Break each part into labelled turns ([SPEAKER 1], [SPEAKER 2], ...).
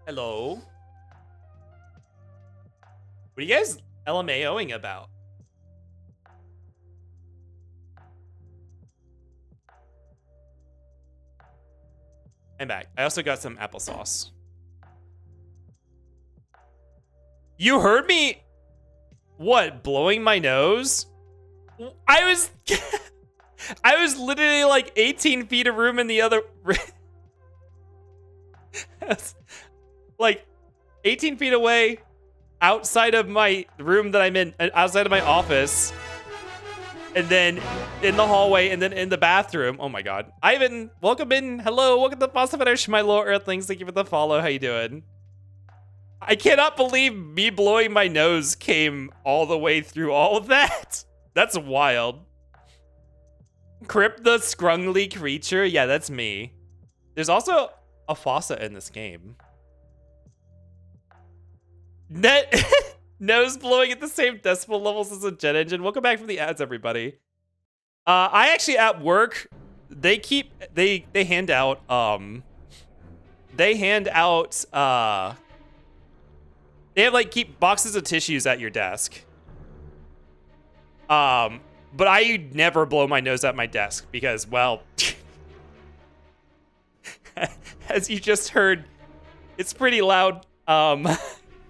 [SPEAKER 1] Hello. What are you guys LMAOing about? I'm back. I also got some applesauce. You heard me? What? Blowing my nose? I was... I was literally like 18 feet of room in the other... like 18 feet away outside of my room that I'm in, outside of my office. And then in the hallway, and then in the bathroom. Oh my god. Ivan, welcome in. Hello, welcome to the Boss Finish, my little earthlings. Thank you for the follow. How you doing? I cannot believe me blowing my nose came all the way through all of that. That's wild. Crip the scrungly creature. Yeah, that's me. There's also a faucet in this game. Net nose blowing at the same decibel levels as a jet engine. Welcome back from the ads, everybody. I actually at work, they hand out they have like keep boxes of tissues at your desk. But I never blow my nose at my desk because, well, as you just heard, it's pretty loud.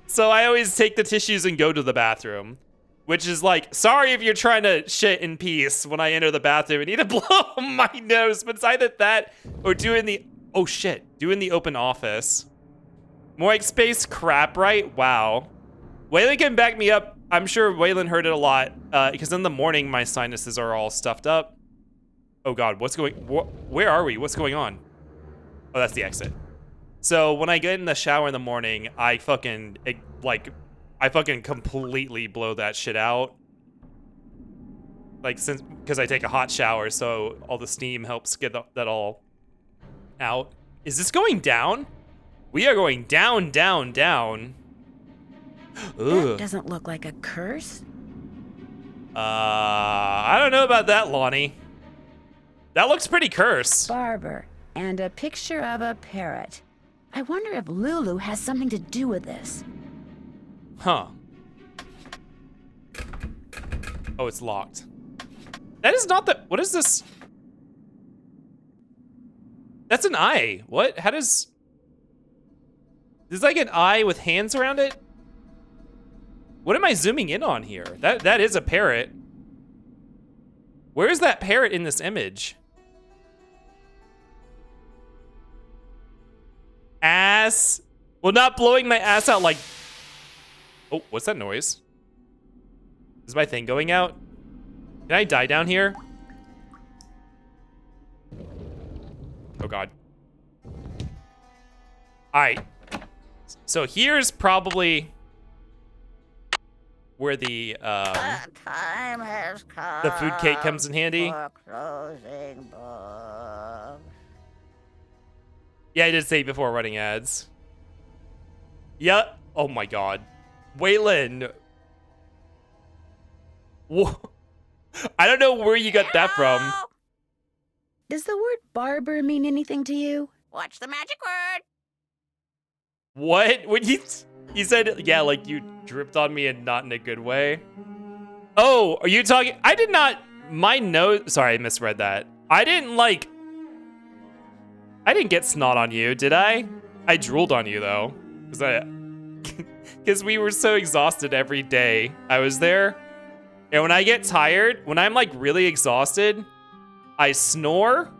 [SPEAKER 1] So I always take the tissues and go to the bathroom, which is like, sorry if you're trying to shit in peace when I enter the bathroom and need to blow my nose, but it's either that or doing the, oh shit, doing the open office. More space crap, right? Wow. Waylon can back me up. I'm sure Waylon heard it a lot because in the morning my sinuses are all stuffed up. Oh God, where are we? What's going on? Oh, that's the exit. So when I get in the shower in the morning, I fucking completely blow that shit out. Like because I take a hot shower, so all the steam helps get that all out. Is this going down? We are going down, down, down.
[SPEAKER 2] That doesn't look like a curse.
[SPEAKER 1] I don't know about that, Lonnie. That looks pretty cursed.
[SPEAKER 2] Barber, and a picture of a parrot. I wonder if Lulu has something to do with this.
[SPEAKER 1] Huh. Oh, it's locked. That is not the... What is this? That's an eye. What? How does... There's like an eye with hands around it? What am I zooming in on here? That is a parrot. Where is that parrot in this image? Ass. Well, not blowing my ass out like... Oh, what's that noise? Is my thing going out? Can I die down here? Oh God. All right. So here's probably where the
[SPEAKER 3] time has come.
[SPEAKER 1] The food cake comes in handy.
[SPEAKER 3] For closing book.
[SPEAKER 1] Yeah, I did say before running ads. Yeah. Oh my God. Waylon. Whoa. I don't know where you got that from.
[SPEAKER 2] Does the word barber mean anything to you?
[SPEAKER 3] What's the magic word?
[SPEAKER 1] What? When you said, yeah, like you dripped on me and not in a good way. Oh, are you talking? I did not, my nose, sorry, I misread that. I didn't get snot on you, did I? I drooled on you though. Because we were so exhausted every day I was there. And when I get tired, when I'm like really exhausted, I snore.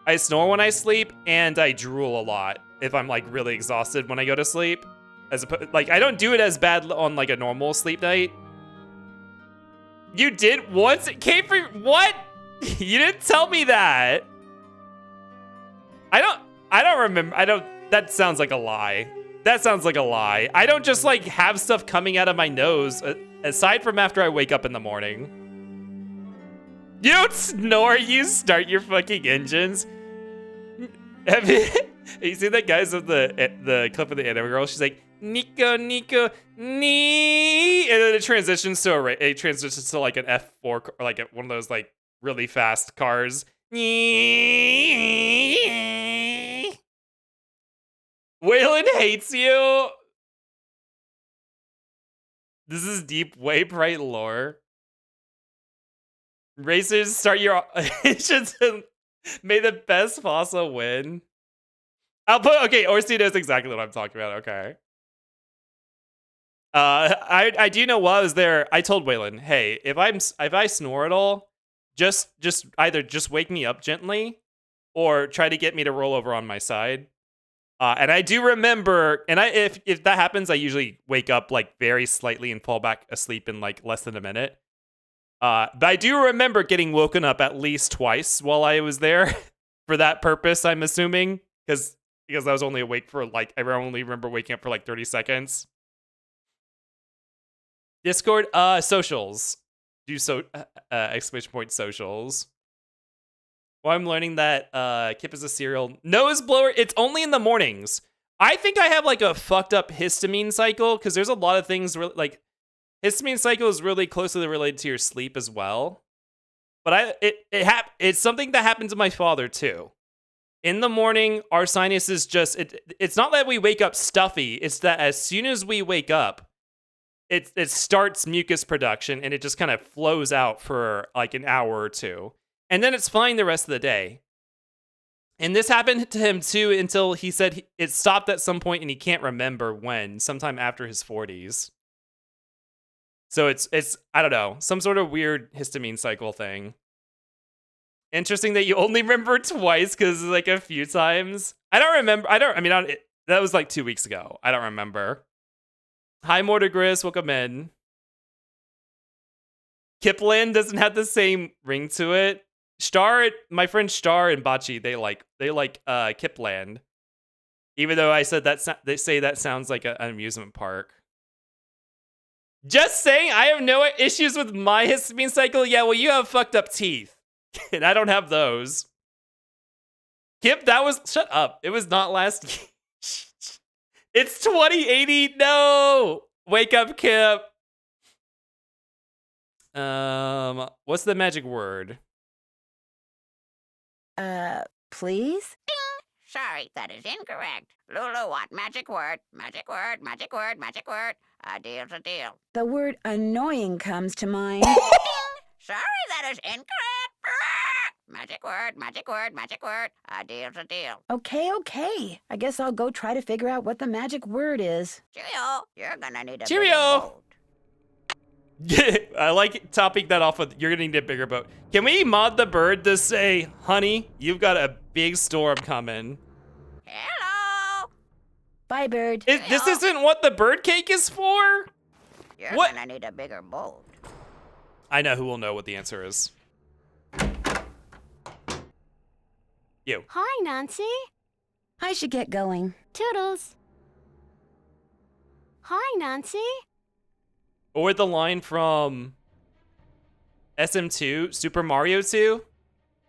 [SPEAKER 1] I snore when I sleep, and I drool a lot if I'm like really exhausted when I go to sleep. Like I don't do it as bad on like a normal sleep night. You did once? It came from what? You didn't tell me that. I don't remember. That sounds like a lie. That sounds like a lie. I don't just like have stuff coming out of my nose aside from after I wake up in the morning. You don't snore, you start your fucking engines. Have you seen that guys of the clip of the anime girl? She's like, Nico, Nico, nee, and then it transitions to like an F4 or like one of those like really fast cars. Wait, hates you. This is deep, way bright lore. Racers, start your operations and may the best fossil win. I'll put, okay, Orsi knows exactly what I'm talking about, okay. I do know while I was there, I told Waylon, hey, if I snore at all, just either just wake me up gently or try to get me to roll over on my side. And I do remember, and if that happens, I usually wake up like very slightly and fall back asleep in like less than a minute. But I do remember getting woken up at least twice while I was there for that purpose, I'm assuming, because I was only awake for like, I only remember waking up for like 30 seconds. Discord, socials. Do exclamation point socials. Well, I'm learning that Kip is a serial nose blower. It's only in the mornings. I think I have like a fucked up histamine cycle because there's a lot of things like histamine cycle is really closely related to your sleep as well. But it's something that happened to my father too. In the morning, our sinuses just it's not that we wake up stuffy. It's that as soon as we wake up, it starts mucus production and it just kind of flows out for like an hour or two. And then it's fine the rest of the day. And this happened to him too until he said it stopped at some point and he can't remember when, sometime after his 40s. So it's I don't know, some sort of weird histamine cycle thing. Interesting that you only remember twice because like a few times. That was like 2 weeks ago. I don't remember. Hi, Mortigris, welcome in. Kipland doesn't have the same ring to it. My friend Star and Bachi, they like Kipland. Even though I said they say that sounds like an amusement park. Just saying, I have no issues with my histamine cycle. Yeah, well, you have fucked up teeth. And I don't have those. Kip, shut up. It was not last year. It's 2080. No. Wake up, Kip. What's the magic word?
[SPEAKER 2] Please?
[SPEAKER 3] Sorry, that is incorrect. Lulu, what magic word? Magic word, magic word, magic word. A deal's a deal.
[SPEAKER 2] The word annoying comes to mind.
[SPEAKER 3] Sorry, that is incorrect. Magic word, magic word, magic word. A deal's a deal.
[SPEAKER 2] Okay. I guess I'll go try to figure out what the magic word is.
[SPEAKER 3] Cheerio, you're gonna need a
[SPEAKER 1] Cheerio.
[SPEAKER 3] bigger boat.
[SPEAKER 1] Yeah, I like topping that off with you're gonna need a bigger boat. Can we mod the bird to say, honey, you've got a big storm coming?
[SPEAKER 3] Hello.
[SPEAKER 2] Bye, bird.
[SPEAKER 1] This isn't what the bird cake is for?
[SPEAKER 3] You're
[SPEAKER 1] What?
[SPEAKER 3] gonna need a bigger boat.
[SPEAKER 1] I know who will know what the answer is. You.
[SPEAKER 4] Hi, Nancy.
[SPEAKER 2] I should get going.
[SPEAKER 4] Toodles. Hi, Nancy.
[SPEAKER 1] Or the line from SM2, Super Mario 2?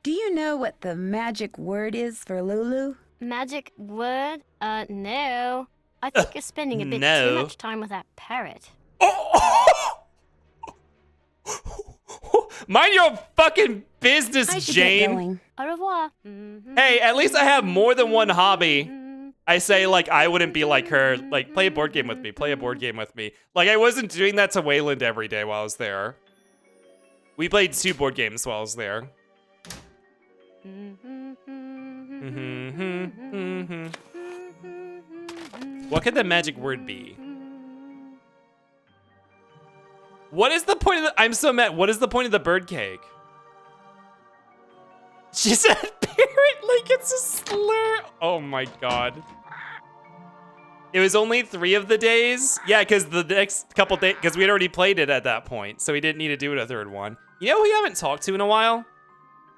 [SPEAKER 2] Do you know what the magic word is for Lulu?
[SPEAKER 4] Magic word? No. I think you're spending a bit
[SPEAKER 1] no.
[SPEAKER 4] too much time with that parrot.
[SPEAKER 1] Mind your fucking business,
[SPEAKER 2] I should get
[SPEAKER 1] Jane.
[SPEAKER 2] going.
[SPEAKER 4] Au revoir.
[SPEAKER 1] Hey, at least I have more than one hobby. I say, like, I wouldn't be like her. Like, play a board game with me. Play a board game with me. Like, I wasn't doing that to Wayland every day while I was there. We played 2 board games while I was there. What could the magic word be? What is the point of I'm so mad. What is the point of the bird cake? She said parrot like it's a slur. Oh my god. It was only 3 of the days? Yeah, because the next couple days, because we had already played it at that point, so we didn't need to do it a 3rd one. You know who we haven't talked to in a while?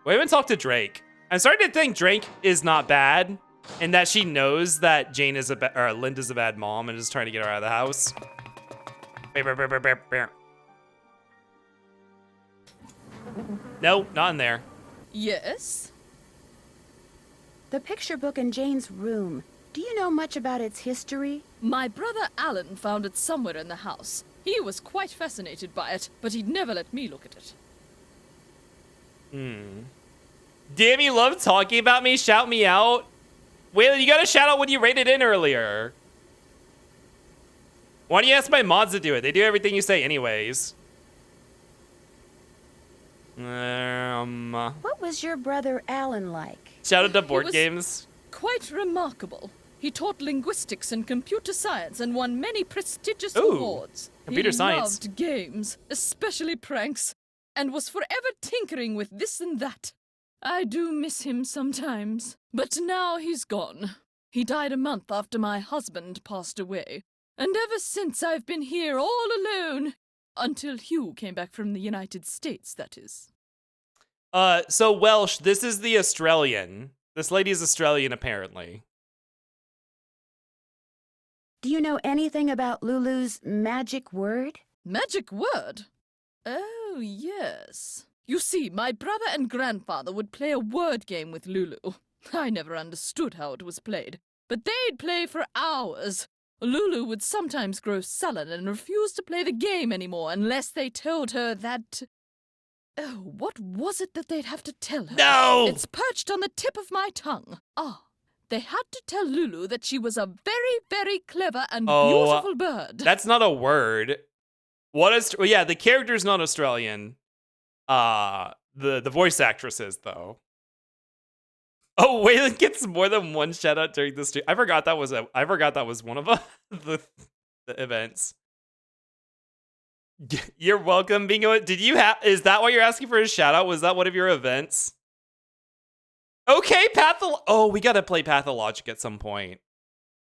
[SPEAKER 1] We haven't talked to Drake. I'm starting to think Drake is not bad, and that she knows that Linda's a bad mom and is trying to get her out of the house. No, not in there.
[SPEAKER 5] Yes?
[SPEAKER 2] The picture book in Jane's room. Do you know much about its history?
[SPEAKER 5] My brother Alan found it somewhere in the house. He was quite fascinated by it, but he'd never let me look at it.
[SPEAKER 1] Damn, you love talking about me? Shout me out. Wait, you gotta shout out when you rated in earlier. Why don't you ask my mods to do it? They do everything you say anyways.
[SPEAKER 2] What was your brother Alan like?
[SPEAKER 1] Shout out to board
[SPEAKER 5] was-
[SPEAKER 1] games.
[SPEAKER 5] Quite remarkable. He taught linguistics and computer science and won many prestigious
[SPEAKER 1] Ooh,
[SPEAKER 5] awards.
[SPEAKER 1] computer
[SPEAKER 5] he
[SPEAKER 1] science.
[SPEAKER 5] loved games, especially pranks, and was forever tinkering with this and that. I do miss him sometimes, but now he's gone. He died a month after my husband passed away, and ever since I've been here all alone. Until Hugh came back from the United States, that is.
[SPEAKER 1] So Welsh, this is the Australian. This lady is Australian, apparently.
[SPEAKER 2] Do you know anything about Lulu's magic word?
[SPEAKER 5] Magic word? Oh, yes. You see, my brother and grandfather would play a word game with Lulu. I never understood how it was played, but they'd play for hours. Lulu would sometimes grow sullen and refuse to play the game anymore unless they told her that... Oh, what was it that they'd have to tell her?
[SPEAKER 1] No!
[SPEAKER 5] It's perched on the tip of my tongue. Ah, they had to tell Lulu that she was a very, very clever and beautiful bird.
[SPEAKER 1] That's not a word. What is? Well, yeah, the character's not Australian. The voice actress is though. Oh, Waylon gets more than one shout out during the stream. I forgot that was one of the events. You're welcome, Bingo. Did you have? Is that why you're asking for a shout out? Was that one of your events? Okay, Oh, we gotta play Pathologic at some point.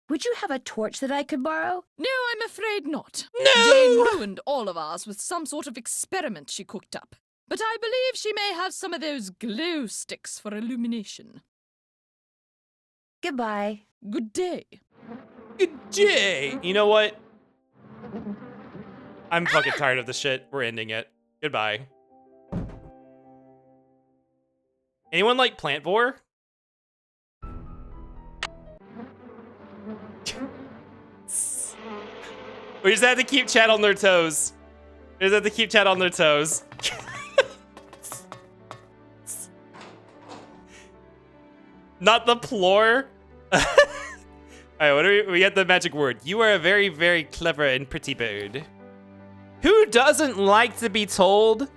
[SPEAKER 2] Would you have a torch that I could borrow?
[SPEAKER 5] No, I'm afraid not.
[SPEAKER 1] No!
[SPEAKER 5] Jane ruined all of ours with some sort of experiment she cooked up. But I believe she may have some of those glow sticks for illumination.
[SPEAKER 2] Goodbye.
[SPEAKER 5] Good day.
[SPEAKER 1] Good day. You know what? I'm fucking tired of this shit. We're ending it. Goodbye. Anyone like Plant Vor? We just have to keep chat on their toes. We just have to keep chat on their toes. Not the floor. All right, what do we got the magic word. You are a very, very clever and pretty bird. Who doesn't like to be told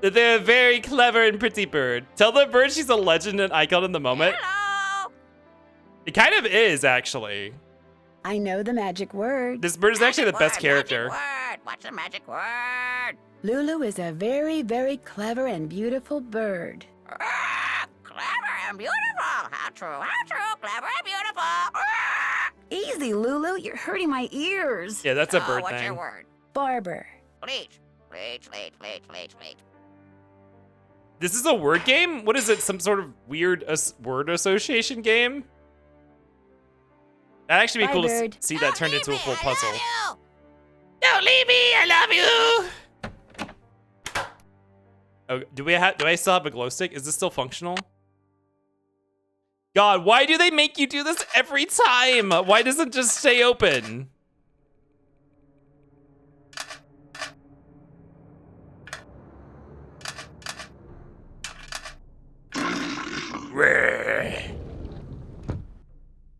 [SPEAKER 1] that they're a very clever and pretty bird? Tell the bird she's a legend and icon in the moment.
[SPEAKER 3] Hello.
[SPEAKER 1] It kind of is, actually.
[SPEAKER 2] I know the magic word.
[SPEAKER 1] This bird is actually the
[SPEAKER 3] Magic
[SPEAKER 1] best
[SPEAKER 3] word,
[SPEAKER 1] character.
[SPEAKER 3] Magic word. What's the magic word?
[SPEAKER 2] Lulu is a very, very clever and beautiful bird.
[SPEAKER 3] Ah, clever and beautiful. How true, clever and beautiful. Ah!
[SPEAKER 2] Easy, Lulu. You're hurting my ears.
[SPEAKER 1] Yeah, that's a
[SPEAKER 3] Oh,
[SPEAKER 1] bird
[SPEAKER 3] what's
[SPEAKER 1] thing.
[SPEAKER 3] your word?
[SPEAKER 2] Barber.
[SPEAKER 3] Bleach.
[SPEAKER 1] This is a word game? What is it? Some sort of weird word association game? That'd actually be
[SPEAKER 2] Bye,
[SPEAKER 1] cool to
[SPEAKER 2] bird.
[SPEAKER 1] see that turned into a full puzzle.
[SPEAKER 3] Don't leave me, I love you.
[SPEAKER 1] Oh, do I still have a glow stick? Is this still functional? God, why do they make you do this every time? Why doesn't it just stay open?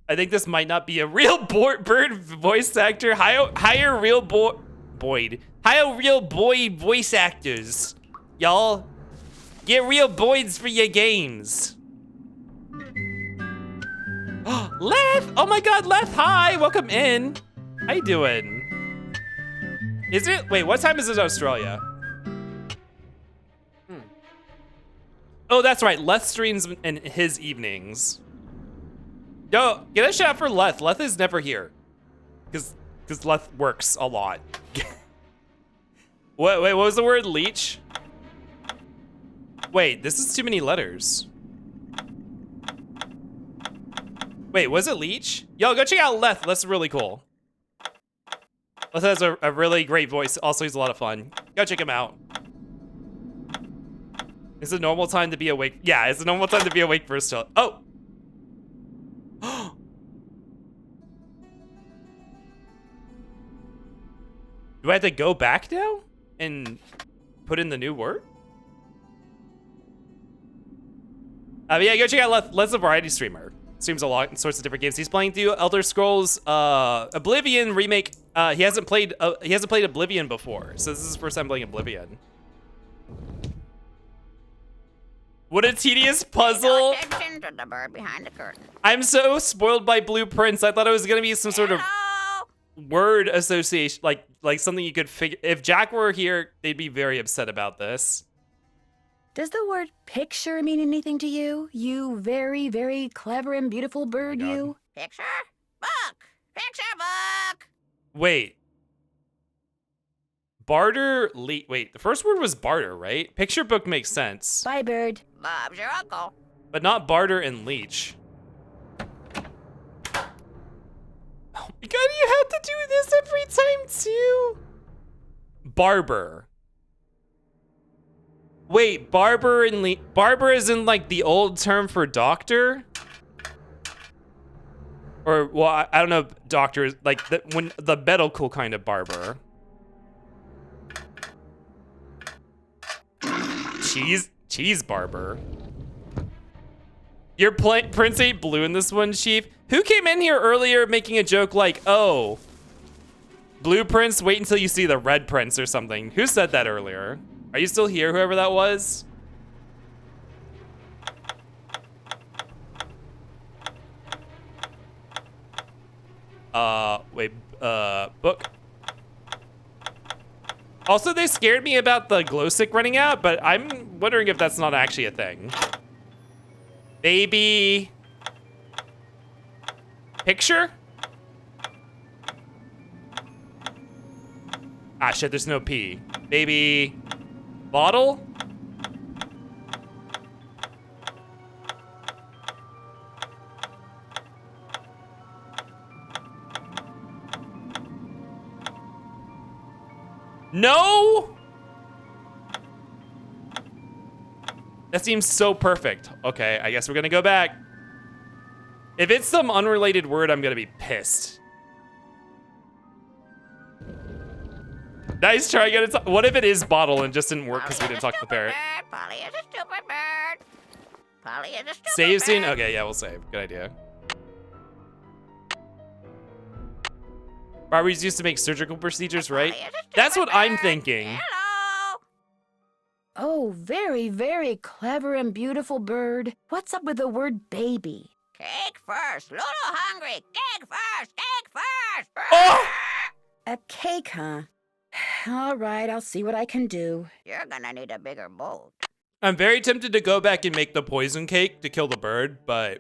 [SPEAKER 1] I think this might not be a real bird voice actor. Hire real Boyd. Hire real Boyd voice actors. Y'all, get real Boyds for your games. Leth! Oh my god, Leth, hi! Welcome in. How you doing? Is it? Wait, what time is it in Australia? Oh, that's right. Leth streams in his evenings. Yo, get a shout out for Leth. Leth is never here. Because Leth works a lot. Wait, what was the word? Leech? Wait, this is too many letters. Wait, was it Leech? Yo, go check out Leth. Leth's really cool. Leth has a really great voice. Also, he's a lot of fun. Go check him out. It's a normal time to be awake. Yeah, it's a normal time to be awake for still. Oh! Do I have to go back now and put in the new word? Yeah, go check out Let's a variety streamer. Streams a lot in sorts of different games. He's playing through Elder Scrolls Oblivion remake He hasn't played Oblivion before, so this is his first time playing Oblivion. What a tedious puzzle!
[SPEAKER 3] Pay no attention to the bird behind the curtain.
[SPEAKER 1] I'm so spoiled by blueprints. I thought it was gonna be some sort of
[SPEAKER 3] Hello?
[SPEAKER 1] word association, like something you could figure. If Jack were here, they'd be very upset about this.
[SPEAKER 2] Does the word picture mean anything to you? You very, very clever and beautiful bird,
[SPEAKER 1] God.
[SPEAKER 2] you?
[SPEAKER 3] Picture? Book! Picture book!
[SPEAKER 1] Wait. Barter, wait, the first word was barter, right? Picture book makes sense,
[SPEAKER 2] Bye, bird.
[SPEAKER 3] Bob's your uncle.
[SPEAKER 1] but not barter and leech. Oh my god, you have to do this every time too. Barber. Wait, barber and barber is in like the old term for doctor? Or, well, I don't know, doctor, like when the medical kind of barber. Cheese barber. You're playing Prince ain't blue in this one, Chief. Who came in here earlier making a joke like, oh, blue prince, wait until you see the red prince or something? Who said that earlier? Are you still here, whoever that was? Book. Also, they scared me about the glow stick running out, but I'm wondering if that's not actually a thing. Baby. Picture? Ah, shit, there's no P. Baby. Bottle? No? That seems so perfect. Okay, I guess we're gonna go back. If it's some unrelated word, I'm gonna be pissed. Nice try. What if it is bottle and just didn't work because we didn't talk to the parrot?
[SPEAKER 3] Polly is a stupid bird. Polly is a stupid
[SPEAKER 1] Save scene?
[SPEAKER 3] bird.
[SPEAKER 1] Okay, yeah, we'll save. Good idea. Barbers used to make surgical procedures, right?
[SPEAKER 3] Polly is a
[SPEAKER 1] That's
[SPEAKER 3] stupid
[SPEAKER 1] what I'm
[SPEAKER 3] bird.
[SPEAKER 1] thinking.
[SPEAKER 3] Hello.
[SPEAKER 2] Oh, very, very clever and beautiful bird. What's up with the word baby?
[SPEAKER 3] Cake first. Lulu hungry. Cake first. Cake first.
[SPEAKER 1] Oh!
[SPEAKER 2] A cake, huh? All right, I'll see what I can do.
[SPEAKER 3] You're gonna need a bigger bowl.
[SPEAKER 1] I'm very tempted to go back and make the poison cake to kill the bird, but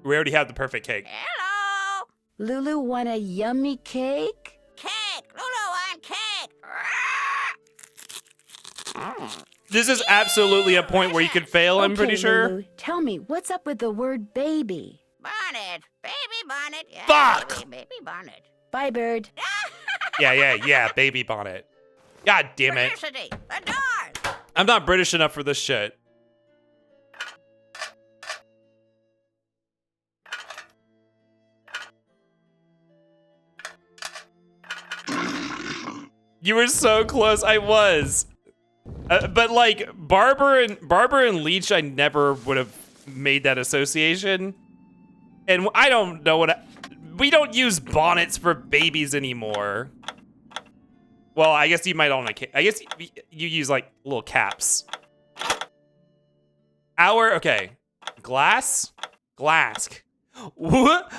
[SPEAKER 1] we already have the perfect cake.
[SPEAKER 3] Hello.
[SPEAKER 2] Lulu want a yummy cake?
[SPEAKER 3] Cake. Lulu want cake.
[SPEAKER 1] This is absolutely a point where you could fail, I'm pretty
[SPEAKER 2] Okay,
[SPEAKER 1] sure.
[SPEAKER 2] Lulu, tell me, what's up with the word baby?
[SPEAKER 3] Bonnet. Baby bonnet. Yeah,
[SPEAKER 1] Fuck!
[SPEAKER 3] Baby bonnet.
[SPEAKER 2] Bye, bird.
[SPEAKER 1] Yeah, baby bonnet. God damn it.
[SPEAKER 3] Felicity. The door.
[SPEAKER 1] I'm not British enough for this shit. You were so close. I was. But like Barber and Leech, I never would have made that association. And I don't know we don't use bonnets for babies anymore. Well, I guess you might own a cake. I guess you use like little caps. Okay. Glass? Glask. What?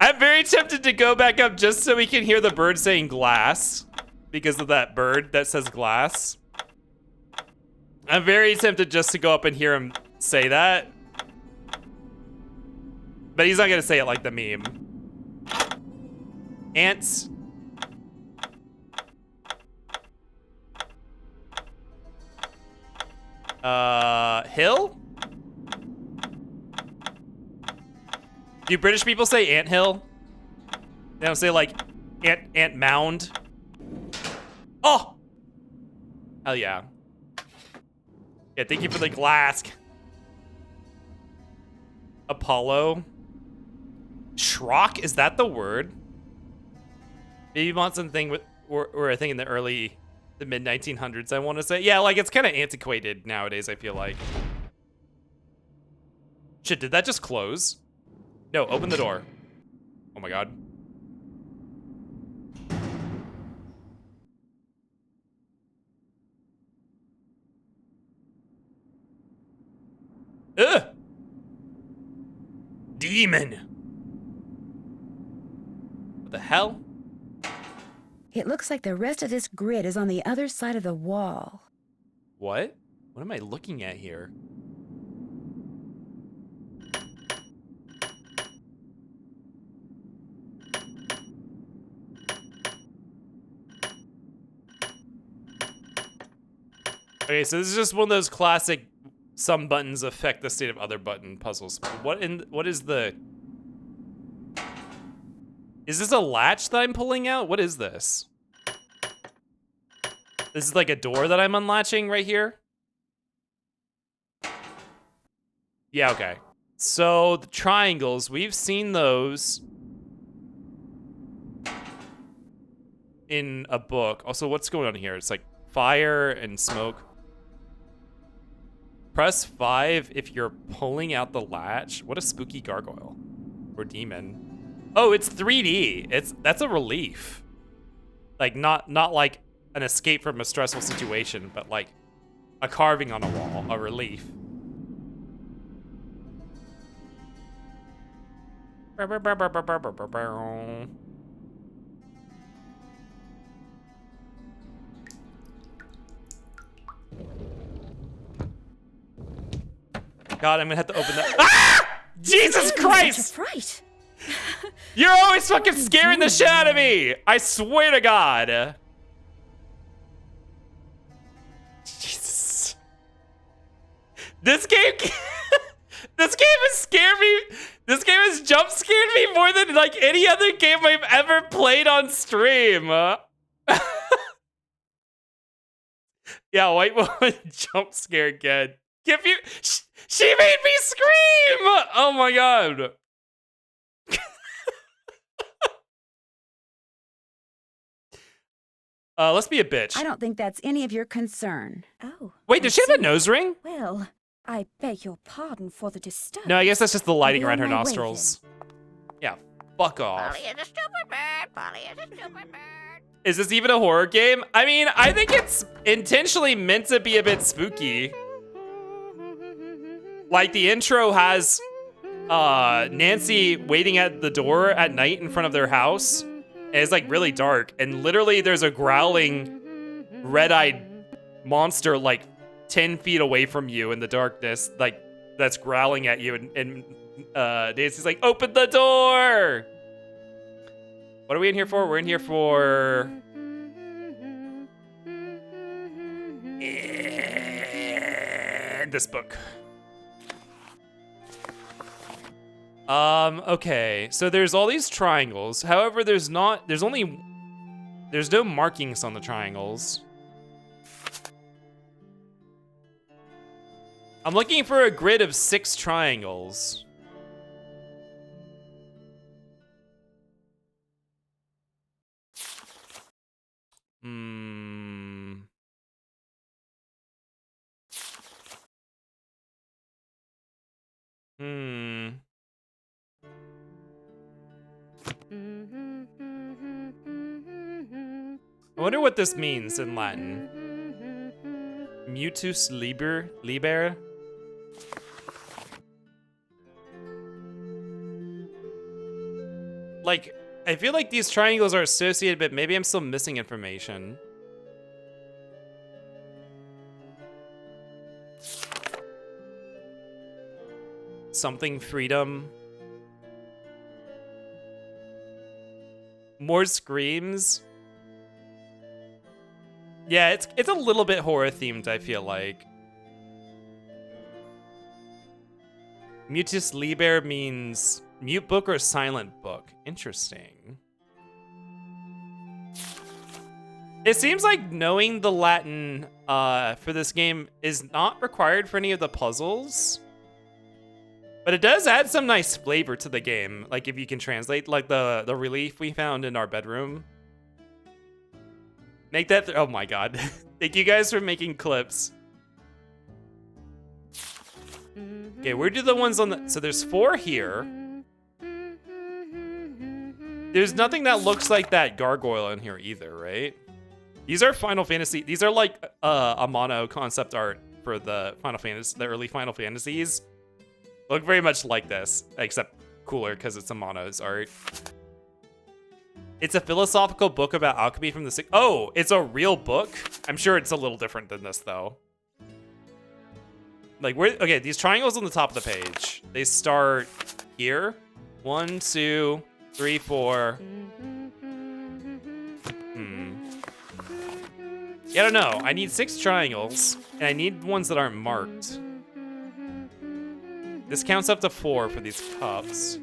[SPEAKER 1] I'm very tempted to go back up just so we can hear the bird saying glass. Because of that bird that says glass. I'm very tempted just to go up and hear him say that. But he's not gonna say it like the meme. Ants. Hill? Do British people say anthill? They don't say like ant mound? Oh! Hell yeah. Yeah, thank you for the glass. Apollo. Schrock? Is that the word? Maybe you want something with, or I think in the mid 1900s, I want to say. Yeah, like it's kind of antiquated nowadays, I feel like. Shit, did that just close? No, open the door. Oh my god. Ugh! Demon! What the hell?
[SPEAKER 2] It looks like the rest of this grid is on the other side of the wall.
[SPEAKER 1] What? What am I looking at here? Okay, so this is just one of those classic some buttons affect the state of other button puzzles. What is the... Is this a latch that I'm pulling out? What is this? This is like a door that I'm unlatching right here? Yeah, okay. So the triangles, we've seen those in a book. Also, what's going on here? It's like fire and smoke. Press 5 if you're pulling out the latch. What a spooky gargoyle or demon. Oh, it's 3D. That's a relief. Like not like an escape from a stressful situation, but like a carving on a wall, a relief. God, I'm gonna have to open that. Ah! Jesus Christ!
[SPEAKER 2] Fright.
[SPEAKER 1] You're always fucking scaring the shit out of me! I swear to God. Jesus. This game this game has scared me. This game has jump scared me more than like any other game I've ever played on stream. Yeah, white woman jump scare again. Give you she made me scream! Oh my God. Let's be a bitch.
[SPEAKER 2] I don't think that's any of your concern.
[SPEAKER 6] Oh.
[SPEAKER 1] Wait, does she have a nose ring?
[SPEAKER 6] Well, I beg your pardon for the disturbance.
[SPEAKER 1] No, I guess that's just the lighting
[SPEAKER 6] I'll be
[SPEAKER 1] around her
[SPEAKER 6] on my way
[SPEAKER 1] nostrils. Yeah, fuck off.
[SPEAKER 3] Polly is a stupid bird. Polly is a stupid bird.
[SPEAKER 1] Is this even a horror game? I mean, I think it's intentionally meant to be a bit spooky. Like the intro has Nancy waiting at the door at night in front of their house. And it's like really dark. And literally there's a growling red-eyed monster like 10 feet away from you in the darkness. Like that's growling at you. And Nancy's like, open the door! What are we in here for? We're in here for... this book. Okay, so there's all these triangles. However, there's no markings on the triangles. I'm looking for a grid of 6 triangles. I wonder what this means in Latin. Mutus liber? Like, I feel like these triangles are associated, but maybe I'm still missing information. Something freedom. More screams. Yeah, it's a little bit horror themed, I feel like. Mutus liber means mute book or silent book. Interesting. It seems like knowing the Latin for this game is not required for any of the puzzles. But it does add some nice flavor to the game. Like if you can translate, like the relief we found in our bedroom. Make that, oh my God. Thank you guys for making clips. Okay, where do the ones on the, so there's 4 here. There's nothing that looks like that gargoyle in here either, right? These are Final Fantasy, these are like a mono concept art for the Final Fantasy, the early Final Fantasies. Look very much like this, except cooler because it's a mono's art. It's a philosophical book about alchemy from the Oh, it's a real book? I'm sure it's a little different than this, though. Like, okay, these triangles on the top of the page, they start here. 1, 2, 3, 4. Yeah, I don't know. I need 6 triangles, and I need ones that aren't marked. This counts up to 4 for these cups.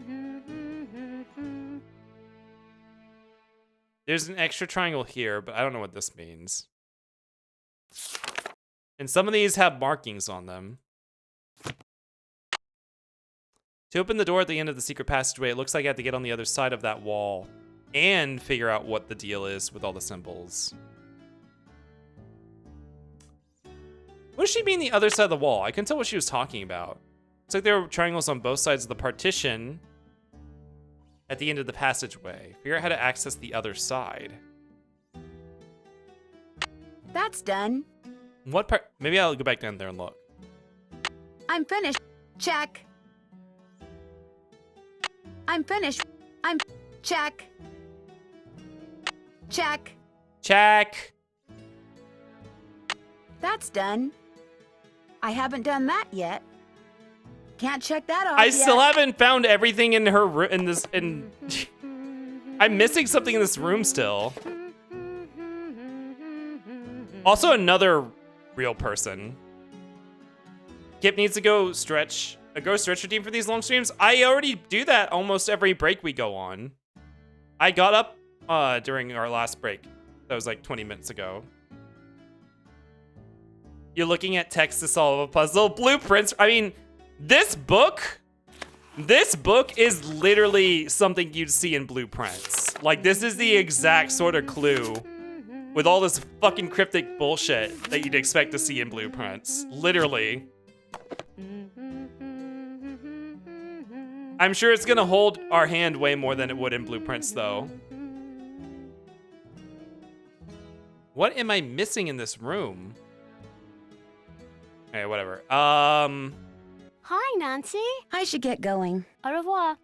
[SPEAKER 1] There's an extra triangle here, but I don't know what this means. And some of these have markings on them. To open the door at the end of the secret passageway, it looks like I have to get on the other side of that wall and figure out what the deal is with all the symbols. What does she mean the other side of the wall? I couldn't tell what she was talking about. It's like there were triangles on both sides of the partition at the end of the passageway. Figure out how to access the other side.
[SPEAKER 2] That's done.
[SPEAKER 1] What part? Maybe I'll go back down there and look.
[SPEAKER 2] I'm finished. Check. I'm finished. I'm check. Check.
[SPEAKER 1] Check.
[SPEAKER 2] That's done. I haven't done that yet. Can't check that off
[SPEAKER 1] I
[SPEAKER 2] yet.
[SPEAKER 1] still haven't found everything in her room. I'm missing something in this room still. Also, another real person. Kip needs to go stretch routine for these long streams. I already do that almost every break we go on. I got up during our last break. That was like 20 minutes ago. You're looking at text to solve a puzzle. Blueprints. I mean, this book is literally something you'd see in Blueprints. Like, this is the exact sort of clue with all this fucking cryptic bullshit that you'd expect to see in Blueprints. Literally. I'm sure it's gonna hold our hand way more than it would in Blueprints, though. What am I missing in this room? Okay, whatever.
[SPEAKER 4] Hi, Nancy.
[SPEAKER 2] I should get going.
[SPEAKER 4] Au revoir.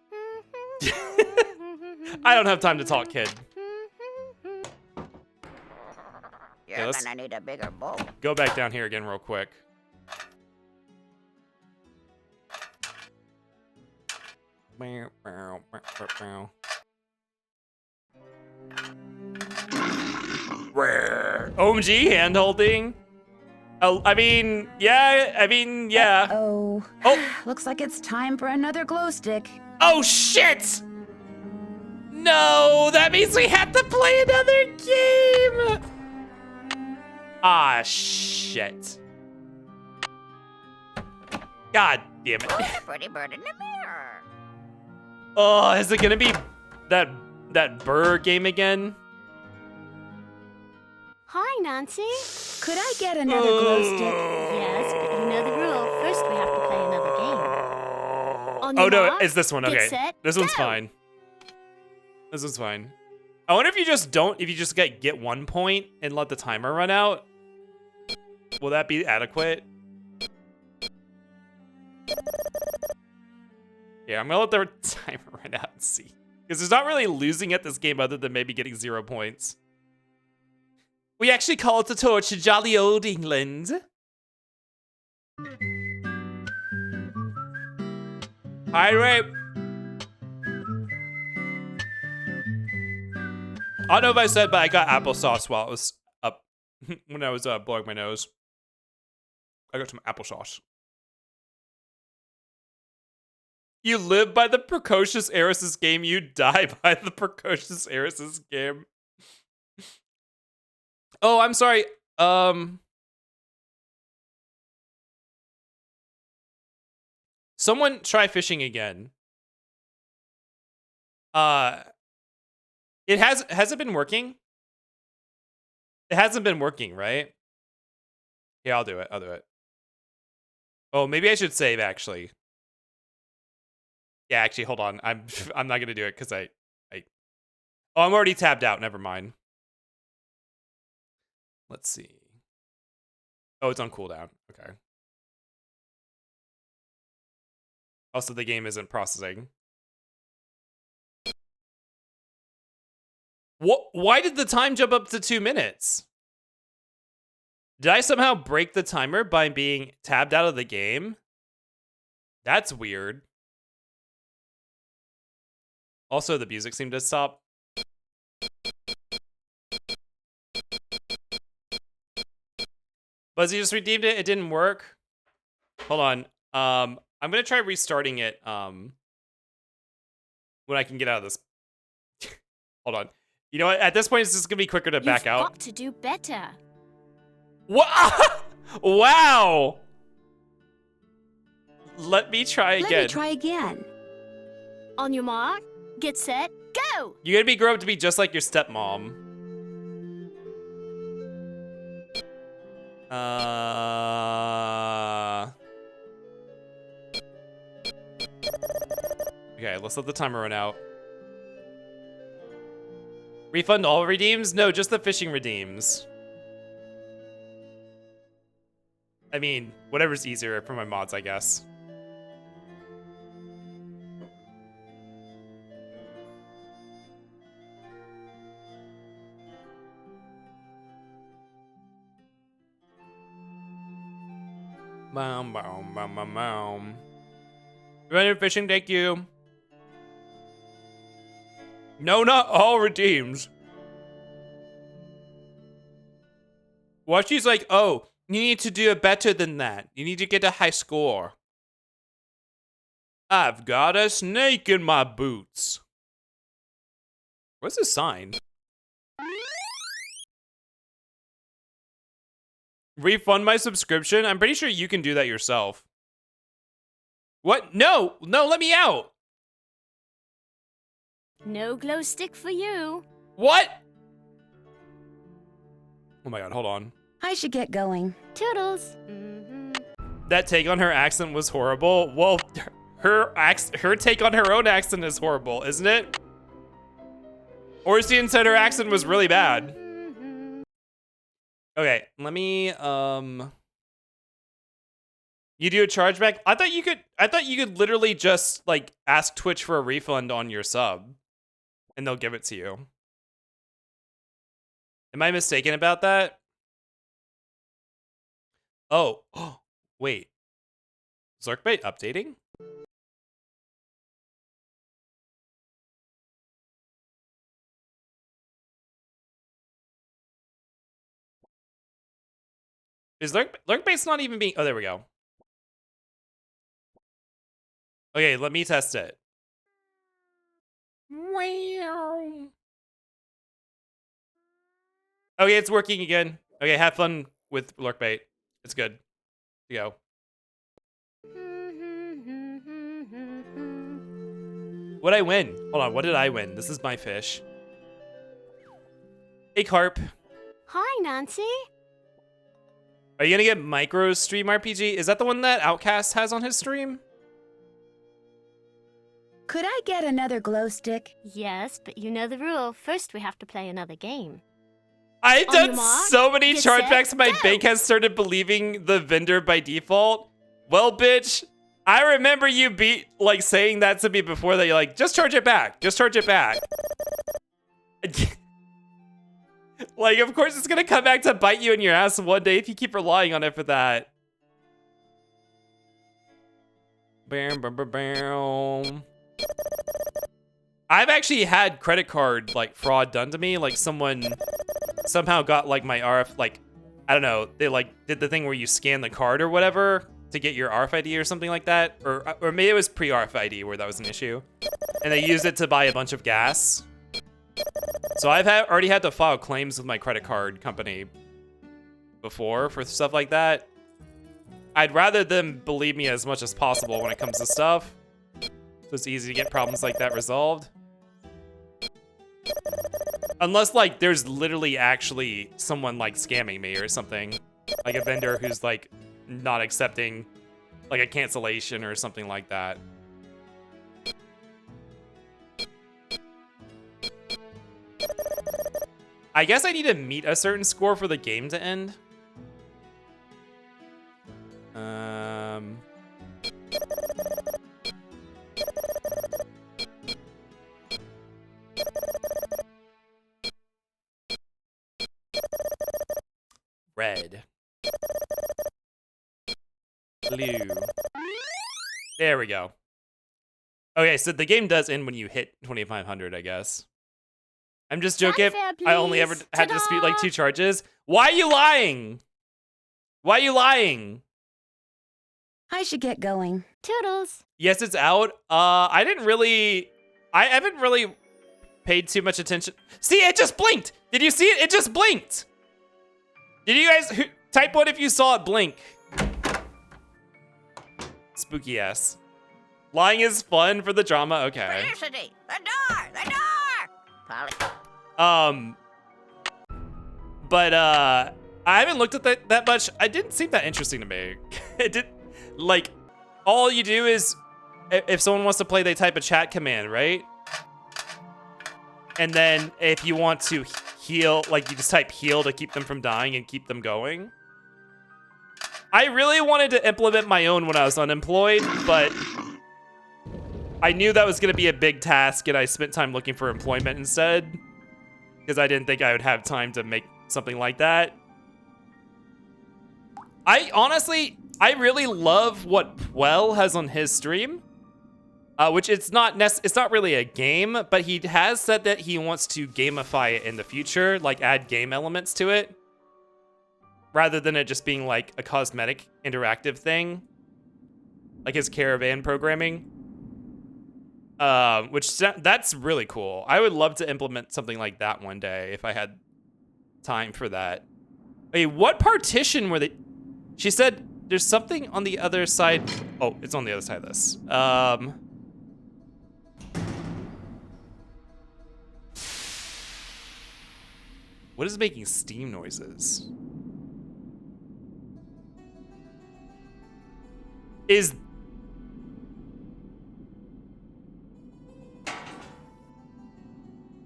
[SPEAKER 1] I don't have time to talk, kid.
[SPEAKER 3] You're
[SPEAKER 1] let's-
[SPEAKER 3] gonna need a bigger bowl.
[SPEAKER 1] Go back down here again real quick. OMG, hand holding. Oh, I mean, yeah.
[SPEAKER 2] Oh.
[SPEAKER 1] Oh.
[SPEAKER 2] Looks like it's time for another glow stick.
[SPEAKER 1] Oh, shit! No, that means we have to play another game! Ah, shit. God damn it.
[SPEAKER 3] Who's the pretty bird in the mirror?
[SPEAKER 1] Oh, is it gonna be that burr game again?
[SPEAKER 4] Hi, Nancy.
[SPEAKER 2] Could I get another glow stick?
[SPEAKER 4] Yes, but you know the rule. First, we have to play another game. On
[SPEAKER 1] Oh
[SPEAKER 4] your
[SPEAKER 1] no,
[SPEAKER 4] mark,
[SPEAKER 1] it's this one.
[SPEAKER 4] get
[SPEAKER 1] Okay,
[SPEAKER 4] set,
[SPEAKER 1] this one's
[SPEAKER 4] go.
[SPEAKER 1] fine. This one's fine. I wonder if you just get 1 point and let the timer run out. Will that be adequate? Yeah, I'm gonna let the timer run out and see. Because there's not really losing at this game other than maybe getting 0 points. We actually call it the torch to jolly old England. Hi, Ray. I don't know if I said, but I got applesauce while it was up when I was blowing my nose. I got some applesauce. You live by the precocious heiress's game, you die by the precocious heiress's game. Oh, I'm sorry. Someone try fishing again. Has it been working? It hasn't been working, right? Yeah, I'll do it. Oh, maybe I should save actually. Yeah, actually, hold on. I'm not gonna do it because I. Oh, I'm already tabbed out. Never mind. Let's see. Oh, it's on cooldown. Okay. Also, the game isn't processing. What? Why did the time jump up to 2 minutes? Did I somehow break the timer by being tabbed out of the game? That's weird. Also, the music seemed to stop. Buzzy just redeemed it. It didn't work. Hold on. I'm gonna try restarting it. When I can get out of this. Hold on. You know what? At this point, it's just gonna be quicker to back out.
[SPEAKER 4] You've got to do better.
[SPEAKER 1] What? Wow. Let me try again.
[SPEAKER 2] Let me try again.
[SPEAKER 4] On your mark, get set, go!
[SPEAKER 1] You're gonna be grown up to be just like your stepmom. Okay, let's let the timer run out. Refund all redeems? No, just the fishing redeems. I mean, whatever's easier for my mods, I guess. Boom, boom, boom, boom, boom. Ready fishing, thank you. No, not all redeems. Well, she's like, oh, you need to do it better than that. You need to get a high score. I've got a snake in my boots. What's this sign? Refund my subscription? I'm pretty sure you can do that yourself. What? No, no, let me out.
[SPEAKER 4] No glow stick for you.
[SPEAKER 1] What? Oh my god, hold on.
[SPEAKER 2] I should get going.
[SPEAKER 4] Toodles.
[SPEAKER 1] That take on her accent was horrible. Well, her take on her own accent is horrible, isn't it? Orstein said her accent was really bad. Okay, let me you do a chargeback? I thought you could literally just like ask Twitch for a refund on your sub and they'll give it to you. Am I mistaken about that? Oh, wait. Zerkbait updating? Is Lurkbait's not even being... Oh, there we go. Okay, let me test it. Okay, it's working again. Okay, have fun with Lurkbait. It's good. To go. What'd I win? Hold on, what did I win? This is my fish. Hey, Carp.
[SPEAKER 4] Hi, Nancy.
[SPEAKER 1] Are you gonna get Micro's stream RPG? Is that the one that Outcast has on his stream?
[SPEAKER 2] Could I get another glow stick?
[SPEAKER 4] Yes, but you know the rule. First, we have to play another game.
[SPEAKER 1] I've
[SPEAKER 4] On your
[SPEAKER 1] done
[SPEAKER 4] mark,
[SPEAKER 1] so many
[SPEAKER 4] get set,
[SPEAKER 1] chargebacks, my
[SPEAKER 4] go!
[SPEAKER 1] bank has started believing the vendor by default. Well, bitch, I remember you saying that to me before that. You're like, just charge it back. Just charge it back. Like, of course it's gonna come back to bite you in your ass one day if you keep relying on it for that. Bam, bam, bam, bam. I've actually had credit card like fraud done to me. Like someone somehow got like my RF, like, I don't know, they like did the thing where you scan the card or whatever to get your RFID or something like that. Or maybe it was pre-RFID where that was an issue. And they used it to buy a bunch of gas. So I've already had to file claims with my credit card company before for stuff like that. I'd rather them believe me as much as possible when it comes to stuff. So it's easy to get problems like that resolved. Unless like there's literally actually someone like scamming me or something. Like a vendor who's like not accepting like a cancellation or something like that. I guess I need to meet a certain score for the game to end. Red. Blue. There we go. Okay, so the game does end when you hit 2500, I guess. I'm just joking.
[SPEAKER 4] Fanfare,
[SPEAKER 1] I only ever
[SPEAKER 4] please.
[SPEAKER 1] had to dispute like
[SPEAKER 4] Ta-da!
[SPEAKER 1] 2 charges. Why are you lying? Why are you lying?
[SPEAKER 2] I should get going.
[SPEAKER 4] Toodles.
[SPEAKER 1] Yes, it's out. I haven't really paid too much attention. See, it just blinked. Did you see it? It just blinked. Did you guys type one if you saw it blink? Spooky ass. Lying is fun for the drama. Okay.
[SPEAKER 3] Felicity, the door, the door. Polly.
[SPEAKER 1] But I haven't looked at that much. It didn't seem that interesting to me. It did, like, all you do is, if someone wants to play, they type a chat command, right? And then if you want to heal, like, you just type heal to keep them from dying and keep them going. I really wanted to implement my own when I was unemployed, but I knew that was going to be a big task, and I spent time looking for employment instead, because I didn't think I would have time to make something like that. I really love what Pwell has on his stream, which it's not really a game, but he has said that he wants to gamify it in the future, like add game elements to it, rather than it just being like a cosmetic interactive thing, like his caravan programming. That's really cool. I would love to implement something like that one day if I had time for that. Wait, what partition were they? She said there's something on the other side. Oh, it's on the other side of this. What is making steam noises?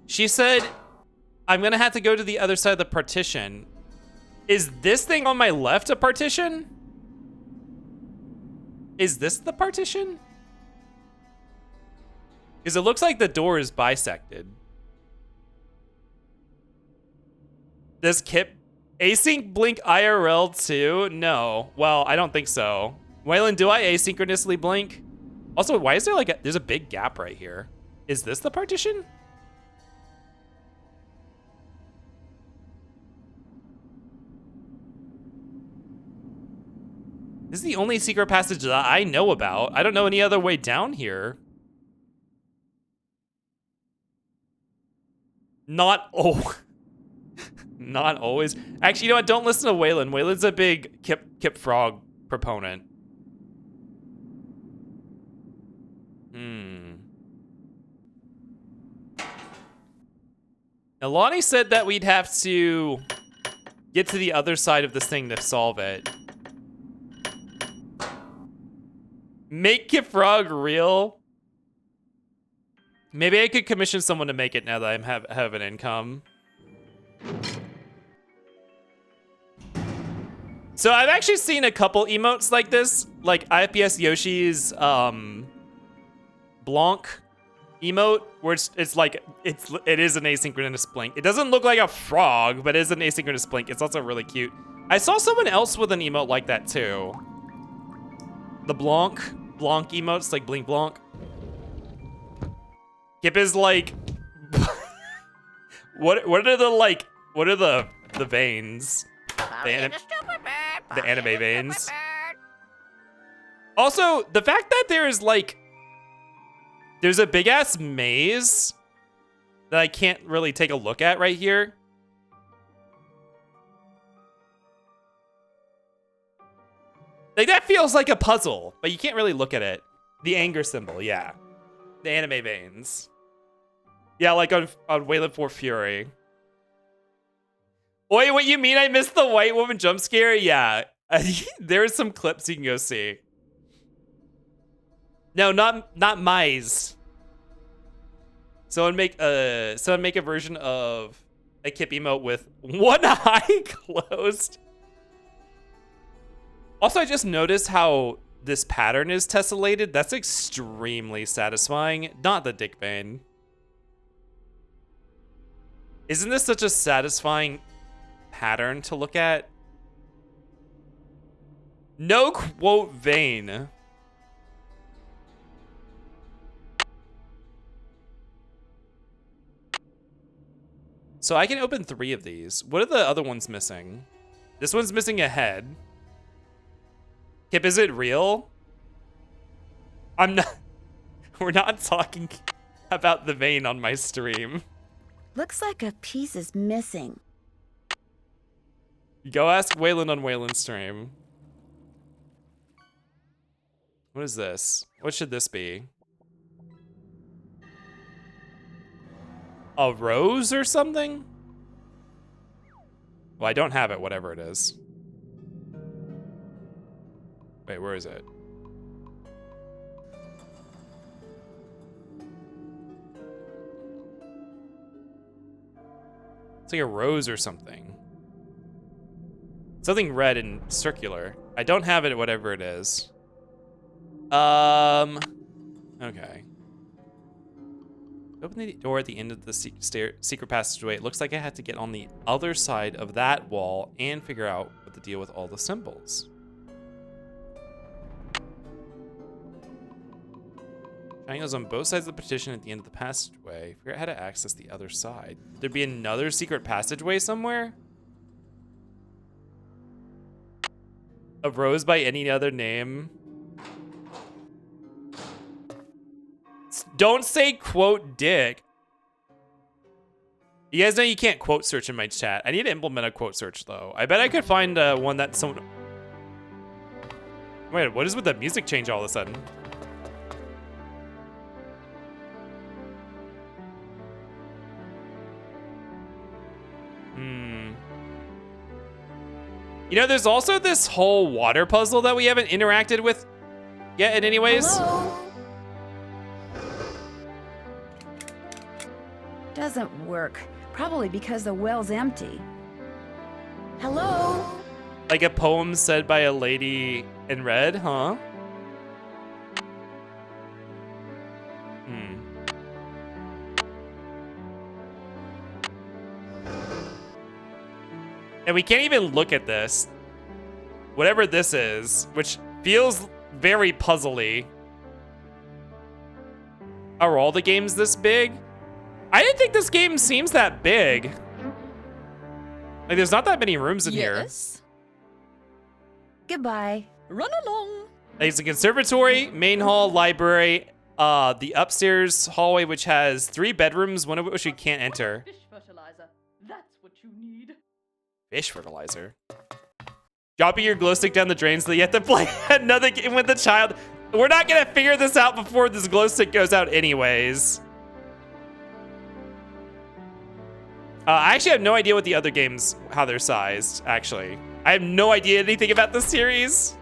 [SPEAKER 1] She said, I'm gonna have to go to the other side of the partition. Is this thing on my left a partition? Is this the partition? Because it looks like the door is bisected. Does Kip async blink IRL too? No. Well, I don't think so. Waylon, do I asynchronously blink? Also, why is there like there's a big gap right here? Is this the partition? This is the only secret passage that I know about. I don't know any other way down here. Not always. Actually, you know what? Don't listen to Waylon. Waylon's a big Kip Frog proponent. Alani said that we'd have to get to the other side of this thing to solve it. Make Kip Frog real. Maybe I could commission someone to make it now that I have an income. So I've actually seen a couple emotes like this, like IFPS Yoshi's Blanc emote, where it's like it is an asynchronous blink. It doesn't look like a frog, but it is an asynchronous blink. It's also really cute. I saw someone else with an emote like that too. The Blanc emotes, like Blink Blanc. Kip is like, what are the veins? The anime veins. Also, the fact that there's a big ass maze that I can't really take a look at right here. Like, that feels like a puzzle, but you can't really look at it. The anger symbol, yeah. The anime veins. Yeah, like on Waylon 4 Fury. Oi, what you mean I missed the white woman jump scare? Yeah. There's some clips you can go see. No, not mice. Someone make a version of a Kip emote with one eye closed. Also, I just noticed how this pattern is tessellated. That's extremely satisfying. Not the dick vein. Isn't this such a satisfying pattern to look at? No quote vein. So I can open 3 of these. What are the other ones missing? This one's missing a head. Kip, is it real? I'm not. We're not talking about the vein on my stream.
[SPEAKER 2] Looks like a piece is missing.
[SPEAKER 1] Go ask Waylon on Waylon's stream. What is this? What should this be? A rose or something? Well, I don't have it, whatever it is. Wait, where is it? It's like a rose or something. Something red and circular. I don't have it, whatever it is. Okay. Open the door at the end of the secret passageway. It looks like I had to get on the other side of that wall and figure out what to deal with all the symbols. Triangles on both sides of the partition at the end of the passageway. Figure out how to access the other side. There'd be another secret passageway somewhere? A rose by any other name? Don't say quote dick. You guys know you can't quote search in my chat. I need to implement a quote search though. I bet I could find one that someone... Wait, what is with the music change all of a sudden? You know, there's also this whole water puzzle that we haven't interacted with yet in any ways.
[SPEAKER 2] Hello? Doesn't work. Probably because the well's empty. Hello?
[SPEAKER 1] Like a poem said by a lady in red, huh? And we can't even look at this. Whatever this is, which feels very puzzly. Are all the games this big? I didn't think this game seems that big. Like, there's not that many rooms in here.
[SPEAKER 5] Yes.
[SPEAKER 2] Goodbye.
[SPEAKER 5] Run along.
[SPEAKER 1] Like, it's a conservatory, main hall, library, the upstairs hallway, which has 3 bedrooms, one of which we can't enter.
[SPEAKER 5] Fish fertilizer. That's what you need.
[SPEAKER 1] Fish fertilizer. Dropping your glow stick down the drain so that you have to play another game with the child. We're not gonna figure this out before this glow stick goes out anyways. I actually have no idea what the other games, how they're sized, actually. I have no idea anything about the series.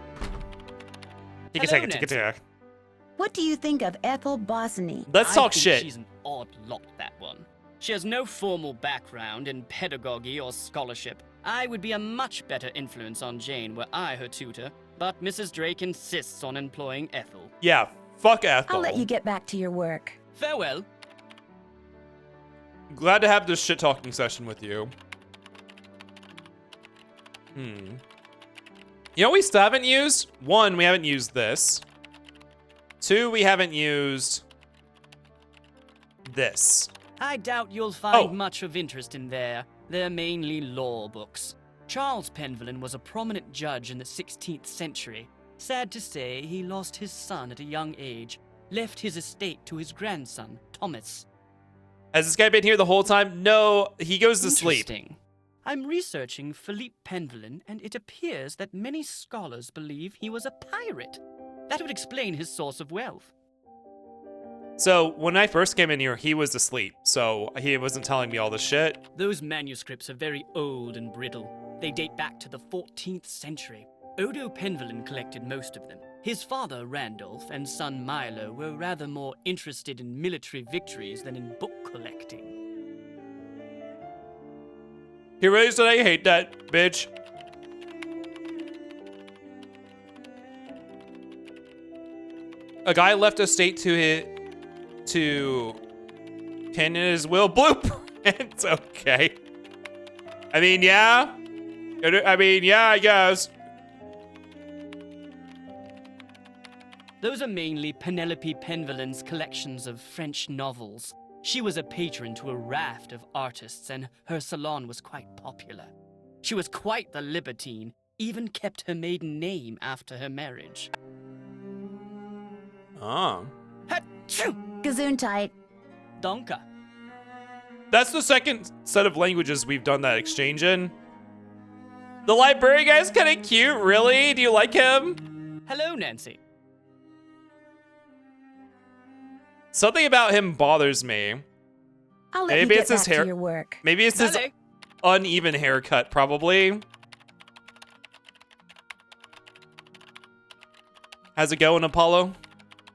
[SPEAKER 1] Tick-a-tack.
[SPEAKER 2] What do you think of Ethel Bosny?
[SPEAKER 1] Let's talk
[SPEAKER 7] I think
[SPEAKER 1] shit.
[SPEAKER 7] She's an odd lot, that one. She has no formal background in pedagogy or scholarship. I would be a much better influence on Jane were I her tutor, but Mrs. Drake insists on employing Ethel.
[SPEAKER 1] Yeah, fuck Ethel.
[SPEAKER 2] I'll let you get back to your work.
[SPEAKER 7] Farewell.
[SPEAKER 1] Glad to have this shit talking session with you. You know what we still haven't used? 1, we haven't used this. 2, we haven't used this.
[SPEAKER 7] I doubt you'll find much of interest in there. They're mainly law books. Charles Penvillin was a prominent judge in the 16th century. Sad to say, he lost his son at a young age, left his estate to his grandson, Thomas.
[SPEAKER 1] Has this guy been here the whole time? No, he goes to sleep.
[SPEAKER 7] Interesting. I'm researching Philippe Penvillin, and it appears that many scholars believe he was a pirate. That would explain his source of wealth.
[SPEAKER 1] So, when I first came in here, he was asleep, so he wasn't telling me all the shit.
[SPEAKER 7] Those manuscripts are very old and brittle. They date back to the 14th century. Odo Penvillin collected most of them. His father, Randolph, and son Milo were rather more interested in military victories than in book collecting.
[SPEAKER 1] He really said I hate that, bitch. A guy left a state to pen in his will blueprints. Okay. I mean, yeah, I guess.
[SPEAKER 7] Those are mainly Penelope Penvalin's collections of French novels. She was a patron to a raft of artists, and her salon was quite popular. She was quite the libertine, even kept her maiden name after her marriage.
[SPEAKER 1] Oh.
[SPEAKER 7] Achoo!
[SPEAKER 2] Gesundheit.
[SPEAKER 7] Donka.
[SPEAKER 1] That's the second set of languages we've done that exchange in. The librarian guy's kind of cute, really? Do you like him?
[SPEAKER 7] Hello, Nancy.
[SPEAKER 1] Something about him bothers me.
[SPEAKER 2] I'll let
[SPEAKER 1] Maybe
[SPEAKER 2] you
[SPEAKER 1] it's
[SPEAKER 2] get
[SPEAKER 1] his
[SPEAKER 2] back
[SPEAKER 1] hair.
[SPEAKER 2] to your work.
[SPEAKER 1] Maybe it's his
[SPEAKER 7] Daddy.
[SPEAKER 1] uneven haircut, probably. How's it going, Apollo?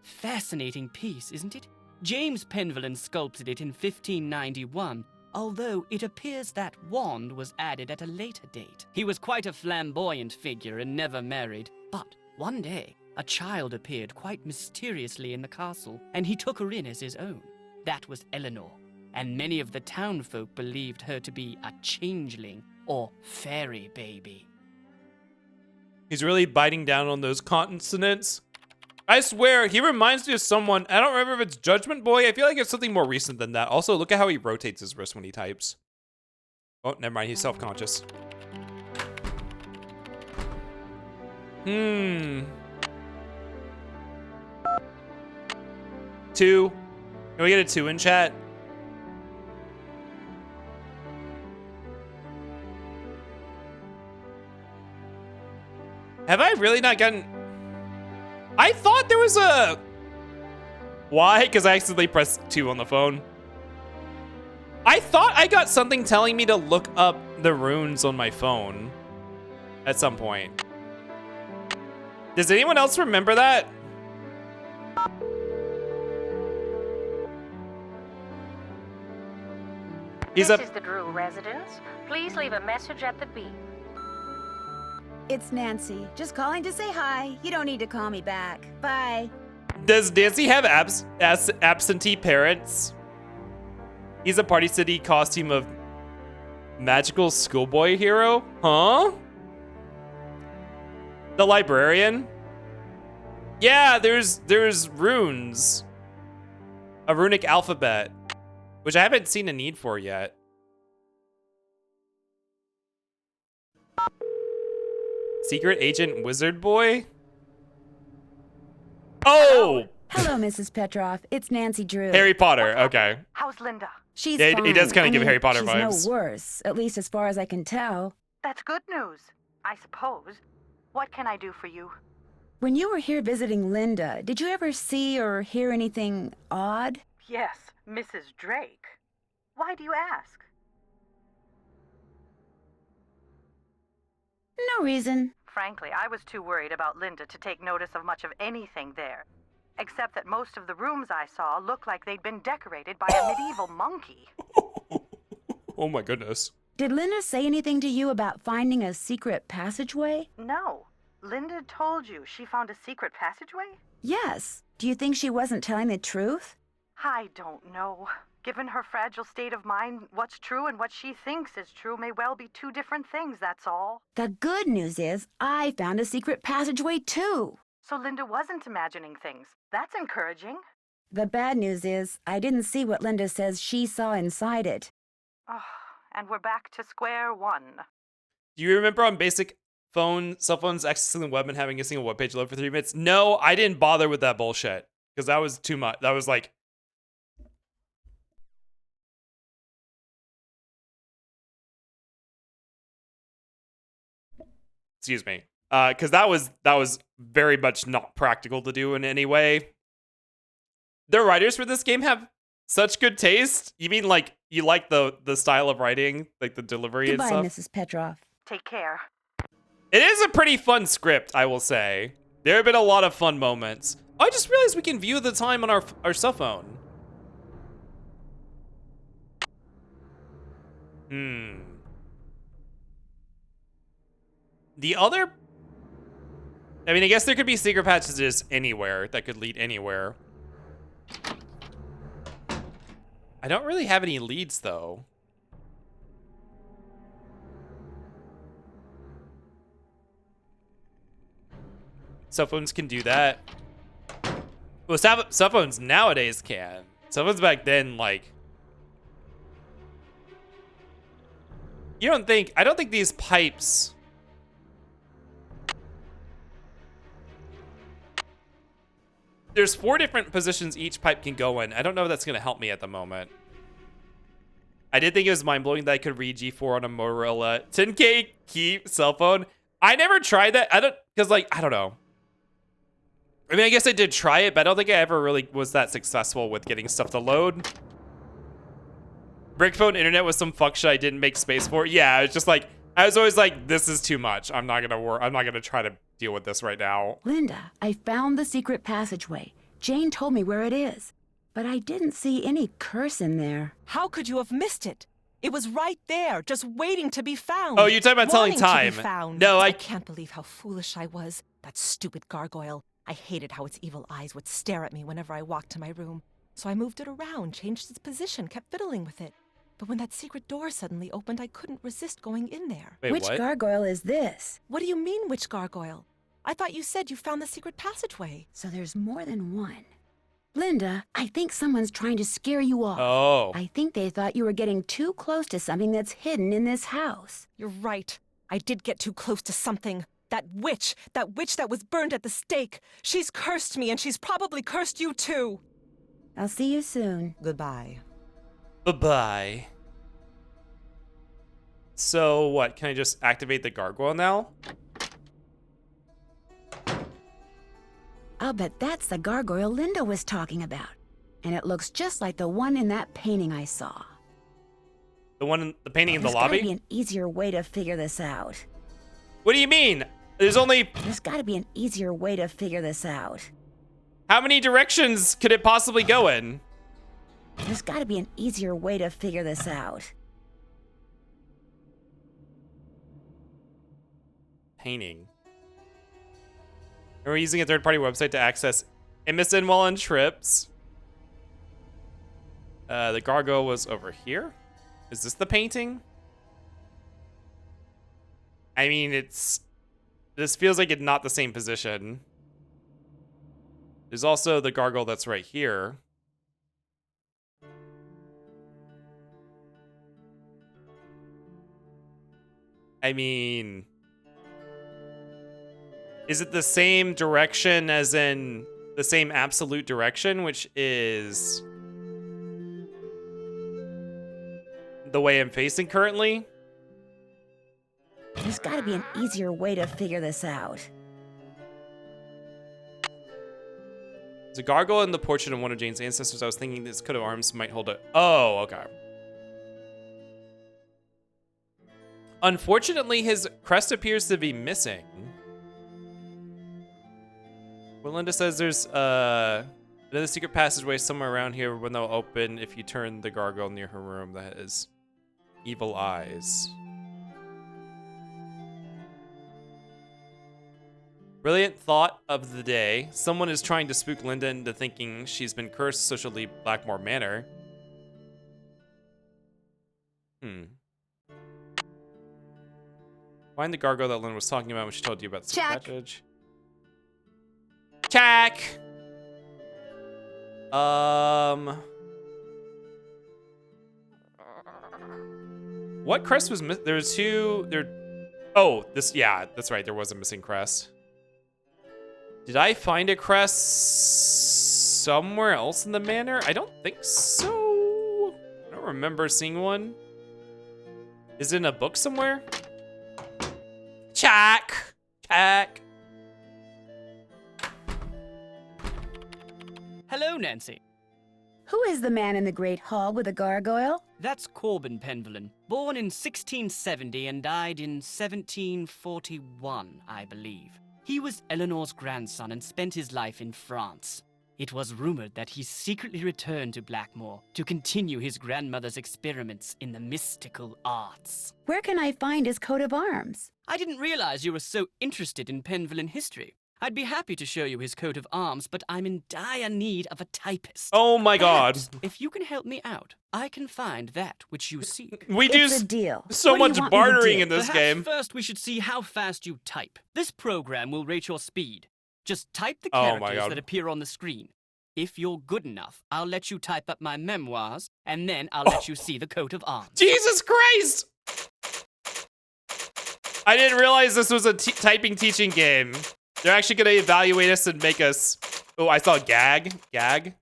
[SPEAKER 7] Fascinating piece, isn't it? James Penvalin sculpted it in 1591, although it appears that wand was added at a later date. He was quite a flamboyant figure and never married, but one day, a child appeared quite mysteriously in the castle, and he took her in as his own. That was Eleanor, and many of the townfolk believed her to be a changeling or fairy baby.
[SPEAKER 1] He's really biting down on those consonants. I swear, he reminds me of someone. I don't remember if it's Judgment Boy. I feel like it's something more recent than that. Also, look at how he rotates his wrist when he types. Oh, never mind. He's self-conscious. Two. Can we get a 2 in chat? Have I really not gotten... I thought there was a... Why? Because I accidentally pressed 2 on the phone. I thought I got something telling me to look up the runes on my phone at some point. Does anyone else remember that?
[SPEAKER 8] This is the Drew residence. Please leave a message at the beep.
[SPEAKER 2] It's Nancy. Just calling to say hi. You don't need to call me back. Bye.
[SPEAKER 1] Does Nancy have absentee parents? He's a Party City costume of magical schoolboy hero? Huh? The librarian? Yeah, there's runes. A runic alphabet, which I haven't seen a need for yet. Secret Agent Wizard Boy? Oh!
[SPEAKER 2] Hello, Mrs. Petroff. It's Nancy Drew.
[SPEAKER 1] Harry Potter, okay.
[SPEAKER 8] How's Linda?
[SPEAKER 2] She's
[SPEAKER 1] Yeah,
[SPEAKER 2] fine.
[SPEAKER 1] he does kinda give
[SPEAKER 2] I mean,
[SPEAKER 1] Harry Potter
[SPEAKER 2] she's
[SPEAKER 1] vibes.
[SPEAKER 2] no worse, at least as far as I can tell.
[SPEAKER 8] That's good news, I suppose. What can I do for you?
[SPEAKER 2] When you were here visiting Linda, did you ever see or hear anything odd?
[SPEAKER 8] Yes, Mrs. Drake. Why do you ask?
[SPEAKER 2] No reason.
[SPEAKER 8] Frankly, I was too worried about Linda to take notice of much of anything there. Except that most of the rooms I saw looked like they'd been decorated by a medieval monkey.
[SPEAKER 1] Oh my goodness.
[SPEAKER 2] Did Linda say anything to you about finding a secret passageway?
[SPEAKER 8] No. Linda told you she found a secret passageway?
[SPEAKER 2] Yes. Do you think she wasn't telling the truth?
[SPEAKER 8] I don't know. Given her fragile state of mind, what's true and what she thinks is true may well be two different things, that's all.
[SPEAKER 2] The good news is I found a secret passageway too.
[SPEAKER 8] So Linda wasn't imagining things. That's encouraging.
[SPEAKER 2] The bad news is I didn't see what Linda says she saw inside it.
[SPEAKER 8] Oh, and we're back to square one.
[SPEAKER 1] Do you remember on basic cell phones accessing the web and having a single web page load for 3 minutes? No, I didn't bother with that bullshit because that was too much. That was like... Excuse me. Because that was very much not practical to do in any way. The writers for this game have such good taste. You mean like you like the style of writing, like the delivery
[SPEAKER 2] Goodbye,
[SPEAKER 1] and stuff?
[SPEAKER 2] Mrs. Petroff.
[SPEAKER 8] Take care.
[SPEAKER 1] It is a pretty fun script, I will say. There have been a lot of fun moments. Oh, I just realized we can view the time on our cell phone. The other... I mean, I guess there could be secret passages anywhere that could lead anywhere. I don't really have any leads, though. Cell phones can do that. Well, cell phones nowadays can. Cell phones back then, like, I don't think these pipes. There's 4 different positions each pipe can go in. I don't know if that's going to help me at the moment. I did think it was mind-blowing that I could read G4 on a Motorola 10K key cell phone. I never tried that. I don't know. I mean, I guess I did try it, but I don't think I ever really was that successful with getting stuff to load. Brick phone internet was some fuck shit I didn't make space for. Yeah, it's just like, I was always like, this is too much. I'm not gonna try to deal with this right now.
[SPEAKER 2] Linda, I found the secret passageway. Jane told me where it is, but I didn't see any curse in there.
[SPEAKER 9] How could you have missed it? It was right there, just waiting to be found.
[SPEAKER 1] Oh, you're talking about telling
[SPEAKER 9] Wanting to
[SPEAKER 1] time.
[SPEAKER 9] be found.
[SPEAKER 1] No,
[SPEAKER 9] I can't believe how foolish I was. That stupid gargoyle. I hated how its evil eyes would stare at me whenever I walked to my room. So I moved it around, changed its position, kept fiddling with it. But when that secret door suddenly opened, I couldn't resist going in there.
[SPEAKER 1] Wait,
[SPEAKER 2] Which
[SPEAKER 1] what?
[SPEAKER 2] gargoyle is this?
[SPEAKER 9] What do you mean, which gargoyle? I thought you said you found the secret passageway.
[SPEAKER 2] So there's more than one. Linda, I think someone's trying to scare you off.
[SPEAKER 1] Oh.
[SPEAKER 2] I think they thought you were getting too close to something that's hidden in this house.
[SPEAKER 9] You're right. I did get too close to something. That witch that was burned at the stake. She's cursed me, and she's probably cursed you too.
[SPEAKER 2] I'll see you soon.
[SPEAKER 9] Goodbye.
[SPEAKER 1] Bye-bye. So what? Can I just activate the gargoyle now?
[SPEAKER 2] I'll bet that's the gargoyle Linda was talking about. And it looks just like the one in that painting I saw.
[SPEAKER 1] The painting in the
[SPEAKER 2] There's
[SPEAKER 1] lobby?
[SPEAKER 2] gotta be an easier way to figure this out.
[SPEAKER 1] What do you mean? There's
[SPEAKER 2] gotta be an easier way to figure this out.
[SPEAKER 1] how many directions could it possibly go in?
[SPEAKER 2] There's gotta be an easier way to figure this out.
[SPEAKER 1] Painting. And we're using a third-party website to access MSN while on trips. The gargoyle was over here. Is this the painting? I mean, this feels like it's not the same position. There's also the gargoyle that's right here. I mean, is it the same direction as in the same absolute direction, which is the way I'm facing currently?
[SPEAKER 2] There's gotta be an easier way to figure this out.
[SPEAKER 1] There's a gargoyle in the portrait of one of Jane's ancestors. I was thinking this coat of arms might hold a... Oh, okay. Unfortunately, his crest appears to be missing. Linda says there's another secret passageway somewhere around here when they'll open if you turn the gargoyle near her room that has evil eyes. Brilliant thought of the day. Someone is trying to spook Linda into thinking she's been cursed, so she'll leave Blackmoor Manor. Find the gargoyle that Linda was talking about when she told you about the
[SPEAKER 2] Check.
[SPEAKER 1] passage. Check. What crest was missing? There was two. Oh, this. Yeah, that's right. There was a missing crest. Did I find a crest somewhere else in the manor? I don't think so. I don't remember seeing one. Is it in a book somewhere? Check. Check.
[SPEAKER 7] Hello, Nancy.
[SPEAKER 2] Who is the man in the Great Hall with the gargoyle?
[SPEAKER 7] That's Corbin Penvelin, born in 1670 and died in 1741, I believe. He was Eleanor's grandson and spent his life in France. It was rumored that he secretly returned to Blackmoor to continue his grandmother's experiments in the mystical arts.
[SPEAKER 2] Where can I find his coat of arms?
[SPEAKER 7] I didn't realize you were so interested in Penvelin history. I'd be happy to show you his coat of arms, but I'm in dire need of a typist.
[SPEAKER 1] Oh my god.
[SPEAKER 7] Perhaps, if you can help me out, I can find that which you seek.
[SPEAKER 1] We do
[SPEAKER 2] It's a deal.
[SPEAKER 1] so
[SPEAKER 2] What do you
[SPEAKER 1] much
[SPEAKER 2] want me to
[SPEAKER 1] bartering
[SPEAKER 2] do?
[SPEAKER 1] in this
[SPEAKER 7] Perhaps
[SPEAKER 1] game.
[SPEAKER 7] first we should see how fast you type. This program will rate your speed. Just type the
[SPEAKER 1] Oh my
[SPEAKER 7] characters
[SPEAKER 1] God.
[SPEAKER 7] that appear on the screen. If you're good enough, I'll let you type up my memoirs, and then I'll let you see the coat of arms.
[SPEAKER 1] Jesus Christ! I didn't realize this was a typing teaching game. They're actually gonna evaluate us and make us... Oh, I saw gag. Gag.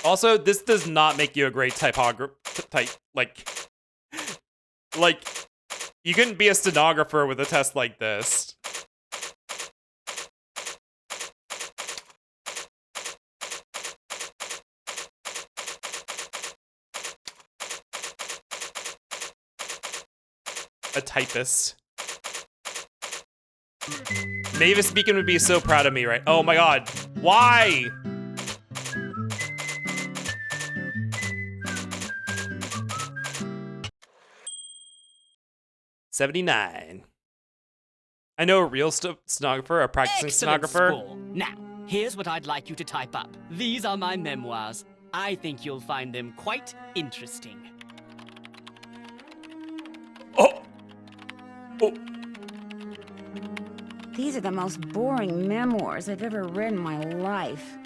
[SPEAKER 1] Also, this does not make you a great like, you couldn't be a stenographer with a test like this. A typist. Mavis Beacon would be so proud of me, right? Oh my god. Why? $79. I know a real stenographer, a practicing
[SPEAKER 7] Excellent
[SPEAKER 1] stenographer.
[SPEAKER 7] score. Now, here's what I'd like you to type up. These are my memoirs. I think you'll find them quite interesting.
[SPEAKER 1] Oh! Oh!
[SPEAKER 2] These are the most boring memoirs I've ever read in my life.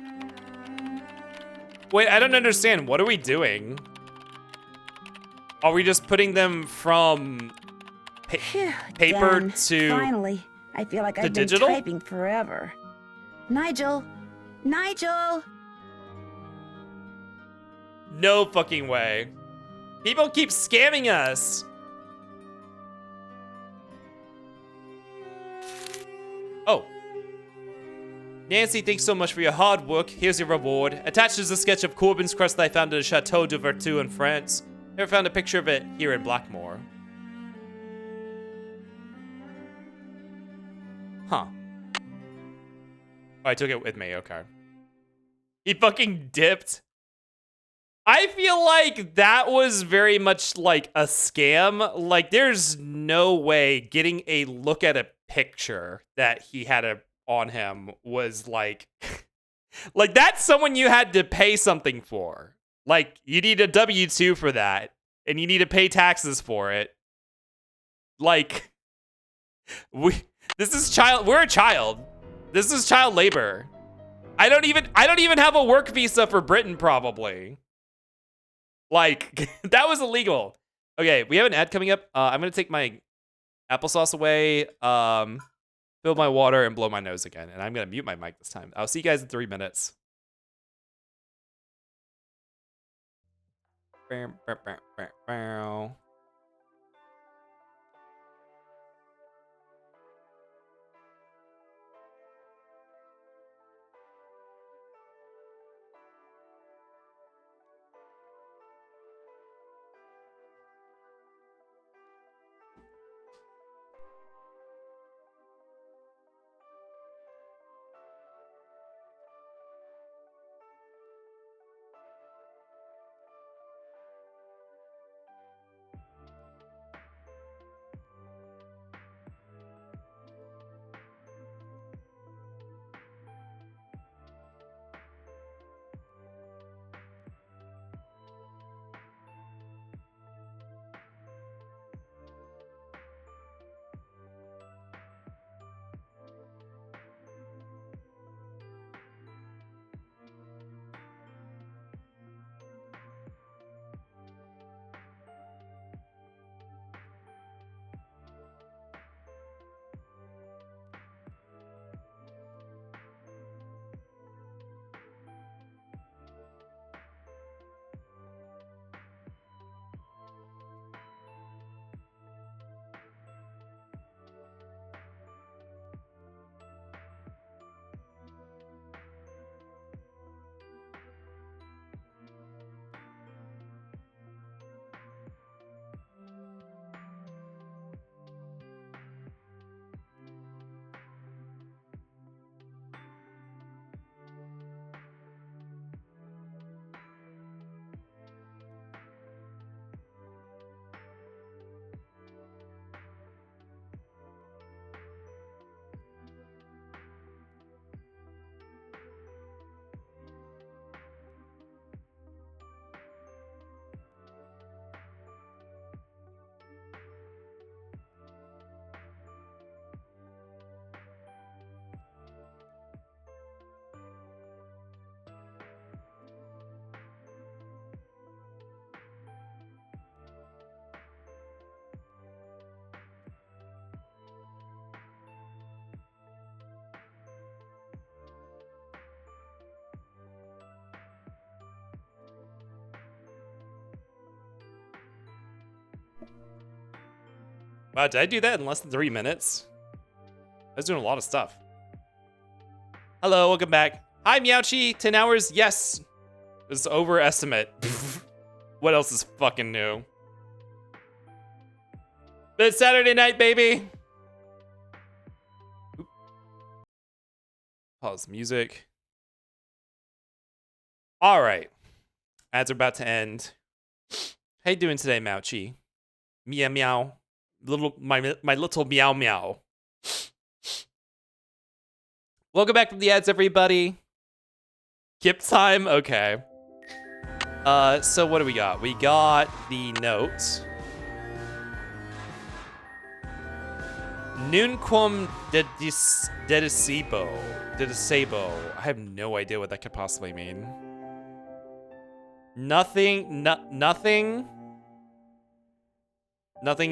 [SPEAKER 1] Wait, I don't understand. What are we doing? Are we just putting them from paper
[SPEAKER 2] Done.
[SPEAKER 1] to...
[SPEAKER 2] Finally, I feel like I've been
[SPEAKER 1] digital?
[SPEAKER 2] typing forever. Nigel! Nigel!
[SPEAKER 1] No fucking way. People keep scamming us. Oh. Nancy, thanks so much for your hard work. Here's your reward. Attached is a sketch of Corbin's crest that I found at a Chateau de Vertu in France. Never found a picture of it here in Blackmoor. Huh. Oh, I took it with me, okay. He fucking dipped. I feel like that was very much like a scam. Like, there's no way getting a look at a picture that he had on him was like... like, that's someone you had to pay something for. Like, you need a W-2 for that. And you need to pay taxes for it. Like, we're a child. This is child labor. I don't even have a work visa for Britain, probably. Like, that was illegal. Okay, we have an ad coming up. I'm gonna take my applesauce away, fill my water, and blow my nose again. And I'm gonna mute my mic this time. I'll see you guys in 3 minutes. Wow, did I do that in less than 3 minutes? I was doing a lot of stuff. Hello, welcome back. Hi, Meowchi. 10 hours? Yes. It's overestimate. What else is fucking new? But it's Saturday night, baby. Oop. Pause music. All right. Ads are about to end. How you doing today, Meowchi? Meow meow. My little meow meow. Welcome back from the ads, everybody. Kip time? Okay. So what do we got? We got the notes. Nunquam dedicebo. I have no idea what that could possibly mean. Nothing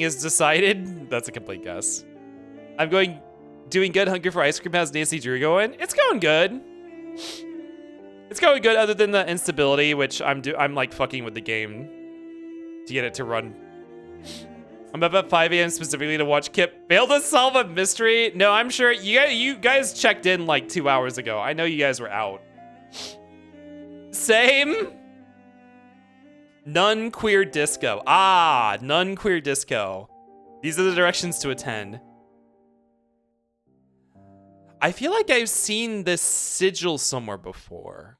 [SPEAKER 1] is decided. That's a complete guess. I'm doing good. Hungry for ice cream. How's Nancy Drew going? It's going good. It's going good other than the instability, which I'm like fucking with the game to get it to run. I'm up at 5 a.m. specifically to watch Kip fail to solve a mystery. No, I'm sure you guys checked in like 2 hours ago. I know you guys were out. Same. Nun queer disco. Ah, nun queer disco. These are the directions to attend. I feel like I've seen this sigil somewhere before.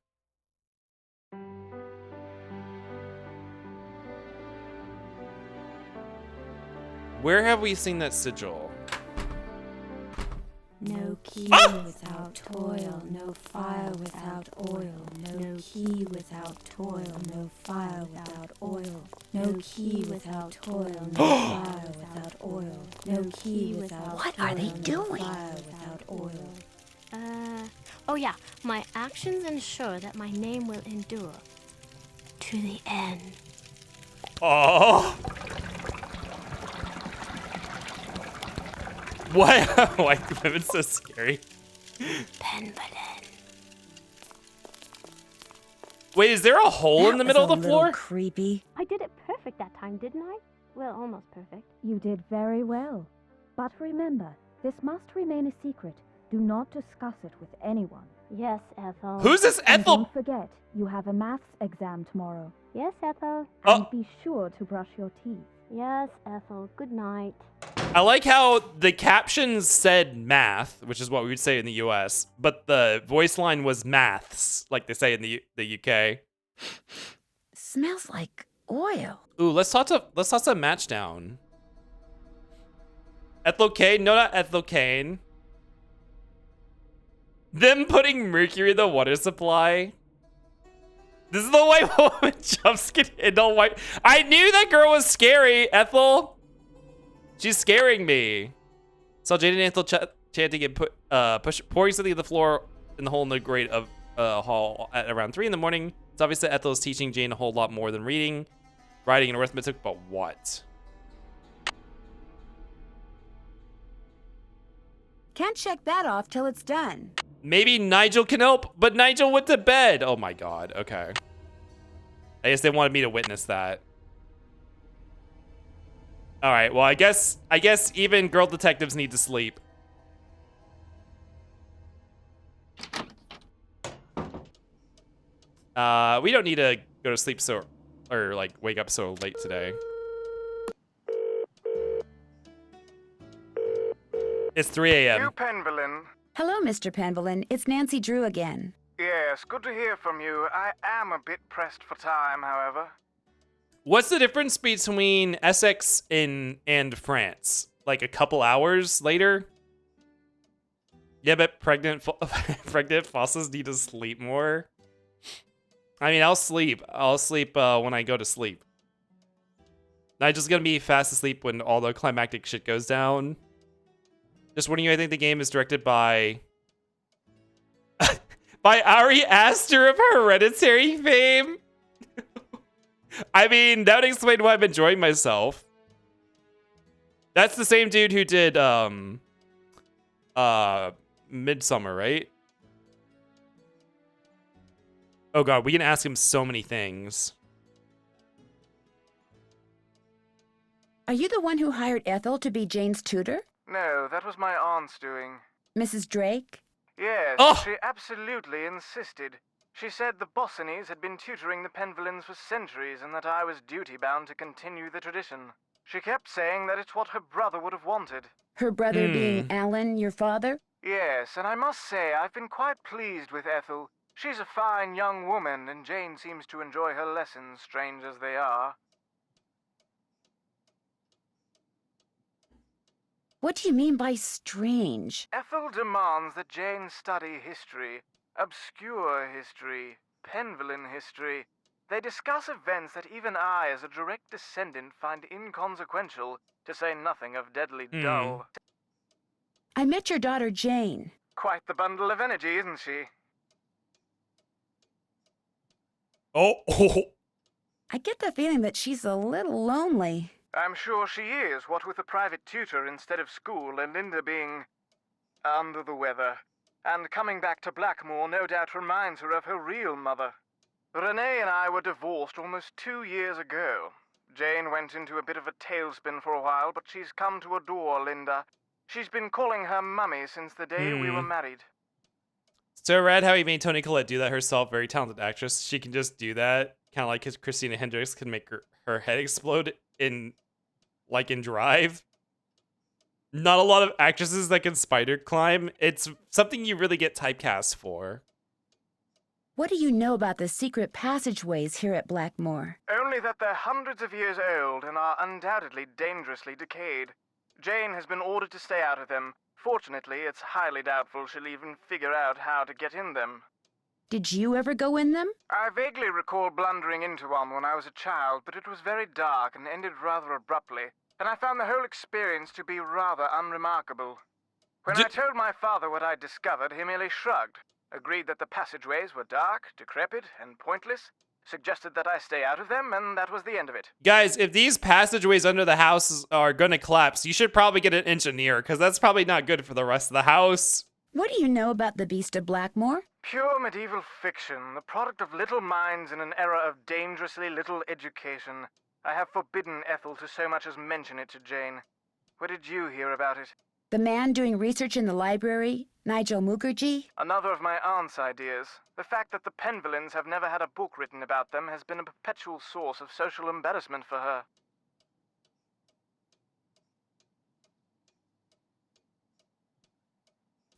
[SPEAKER 1] Where have we seen that sigil?
[SPEAKER 6] No key without toil, no fire without oil. No key without toil, no fire without oil. No key without toil, no fire without oil. No key without
[SPEAKER 2] What are they doing?
[SPEAKER 6] fire without oil.
[SPEAKER 4] Oh yeah, my actions ensure that my name will endure to the end.
[SPEAKER 1] Oh. Why? Why are women so scary?
[SPEAKER 4] Penbalin.
[SPEAKER 1] Wait, is there a hole in the middle of the floor?
[SPEAKER 2] Creepy.
[SPEAKER 4] I did it perfect that time, didn't I? Well, almost perfect.
[SPEAKER 6] You did very well. But remember, this must remain a secret. Do not discuss it with anyone.
[SPEAKER 4] Yes, Ethel.
[SPEAKER 1] Who's this
[SPEAKER 6] And
[SPEAKER 1] Ethel?
[SPEAKER 6] don't forget, you have a maths exam tomorrow.
[SPEAKER 4] Yes, Ethel.
[SPEAKER 6] And be sure to brush your teeth.
[SPEAKER 4] Yes, Ethel. Good night.
[SPEAKER 1] I like how the captions said math, which is what we would say in the US, but the voice line was maths, like they say in the UK.
[SPEAKER 2] Smells like oil.
[SPEAKER 1] Ooh, let's toss a Matchdown. Ethylocane? No, not ethylocane. Them putting mercury in the water supply. This is the white woman jumps in the white. I knew that girl was scary, Ethel. She's scaring me. Saw Jade and Ethel chanting and pouring something on the floor in the hole in the grate of hall at around 3 in the morning. It's obvious that Ethel is teaching Jane a whole lot more than reading, writing, and arithmetic, but what?
[SPEAKER 2] Can't check that off till it's done.
[SPEAKER 1] Maybe Nigel can help, but Nigel went to bed. Oh my god, okay. I guess they wanted me to witness that. All right, well, I guess even girl detectives need to sleep. We don't need to go to sleep or like wake up so late today. It's 3 a.m.
[SPEAKER 10] You, Penvelin.
[SPEAKER 2] Hello, Mr. Penvelin. It's Nancy Drew again.
[SPEAKER 10] Yes, good to hear from you. I am a bit pressed for time, however.
[SPEAKER 1] What's the difference between Essex and France? Like a couple hours later? Yeah, but pregnant fossils need to sleep more. I mean, I'll sleep. I'll sleep when I go to sleep. Nigel's gonna be fast asleep when all the climactic shit goes down. Just warning you, I think the game is directed by Ari Aster of Hereditary fame. I mean, that would explain why I'm enjoying myself. That's the same dude who did Midsummer, right? Oh god, we can ask him so many things.
[SPEAKER 2] Are you the one who hired Ethel to be Jane's tutor?
[SPEAKER 10] No, that was my aunt's doing.
[SPEAKER 2] Mrs. Drake?
[SPEAKER 10] Yes,
[SPEAKER 1] Oh!
[SPEAKER 10] she absolutely insisted. She said the Bossinies had been tutoring the Penvillins for centuries and that I was duty-bound to continue the tradition. She kept saying that it's what her brother would have wanted.
[SPEAKER 2] Her brother being Alan, your father?
[SPEAKER 10] Yes, and I must say I've been quite pleased with Ethel. She's a fine young woman, and Jane seems to enjoy her lessons, strange as they are.
[SPEAKER 2] What do you mean by strange?
[SPEAKER 10] Ethel demands that Jane study history, obscure history, Penvillin history. They discuss events that even I, as a direct descendant, find inconsequential, to say nothing of deadly dull.
[SPEAKER 2] I met your daughter Jane.
[SPEAKER 10] Quite the bundle of energy, isn't she?
[SPEAKER 1] Oh.
[SPEAKER 2] I get the feeling that she's a little lonely.
[SPEAKER 10] I'm sure she is, what with a private tutor instead of school, and Linda being under the weather. And coming back to Blackmoor no doubt reminds her of her real mother. Renee and I were divorced almost 2 years ago. Jane went into a bit of a tailspin for a while, but she's come to adore Linda. She's been calling her mummy since the day we were married.
[SPEAKER 1] So rad how he made Toni Collette do that herself. Very talented actress. She can just do that. Kind of like his Christina Hendricks can make her head explode in Drive. Not a lot of actresses that can spider climb. It's something you really get typecast for.
[SPEAKER 2] What do you know about the secret passageways here at Blackmoor?
[SPEAKER 10] Only that they're hundreds of years old and are undoubtedly dangerously decayed. Jane has been ordered to stay out of them. Fortunately, it's highly doubtful she'll even figure out how to get in them.
[SPEAKER 2] Did you ever go in them?
[SPEAKER 10] I vaguely recall blundering into one when I was a child, but it was very dark and ended rather abruptly, and I found the whole experience to be rather unremarkable. When I told my father what I'd discovered, he merely shrugged, agreed that the passageways were dark, decrepit, and pointless, suggested that I stay out of them, and that was the end of it.
[SPEAKER 1] Guys, if these passageways under the house are gonna collapse, you should probably get an engineer, because that's probably not good for the rest of the house.
[SPEAKER 2] What do you know about the Beast of Blackmoor?
[SPEAKER 10] Pure medieval fiction, the product of little minds in an era of dangerously little education. I have forbidden Ethel to so much as mention it to Jane. Where did you hear about it?
[SPEAKER 2] The man doing research in the library, Nigel Mukherjee?
[SPEAKER 10] Another of my aunt's ideas. The fact that the Penvillins have never had a book written about them has been a perpetual source of social embarrassment for her.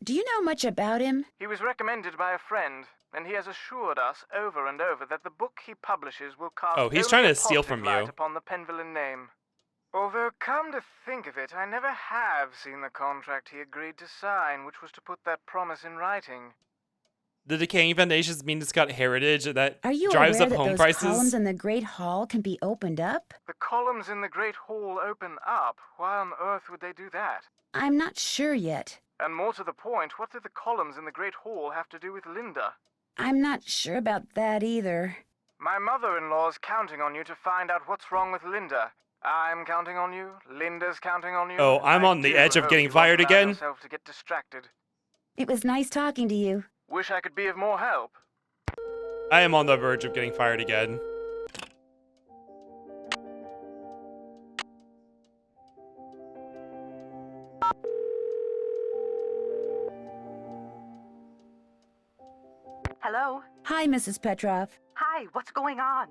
[SPEAKER 2] Do you know much about him?
[SPEAKER 10] He was recommended by a friend, and he has assured us over and over that the book he publishes will cast
[SPEAKER 1] he's
[SPEAKER 10] only
[SPEAKER 1] trying
[SPEAKER 10] a
[SPEAKER 1] to steal
[SPEAKER 10] positive
[SPEAKER 1] from
[SPEAKER 10] light
[SPEAKER 1] you.
[SPEAKER 10] upon the Penvillin name. Although, come to think of it, I never have seen the contract he agreed to sign, which was to put that promise in writing.
[SPEAKER 1] The decaying foundations mean it's got heritage that
[SPEAKER 2] Are you
[SPEAKER 1] drives
[SPEAKER 2] aware
[SPEAKER 1] up
[SPEAKER 2] that
[SPEAKER 1] home
[SPEAKER 2] those
[SPEAKER 1] prices.
[SPEAKER 2] columns in the Great Hall can be opened up?
[SPEAKER 10] The columns in the Great Hall open up. Why on earth would they do that?
[SPEAKER 2] I'm not sure yet.
[SPEAKER 10] And more to the point, what do the columns in the Great Hall have to do with Linda?
[SPEAKER 2] I'm not sure about that either.
[SPEAKER 10] My mother-in-law's counting on you to find out what's wrong with Linda. I'm counting on you. Linda's counting on you.
[SPEAKER 1] Oh, I'm on the edge of getting fired again.
[SPEAKER 10] Yourself to get distracted.
[SPEAKER 2] It was nice talking to you.
[SPEAKER 10] Wish I could be of more help.
[SPEAKER 1] I am on the verge of getting fired again.
[SPEAKER 8] Hello?
[SPEAKER 2] Hi, Mrs. Petrov.
[SPEAKER 8] Hi, what's going on?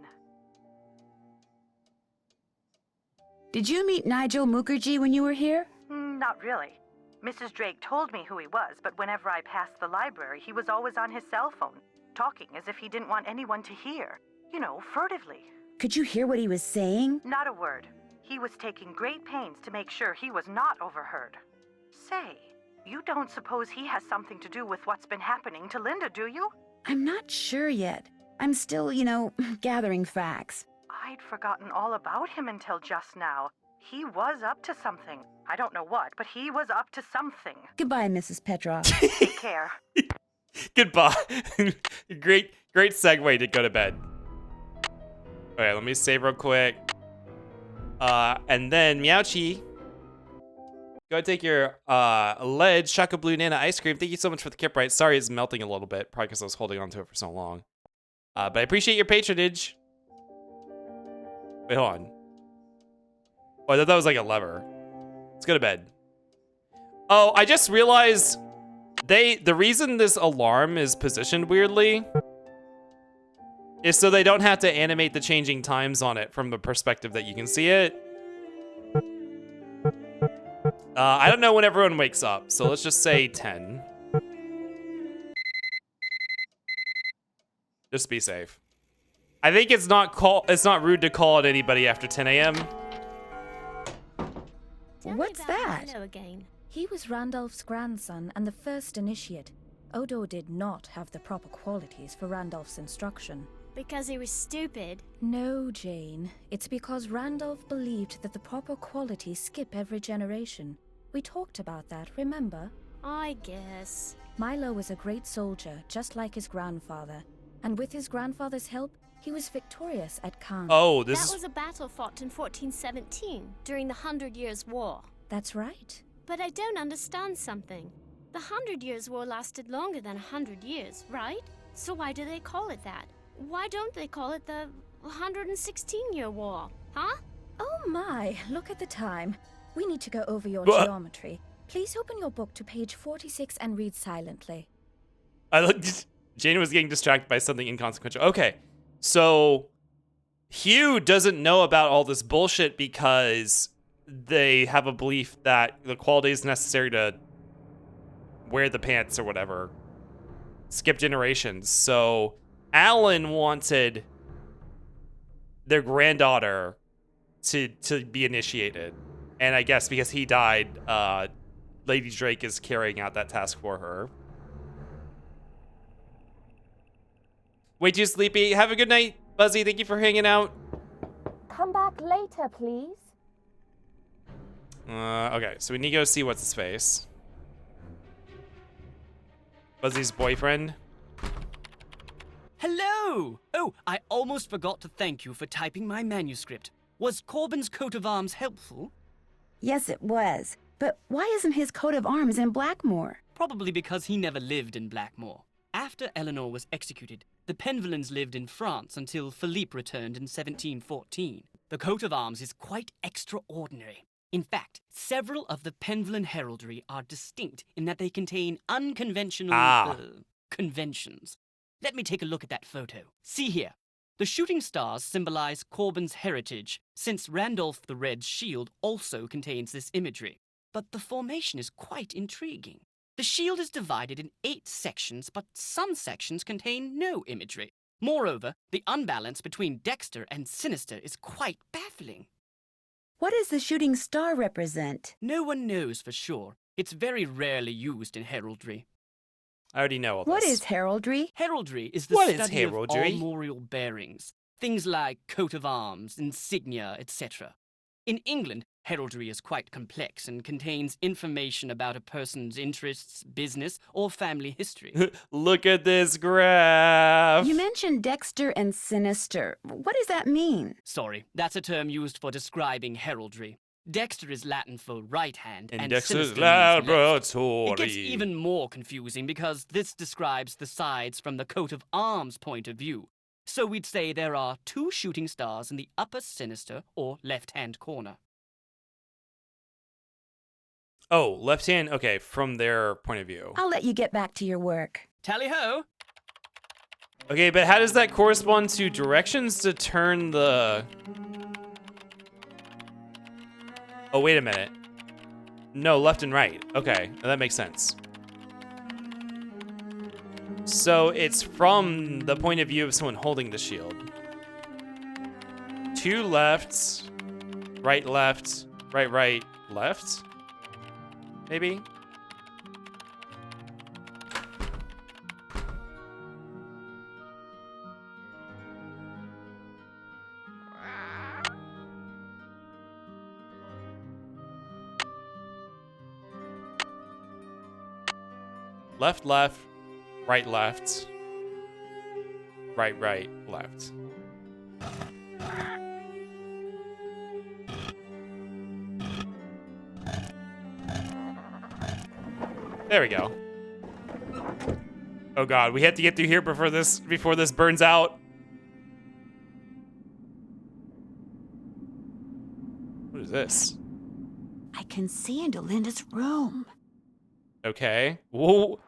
[SPEAKER 2] Did you meet Nigel Mukherjee when you were here?
[SPEAKER 8] Not really. Mrs. Drake told me who he was, but whenever I passed the library, he was always on his cell phone, talking as if he didn't want anyone to hear. You know, furtively.
[SPEAKER 2] Could you hear what he was saying?
[SPEAKER 8] Not a word. He was taking great pains to make sure he was not overheard. Say, you don't suppose he has something to do with what's been happening to Linda, do you?
[SPEAKER 2] I'm not sure yet. I'm still, gathering facts.
[SPEAKER 8] I'd forgotten all about him until just now. He was up to something. I don't know what, but he was up to something.
[SPEAKER 2] Goodbye, Mrs. Petrov.
[SPEAKER 8] Take care.
[SPEAKER 1] Goodbye. Great segue to go to bed. Okay, let me save real quick. And then Meowchi, go take your lead Shaka Blue Nana ice cream. Thank you so much for the kip right. Sorry it's melting a little bit, probably because I was holding on to it for so long. But I appreciate your patronage. Wait, hold on. Oh, I thought that was like a lever. Let's go to bed. Oh, I just realized the reason this alarm is positioned weirdly is so they don't have to animate the changing times on it from the perspective that you can see it. I don't know when everyone wakes up, so let's just say 10. Just be safe. I think it's not rude to call at anybody after 10 a.m.
[SPEAKER 2] What's that?
[SPEAKER 4] Hello again.
[SPEAKER 6] He was Randolph's grandson and the first initiate. Odo did not have the proper qualities for Randolph's instruction.
[SPEAKER 4] Because he was stupid.
[SPEAKER 6] No, Jane. It's because Randolph believed that the proper qualities skip every generation. We talked about that, remember?
[SPEAKER 4] I guess.
[SPEAKER 6] Milo was a great soldier, just like his grandfather. And with his grandfather's help, he was victorious at Caen.
[SPEAKER 1] Oh,
[SPEAKER 4] That was a battle fought in 1417 during the 100 Years' War.
[SPEAKER 6] That's right.
[SPEAKER 4] But I don't understand something. The 100 Years' War lasted longer than 100 years, right? So why do they call it that? Why don't they call it the 116-year war, huh?
[SPEAKER 6] Oh my, look at the time. We need to go over your
[SPEAKER 1] What?
[SPEAKER 6] geometry. Please open your book to page 46 and read silently.
[SPEAKER 1] Jane was getting distracted by something inconsequential. Okay, so Hugh doesn't know about all this bullshit because they have a belief that the qualities necessary to wear the pants or whatever skip generations. So Alan wanted their granddaughter to be initiated. And I guess because he died, Lady Drake is carrying out that task for her. Way too sleepy. Have a good night, Buzzy. Thank you for hanging out.
[SPEAKER 6] Come back later, please.
[SPEAKER 1] Okay, so we need to go see what's his face. Buzzy's boyfriend.
[SPEAKER 7] Hello! Oh, I almost forgot to thank you for typing my manuscript. Was Corbin's coat of arms helpful?
[SPEAKER 2] Yes, it was. But why isn't his coat of arms in Blackmoor?
[SPEAKER 7] Probably because he never lived in Blackmoor. After Eleanor was executed, the Penvillans lived in France until Philippe returned in 1714. The coat of arms is quite extraordinary. In fact, several of the Penvillan heraldry are distinct in that they contain unconventional conventions. Let me take a look at that photo. See here. The shooting stars symbolize Corbin's heritage, since Randolph the Red's shield also contains this imagery. But the formation is quite intriguing. The shield is divided in 8 sections, but some sections contain no imagery. Moreover, the unbalance between Dexter and Sinister is quite baffling.
[SPEAKER 2] What does the shooting star represent?
[SPEAKER 7] No one knows for sure. It's very rarely used in heraldry.
[SPEAKER 1] I already know all this.
[SPEAKER 2] What is heraldry?
[SPEAKER 7] Heraldry is the study of armorial bearings, things like coat of arms, insignia, etc. In England, heraldry is quite complex and contains information about a person's interests, business, or family history.
[SPEAKER 1] Look at this graph.
[SPEAKER 2] You mentioned Dexter and Sinister. What does that mean?
[SPEAKER 7] Sorry, that's a term used for describing heraldry. Dexter is Latin for right hand, and
[SPEAKER 1] Dexter's
[SPEAKER 7] Sinister means left.
[SPEAKER 1] laboratory.
[SPEAKER 7] It gets even more confusing because this describes the sides from the coat of arms point of view. So we'd say there are 2 shooting stars in the upper Sinister or left-hand corner.
[SPEAKER 1] Oh, left hand. Okay, from their point of view.
[SPEAKER 2] I'll let you get back to your work.
[SPEAKER 7] Tally-ho!
[SPEAKER 1] Okay, but how does that correspond to directions to turn the... Oh, wait a minute. No, left and right. Okay, that makes sense. So it's from the point of view of someone holding the shield. 2 lefts, right, left, right, left? Maybe? Left, left, right, left, right, left. There we go. Oh god, we have to get through here before this burns out. What What is this?
[SPEAKER 2] I can see into Linda's room.
[SPEAKER 1] Okay. Whoa.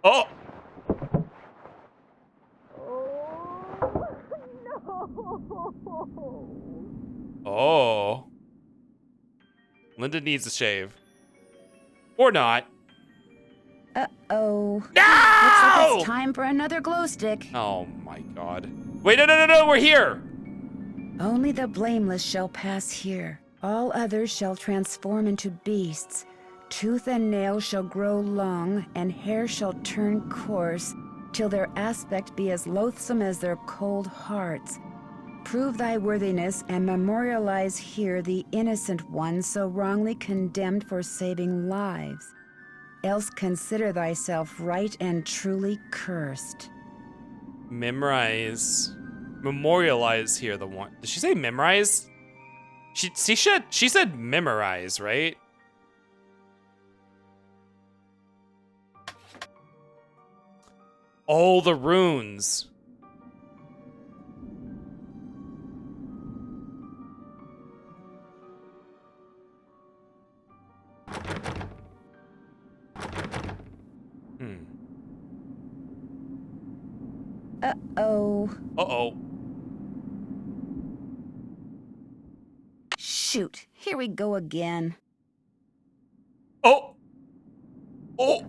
[SPEAKER 1] Oh! Oh. Linda needs a shave. Or not.
[SPEAKER 2] Uh-oh.
[SPEAKER 1] No!
[SPEAKER 2] Looks like it's time for another glow stick.
[SPEAKER 1] Oh my god. Wait, no, we're here!
[SPEAKER 2] Only the blameless shall pass here. All others shall transform into beasts. Tooth and nail shall grow long, and hair shall turn coarse, till their aspect be as loathsome as their cold hearts. Prove thy worthiness, and memorialize here the innocent one so wrongly condemned for saving lives. Else consider thyself right and truly cursed.
[SPEAKER 1] Memorialize here the one. Did she say memorize? She said memorize, right? Oh, the runes.
[SPEAKER 2] Uh-oh.
[SPEAKER 1] Uh-oh.
[SPEAKER 2] Shoot, here we go again.
[SPEAKER 1] Oh! Oh!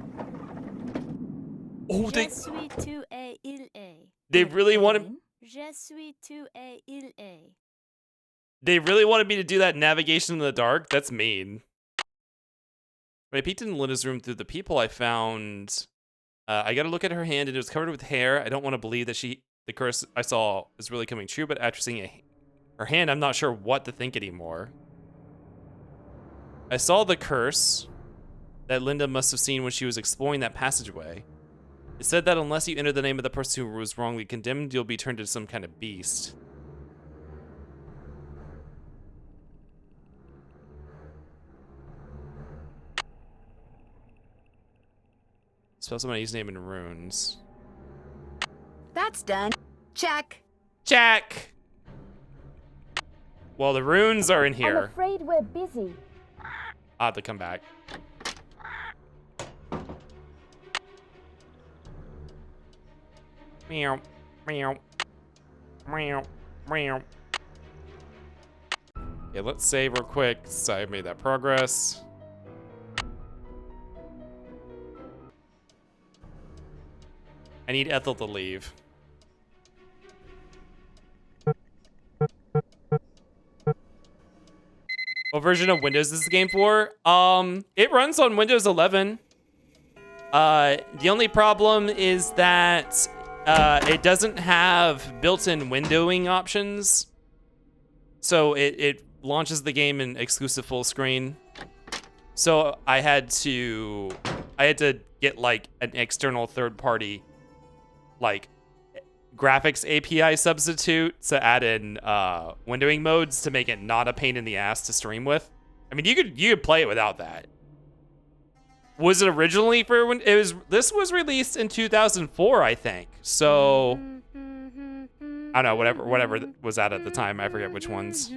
[SPEAKER 1] Oh,
[SPEAKER 4] Je suis tu et il est.
[SPEAKER 1] they really wanted...
[SPEAKER 4] Je suis tu et il est.
[SPEAKER 1] They really wanted me to do that navigation in the dark? That's mean. When I peeked in Linda's room through the peephole, I found... I got to look at her hand, and it was covered with hair. I don't want to believe that the curse I saw is really coming true, but after seeing her hand, I'm not sure what to think anymore. I saw the curse that Linda must have seen when she was exploring that passageway. It said that unless you enter the name of the person who was wrongly condemned, you'll be turned into some kind of beast. Spell somebody's name in runes.
[SPEAKER 2] That's done. Check.
[SPEAKER 1] Check! Well, the runes are in
[SPEAKER 4] I'm
[SPEAKER 1] here.
[SPEAKER 4] afraid we're busy.
[SPEAKER 1] I'll have to come back. Meow, meow, meow, meow. Okay, let's save real quick, so I made that progress. I need Ethel to leave. What version of Windows is this game for? It runs on Windows 11. The only problem is that it doesn't have built-in windowing options. So it launches the game in exclusive full screen. So I had to get like an external third-party like graphics API substitute to add in windowing modes to make it not a pain in the ass to stream with. I mean, you could play it without that. Was it originally for when this was released in 2004, I think. So I don't know, whatever was out at the time. I forget which ones.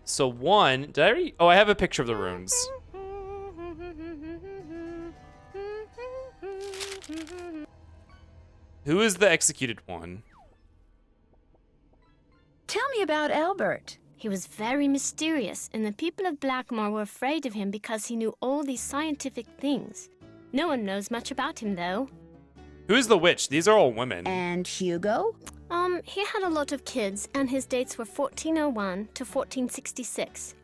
[SPEAKER 1] So one, did I already? Oh, I have a picture of the runes. Who is the executed one?
[SPEAKER 2] Tell me about Albert.
[SPEAKER 4] He was very mysterious, and the people of Blackmoor were afraid of him because he knew all these scientific things. No one knows much about him, though.
[SPEAKER 1] Who is the witch? These are all women.
[SPEAKER 2] And Hugo?
[SPEAKER 4] He had a lot of kids, and his dates were 1401 to 1466.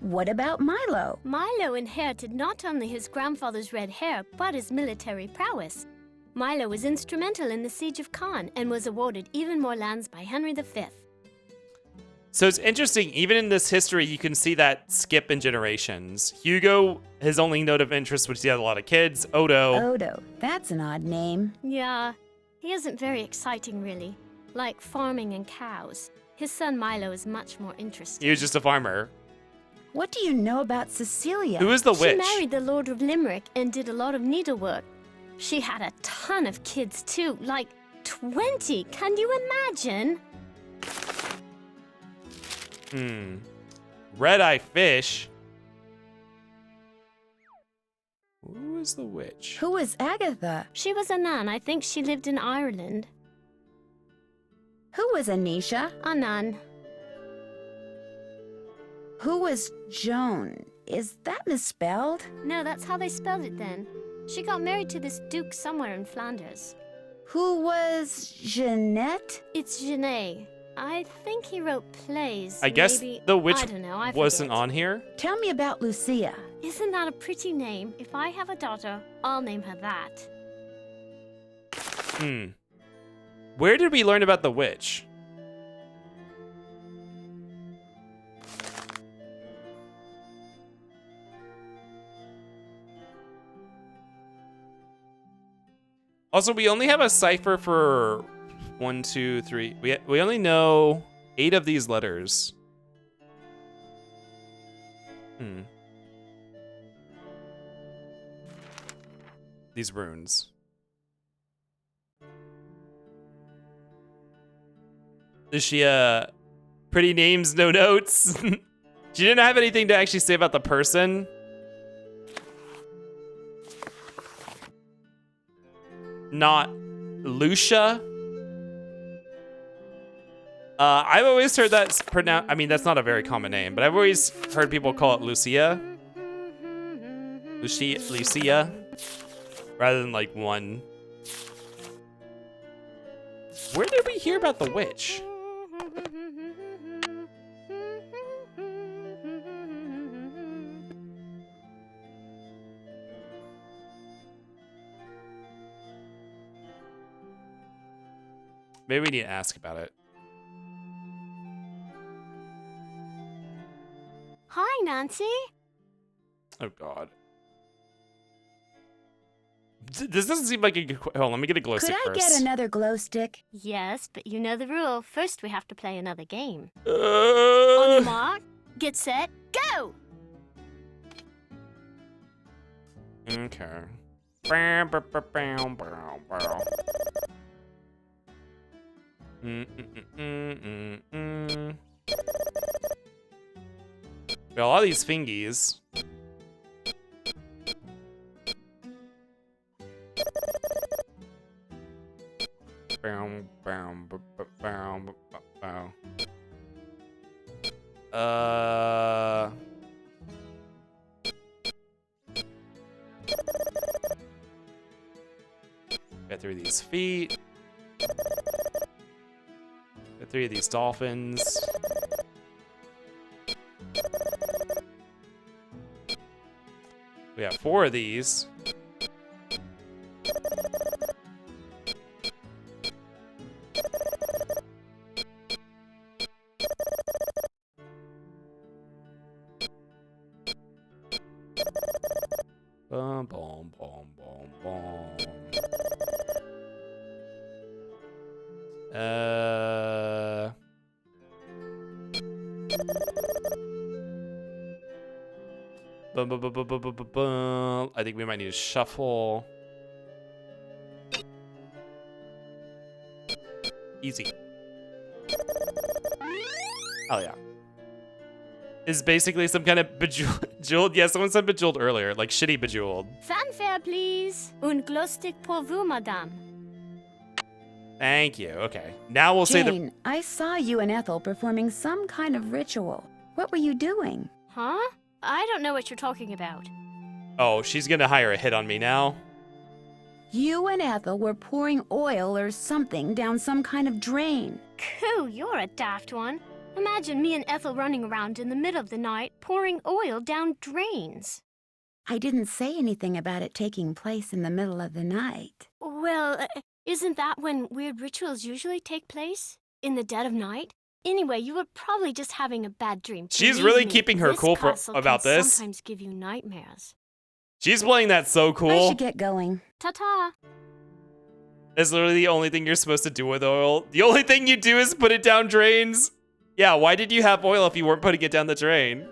[SPEAKER 2] What about Milo?
[SPEAKER 4] Milo inherited not only his grandfather's red hair, but his military prowess. Milo was instrumental in the siege of Caen and was awarded even more lands by Henry V.
[SPEAKER 1] So it's interesting, even in this history, you can see that skip in generations. Hugo, his only note of interest was he had a lot of kids.
[SPEAKER 2] Odo, that's an odd name.
[SPEAKER 4] Yeah, he isn't very exciting, really. Like farming and cows. His son Milo is much more interesting.
[SPEAKER 1] He was just a farmer.
[SPEAKER 2] What do you know about Cecilia?
[SPEAKER 1] Who is the witch?
[SPEAKER 4] She married the Lord of Limerick and did a lot of needlework. She had a ton of kids too, like 20. Can you imagine?
[SPEAKER 1] Red-eye fish. Who is the witch?
[SPEAKER 2] Who is Agatha?
[SPEAKER 4] She was a nun. I think she lived in Ireland.
[SPEAKER 2] Who was Anisha?
[SPEAKER 4] A nun.
[SPEAKER 2] Who was Joan? Is that misspelled?
[SPEAKER 4] No, that's how they spelled it then. She got married to this duke somewhere in Flanders.
[SPEAKER 2] Who was Jeanette?
[SPEAKER 4] It's Genet. I think he wrote plays.
[SPEAKER 1] I guess
[SPEAKER 4] maybe.
[SPEAKER 1] the witch
[SPEAKER 4] I don't know, I
[SPEAKER 1] wasn't
[SPEAKER 4] forget.
[SPEAKER 1] on here.
[SPEAKER 2] Tell me about Lucia.
[SPEAKER 4] Isn't that a pretty name? If I have a daughter, I'll name her that.
[SPEAKER 1] Where did we learn about the witch? Also, we only have a cipher for 1, 2, 3. We only know 8 of these letters. These runes. Is she pretty names, no notes? She didn't have anything to actually say about the person. Not Lucia. I've always heard that's pronounced. I mean, that's not a very common name, but I've always heard people call it Lucia. Lucia. Rather than like one. Where did we hear about the witch? Maybe we need to ask about it.
[SPEAKER 4] Hi, Nancy.
[SPEAKER 1] Oh, God. This doesn't seem like a good... Hold on, let me get a glow stick
[SPEAKER 2] Could I
[SPEAKER 1] first.
[SPEAKER 2] get another glow stick?
[SPEAKER 4] Yes, but you know the rule. First, we have to play another game. On
[SPEAKER 1] On
[SPEAKER 4] your mark, get set, go!
[SPEAKER 1] Okay. Got a lot of these fingies. Got 3 of these feet. Got 3 of these dolphins. We got 4 of these. Boom, boom, boom, boom, boom. Boom, boom, boom, boom, boom, boom, boom, boom. I think we might need to shuffle. Easy. Oh, yeah. Is basically some kind of bejeweled. Yeah, someone said bejeweled earlier, like shitty bejeweled.
[SPEAKER 4] Fanfare, please. Un glow stick pour vous, madame.
[SPEAKER 1] Thank you. Okay. Now we'll say
[SPEAKER 2] Jane, I saw you and Ethel performing some kind of ritual. What were you doing?
[SPEAKER 4] Huh? I don't know what you're talking about.
[SPEAKER 1] Oh, she's gonna hire a hit on me now.
[SPEAKER 2] You and Ethel were pouring oil or something down some kind of drain.
[SPEAKER 4] Coo, you're a daft one. Imagine me and Ethel running around in the middle of the night pouring oil down drains.
[SPEAKER 2] I didn't say anything about it taking place in the middle of the night.
[SPEAKER 4] Well, isn't that when weird rituals usually take place? In the dead of night? Anyway, you were probably just having a bad dream.
[SPEAKER 1] She's
[SPEAKER 4] Believe
[SPEAKER 1] really
[SPEAKER 4] me,
[SPEAKER 1] keeping her
[SPEAKER 4] this
[SPEAKER 1] cool
[SPEAKER 4] castle
[SPEAKER 1] about
[SPEAKER 4] can
[SPEAKER 1] this.
[SPEAKER 4] sometimes give you nightmares.
[SPEAKER 1] She's playing that so
[SPEAKER 2] I
[SPEAKER 1] cool.
[SPEAKER 2] should get going.
[SPEAKER 4] Ta-ta.
[SPEAKER 1] That's literally the only thing you're supposed to do with oil. The only thing you do is put it down drains. Yeah, why did you have oil if you weren't putting it down the drain?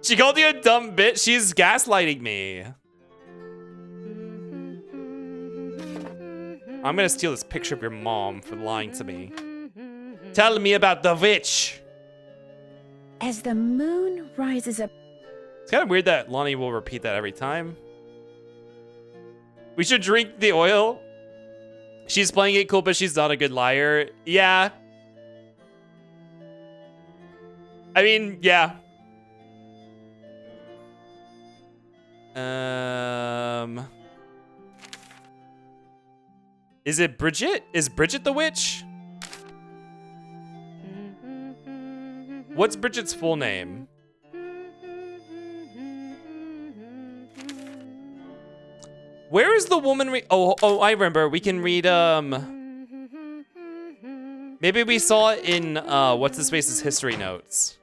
[SPEAKER 1] She called you a dumb bitch. She's gaslighting me. I'm gonna steal this picture of your mom for lying to me. Tell me about the witch.
[SPEAKER 2] As the moon rises up.
[SPEAKER 1] It's kind of weird that Lonnie will repeat that every time. We should drink the oil. She's playing it cool, but she's not a good liar. Yeah. I mean, yeah. Is it Bridget? Is Bridget the witch? What's Bridget's full name? Where is the woman oh, I remember. We can read, maybe we saw it in, what's his face's history notes.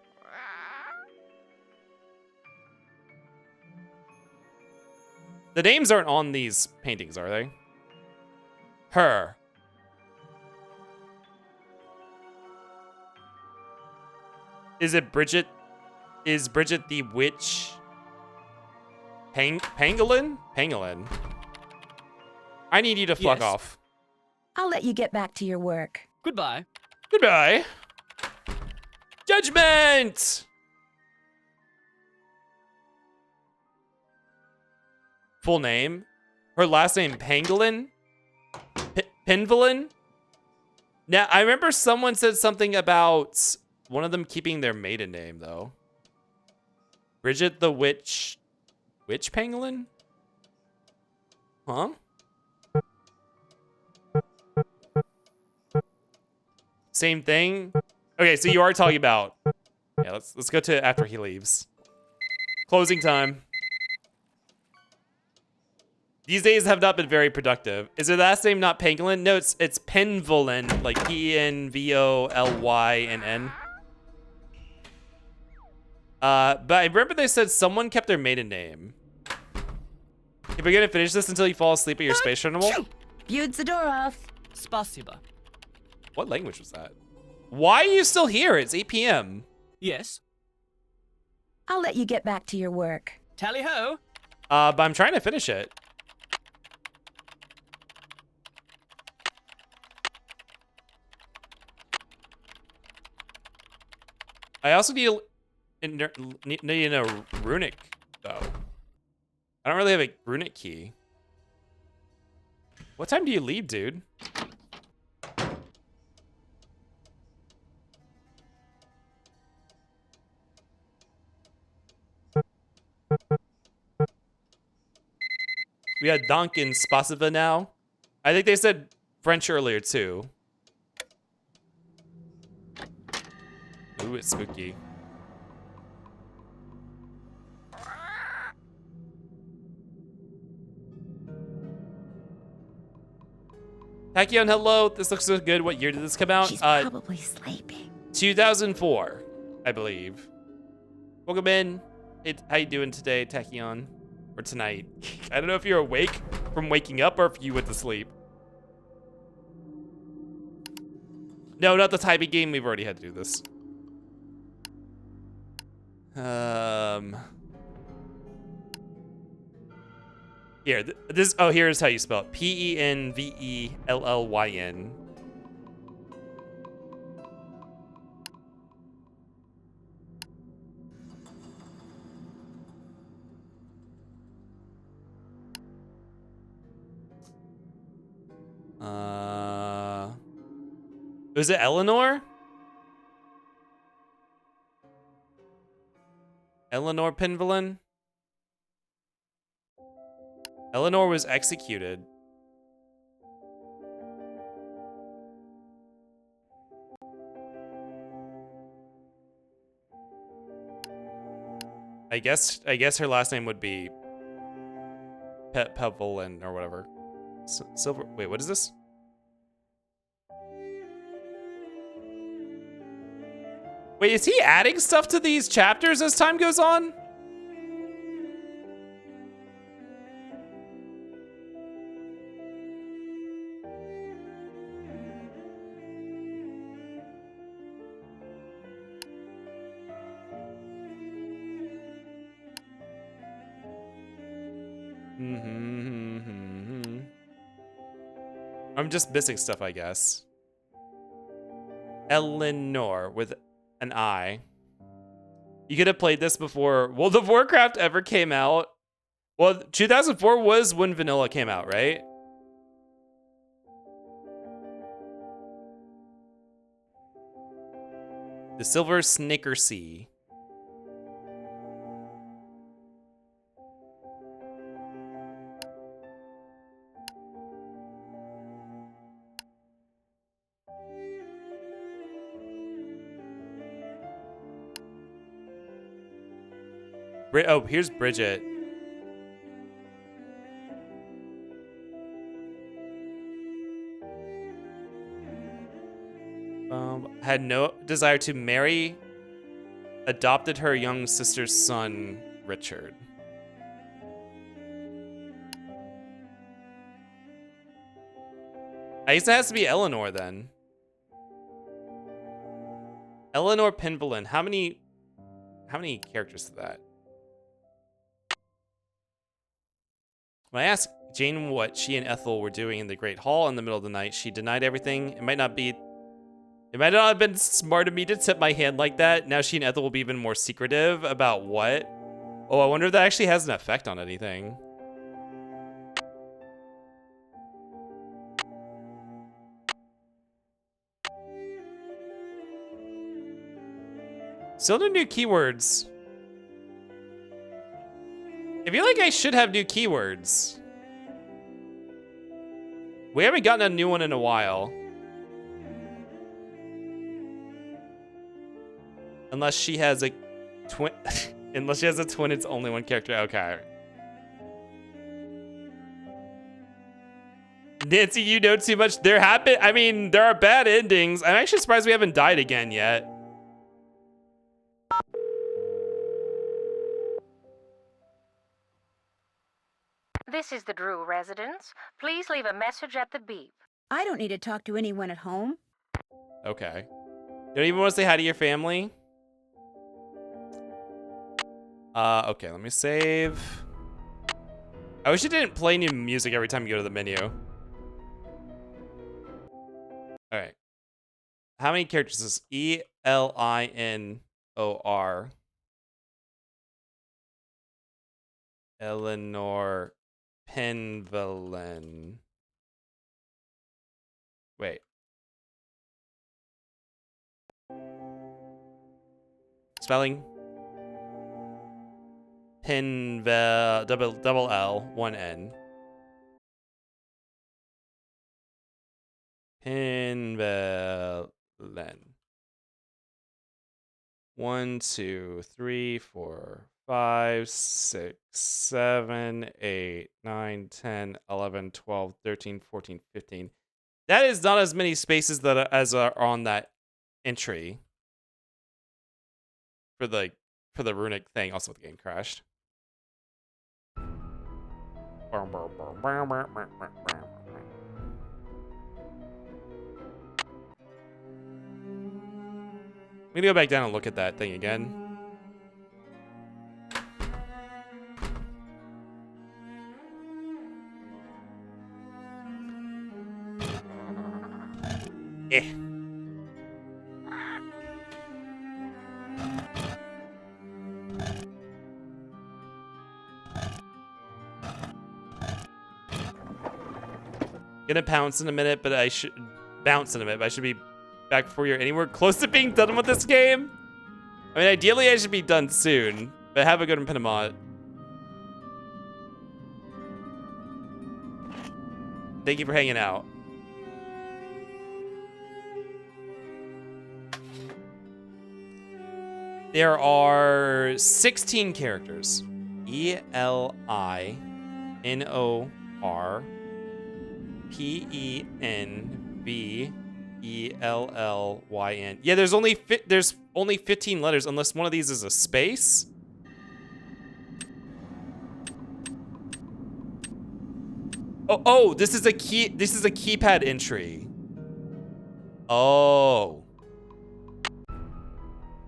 [SPEAKER 1] The names aren't on these paintings, are they? Her. Is it Bridget? Is Bridget the witch? Pangolin? Pangolin. I need you to fuck off.
[SPEAKER 2] I'll let you get back to your work.
[SPEAKER 7] Goodbye.
[SPEAKER 1] Goodbye. Judgment! Full name? Her last name Pangolin? Pinvolin? Now, I remember someone said something about one of them keeping their maiden name, though. Bridget the Witch... Witch Pangolin? Huh? Same thing? Okay, so you are talking about... Yeah, let's go to after he leaves. Closing time. These days have not been very productive. Is her last name not Pangolin? No, it's Penvolin, like Penvolyn. But I remember they said someone kept their maiden name. If we're gonna finish this until you fall asleep at your space shuttle.
[SPEAKER 2] Viewed the door off.
[SPEAKER 7] Spasiba.
[SPEAKER 1] What language was that? Why are you still here? It's 8 p.m.
[SPEAKER 7] Yes.
[SPEAKER 2] I'll let you get back to your work.
[SPEAKER 7] Tally ho.
[SPEAKER 1] But I'm trying to finish it. I also need a runic, though. I don't really have a runic key. What time do you leave, dude? We had Donkin Spasiva now. I think they said French earlier, too. Ooh, it's spooky. Tachyon, hello. This looks so good. What year did this come out?
[SPEAKER 2] She's probably sleeping.
[SPEAKER 1] 2004, I believe. Welcome in. Hey, how you doing today, Tachyon? Or tonight? I don't know if you're awake from waking up or if you went to sleep. No, not the typing game. We've already had to do this. Here, this. Oh, here's how you spell it. Penvellyn. Was it Eleanor? Eleanor Penvolyn? Eleanor was executed. I guess her last name would be Penvolyn or whatever. Silver. Wait, what is this? Wait, is he adding stuff to these chapters as time goes on? I'm just missing stuff, I guess. Eleanor with an I. You could have played this before World of Warcraft ever came out. Well, 2004 was when vanilla came out, right? The Silver Snaker Sea. Oh, here's Bridget. Had no desire to marry, adopted her young sister's son, Richard. I guess it has to be Eleanor then. Eleanor Penvelin. How many characters is that? When I asked Jane what she and Ethel were doing in the Great Hall in the middle of the night, she denied everything. It might not have been smart of me to tip my hand like that. Now she and Ethel will be even more secretive about what? Oh, I wonder if that actually has an effect on anything. Still no new keywords. I feel like I should have new keywords. We haven't gotten a new one in a while. Unless she has a twin. Unless she has a twin, it's only one character. Okay. Nancy, you know too much. There are bad endings. I'm actually surprised we haven't died again yet.
[SPEAKER 11] This is the Drew residence. Please leave a message at the beep.
[SPEAKER 2] I don't need to talk to anyone at home.
[SPEAKER 1] Okay. You don't even want to say hi to your family? Okay, let me save. I wish it didn't play new music every time you go to the menu. Alright. How many characters is this? Elinor. Eleanor Penvelin. Wait. Spelling. Penvel, double L, one N. Penvelin. 1, 2, 3, 4, 5, 6, 7, 8, 9, 10, 11, 12, 13, 14, 15. That is not as many spaces as are on that entry. For the runic thing. Also, the game crashed. I'm gonna go back down and look at that thing again. Eh. Gonna pounce in a minute, but I should bounce in a minute. But I should be back before you're anywhere close to being done with this game. I mean, ideally I should be done soon, but have a good Pinamont. Thank you for hanging out. There are 16 characters. ELINOR PENVELLYN. Yeah, there's only 15 letters unless one of these is a space. Oh, this is a keypad entry. Oh.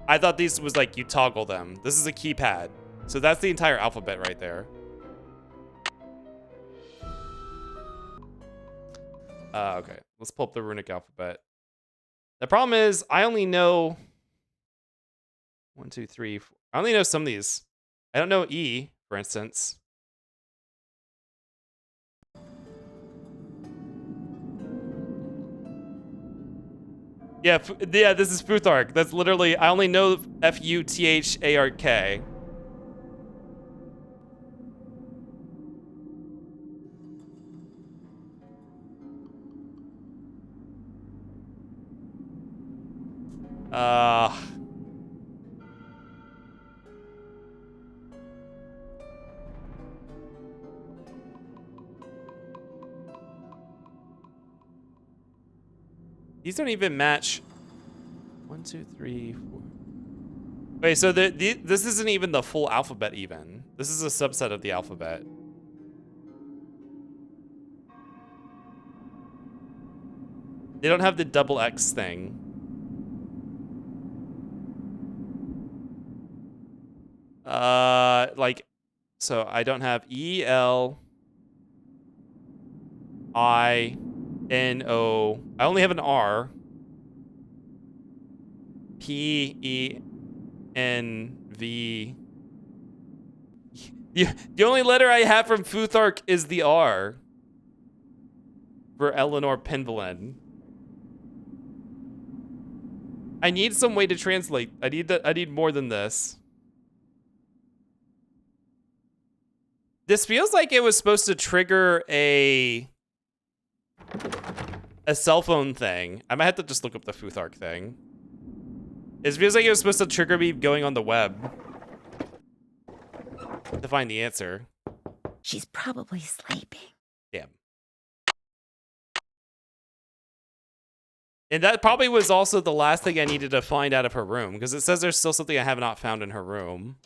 [SPEAKER 1] I thought these was like you toggle them. This is a keypad. So that's the entire alphabet right there. Okay, let's pull up the runic alphabet. The problem is I only know 1, 2, 3, 4. I only know some of these. I don't know E, for instance. Yeah, yeah, this is Futhark. That's literally, I only know Futhark. Uh, these don't even match. 1, 2, 3, 4. Wait, so this isn't even the full alphabet even. This is a subset of the alphabet. They don't have the double X thing. Like, so I don't have ELINO. I only have an R. PENV. The only letter I have from Futhark is the R for Eleanor Penvelin. I need some way to translate. I need more than this. This feels like it was supposed to trigger a cell phone thing. I might have to just look up the Futhark thing. It feels like it was supposed to trigger me going on the web to find the answer.
[SPEAKER 2] She's probably sleeping.
[SPEAKER 1] Damn. And that probably was also the last thing I needed to find out of her room, because it says there's still something I have not found in her room.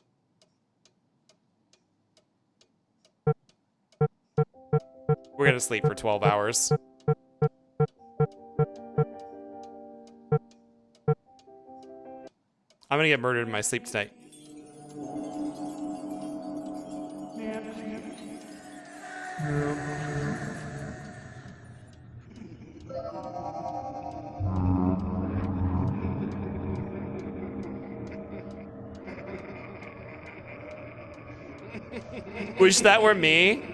[SPEAKER 1] We're gonna sleep for 12 hours. I'm gonna get murdered in my sleep tonight. Wish that were me.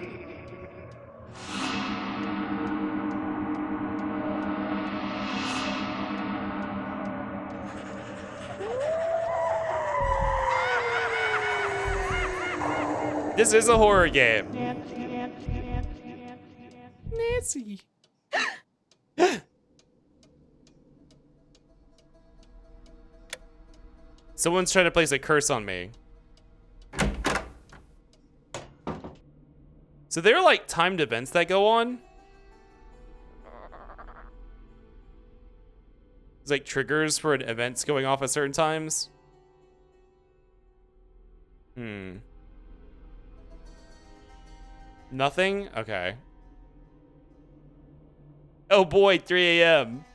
[SPEAKER 1] This is a horror game. Nancy. Someone's trying to place a curse on me. So there are like timed events that go on. It's like triggers for events going off at certain times. Nothing? Okay. Oh boy, 3 a.m.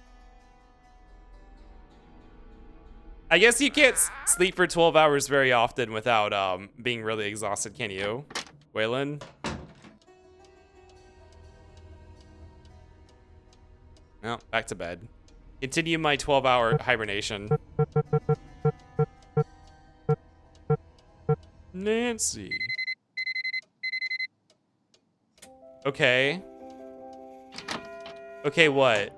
[SPEAKER 1] I guess you can't sleep for 12 hours very often without being really exhausted, can you, Waylon? Well, back to bed. Continue my 12-hour hibernation. Nancy. Okay. Okay, what?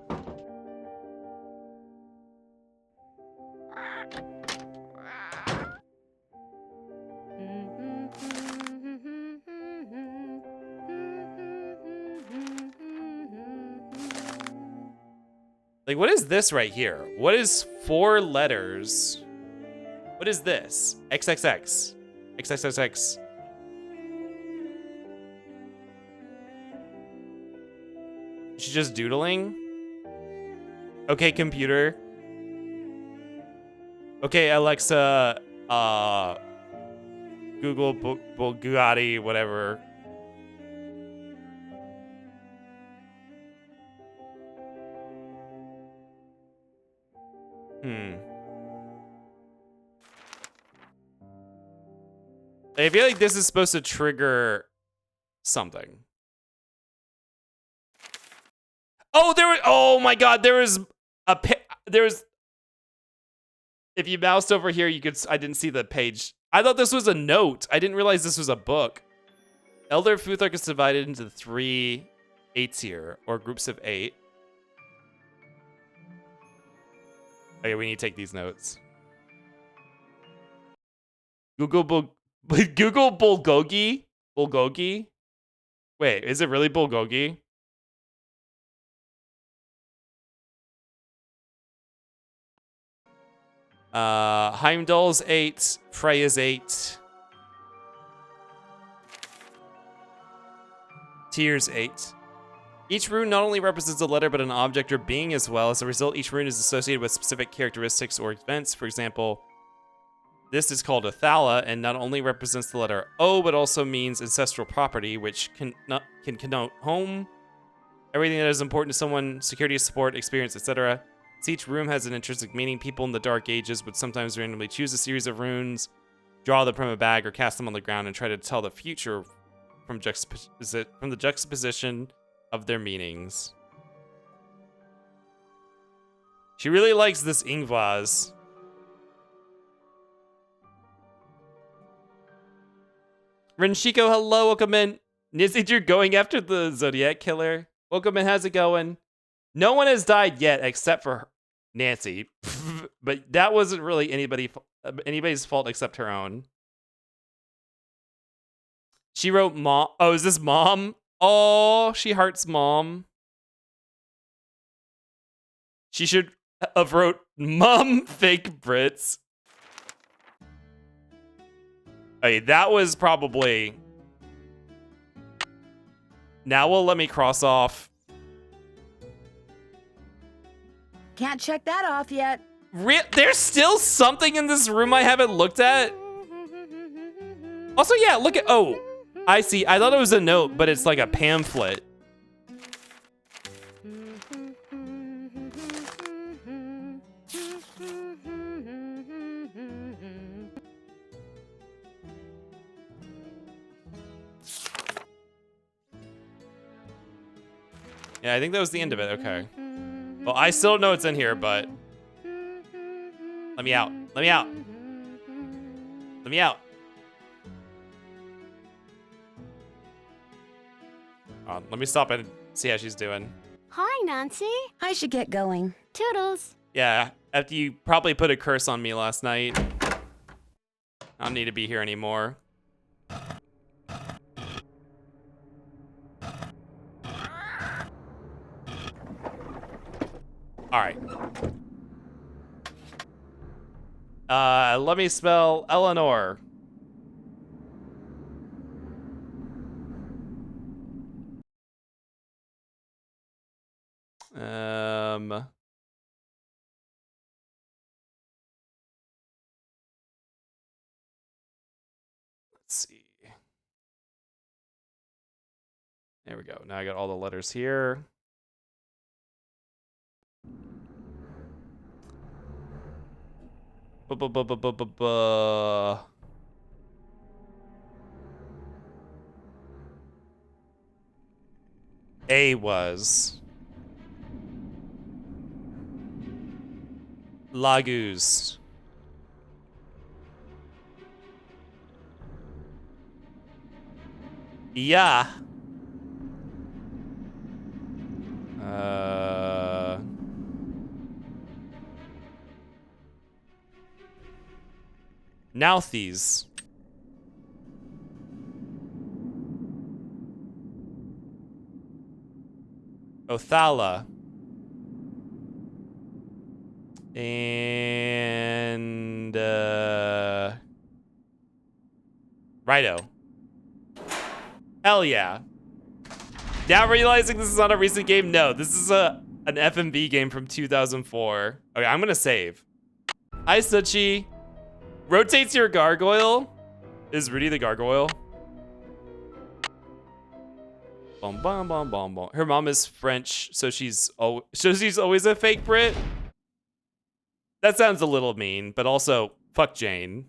[SPEAKER 1] Like, what is this right here? What is 4 letters? What is this? XXX. XXXX. She's just doodling? Okay, computer. Okay, Alexa, Google Bugatti, whatever. I feel like this is supposed to trigger something. Oh, oh my God, there was if you moused over here, I didn't see the page. I thought this was a note. I didn't realize this was a book. Elder Futhark is divided into 3 Aesir, or groups of 8. Okay, we need to take these notes. Google Bulgogi? Bulgogi? Wait, is it really Bulgogi? Heimdall's 8, Freya's 8. Tyr's 8. Each rune not only represents a letter, but an object or being as well. As a result, each rune is associated with specific characteristics or events. For example, this is called a Thala, and not only represents the letter O, but also means ancestral property, which can connote home, everything that is important to someone, security, support, experience, etc. Each rune has an intrinsic meaning. People in the Dark Ages would sometimes randomly choose a series of runes, draw them from a bag, or cast them on the ground and try to tell the future from the juxtaposition of their meanings. She really likes this Ingvaz. Renshiko, hello, welcome in. Nizzy, you're going after the Zodiac Killer. Welcome in, how's it going? No one has died yet except for Nancy. But that wasn't really anybody's fault except her own. She wrote mom. Oh, is this mom? Oh, she hearts mom. She should have wrote mom fake Brits. Hey, that was probably... Now will let me cross off.
[SPEAKER 2] Can't check that off yet.
[SPEAKER 1] There's still something in this room I haven't looked at. Also, yeah, look at... Oh, I see. I thought it was a note, but it's like a pamphlet. Yeah, I think that was the end of it. Okay. Well, I still know it's in here, but... Let me out. Let me out. Let me out. Let me stop and see how she's doing.
[SPEAKER 4] Hi, Nancy.
[SPEAKER 2] I should get going.
[SPEAKER 4] Toodles.
[SPEAKER 1] Yeah, after you probably put a curse on me last night. I don't need to be here anymore. All right. Let me spell Eleanor. Let's see. There we go. Now I got all the letters here. A was Laguz. Yeah. Nauthies. Othala. And Righto. Hell yeah. Now realizing this is not a recent game. No, this is an FMV game from 2004. Okay, I'm gonna save. Hi, Suchi. Rotates your gargoyle. Is Rudy the gargoyle? Bum, bum, bum, bum, bum. Her mom is French, so she's always a fake Brit. That sounds a little mean, but also fuck Jane.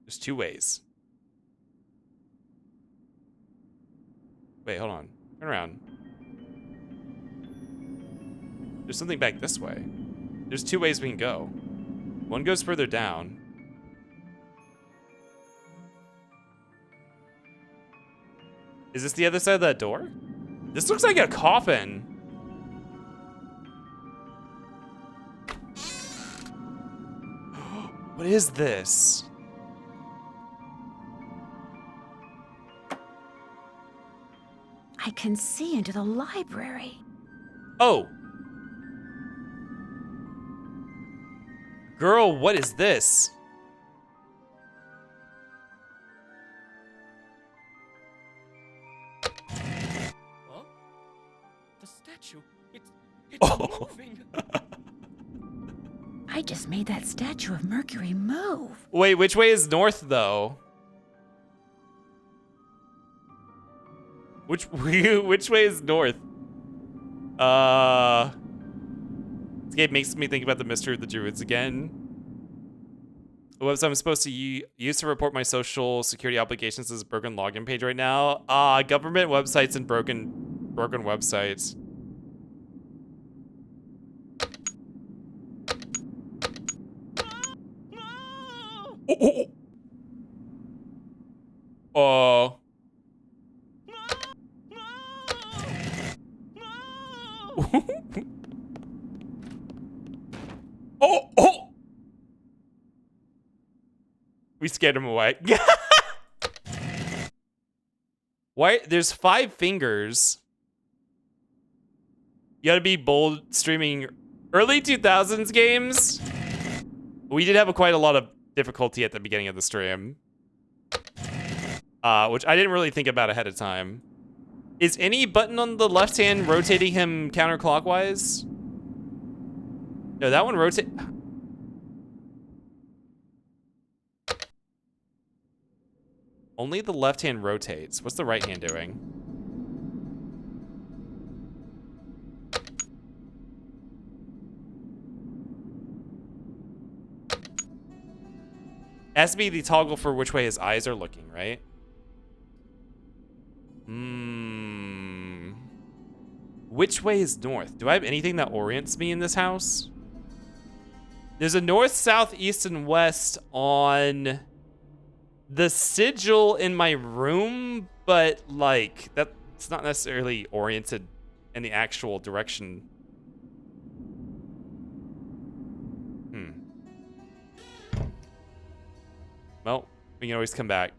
[SPEAKER 1] There's two ways. Wait, hold on. Turn around. There's something back this way. There's 2 ways we can go. One goes further down. Is this the other side of that door? This looks like a coffin. What is this?
[SPEAKER 2] I can see into the library.
[SPEAKER 1] Oh. Girl, what is this?
[SPEAKER 7] Huh? The statue. It's
[SPEAKER 1] Oh.
[SPEAKER 7] moving.
[SPEAKER 2] I just made that statue of Mercury move.
[SPEAKER 1] Wait, which way is north, though? Which way is north? This game makes me think about the mystery of the Druids again. The website I'm supposed to use to report my social security obligations is a broken login page right now. Government websites and broken websites. Oh. Oh! We scared him away. Why? There's 5 fingers. You gotta be bold streaming early 2000s games. We did have quite a lot of difficulty at the beginning of the stream. Which I didn't really think about ahead of time. Is any button on the left hand rotating him counterclockwise? No, that one rotate. Only the left hand rotates. What's the right hand doing? Has to be the toggle for which way his eyes are looking, right? Which way is north? Do I have anything that orients me in this house? There's a north, south, east, and west on the sigil in my room, but like that's not necessarily oriented in the actual direction. Well, we can always come back.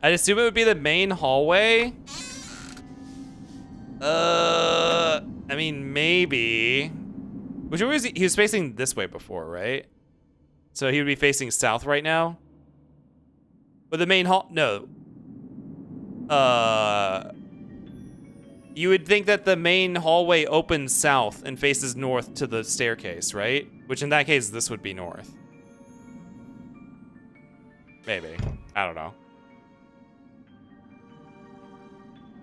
[SPEAKER 1] I'd assume it would be the main hallway. I mean, maybe. Which way was he was facing this way before, right? So he would be facing south right now. But the main hall, no. You would think that the main hallway opens south and faces north to the staircase, right? Which in that case, this would be north. Maybe. I don't know.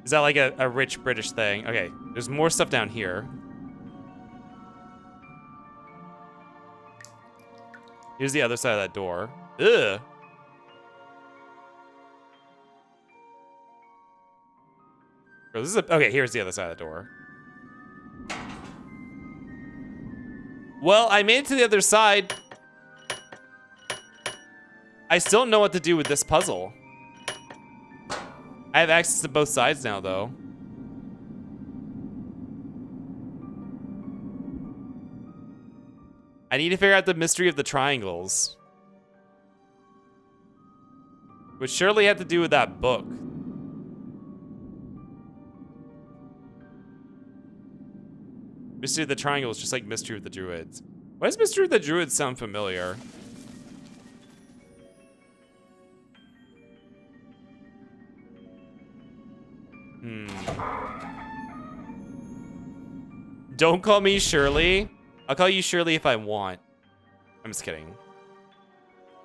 [SPEAKER 1] Is that like a rich British thing? Okay, there's more stuff down here. Here's the other side of that door. Ugh. Oh, this is okay, here's the other side of the door. Well, I made it to the other side. I still don't know what to do with this puzzle. I have access to both sides now, though. I need to figure out the mystery of the triangles. Which surely had to do with that book. Mystery of the triangles, just like Mystery of the Druids. Why does Mystery of the Druids sound familiar? Don't call me Shirley. I'll call you Shirley if I want. I'm just kidding.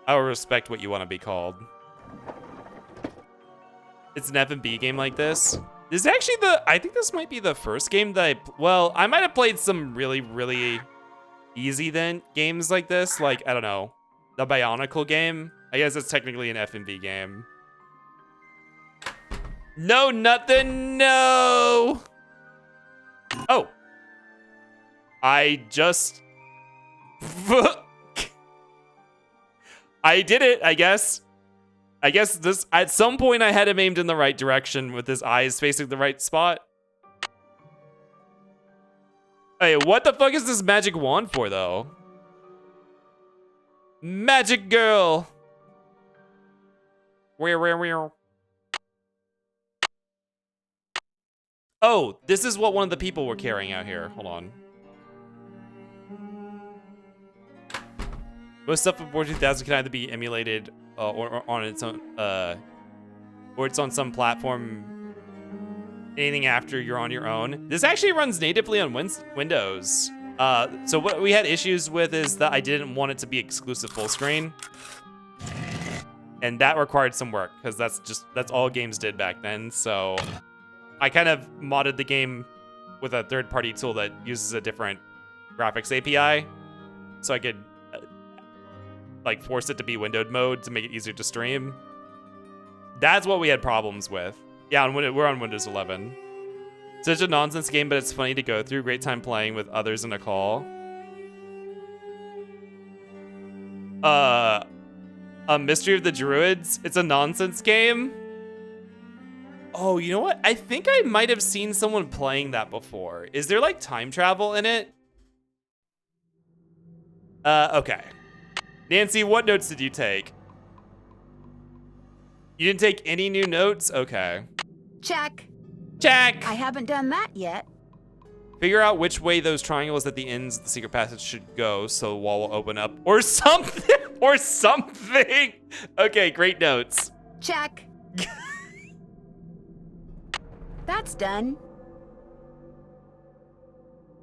[SPEAKER 1] I will respect what you want to be called. It's an F&B game like this. This is actually I think this might be the first game that well, I might have played some really, really easy games like this. Like, I don't know, the Bionicle game. I guess it's technically an F&B game. No, nothing, no. Oh. I just... I did it, I guess. I guess this, at some point I had him aimed in the right direction with his eyes facing the right spot. Hey, what the fuck is this magic wand for, though? Magic girl. Where? Oh, this is what one of the people were carrying out here. Hold on. Most stuff before 2000 can either be emulated or on its own, or it's on some platform. Anything after you're on your own. This actually runs natively on Windows. So what we had issues with is that I didn't want it to be exclusive full screen. And that required some work because that's all games did back then. So I kind of modded the game with a third-party tool that uses a different graphics API. So I could like force it to be windowed mode to make it easier to stream. That's what we had problems with. Yeah, we're on Windows 11. Such a nonsense game, but it's funny to go through. Great time playing with others in a call. Mystery of the Druids. It's a nonsense game. Oh, you know what? I think I might have seen someone playing that before. Is there like time travel in it? Okay. Nancy, what notes did you take? You didn't take any new notes? Okay.
[SPEAKER 2] Check.
[SPEAKER 1] Check!
[SPEAKER 2] I haven't done that yet.
[SPEAKER 1] Figure out which way those triangles at the ends of the secret passage should go so the wall will open up. Or something! Or something! Okay, great notes.
[SPEAKER 2] Check. That's done.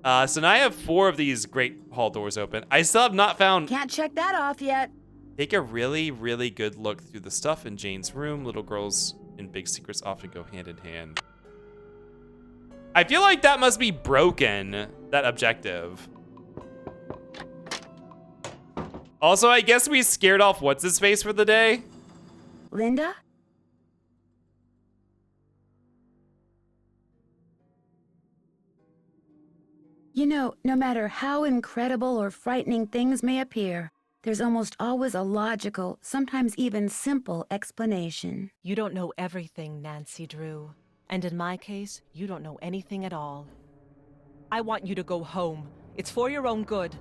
[SPEAKER 1] So now I have 4 of these great hall doors open. I still have not found...
[SPEAKER 2] Can't check that off yet.
[SPEAKER 1] Take a really, really good look through the stuff in Jane's room. Little girls and big secrets often go hand in hand. I feel like that must be broken, that objective. Also, I guess we scared off what's-his-face for the day.
[SPEAKER 2] Linda? You know, no matter how incredible or frightening things may appear, there's almost always a logical, sometimes even simple explanation.
[SPEAKER 9] You don't know everything, Nancy Drew. And in my case, you don't know anything at all. I want you to go home. It's for your own good.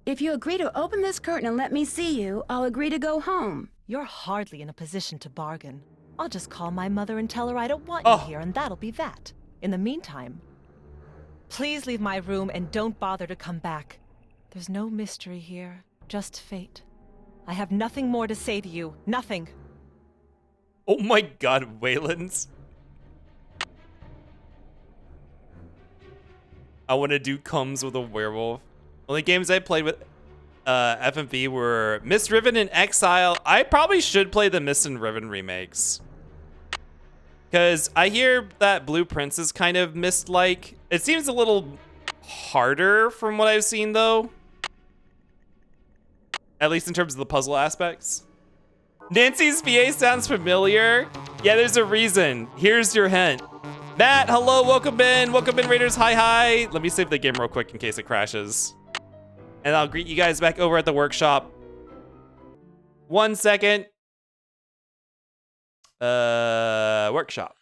[SPEAKER 2] If you agree to open this curtain and let me see you, I'll agree to go home.
[SPEAKER 9] You're hardly in a position to bargain. I'll just call my mother and tell her I don't want you here, and that'll be that. In the meantime, please leave my room and don't bother to come back. There's no mystery here, just fate. I have nothing more to say to you, nothing.
[SPEAKER 1] Oh my god, Wayland's. I want to do Comes with a Werewolf. Only games I played with FMV were Miss Riven and Exile. I probably should play the Miss and Riven remakes. Because I hear that Blue Prince is kind of Mist-like. It seems a little harder from what I've seen, though. At least in terms of the puzzle aspects. Nancy's VA sounds familiar. Yeah, there's a reason. Here's your hint. Matt, hello, welcome in. Welcome in, Raiders. Hi, hi. Let me save the game real quick in case it crashes. And I'll greet you guys back over at the workshop. 1 second. Workshop.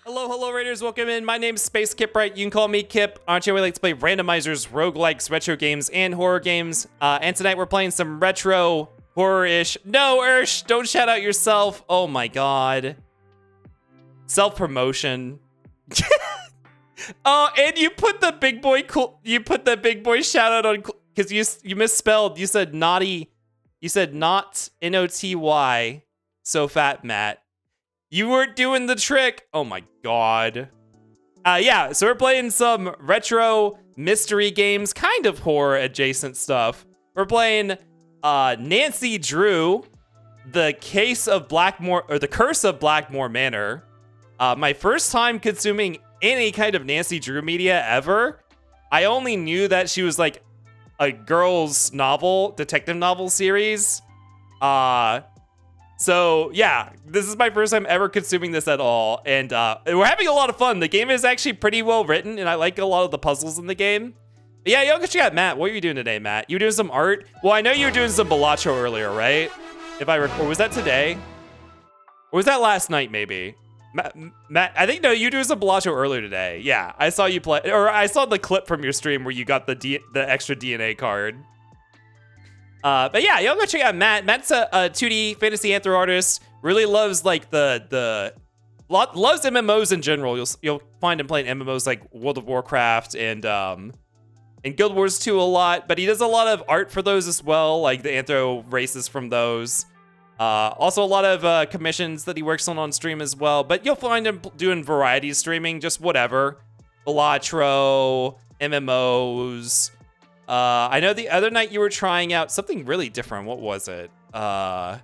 [SPEAKER 1] Hello, Raiders. Welcome in. My name's Space Kipright. You can call me Kip. Aren't you? We like to play randomizers, roguelikes, retro games, and horror games. And tonight we're playing some retro horror-ish. No, Ursh, don't shout out yourself. Oh my god. Self-promotion. Oh, and you put the big boy shout out on because you misspelled. You said naughty. You said not N-O-T-Y. So fat, Matt. You weren't doing the trick. Oh my god. Yeah, so we're playing some retro mystery games, kind of horror adjacent stuff. We're playing Nancy Drew, The Case of Blackmoor, or The Curse of Blackmoor Manor. My first time consuming any kind of Nancy Drew media ever. I only knew that she was like a girls novel, detective novel series. So yeah, this is my first time ever consuming this at all. And we're having a lot of fun. The game is actually pretty well written and I like a lot of the puzzles in the game. But yeah, yo, go check out Matt. What are you doing today, Matt? You doing some art? Well, I know you were doing some Balacho earlier, right? If I recall, was that today? Or was that last night, maybe? Matt, I think, no, you were doing some Balacho earlier today. Yeah, I saw you play, or I saw the clip from your stream where you got the extra DNA card. But yeah, y'all go check out Matt. Matt's a 2D fantasy anthro artist. Really loves like loves MMOs in general. You'll find him playing MMOs like World of Warcraft and Guild Wars 2 a lot, but he does a lot of art for those as well, like the anthro races from those. Also a lot of commissions that he works on stream as well, but you'll find him doing variety streaming, just whatever. Balatro, MMOs. I know the other night you were trying out something really different. What was it? God,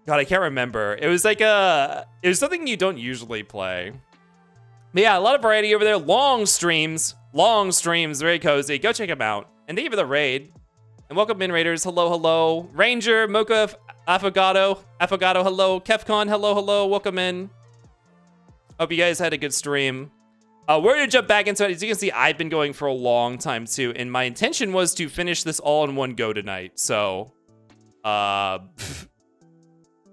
[SPEAKER 1] I can't remember. It was like it was something you don't usually play. But yeah, a lot of variety over there. Long streams, very cozy. Go check them out. And thank you for the raid. And welcome in, Raiders. Hello, hello. Ranger, Mocha, Affogato, hello. Kefcon, hello. Welcome in. Hope you guys had a good stream. We're gonna jump back into it. As you can see, I've been going for a long time too, and my intention was to finish this all in one go tonight. So, I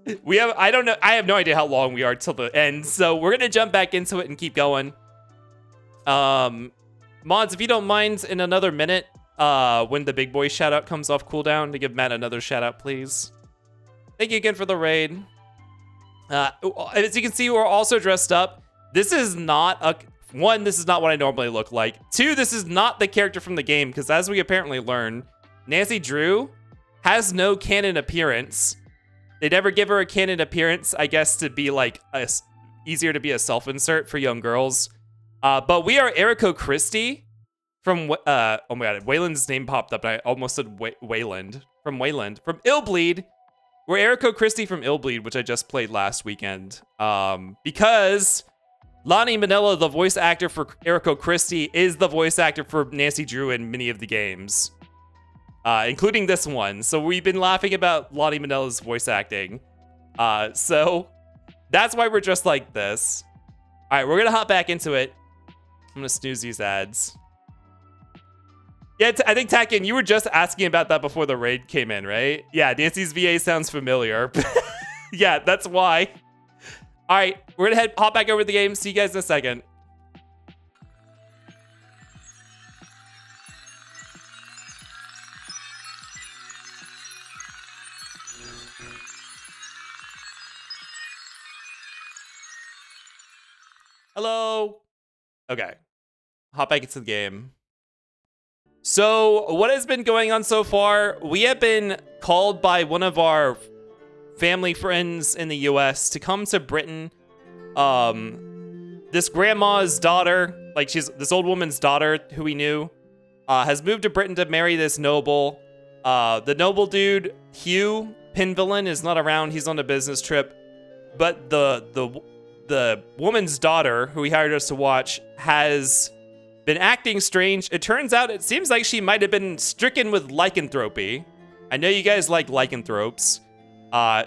[SPEAKER 1] have no idea how long we are till the end. So we're gonna jump back into it and keep going. Mods, if you don't mind, in another minute, when the big boy shout out comes off cooldown, to give Matt another shout out, please. Thank you again for the raid. As you can see, we're also dressed up. This is not this is not what I normally look like. 2, this is not the character from the game, because as we apparently learn, Nancy Drew has no canon appearance. They never give her a canon appearance, I guess, to be like easier to be a self-insert for young girls. But we are Eriko Christie from, oh my god, Wayland's name popped up, and I almost said Wayland. From Illbleed. We're Eriko Christie from Illbleed, which I just played last weekend. Because Lonnie Manella, the voice actor for Eriko Christie, is the voice actor for Nancy Drew in many of the games, including this one. So we've been laughing about Lonnie Manella's voice acting. So that's why we're dressed like this. All right, we're gonna hop back into it. I'm gonna snooze these ads. Yeah, I think Takin, you were just asking about that before the raid came in, right? Yeah, Nancy's VA sounds familiar. Yeah, that's why. All right, we're gonna hop back over to the game. See you guys in a second. Hello. Okay, hop back into the game. So what has been going on so far? We have been called by one of our family friends in the US to come to Britain. This grandma's daughter, like she's this old woman's daughter who we knew, has moved to Britain to marry this noble. The noble dude, Hugh Pinvillain, is not around. He's on a business trip. But the woman's daughter, who he hired us to watch, has been acting strange. It turns out it seems like she might have been stricken with lycanthropy. I know you guys like lycanthropes.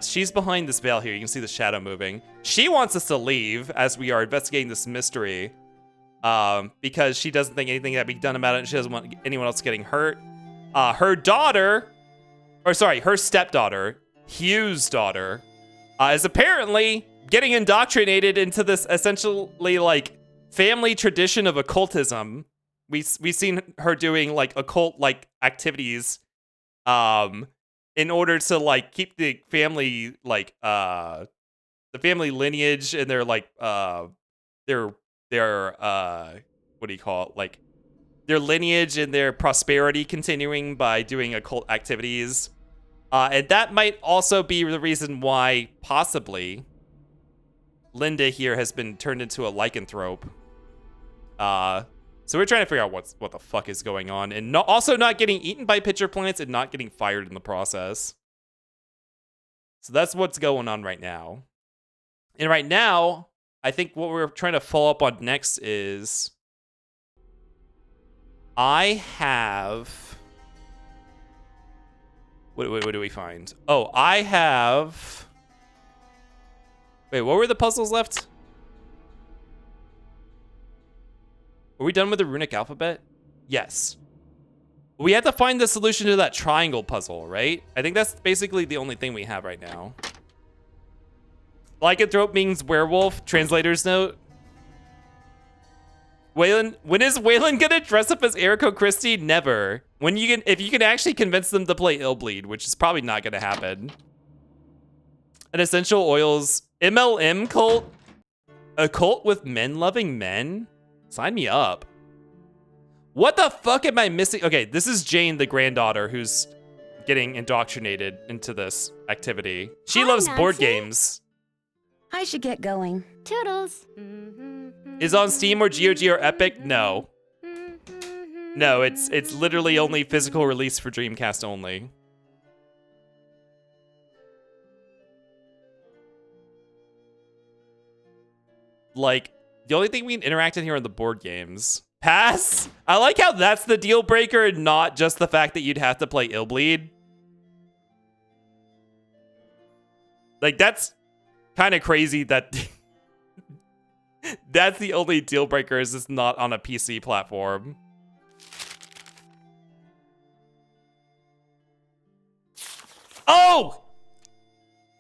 [SPEAKER 1] She's behind this veil here. You can see the shadow moving. She wants us to leave as we are investigating this mystery, because she doesn't think anything can be done about it, and she doesn't want anyone else getting hurt. Her stepdaughter, Hugh's daughter, is apparently getting indoctrinated into this essentially like family tradition of occultism. We've seen her doing like occult like activities, in order to like keep the family like the family lineage and their like their what do you call it, like their lineage and their prosperity continuing by doing occult activities. And that might also be the reason why possibly Linda here has been turned into a lycanthrope. So we're trying to figure out what the fuck is going on, and also not getting eaten by pitcher plants and not getting fired in the process. So that's what's going on right now. And right now, I think what we're trying to follow up on next is I have... What do we find? Oh, I have... Wait, what were the puzzles left? Are we done with the runic alphabet? Yes. We have to find the solution to that triangle puzzle, right? I think that's basically the only thing we have right now. Lycanthrope means werewolf, translator's note. Waylon, when is Waylon gonna dress up as Eriko Christie? Never. If you can actually convince them to play Illbleed, which is probably not gonna happen. An essential oils MLM cult? A cult with men loving men? Sign me up. What the fuck am I missing? Okay, this is Jane, the granddaughter, who's getting indoctrinated into this activity. She loves board games.
[SPEAKER 2] I should get going.
[SPEAKER 4] Toodles.
[SPEAKER 1] Is on Steam or GOG or Epic? No. No, it's literally only physical release for Dreamcast only. Like, the only thing we can interact in here are the board games. Pass? I like how that's the deal breaker, not just the fact that you'd have to play Illbleed. Like, that's kind of crazy that that's the only deal breaker, is it's not on a PC platform. Oh!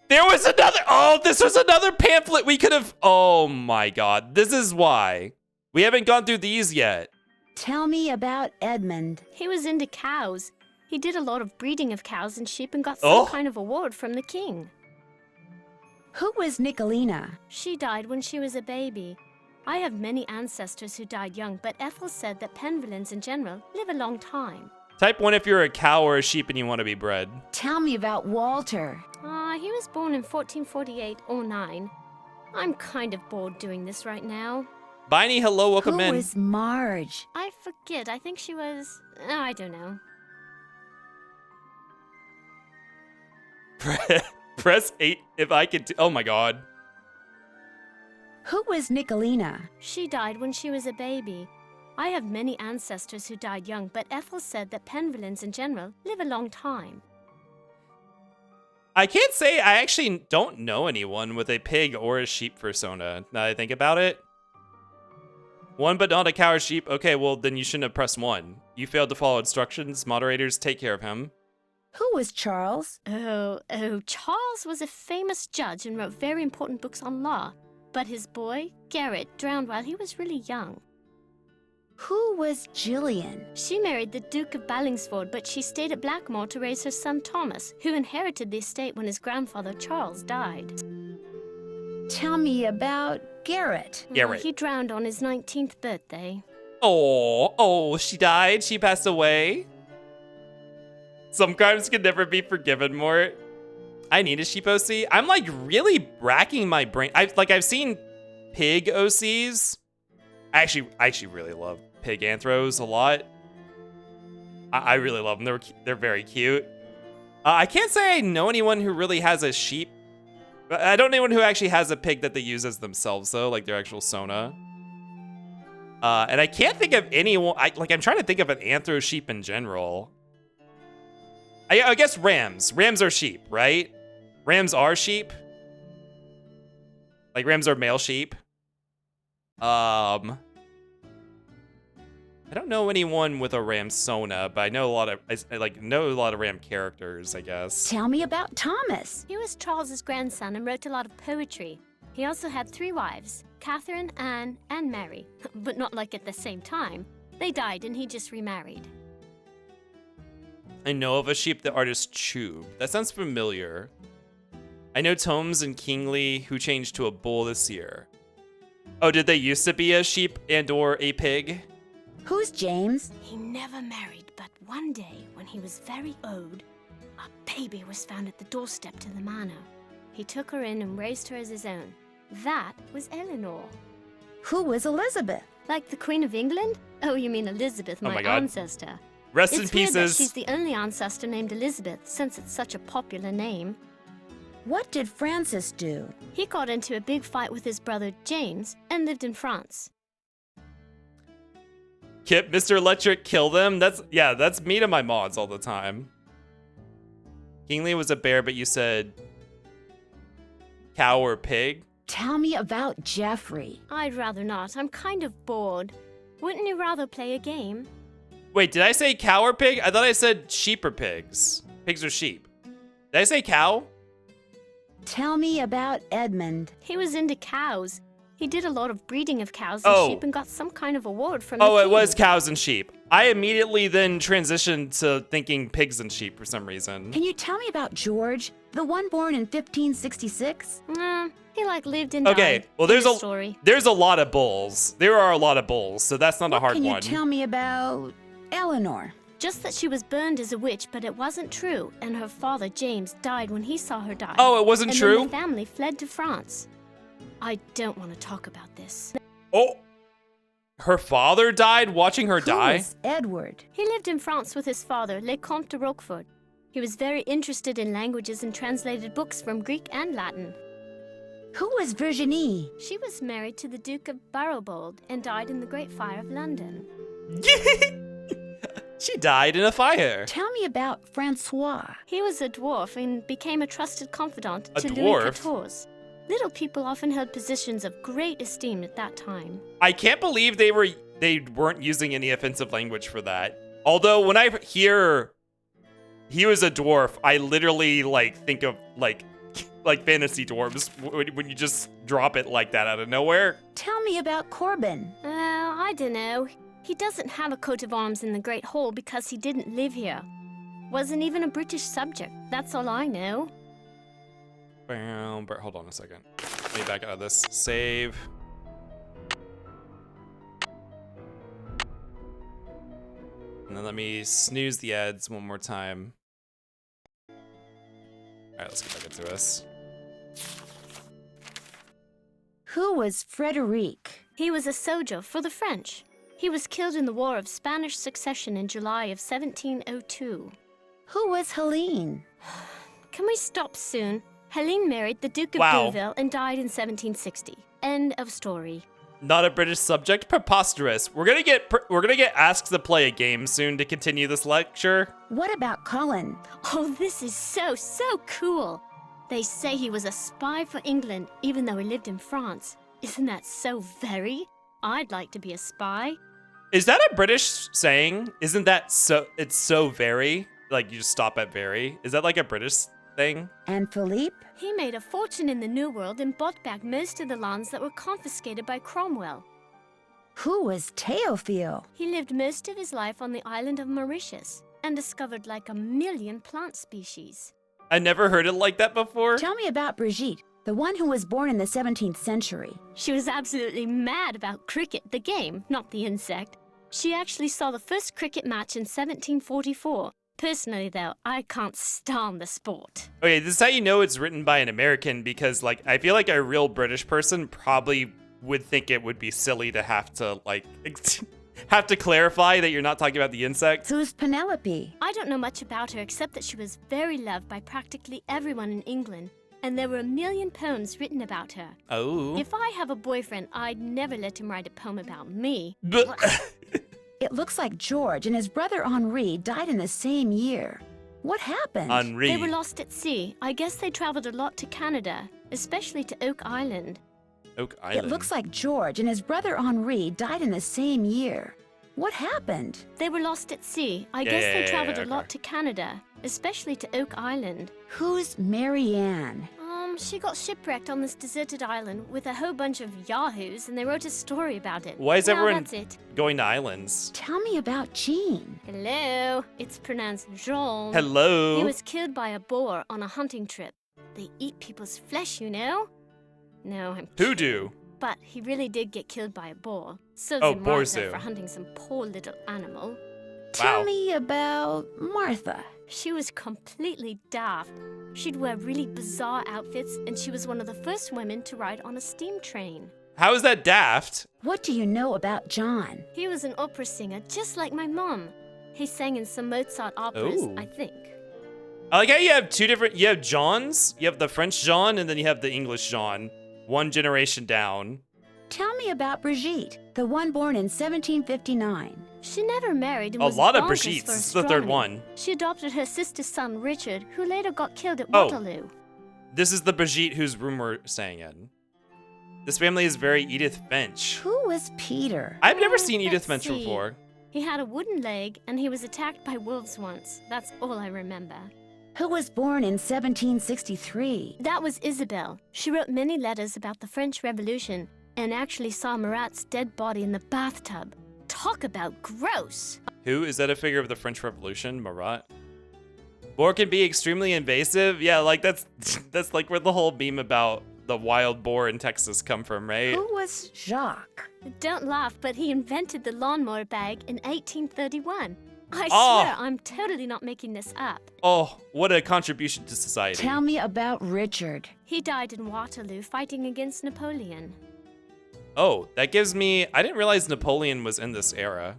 [SPEAKER 1] There was another, oh, this was another pamphlet we could have, oh my god, this is why. We haven't gone through these yet.
[SPEAKER 2] Tell me about Edmund.
[SPEAKER 4] He was into cows. He did a lot of breeding of cows and sheep and got some kind of award from the king.
[SPEAKER 2] Who was Nicolina?
[SPEAKER 4] She died when she was a baby. I have many ancestors who died young, but Ethel said that Penvillans in general live a long time.
[SPEAKER 1] Type 1 if you're a cow or a sheep and you want to be bred.
[SPEAKER 2] Tell me about Walter.
[SPEAKER 4] He was born in 1448 or 9. I'm kind of bored doing this right now.
[SPEAKER 1] Biney, hello, welcome in.
[SPEAKER 2] Who was Marge?
[SPEAKER 4] I forget. I think she was... I don't know.
[SPEAKER 1] Press 8 if I could... Oh my god.
[SPEAKER 2] Who was Nicolina?
[SPEAKER 4] She died when she was a baby. I have many ancestors who died young, but Ethel said that Penvillans in general live a long time.
[SPEAKER 1] I can't say I actually don't know anyone with a pig or a sheep persona, now that I think about it. One but not a cow or sheep? Okay, well then you shouldn't have pressed 1. You failed to follow instructions. Moderators, take care of him.
[SPEAKER 2] Who was Charles?
[SPEAKER 4] Oh, Charles was a famous judge and wrote very important books on law. But his boy, Garrett, drowned while he was really young.
[SPEAKER 2] Who was Gillian?
[SPEAKER 4] She married the Duke of Ballingsford, but she stayed at Blackmoor to raise her son Thomas, who inherited the estate when his grandfather Charles died.
[SPEAKER 2] Tell me about Garrett.
[SPEAKER 1] Garrett.
[SPEAKER 4] He drowned on his 19th birthday.
[SPEAKER 1] Oh, she died? She passed away? Some crimes can never be forgiven, Mort. I need a sheep OC. I'm like really racking my brain. I've seen pig OCs. I actually really love pig anthros a lot. I really love them. They're very cute. I can't say I know anyone who really has a sheep. I don't know anyone who actually has a pig that they use as themselves though, like their actual Sona. And I can't think of anyone. I'm trying to think of an anthro sheep in general. I guess rams. Rams are sheep, right? Rams are sheep. Like rams are male sheep. I don't know anyone with a ram Sona, but I know a lot of ram characters, I guess.
[SPEAKER 2] Tell me about Thomas.
[SPEAKER 4] He was Charles's grandson and wrote a lot of poetry. He also had 3 wives, Catherine, Anne, and Mary, but not like at the same time. They died and he just remarried.
[SPEAKER 1] I know of a sheep, the artist Chube. That sounds familiar. I know Tomes and Kingsley, who changed to a bull this year. Oh, did they used to be a sheep and or a pig?
[SPEAKER 2] Who's James?
[SPEAKER 4] He never married, but one day, when he was very old, a baby was found at the doorstep to the manor. He took her in and raised her as his own. That was Eleanor.
[SPEAKER 2] Who was Elizabeth?
[SPEAKER 4] Like the Queen of England? Oh, you mean Elizabeth, my ancestor.
[SPEAKER 1] Rest in pieces.
[SPEAKER 4] Weird that she's the only ancestor named Elizabeth, since it's such a popular name.
[SPEAKER 2] What did Francis do?
[SPEAKER 4] He got into a big fight with his brother James and lived in France.
[SPEAKER 1] Kip, Mr. Electric, kill them? That's me to my mods all the time. Kingsley was a bear, but you said cow or pig?
[SPEAKER 2] Tell me about Jeffrey.
[SPEAKER 4] I'd rather not. I'm kind of bored. Wouldn't you rather play a game?
[SPEAKER 1] Wait, did I say cow or pig? I thought I said sheep or pigs. Pigs or sheep. Did I say cow?
[SPEAKER 2] Tell me about Edmund.
[SPEAKER 4] He was into cows. He did a lot of breeding of cows and sheep and got some kind of award from the
[SPEAKER 1] Oh, it
[SPEAKER 4] king.
[SPEAKER 1] was cows and sheep. I immediately then transitioned to thinking pigs and sheep for some reason.
[SPEAKER 2] Can you tell me about George, the one born in 1566?
[SPEAKER 4] He lived and died.
[SPEAKER 1] Okay, well there's
[SPEAKER 4] End of story.
[SPEAKER 1] there's a lot of bulls. There are a lot of bulls, so that's not a hard
[SPEAKER 2] Can you
[SPEAKER 1] one.
[SPEAKER 2] tell me about Eleanor?
[SPEAKER 4] Just that she was burned as a witch, but it wasn't true, and her father, James, died when he saw her die.
[SPEAKER 1] Oh, it wasn't
[SPEAKER 4] and
[SPEAKER 1] true?
[SPEAKER 4] Then the family fled to France. I don't want to talk about this.
[SPEAKER 1] Oh, her father died watching her die?
[SPEAKER 2] Who was Edward?
[SPEAKER 4] He lived in France with his father, Le Comte de Roquefort. He was very interested in languages and translated books from Greek and Latin.
[SPEAKER 2] Who was Virginie?
[SPEAKER 4] She was married to the Duke of Barrowbold and died in the Great Fire of London.
[SPEAKER 1] She died in a fire.
[SPEAKER 2] Tell me about Francois.
[SPEAKER 4] He was a dwarf and became a trusted confidant
[SPEAKER 1] A
[SPEAKER 4] to Louis
[SPEAKER 1] dwarf?
[SPEAKER 4] XIV. Little people often held positions of great esteem at that time.
[SPEAKER 1] I can't believe they weren't using any offensive language for that. Although when I hear he was a dwarf, I literally think of like fantasy dwarves when you just drop it like that out of nowhere.
[SPEAKER 2] Tell me about Corbin.
[SPEAKER 4] I don't know. He doesn't have a coat of arms in the Great Hall because he didn't live here. Wasn't even a British subject. That's all I know.
[SPEAKER 1] Hold on a second. Let me back out of this. Save. And then let me snooze the ads one more time. Alright, let's get back into this.
[SPEAKER 2] Who was Frederic?
[SPEAKER 4] He was a soldier for the French. He was killed in the War of Spanish Succession in July of 1702.
[SPEAKER 2] Who was Helene?
[SPEAKER 4] Can we stop soon? Helene married the Duke of
[SPEAKER 1] Wow.
[SPEAKER 4] Bourville and died in 1760. End of story.
[SPEAKER 1] Not a British subject? Preposterous. We're gonna get asked to play a game soon to continue this lecture.
[SPEAKER 2] What about Colin?
[SPEAKER 4] Oh, this is so cool. They say he was a spy for England, even though he lived in France. Isn't that so very? I'd like to be a spy.
[SPEAKER 1] Is that a British saying? Isn't that so? It's so very? Like you just stop at very? Is that like a British thing?
[SPEAKER 2] And Philippe?
[SPEAKER 4] He made a fortune in the New World and bought back most of the lands that were confiscated by Cromwell.
[SPEAKER 2] Who was Théophile?
[SPEAKER 4] He lived most of his life on the island of Mauritius and discovered like 1 million plant species.
[SPEAKER 1] I never heard it like that before.
[SPEAKER 2] Tell me about Brigitte, the one who was born in the 17th century.
[SPEAKER 4] She was absolutely mad about cricket, the game, not the insect. She actually saw the first cricket match in 1744. Personally, though, I can't stand the sport.
[SPEAKER 1] Okay, this is how you know it's written by an American because, I feel like a real British person probably would think it would be silly to have to, have to clarify that you're not talking about the insect.
[SPEAKER 2] Who's Penelope?
[SPEAKER 4] I don't know much about her except that she was very loved by practically everyone in England, and there were 1 million poems written about her.
[SPEAKER 1] Oh.
[SPEAKER 4] If I have a boyfriend, I'd never let him write a poem about me.
[SPEAKER 2] It looks like George and his brother Henri died in the same year. What happened?
[SPEAKER 1] Henri.
[SPEAKER 4] They were lost at sea. I guess they traveled a lot to Canada, especially to Oak Island.
[SPEAKER 1] Oak Island.
[SPEAKER 2] It looks like George and his brother Henri died in the same year. What happened?
[SPEAKER 4] They were lost at sea. I guess they traveled a lot to Canada, especially to Oak Island.
[SPEAKER 2] Who's Marianne?
[SPEAKER 4] She got shipwrecked on this deserted island with a whole bunch of yahoos, and they wrote a story about it.
[SPEAKER 1] Why is
[SPEAKER 4] Now
[SPEAKER 1] everyone
[SPEAKER 4] that's it.
[SPEAKER 1] going to islands?
[SPEAKER 2] Tell me about Jean.
[SPEAKER 4] Hello. It's pronounced Jean.
[SPEAKER 1] Hello.
[SPEAKER 4] He was killed by a boar on a hunting trip. They eat people's flesh, you know? No, I'm
[SPEAKER 1] Who do?
[SPEAKER 4] But he really did get killed by a boar. So
[SPEAKER 1] Oh,
[SPEAKER 4] did
[SPEAKER 1] boars
[SPEAKER 4] Martha
[SPEAKER 1] do.
[SPEAKER 4] for hunting some poor little animal.
[SPEAKER 2] Tell me about Martha.
[SPEAKER 4] She was completely daft. She'd wear really bizarre outfits, and she was one of the first women to ride on a steam train.
[SPEAKER 1] How is that daft?
[SPEAKER 2] What do you know about John?
[SPEAKER 4] He was an opera singer, just like my mom. He sang in some Mozart operas,
[SPEAKER 1] Oh.
[SPEAKER 4] I think.
[SPEAKER 1] I like how you have two different, you have Johns, you have the French John, and then you have the English John. One generation down.
[SPEAKER 2] Tell me about Brigitte, the one born in 1759.
[SPEAKER 4] She never married and
[SPEAKER 1] A
[SPEAKER 4] was
[SPEAKER 1] lot of
[SPEAKER 4] bonkers
[SPEAKER 1] Brigittes.
[SPEAKER 4] for
[SPEAKER 1] This is the third
[SPEAKER 4] astronomy.
[SPEAKER 1] one.
[SPEAKER 4] She adopted her sister's son, Richard, who later got killed at
[SPEAKER 1] Oh.
[SPEAKER 4] Waterloo.
[SPEAKER 1] This is the Brigitte whose room we're staying in. This family is very Edith Finch.
[SPEAKER 2] Who was Peter?
[SPEAKER 1] I've never seen Edith
[SPEAKER 4] Let's
[SPEAKER 1] Finch
[SPEAKER 4] see.
[SPEAKER 1] before.
[SPEAKER 4] He had a wooden leg, and he was attacked by wolves once. That's all I remember.
[SPEAKER 2] Who was born in 1763?
[SPEAKER 4] That was Isabel. She wrote many letters about the French Revolution and actually saw Marat's dead body in the bathtub. Talk about gross!
[SPEAKER 1] Who? Is that a figure of the French Revolution? Marat? Boar can be extremely invasive? Yeah, like that's like where the whole meme about the wild boar in Texas come from, right?
[SPEAKER 2] Who was Jacques?
[SPEAKER 4] Don't laugh, but he invented the lawnmower bag in 1831. I
[SPEAKER 1] Oh.
[SPEAKER 4] swear, I'm totally not making this up.
[SPEAKER 1] Oh, what a contribution to society.
[SPEAKER 2] Tell me about Richard.
[SPEAKER 4] He died in Waterloo fighting against Napoleon.
[SPEAKER 1] Oh, that gives me... I didn't realize Napoleon was in this era.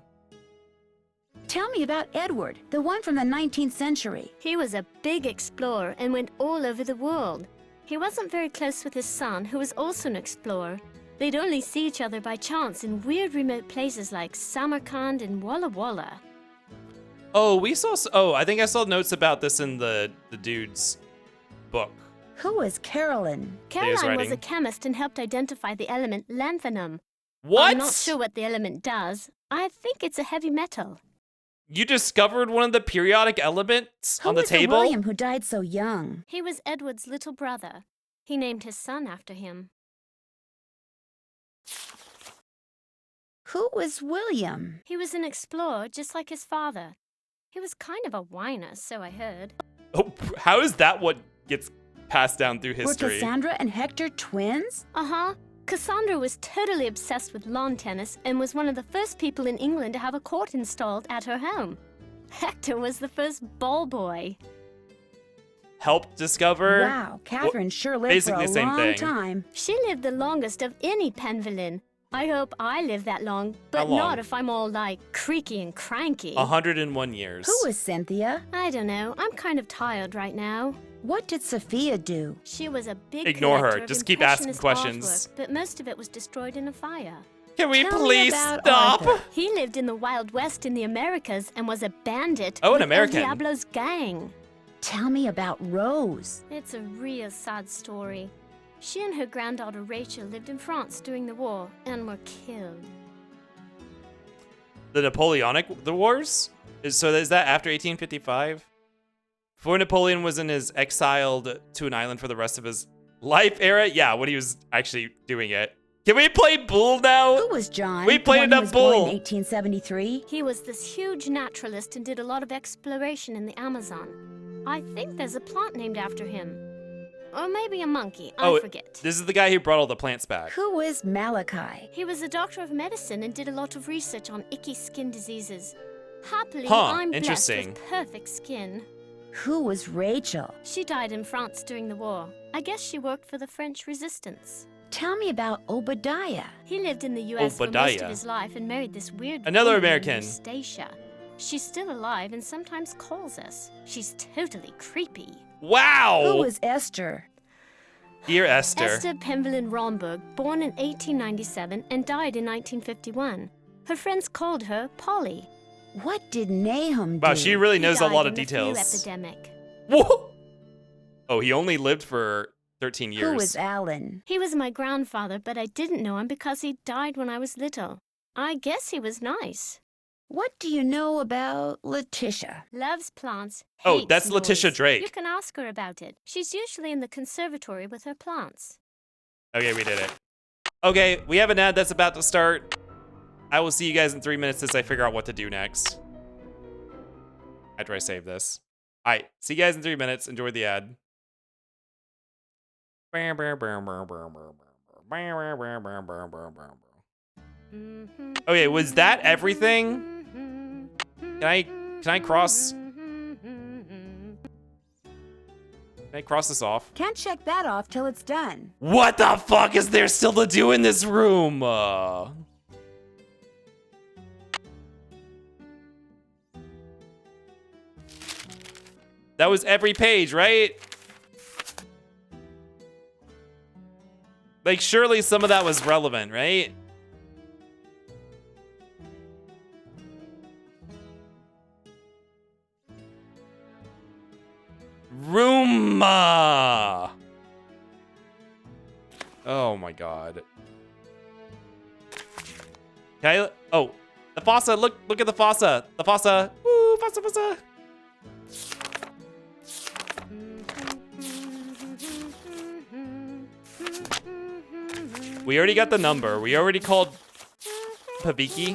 [SPEAKER 2] Tell me about Edward, the one from the 19th century.
[SPEAKER 4] He was a big explorer and went all over the world. He wasn't very close with his son, who was also an explorer. They'd only see each other by chance in weird remote places like Samarkand and Walla Walla.
[SPEAKER 1] Oh, we saw... Oh, I think I saw notes about this in the dude's book.
[SPEAKER 2] Who was Carolyn?
[SPEAKER 4] Caroline was
[SPEAKER 1] writing.
[SPEAKER 4] a chemist and helped identify the element lanthanum.
[SPEAKER 1] What?
[SPEAKER 4] I'm not sure what the element does. I think it's a heavy metal.
[SPEAKER 1] You discovered one of the periodic elements
[SPEAKER 2] Who
[SPEAKER 1] on the
[SPEAKER 2] was
[SPEAKER 1] table?
[SPEAKER 2] William who died so young?
[SPEAKER 4] He was Edward's little brother. He named his son after him.
[SPEAKER 2] Who was William?
[SPEAKER 4] He was an explorer, just like his father. He was kind of a whiner, so I heard.
[SPEAKER 1] Oh, how is that what gets passed down through
[SPEAKER 2] Were
[SPEAKER 1] history?
[SPEAKER 2] Cassandra and Hector twins?
[SPEAKER 4] Uh-huh. Cassandra was totally obsessed with lawn tennis and was one of the first people in England to have a court installed at her home. Hector was the first ball boy.
[SPEAKER 1] Helped discover?
[SPEAKER 2] Wow, Catherine sure lived for
[SPEAKER 1] basically
[SPEAKER 2] a
[SPEAKER 1] same
[SPEAKER 2] long
[SPEAKER 1] thing.
[SPEAKER 2] time.
[SPEAKER 4] She lived the longest of any Penvillain. I hope I live that long, but
[SPEAKER 1] How long?
[SPEAKER 4] not if I'm all, like, creaky and cranky.
[SPEAKER 1] 101 years.
[SPEAKER 2] Who was Cynthia?
[SPEAKER 4] I don't know. I'm kind of tired right now.
[SPEAKER 2] What did Sophia do?
[SPEAKER 4] She was a big
[SPEAKER 1] Ignore her.
[SPEAKER 4] collector of
[SPEAKER 1] Just keep asking
[SPEAKER 4] Impressionist
[SPEAKER 1] questions.
[SPEAKER 4] artwork, but most of it was destroyed in a fire.
[SPEAKER 1] Can we
[SPEAKER 2] Tell me
[SPEAKER 1] please
[SPEAKER 2] about
[SPEAKER 1] stop?
[SPEAKER 2] Arthur.
[SPEAKER 4] He lived in the Wild West in the Americas and was a bandit
[SPEAKER 1] Oh, an
[SPEAKER 4] with
[SPEAKER 1] American.
[SPEAKER 4] El Diablo's gang.
[SPEAKER 2] Tell me about Rose.
[SPEAKER 4] It's a real sad story. She and her granddaughter Rachel lived in France during the war and were killed.
[SPEAKER 1] The Napoleonic the Wars? So is that after 1855? Before Napoleon was in his exiled to an island for the rest of his life era? Yeah, when he was actually doing it. Can we play Bull now?
[SPEAKER 2] Who was John?
[SPEAKER 1] We
[SPEAKER 2] the
[SPEAKER 1] played
[SPEAKER 2] one
[SPEAKER 1] enough
[SPEAKER 2] who was born
[SPEAKER 1] Bull.
[SPEAKER 2] in 1873.
[SPEAKER 4] He was this huge naturalist and did a lot of exploration in the Amazon. I think there's a plant named after him. Or maybe a monkey, I forget.
[SPEAKER 1] This is the guy who brought all the plants back.
[SPEAKER 2] Who was Malachi?
[SPEAKER 4] He was a doctor of medicine and did a lot of research on icky skin diseases. Happily,
[SPEAKER 1] Huh,
[SPEAKER 4] I'm blessed
[SPEAKER 1] interesting.
[SPEAKER 4] with perfect skin.
[SPEAKER 2] Who was Rachel?
[SPEAKER 4] She died in France during the war. I guess she worked for the French resistance.
[SPEAKER 2] Tell me about Obadiah.
[SPEAKER 4] He lived in the U.S. for most
[SPEAKER 1] Obadiah.
[SPEAKER 4] of his life and married this weird
[SPEAKER 1] Another
[SPEAKER 4] woman named
[SPEAKER 1] American.
[SPEAKER 4] Stacia. She's still alive and sometimes calls us. She's totally creepy.
[SPEAKER 1] Wow!
[SPEAKER 2] Who was Esther?
[SPEAKER 1] Dear Esther.
[SPEAKER 4] Esther Penvelin Romberg, born in 1897 and died in 1951. Her friends called her Polly.
[SPEAKER 2] What did Nahum do?
[SPEAKER 1] Wow, she really
[SPEAKER 4] He
[SPEAKER 1] knows a
[SPEAKER 4] died
[SPEAKER 1] lot
[SPEAKER 4] in
[SPEAKER 1] of
[SPEAKER 4] the flu
[SPEAKER 1] details.
[SPEAKER 4] epidemic.
[SPEAKER 1] Whoa! Oh, he only lived for 13 years.
[SPEAKER 2] Who was Alan?
[SPEAKER 4] He was my grandfather, but I didn't know him because he died when I was little. I guess he was nice.
[SPEAKER 2] What do you know about Letitia?
[SPEAKER 4] Loves plants.
[SPEAKER 1] Oh,
[SPEAKER 4] hates
[SPEAKER 1] that's Letitia
[SPEAKER 4] noise.
[SPEAKER 1] Drake.
[SPEAKER 4] You can ask her about it. She's usually in the conservatory with her plants.
[SPEAKER 1] Okay, we did it. Okay, we have an ad that's about to start. I will see you guys in 3 minutes as I figure out what to do next. After I save this. All right, see you guys in 3 minutes. Enjoy the ad. Okay, was that everything? Can I cross? Can I cross this off?
[SPEAKER 2] Can't check that off till it's done.
[SPEAKER 1] What the fuck is there still to do in this room? That was every page, right? Like, surely some of that was relevant, right? Roomba! Oh my god. Can I, oh, the fossa, look at the fossa. The fossa. Woo, fossa, fossa. We already got the number. We already called Paviki.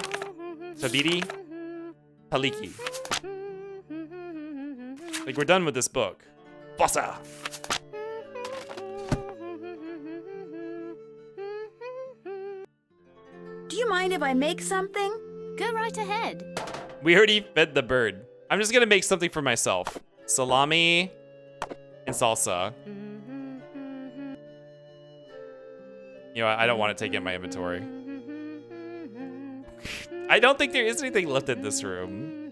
[SPEAKER 1] Paviti. Paliki. Like, we're done with this book. Fossa!
[SPEAKER 2] Do you mind if I make something?
[SPEAKER 4] Go right ahead.
[SPEAKER 1] We already fed the bird. I'm just gonna make something for myself. Salami and salsa. You know, I don't want to take it in my inventory. I don't think there is anything left in this room.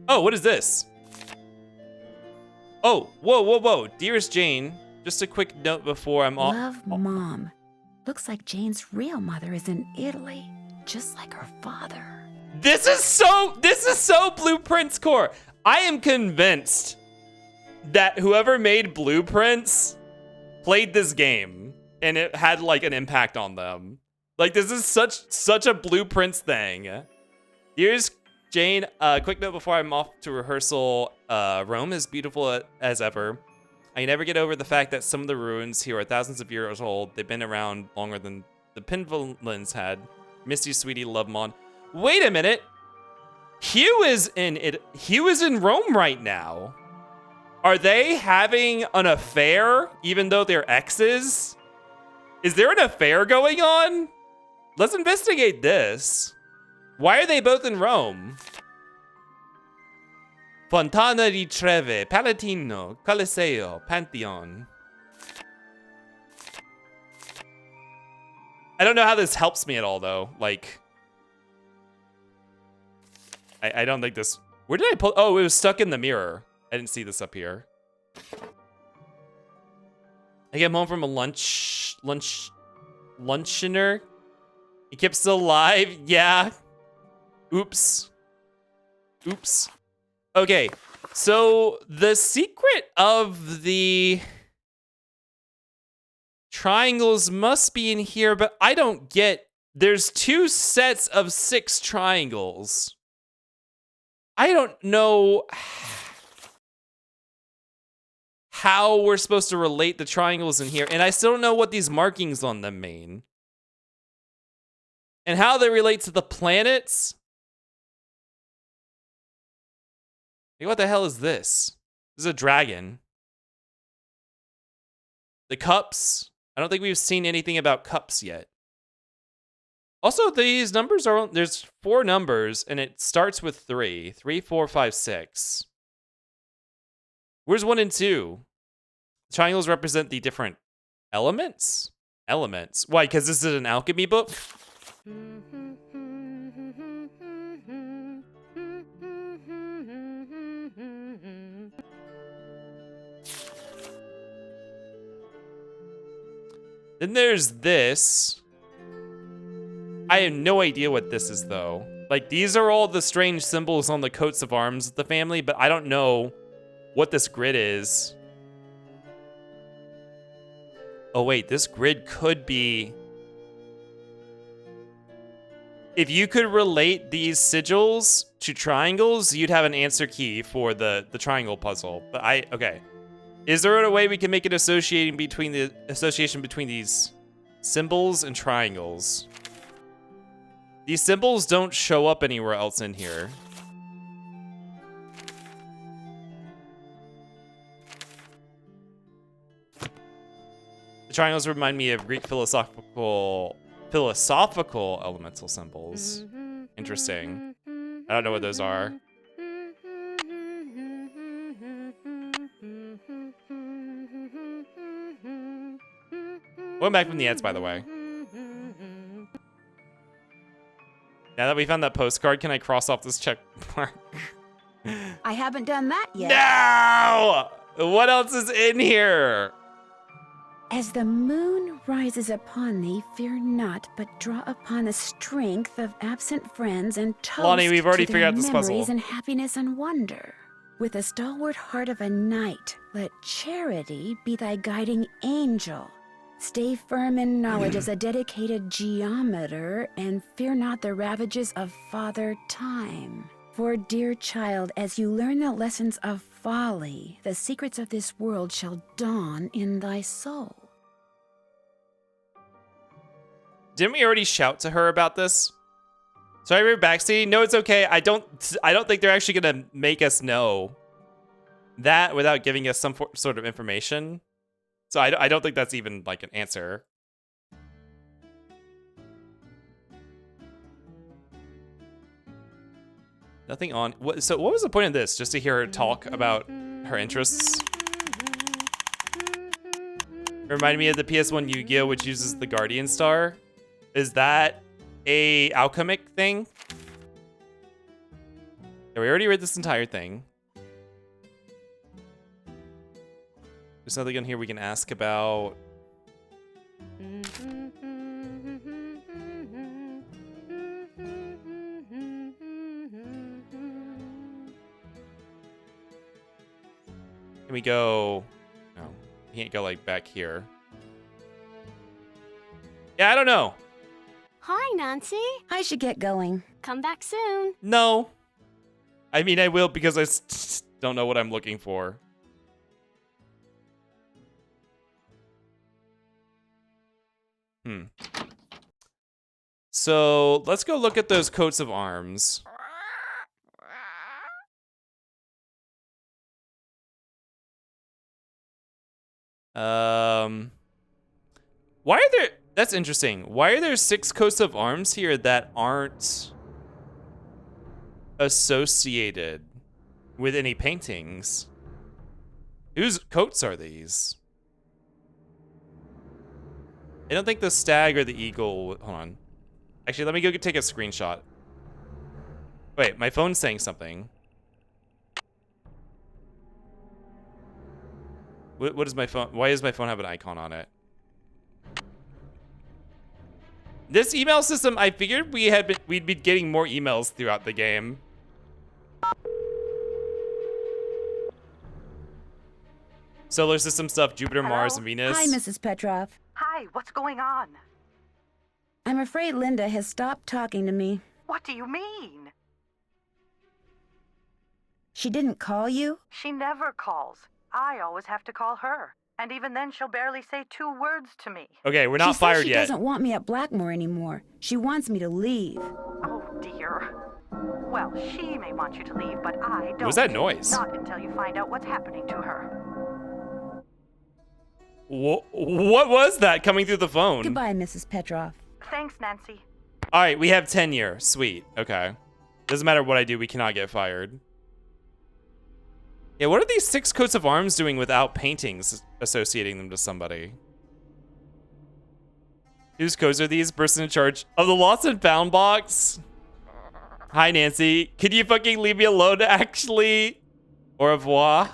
[SPEAKER 1] Oh, what is this? Oh, whoa, whoa, whoa. Dearest Jane, just a quick note before I'm off.
[SPEAKER 2] Love, Mom. Looks like Jane's real mother is in Italy, just like her father.
[SPEAKER 1] This is so Blueprints core. I am convinced that whoever made Blueprints played this game and it had like an impact on them. Like, this is such a Blueprints thing. Here's Jane, quick note before I'm off to rehearsal. Rome is beautiful as ever. I never get over the fact that some of the ruins here are thousands of years old. They've been around longer than the Penvillans had. Miss you, sweetie, love Mon. Wait a minute. Hugh is in Rome right now. Are they having an affair even though they're exes? Is there an affair going on? Let's investigate this. Why are they both in Rome? Fontana di Trevi, Palatino, Coliseo, Pantheon. I don't know how this helps me at all, though. Like, I don't think this... Where did I pull... Oh, it was stuck in the mirror. I didn't see this up here. I came home from a luncheoner. He kept still alive. Yeah. Oops. Oops. Okay, so the secret of the triangles must be in here, but I don't get... There's 2 sets of 6 triangles. I don't know how we're supposed to relate the triangles in here, and I still don't know what these markings on them mean. And how they relate to the planets. Hey, what the hell is this? This is a dragon. The cups. I don't think we've seen anything about cups yet. Also, these numbers are... There's 4 numbers, and it starts with 3. 3, 4, 5, 6. Where's 1 and 2? The triangles represent the different elements? Elements. Why? Because this is an alchemy book? Then there's this. I have no idea what this is, though. Like, these are all the strange symbols on the coats of arms of the family, but I don't know what this grid is. Oh, wait, this grid could be... If you could relate these sigils to triangles, you'd have an answer key for the triangle puzzle. But okay. Is there a way we can make an association between these symbols and triangles? These symbols don't show up anywhere else in here. The triangles remind me of Greek philosophical elemental symbols. Interesting. I don't know what those are. Going back from the ads, by the way. Now that we found that postcard, can I cross off this check mark?
[SPEAKER 2] I haven't done that yet.
[SPEAKER 1] No! What else is in here?
[SPEAKER 2] As the moon rises upon thee, fear not, but draw upon the strength of absent friends and toast
[SPEAKER 1] Lonnie, we've already
[SPEAKER 2] to
[SPEAKER 1] figured
[SPEAKER 2] their
[SPEAKER 1] out this
[SPEAKER 2] memories
[SPEAKER 1] puzzle.
[SPEAKER 2] and happiness and wonder. With the stalwart heart of a knight, let charity be thy guiding angel. Stay firm in knowledge as a dedicated geometer, and fear not the ravages of Father Time. For, dear child, as you learn the lessons of folly, the secrets of this world shall dawn in thy soul.
[SPEAKER 1] Didn't we already shout to her about this? Sorry, we're backseating. No, it's okay. I don't think they're actually gonna make us know that without giving us some sort of information. So I don't think that's even like an answer. Nothing on. So what was the point of this? Just to hear her talk about her interests? It reminded me of the PS1 Yu-Gi-Oh, which uses the Guardian Star. Is that a alchemic thing? Yeah, we already read this entire thing. There's nothing in here we can ask about. Can we go? No, we can't go like back here. Yeah, I don't know.
[SPEAKER 4] Hi, Nancy.
[SPEAKER 2] I should get going.
[SPEAKER 4] Come back soon.
[SPEAKER 1] No. I mean, I will because I don't know what I'm looking for. So let's go look at those coats of arms. Why are there? That's interesting. Why are there 6 coats of arms here that aren't associated with any paintings? Whose coats are these? I don't think the stag or the eagle. Hold on. Actually, let me go take a screenshot. Wait, my phone's saying something. What is my phone? Why does my phone have an icon on it? This email system, I figured we'd be getting more emails throughout the game. Solar system stuff, Jupiter,
[SPEAKER 8] Hello?
[SPEAKER 1] Mars, and Venus.
[SPEAKER 2] Hi, Mrs. Petrov.
[SPEAKER 8] Hi, what's going on?
[SPEAKER 2] I'm afraid Linda has stopped talking to me.
[SPEAKER 8] What do you mean?
[SPEAKER 2] She didn't call you?
[SPEAKER 8] She never calls. I always have to call her. And even then, she'll barely say 2 words to me.
[SPEAKER 1] Okay, we're not fired
[SPEAKER 2] she
[SPEAKER 1] yet.
[SPEAKER 2] She doesn't want me at Blackmoor anymore. She wants me to leave.
[SPEAKER 8] Oh, dear. Well, she may want you to leave, but I don't.
[SPEAKER 1] What was that noise?
[SPEAKER 8] Not until you find out what's happening to her.
[SPEAKER 1] What was that coming through the phone?
[SPEAKER 2] Goodbye, Mrs. Petrov.
[SPEAKER 8] Thanks, Nancy.
[SPEAKER 1] All right, we have tenure. Sweet. Okay. Doesn't matter what I do, we cannot get fired. Yeah, what are these 6 coats of arms doing without paintings associating them to somebody? Whose codes are these? Person in charge of the lost and found box? Hi, Nancy. Could you fucking leave me alone, actually? Au revoir.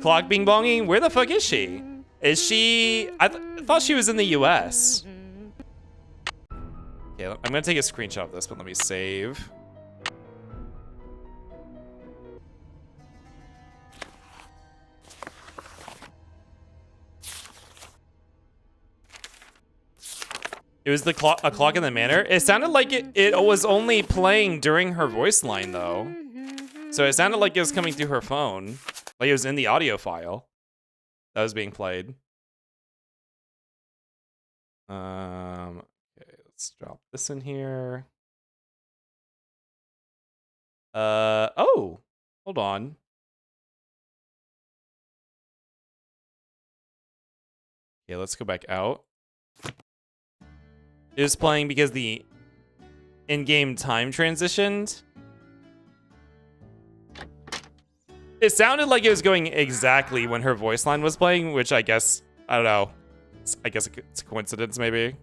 [SPEAKER 1] Clock bing bonging? Where the fuck is she? Is she... I thought she was in the US. Okay, I'm gonna take a screenshot of this, but let me save. It was a clock in the manor. It sounded like it was only playing during her voice line, though. So it sounded like it was coming through her phone. Like it was in the audio file that was being played. Okay, let's drop this in here. Oh, hold on. Okay, let's go back out. It was playing because the in-game time transitioned. It sounded like it was going exactly when her voice line was playing, which I guess, I don't know. I guess it's a coincidence, maybe.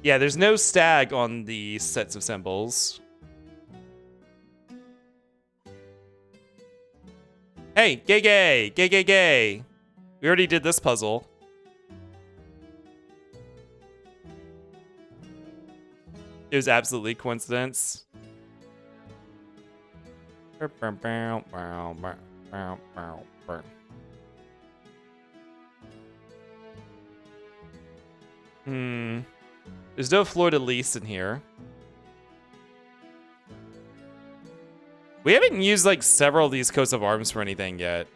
[SPEAKER 1] Yeah, there's no stag on the sets of symbols. Hey, gay, gay, gay, gay, gay. We already did this puzzle. It was absolutely coincidence. There's no fleur-de-lis in here. We haven't used like several of these coats of arms for anything yet.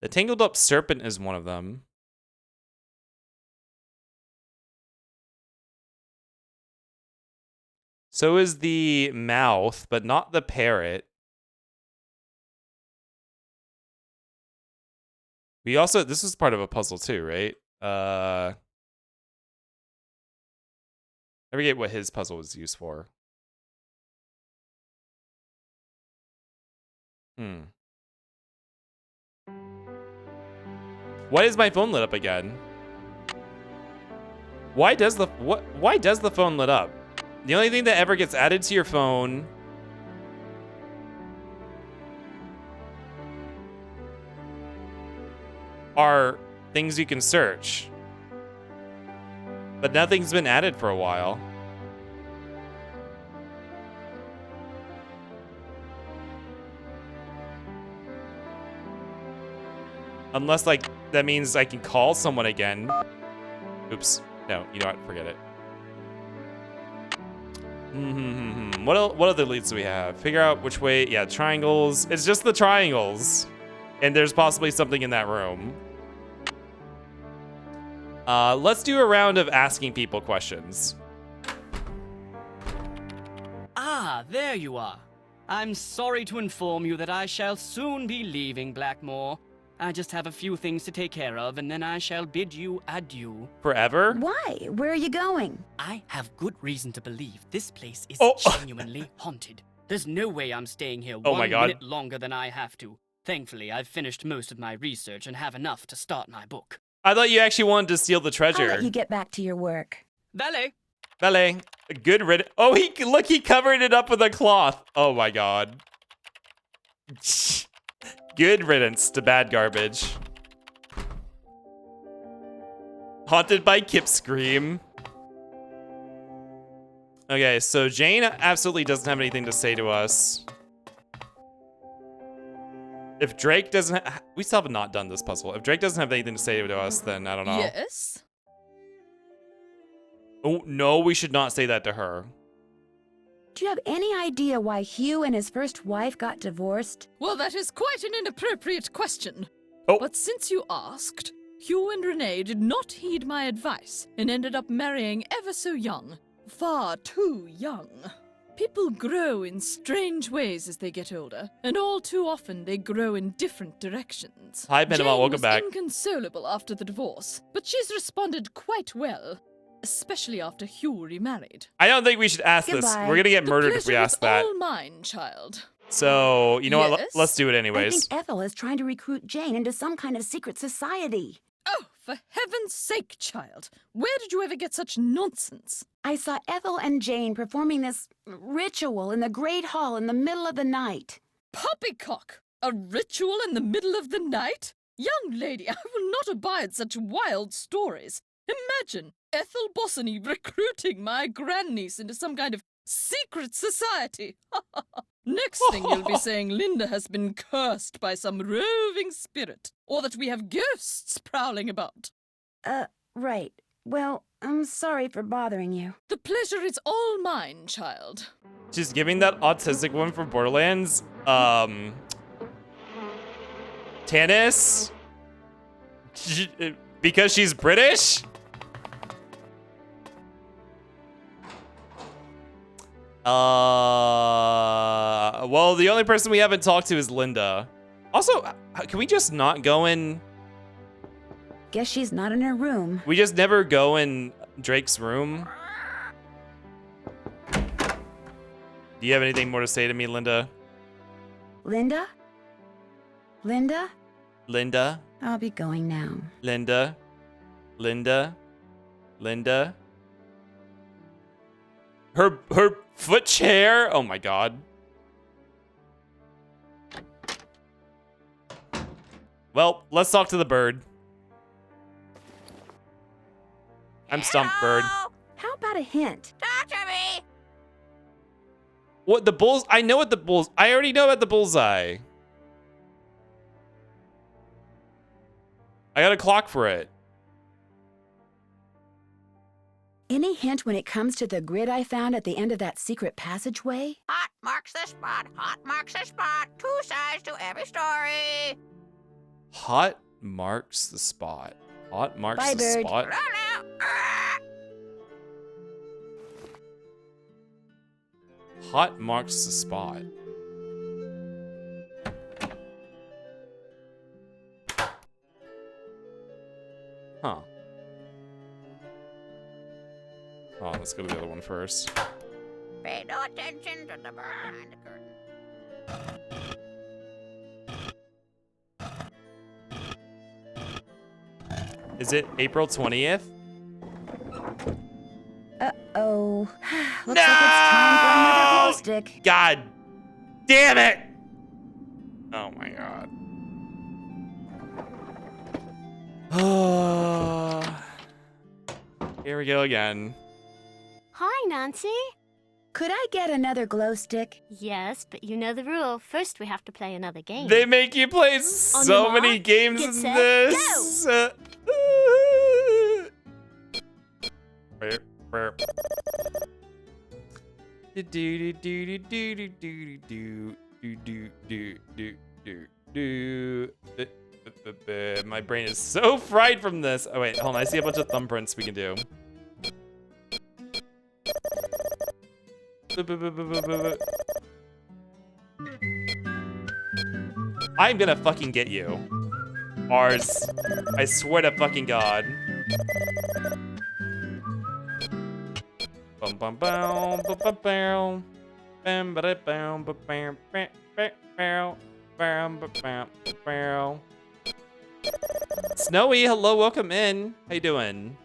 [SPEAKER 1] The tangled up serpent is one of them. So is the mouth, but not the parrot. We also, this is part of a puzzle too, right? I forget what his puzzle was used for. Why is my phone lit up again? Why does the phone lit up? The only thing that ever gets added to your phone are things you can search. But nothing's been added for a while. Unless, like, that means I can call someone again. Oops. No, you know what? Forget it. What other leads do we have? Figure out which way. Yeah, triangles. It's just the triangles. And there's possibly something in that room. Let's do a round of asking people questions.
[SPEAKER 7] Ah, there you are. I'm sorry to inform you that I shall soon be leaving Blackmoor. I just have a few things to take care of, and then I shall bid you adieu.
[SPEAKER 1] Forever?
[SPEAKER 2] Why? Where are you going?
[SPEAKER 7] I have good reason to believe this place is
[SPEAKER 1] Oh.
[SPEAKER 7] genuinely haunted. There's no way I'm staying here
[SPEAKER 1] Oh my
[SPEAKER 7] one
[SPEAKER 1] God.
[SPEAKER 7] minute longer than I have to. Thankfully, I've finished most of my research and have enough to start my book.
[SPEAKER 1] I thought you actually wanted to steal the
[SPEAKER 2] I'll
[SPEAKER 1] treasure.
[SPEAKER 2] let you get back to your work.
[SPEAKER 7] Valet!
[SPEAKER 1] Valet. Good riddance. Oh, he covered it up with a cloth. Oh my God. Good riddance to bad garbage. Haunted by Kip Scream. Okay, so Jane absolutely doesn't have anything to say to us. If Drake doesn't... we still have not done this puzzle. If Drake doesn't have anything to say to us, then I don't know.
[SPEAKER 5] Yes?
[SPEAKER 1] Oh, no, we should not say that to her.
[SPEAKER 2] Do you have any idea why Hugh and his first wife got divorced?
[SPEAKER 5] Well, that is quite an inappropriate question.
[SPEAKER 1] Oh.
[SPEAKER 5] But since you asked, Hugh and Renee did not heed my advice and ended up marrying ever so young. Far too young. People grow in strange ways as they get older, and all too often they grow in different directions.
[SPEAKER 1] Hi, Benema,
[SPEAKER 5] Jane
[SPEAKER 1] welcome
[SPEAKER 5] was
[SPEAKER 1] back.
[SPEAKER 5] inconsolable after the divorce, but she's responded quite well, especially after Hugh remarried.
[SPEAKER 1] I don't think we should ask this.
[SPEAKER 2] Goodbye.
[SPEAKER 1] We're gonna get
[SPEAKER 5] The
[SPEAKER 1] murdered if we
[SPEAKER 5] pleasure
[SPEAKER 1] ask
[SPEAKER 5] is
[SPEAKER 1] that.
[SPEAKER 5] all mine, child.
[SPEAKER 1] So, you know what?
[SPEAKER 5] Yes?
[SPEAKER 1] Let's do it
[SPEAKER 2] I
[SPEAKER 1] anyways.
[SPEAKER 2] think Ethel is trying to recruit Jane into some kind of secret society.
[SPEAKER 5] Oh, for heaven's sake, child. Where did you ever get such nonsense?
[SPEAKER 2] I saw Ethel and Jane performing this ritual in the Great Hall in the middle of the night.
[SPEAKER 5] Poppycock! A ritual in the middle of the night? Young lady, I will not abide such wild stories. Imagine Ethel Bossany recruiting my grandniece into some kind of secret society. Next thing you'll be saying Linda has been cursed by some roving spirit, or that we have ghosts prowling about.
[SPEAKER 2] Right. Well, I'm sorry for bothering you.
[SPEAKER 5] The pleasure is all mine, child.
[SPEAKER 1] She's giving that autistic woman from Borderlands, tennis? Because she's British? Well, the only person we haven't talked to is Linda. Also, can we just not go in?
[SPEAKER 2] Guess she's not in her room.
[SPEAKER 1] We just never go in Drake's room. Do you have anything more to say to me, Linda?
[SPEAKER 2] Linda? Linda?
[SPEAKER 1] Linda.
[SPEAKER 2] I'll be going now.
[SPEAKER 1] Linda. Linda. Linda. Her foot chair. Oh my god. Well, let's talk to the bird. I'm stumped, bird.
[SPEAKER 2] How about a hint?
[SPEAKER 3] Talk to me.
[SPEAKER 1] What the bulls? I know what the bulls. I already know about the bullseye. I got a clock for it.
[SPEAKER 2] Any hint when it comes to the grid I found at the end of that secret passageway?
[SPEAKER 3] Hot marks the spot. Hot marks the spot. 2 sides to every story.
[SPEAKER 1] Hot marks the spot. Hot marks
[SPEAKER 2] Bye,
[SPEAKER 1] the
[SPEAKER 2] bird.
[SPEAKER 1] spot. Hot marks the spot. Huh. Oh, let's go to the other one first.
[SPEAKER 3] Pay no attention to the bird behind the curtain.
[SPEAKER 1] Is it April 20th?
[SPEAKER 2] Uh-oh. Looks like it's time for another glow stick.
[SPEAKER 1] God damn it! Oh my god. Here we go again.
[SPEAKER 4] Hi, Nancy.
[SPEAKER 2] Could I get another glow stick?
[SPEAKER 4] Yes, but you know the rule. First, we have to play another game.
[SPEAKER 1] They make you play so many
[SPEAKER 4] mark,
[SPEAKER 1] games
[SPEAKER 4] get
[SPEAKER 1] in
[SPEAKER 4] set,
[SPEAKER 1] this. My brain is so fried from this. Oh wait, hold on. I see a bunch of thumbprints we can do. I'm gonna fucking get you. Ours. I swear to fucking God. Bum bum bum bum bum bum. Bam ba da bam ba bam bam bam bam bam ba bam bam. Snowy, hello, welcome in. How you doing?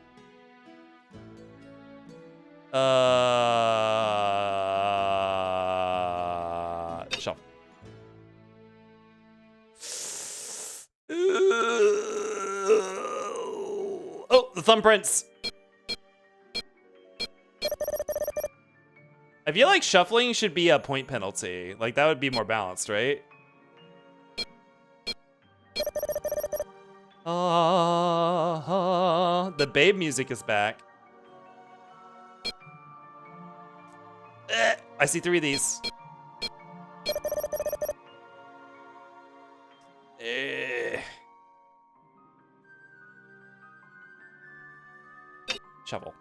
[SPEAKER 1] Shuffle. Oh, the thumbprints. I feel like shuffling should be a point penalty. Like, that would be more balanced, right? The babe music is back. I see 3 of these. Shovel.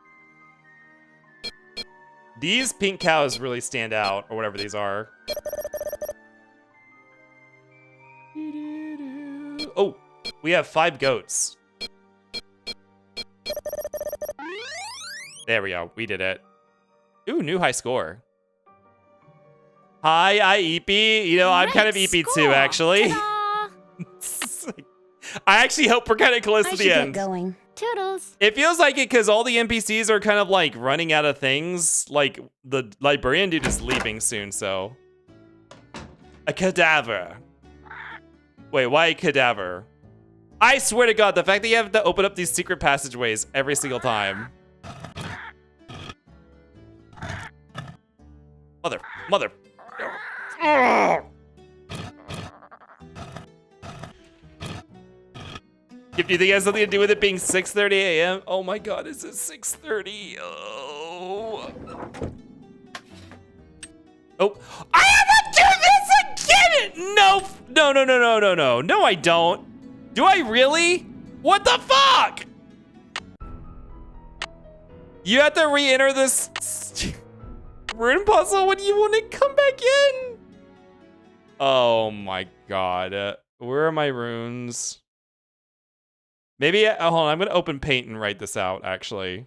[SPEAKER 1] These pink cows really stand out, or whatever these are. Oh, we have 5 goats. There we go. We did it. Ooh, new high score. Hi, I Eepy. You know, I'm kind of Eepy too, actually. I actually hope we're kind of close to the end.
[SPEAKER 2] Get going.
[SPEAKER 4] Toodles.
[SPEAKER 1] It feels like it because all the NPCs are kind of like running out of things. Like the librarian dude is leaving soon, so. A cadaver. Wait, why a cadaver? I swear to God, the fact that you have to open up these secret passageways every single time. Mother. If you think it has something to do with it being 6:30 a.m.? Oh my God, is it 6:30? Oh. Oh, I have to do this again! No, no, I don't. Do I really? What the fuck? You have to re-enter this rune puzzle when you want to come back in? Oh my God. Where are my runes? Maybe, hold on, I'm gonna open Paint and write this out, actually.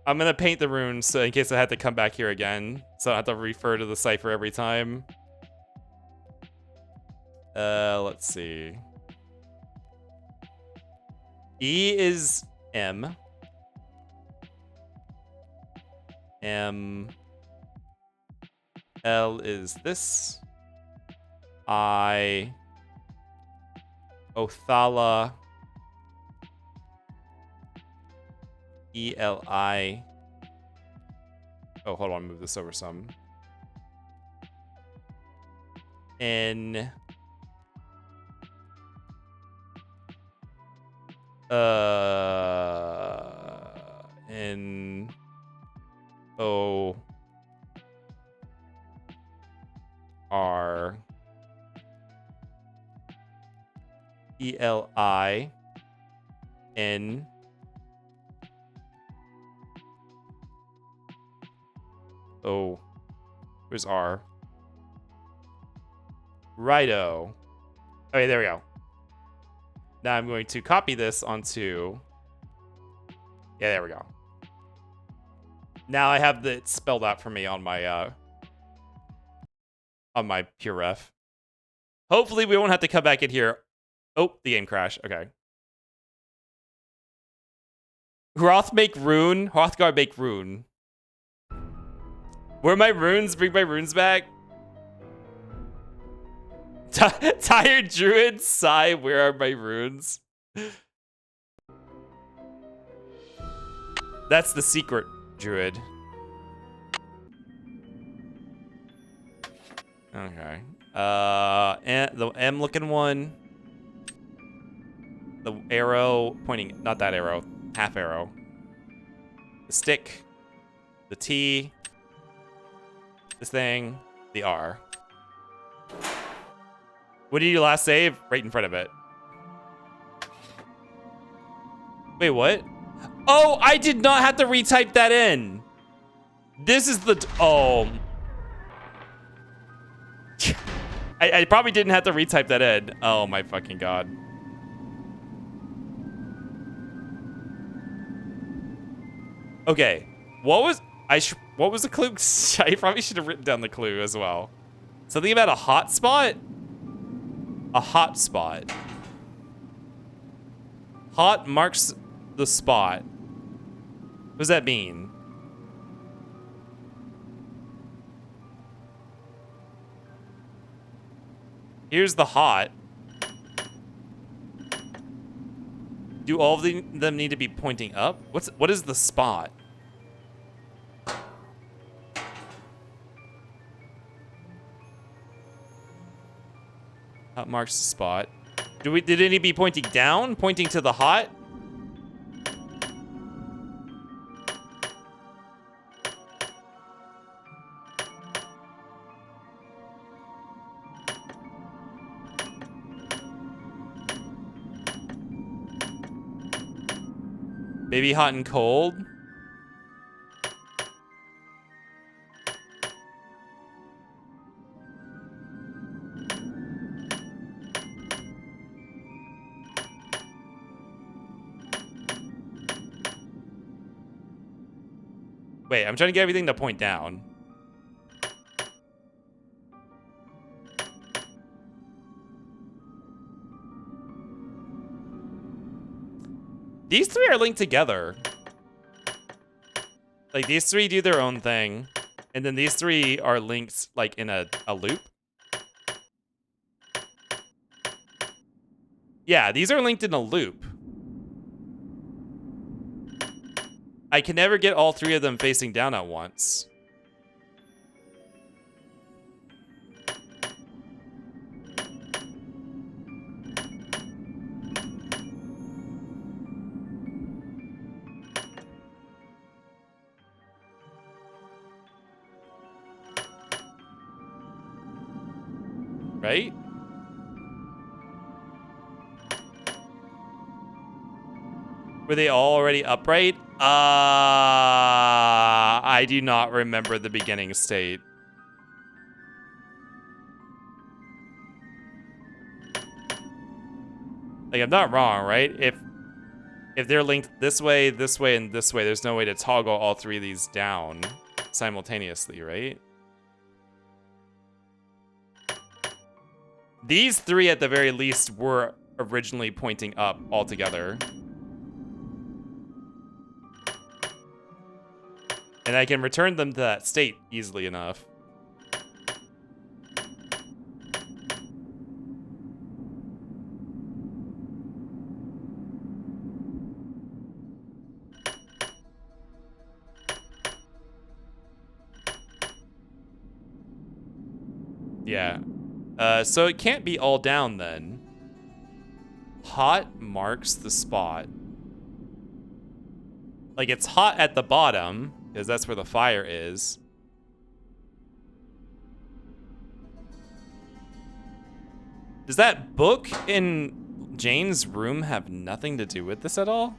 [SPEAKER 1] I'm gonna paint the runes so in case I have to come back here again, so I don't have to refer to the cipher every time. Let's see. E is M. M. L is this. I. Othala. E-L-I. Oh, hold on. Move this over some. N. N. O. R. E-L-I. N. O. Where's R? Righto. Okay, there we go. Now I'm going to copy this onto... Yeah, there we go. Now I have it spelled out for me on my pure ref. Hopefully we won't have to come back in here. Oh, the game crashed. Okay. Hroth make rune. Hrothgar make rune. Where are my runes? Bring my runes back. Tired druid sigh. Where are my runes? That's the secret druid. Okay. And the M looking one. The arrow pointing, not that arrow, half arrow. The stick. The T. This thing. The R. What did you last save? Right in front of it. Wait, what? Oh, I did not have to retype that in. This is the... Oh. I probably didn't have to retype that in. Oh my fucking god. Okay. What was the clue? I probably should have written down the clue as well. Something about a hotspot? A hotspot. Hot marks the spot. What does that mean? Here's the hot. Do all of them need to be pointing up? What is the spot? Hot marks the spot. Did any be pointing down? Pointing to the hot? Maybe hot and cold? Wait, I'm trying to get everything to point down. These three are linked together. Like, these three do their own thing. And then these three are linked, like, in a loop. Yeah, these are linked in a loop. I can never get all three of them facing down at once. Right? Were they all already upright? I do not remember the beginning state. Like, I'm not wrong, right? If they're linked this way, and this way, there's no way to toggle all three of these down simultaneously, right? These three, at the very least, were originally pointing up altogether. And I can return them to that state easily enough. Yeah. So it can't be all down then. Hot marks the spot. Like, it's hot at the bottom, because that's where the fire is. Does that book in Jane's room have nothing to do with this at all?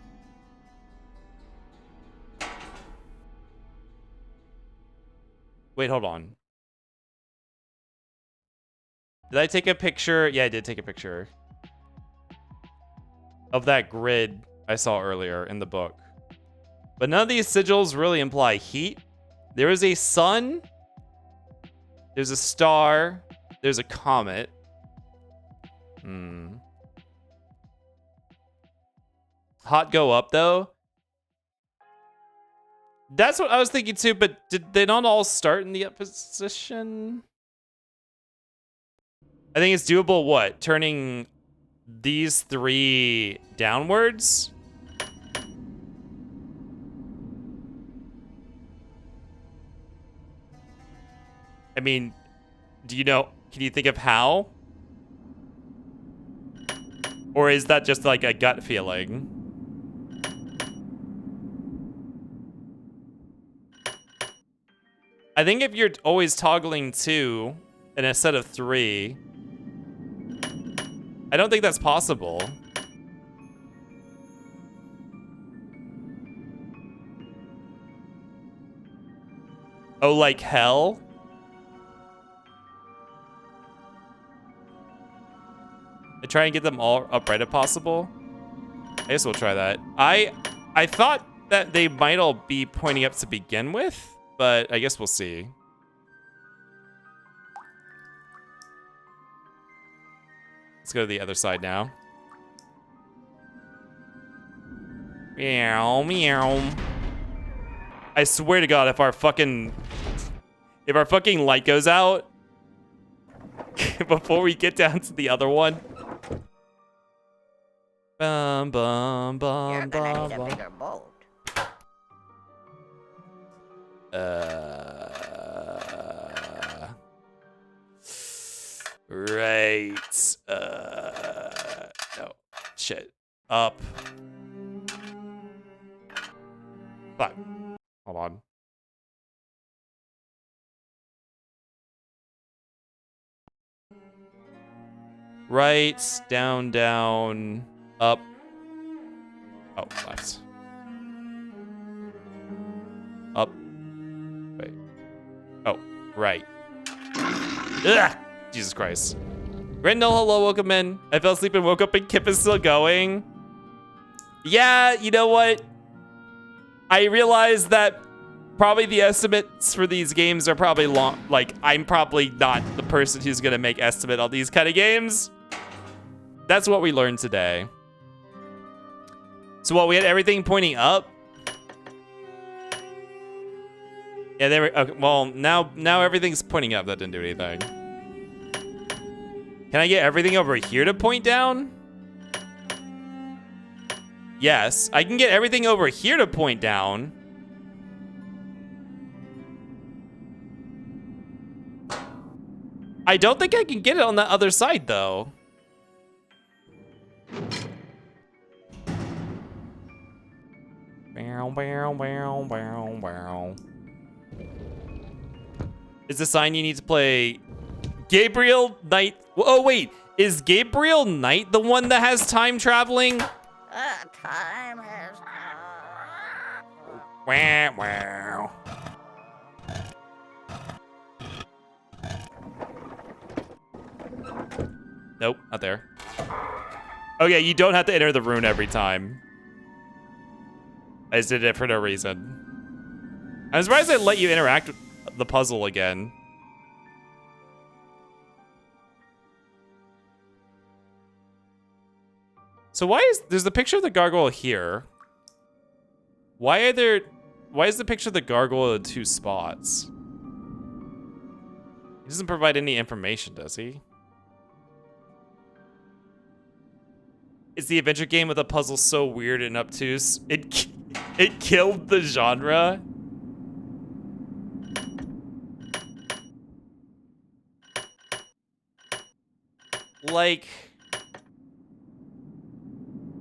[SPEAKER 1] Wait, hold on. Did I take a picture? Yeah, I did take a picture of that grid I saw earlier in the book. But none of these sigils really imply heat. There is a sun. There's a star. There's a comet. Hot go up, though? That's what I was thinking, too, but did they not all start in the up position? I think it's doable, what? Turning these three downwards? I mean, do you know, can you think of how? Or is that just like a gut feeling? I think if you're always toggling 2 in a set of 3, I don't think that's possible. Oh, like hell? I try and get them all upright if possible. I guess we'll try that. I thought that they might all be pointing up to begin with, but I guess we'll see. Let's go to the other side now. Meow, meow. I swear to God, if our fucking light goes out before we get down to the other one. Bum, bum, bum,
[SPEAKER 3] You're gonna need a
[SPEAKER 1] bum.
[SPEAKER 3] bigger boat.
[SPEAKER 1] Right. No. Shit. Up. Fuck. Hold on. Right, down, down, up. Oh, left. Up. Wait. Oh, right. Ugh! Jesus Christ. Grendel, hello, welcome in. I fell asleep and woke up and Kip is still going. Yeah, you know what? I realized that probably the estimates for these games are probably long. Like, I'm probably not the person who's gonna make estimate on these kind of games. That's what we learned today. So what, we had everything pointing up? Yeah, there we, okay, well, now everything's pointing up. That didn't do anything. Can I get everything over here to point down? Yes, I can get everything over here to point down. I don't think I can get it on the other side, though. Bow, bow, bow, bow, bow. Is the sign you need to play Gabriel Knight? Oh, wait. Is Gabriel Knight the one that has time traveling?
[SPEAKER 3] Time is
[SPEAKER 1] Wow, wow. Nope, not there. Okay, you don't have to enter the rune every time. I just did it for no reason. I'm surprised they let you interact with the puzzle again. So there's the picture of the gargoyle here. Why is the picture of the gargoyle in 2 spots? He doesn't provide any information, does he? Is the adventure game with a puzzle so weird and obtuse? It killed the genre. Like,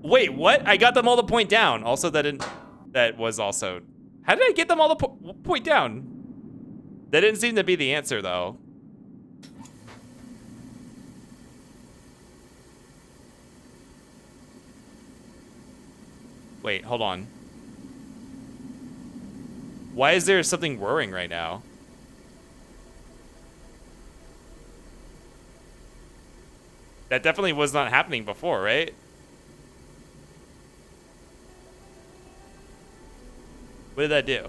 [SPEAKER 1] wait, what? I got them all to point down. Also, that was also. How did I get them all to point down? That didn't seem to be the answer, though. Wait, hold on. Why is there something whirring right now? That definitely was not happening before, right? What did that do?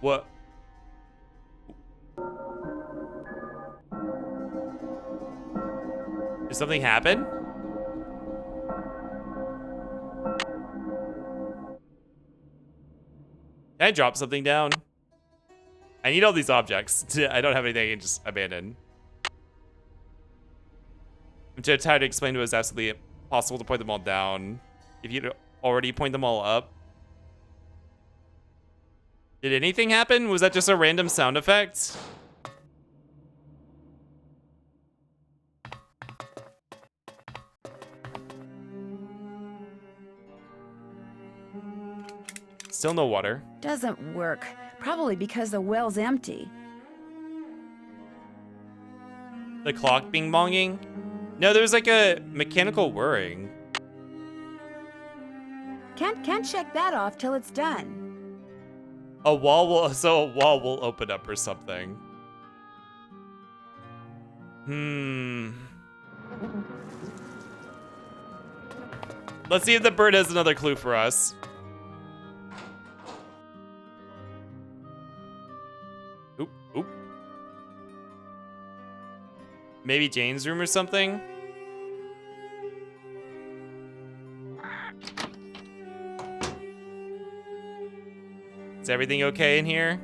[SPEAKER 1] What? Did something happen? Can I drop something down? I need all these objects. I don't have anything I can just abandon. I'm too tired to explain to it. It's absolutely impossible to point them all down. If you'd already point them all up. Did anything happen? Was that just a random sound effect? Still no water.
[SPEAKER 2] Doesn't work. Probably because the well's empty.
[SPEAKER 1] The clock being bonging? No, there's like a mechanical whirring.
[SPEAKER 2] Can't check that off till it's done.
[SPEAKER 1] A wall will open up or something. Let's see if the bird has another clue for us. Oop. Maybe Jane's room or something? Is everything okay in here?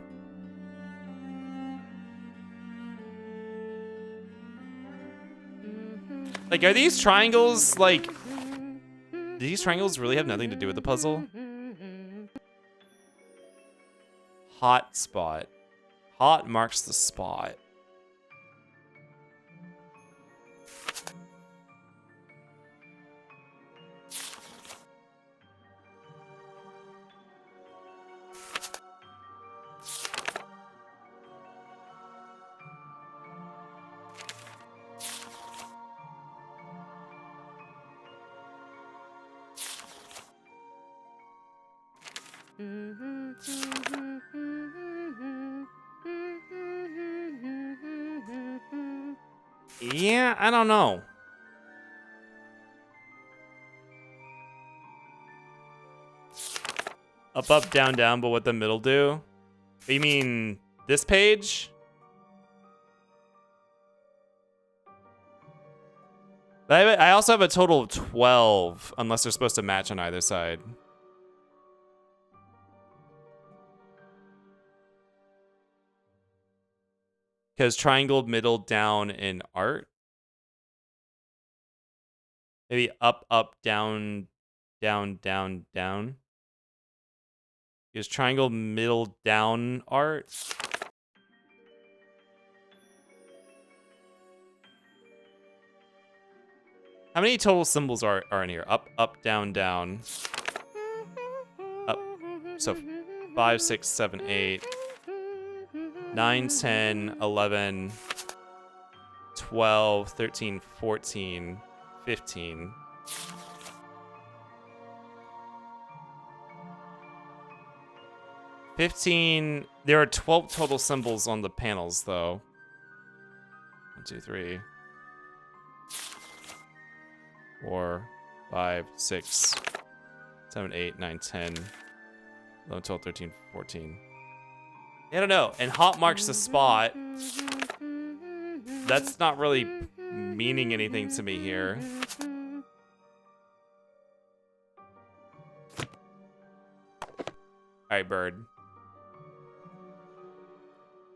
[SPEAKER 1] Like, are these triangles, like... Do these triangles really have nothing to do with the puzzle? Hot spot. Hot marks the spot. Yeah, I don't know. Up, down, but what the middle do? You mean this page? I also have a total of 12, unless they're supposed to match on either side. Because triangle, middle, down in art. Maybe up, down, down. Is triangle, middle, down art? How many total symbols are in here? Up, down. Up. So 5, 6, 7, 8. 9, 10, 11, 12, 13, 14, 15. There are 12 total symbols on the panels, though. 1, 2, 3, 4, 5, 6, 7, 8, 9, 10, 11, 12, 13, 14. I don't know. And hot marks the spot. That's not really meaning anything to me here. Alright, bird.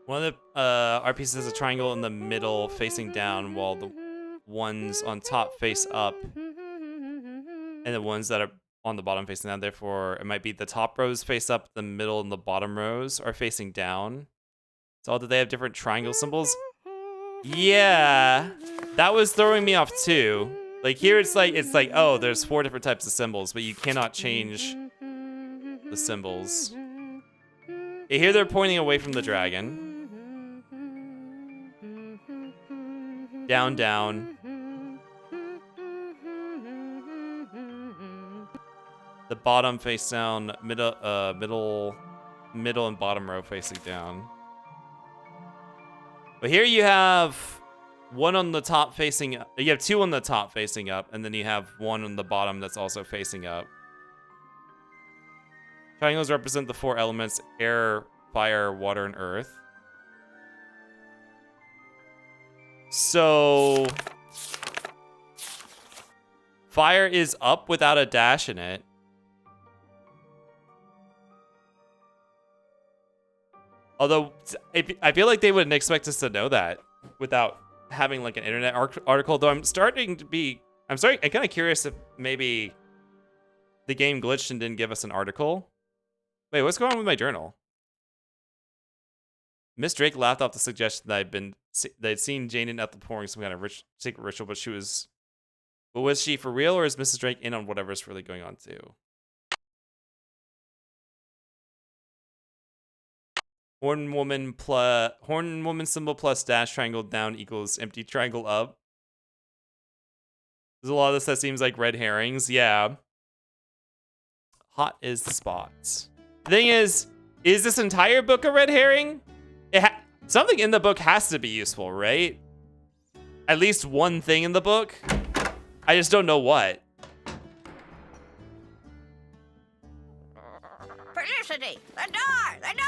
[SPEAKER 1] One of the art pieces has a triangle in the middle facing down, while the ones on top face up, and the ones that are on the bottom facing down. Therefore, it might be the top rows face up, the middle and the bottom rows are facing down. So, do they have different triangle symbols? Yeah, that was throwing me off too. Like here, it's like oh, there's 4 different types of symbols, but you cannot change the symbols. Yeah, here they're pointing away from the dragon. Down, down. The bottom face down, middle and bottom row facing down. But here you have one on the top facing up. You have 2 on the top facing up, and then you have 1 on the bottom that's also facing up. Triangles represent the 4 elements: air, fire, water, and earth. So fire is up without a dash in it. Although I feel like they wouldn't expect us to know that without having like an internet article. Though I'm kind of curious if maybe the game glitched and didn't give us an article. Wait, what's going on with my journal? Miss Drake laughed off the suggestion that they'd seen Jaden at the pouring some kind of secret ritual, but was she for real, or is Mrs. Drake in on whatever's really going on too? Horn woman symbol plus dash triangle down equals empty triangle up. There's a lot of this that seems like red herrings. Yeah. Hot is the spots. The thing is this entire book a red herring? Something in the book has to be useful, right? At least one thing in the book. I just don't know what.
[SPEAKER 3] Felicity, the door, the door.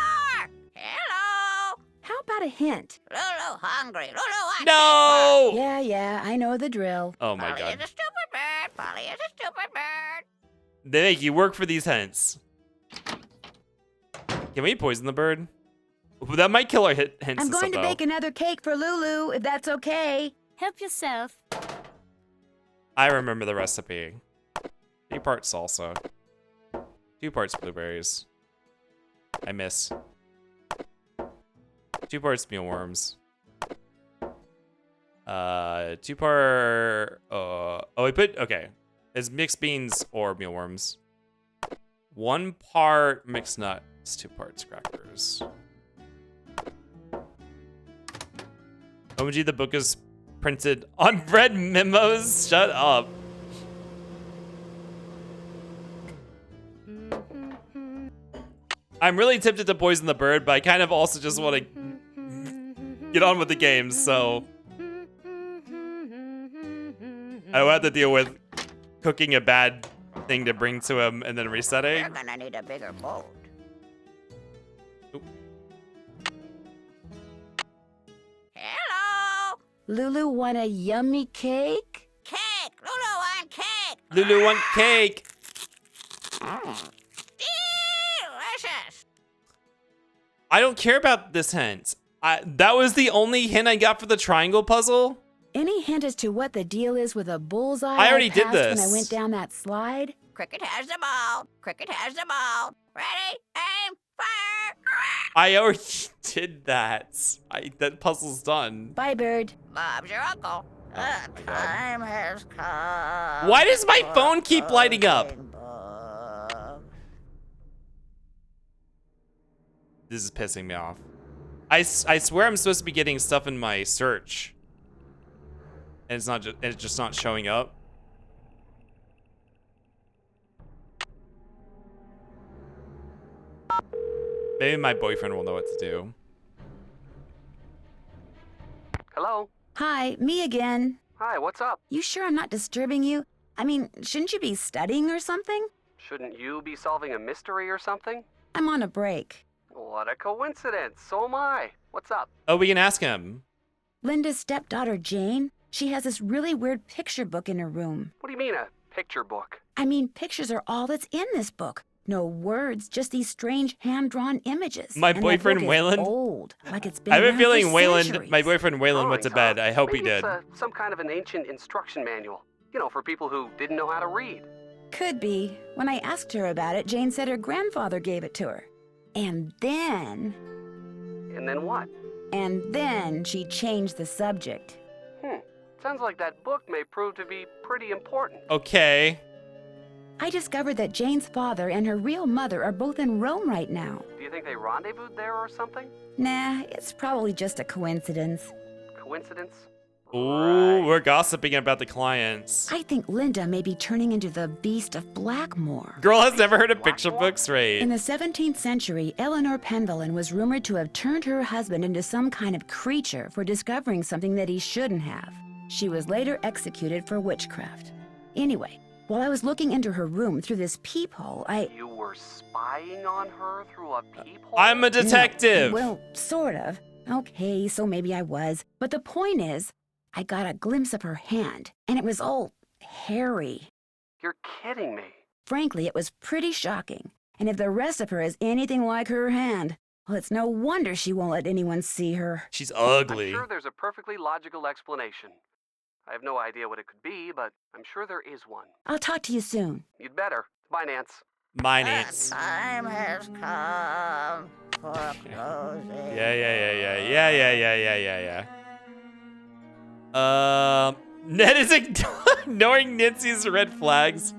[SPEAKER 3] Hello.
[SPEAKER 2] How about a hint?
[SPEAKER 3] Lulu hungry. Lulu wants
[SPEAKER 1] No!
[SPEAKER 2] Yeah, I know the drill.
[SPEAKER 1] Oh my
[SPEAKER 3] Polly
[SPEAKER 1] god.
[SPEAKER 3] is a stupid bird. Polly is a stupid bird.
[SPEAKER 1] They make you work for these hints. Can we poison the bird? That might kill our hints.
[SPEAKER 2] I'm going to bake another cake for Lulu, if that's okay.
[SPEAKER 4] Help yourself.
[SPEAKER 1] I remember the recipe. 3 parts salsa. 2 parts blueberries. I miss. 2 parts mealworms. 2 part. We put okay. It's mixed beans or mealworms. 1 part mixed nuts. 2 parts crackers. OMG, the book is printed on red memos. Shut up. I'm really tempted to poison the bird, but I kind of also just want to get on with the game, so I don't have to deal with cooking a bad thing to bring to him and then resetting.
[SPEAKER 3] You're gonna need a bigger bowl. Hello.
[SPEAKER 2] Lulu want a yummy cake?
[SPEAKER 3] Cake. Lulu want cake.
[SPEAKER 1] Lulu want cake.
[SPEAKER 3] Delicious.
[SPEAKER 1] I don't care about this hint. That was the only hint I got for the triangle puzzle.
[SPEAKER 2] Any hint as to what the deal is with a bullseye
[SPEAKER 1] I already did
[SPEAKER 2] passed
[SPEAKER 1] this.
[SPEAKER 2] when I went down that slide?
[SPEAKER 3] Cricket has the ball. Cricket has the ball. Ready, aim, fire.
[SPEAKER 1] I already did that. That puzzle's done.
[SPEAKER 2] Bye, bird.
[SPEAKER 3] Bob's your uncle.
[SPEAKER 1] Oh, my God.
[SPEAKER 3] Time has come.
[SPEAKER 1] Why does my phone keep lighting up? This is pissing me off. I swear I'm supposed to be getting stuff in my search, and it's just not showing up. Maybe my boyfriend will know what to do.
[SPEAKER 12] Hello?
[SPEAKER 2] Hi, me again.
[SPEAKER 12] Hi, what's up?
[SPEAKER 2] You sure I'm not disturbing you? I mean, shouldn't you be studying or something?
[SPEAKER 12] Shouldn't you be solving a mystery or something?
[SPEAKER 2] I'm on a break.
[SPEAKER 12] What a coincidence. So am I. What's up?
[SPEAKER 1] Oh, we can ask him.
[SPEAKER 2] Linda's stepdaughter, Jane, she has this really weird picture book in her room.
[SPEAKER 12] What do you mean, a picture book?
[SPEAKER 2] I mean, pictures are all that's in this book. No words, just these strange hand-drawn images.
[SPEAKER 1] My
[SPEAKER 2] And that
[SPEAKER 1] boyfriend
[SPEAKER 2] book is
[SPEAKER 1] Wayland?
[SPEAKER 2] old, like it's been
[SPEAKER 1] I have a
[SPEAKER 2] around
[SPEAKER 1] feeling
[SPEAKER 2] for
[SPEAKER 1] Wayland,
[SPEAKER 2] centuries.
[SPEAKER 1] my boyfriend Wayland went to
[SPEAKER 12] Drawings,
[SPEAKER 1] bed. I hope he
[SPEAKER 12] Maybe
[SPEAKER 1] did.
[SPEAKER 12] It's some kind of an ancient instruction manual. You know, for people who didn't know how to read.
[SPEAKER 2] Could be. When I asked her about it, Jane said her grandfather gave it to her. And then
[SPEAKER 12] what?
[SPEAKER 2] she changed the subject.
[SPEAKER 12] Sounds like that book may prove to be pretty important.
[SPEAKER 1] Okay.
[SPEAKER 2] I discovered that Jane's father and her real mother are both in Rome right now.
[SPEAKER 12] Do you think they rendezvoused there or something?
[SPEAKER 2] Nah, it's probably just a coincidence.
[SPEAKER 12] Coincidence?
[SPEAKER 1] Ooh, we're gossiping about the clients.
[SPEAKER 2] I think Linda may be turning into the Beast of Blackmoor.
[SPEAKER 1] Girl has never heard of picture books, right?
[SPEAKER 2] In the 17th century, Eleanor Penvellyn was rumored to have turned her husband into some kind of creature for discovering something that he shouldn't have. She was later executed for witchcraft. Anyway, while I was looking into her room through this peephole,
[SPEAKER 12] You were spying on her through a peephole?
[SPEAKER 1] I'm a detective.
[SPEAKER 2] No, well, sort of. Okay, so maybe I was. But the point is, I got a glimpse of her hand, and it was all hairy.
[SPEAKER 12] You're kidding me.
[SPEAKER 2] Frankly, it was pretty shocking. And if the rest of her is anything like her hand, well, it's no wonder she won't let anyone see her.
[SPEAKER 1] She's ugly.
[SPEAKER 12] I'm sure there's a perfectly logical explanation. I have no idea what it could be, but I'm sure there is one.
[SPEAKER 2] I'll talk to you soon.
[SPEAKER 12] You'd better. Bye, Nance.
[SPEAKER 1] My Nance.
[SPEAKER 3] Time has come for closing.
[SPEAKER 1] Yeah. Ned is ignoring Nancy's red flags.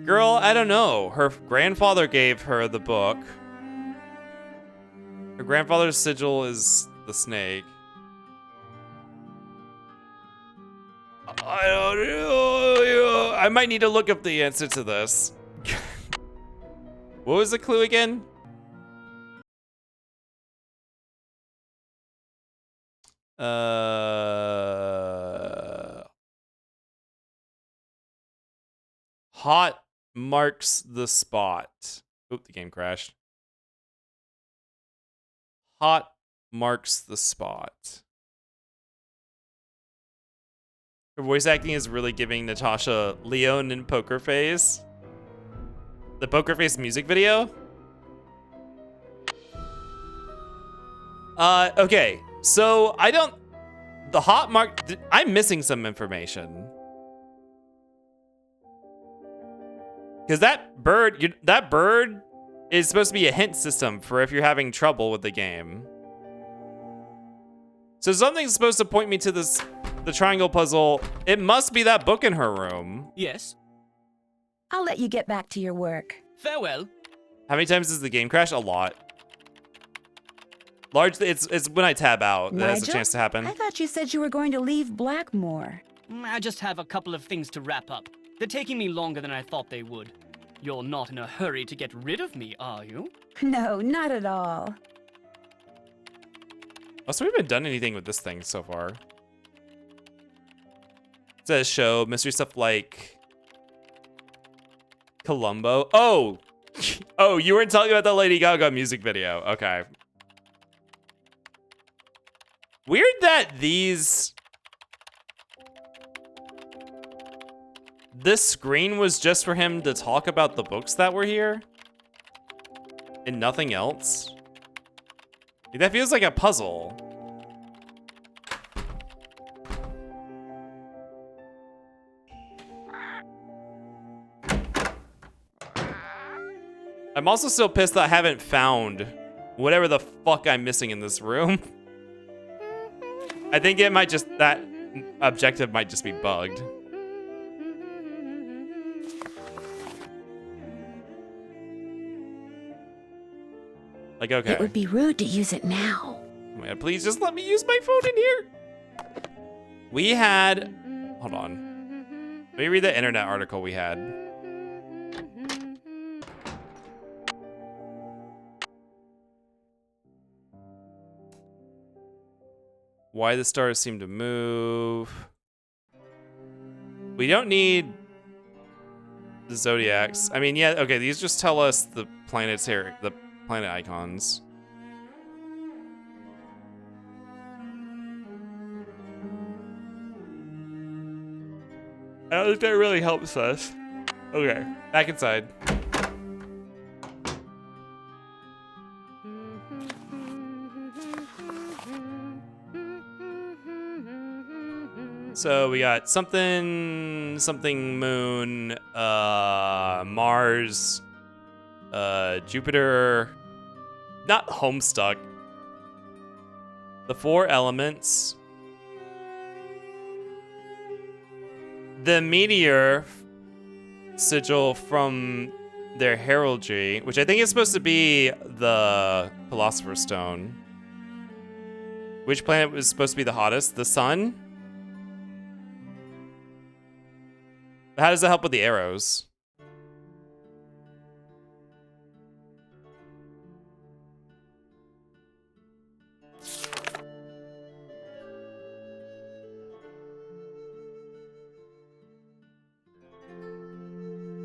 [SPEAKER 1] Girl, I don't know. Her grandfather gave her the book. Her grandfather's sigil is the snake. I don't know. I might need to look up the answer to this. What was the clue again? Hot marks the spot. Oop, the game crashed. Hot marks the spot. Her voice acting is really giving Natasha Leone in Poker Face. The Poker Face music video? Okay. So, the hot mark, I'm missing some information. Because that bird is supposed to be a hint system for if you're having trouble with the game. So something's supposed to point me to the triangle puzzle. It must be that book in her room.
[SPEAKER 7] Yes.
[SPEAKER 2] I'll let you get back to your work.
[SPEAKER 7] Farewell.
[SPEAKER 1] How many times does the game crash? A lot. Largely, it's when I tab out that has a
[SPEAKER 2] Nigel?
[SPEAKER 1] chance to happen.
[SPEAKER 2] I thought you said you were going to leave Blackmoor.
[SPEAKER 7] I just have a couple of things to wrap up. They're taking me longer than I thought they would. You're not in a hurry to get rid of me, are you?
[SPEAKER 2] No, not at all.
[SPEAKER 1] Also, we haven't done anything with this thing so far. It says show mystery stuff like Columbo. Oh, oh, you weren't talking about the Lady Gaga music video. Okay. Weird that this screen was just for him to talk about the books that were here and nothing else. That feels like a puzzle. I'm also still pissed that I haven't found whatever the fuck I'm missing in this room. I think it might just, that objective might just be bugged. Like, okay.
[SPEAKER 2] It would be rude to use it now.
[SPEAKER 1] Oh my God, please just let me use my phone in here. We had, hold on. Let me read the internet article we had. Why the stars seem to move. We don't need the zodiacs. I mean, yeah, okay, these just tell us the planetary, the planet icons. I don't think that really helps us. Okay, back inside. So we got something moon, Mars, Jupiter, not Homestuck. The 4 elements. The meteor sigil from their heraldry, which I think is supposed to be the Philosopher's Stone. Which planet was supposed to be the hottest? The sun? How does that help with the arrows?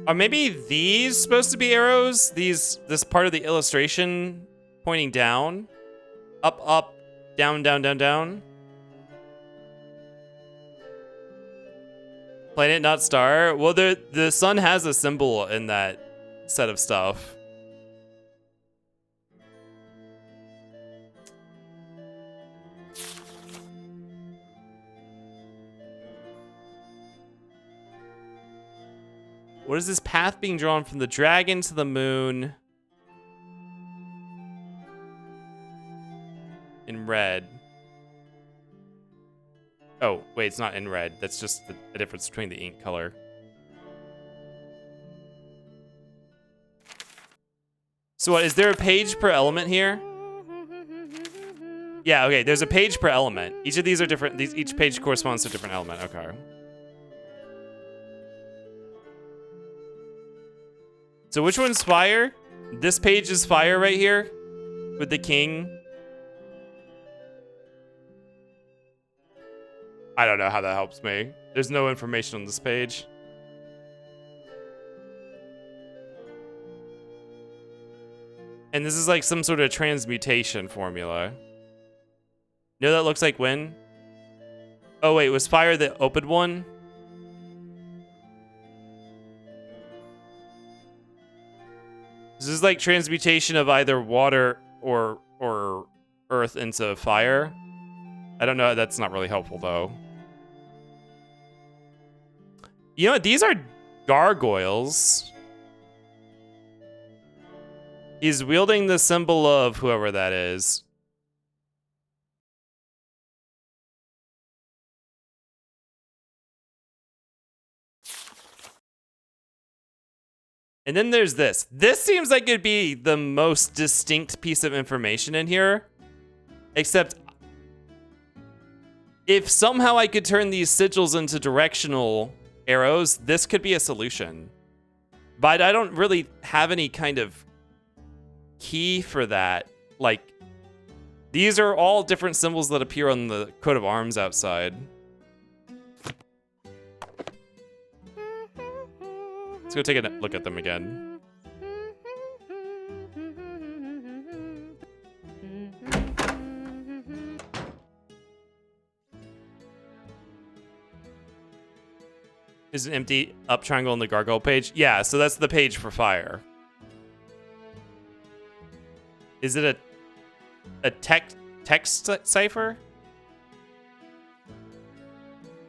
[SPEAKER 1] Are maybe these supposed to be arrows? This part of the illustration pointing down? Up, up, down, down, down, down? Planet, not star? Well, the sun has a symbol in that set of stuff. What is this path being drawn from the dragon to the moon? In red. Oh, wait, it's not in red. That's just the difference between the ink color. So what, is there a page per element here? Yeah, okay, there's a page per element. Each of these are different. Each page corresponds to a different element. Okay. So which one's fire? This page is fire right here with the king. I don't know how that helps me. There's no information on this page. And this is like some sort of transmutation formula. You know that looks like when? Oh wait, was fire the open one? This is like transmutation of either water or earth into fire. I don't know, that's not really helpful though. You know what? These are gargoyles. He's wielding the symbol of whoever that is. And then there's this. This seems like it'd be the most distinct piece of information in here. Except if somehow I could turn these sigils into directional arrows, this could be a solution. But I don't really have any kind of key for that. Like, these are all different symbols that appear on the coat of arms outside. Let's go take a look at them again. Is an empty up triangle on the gargoyle page? Yeah, so that's the page for fire. Is it a text cipher?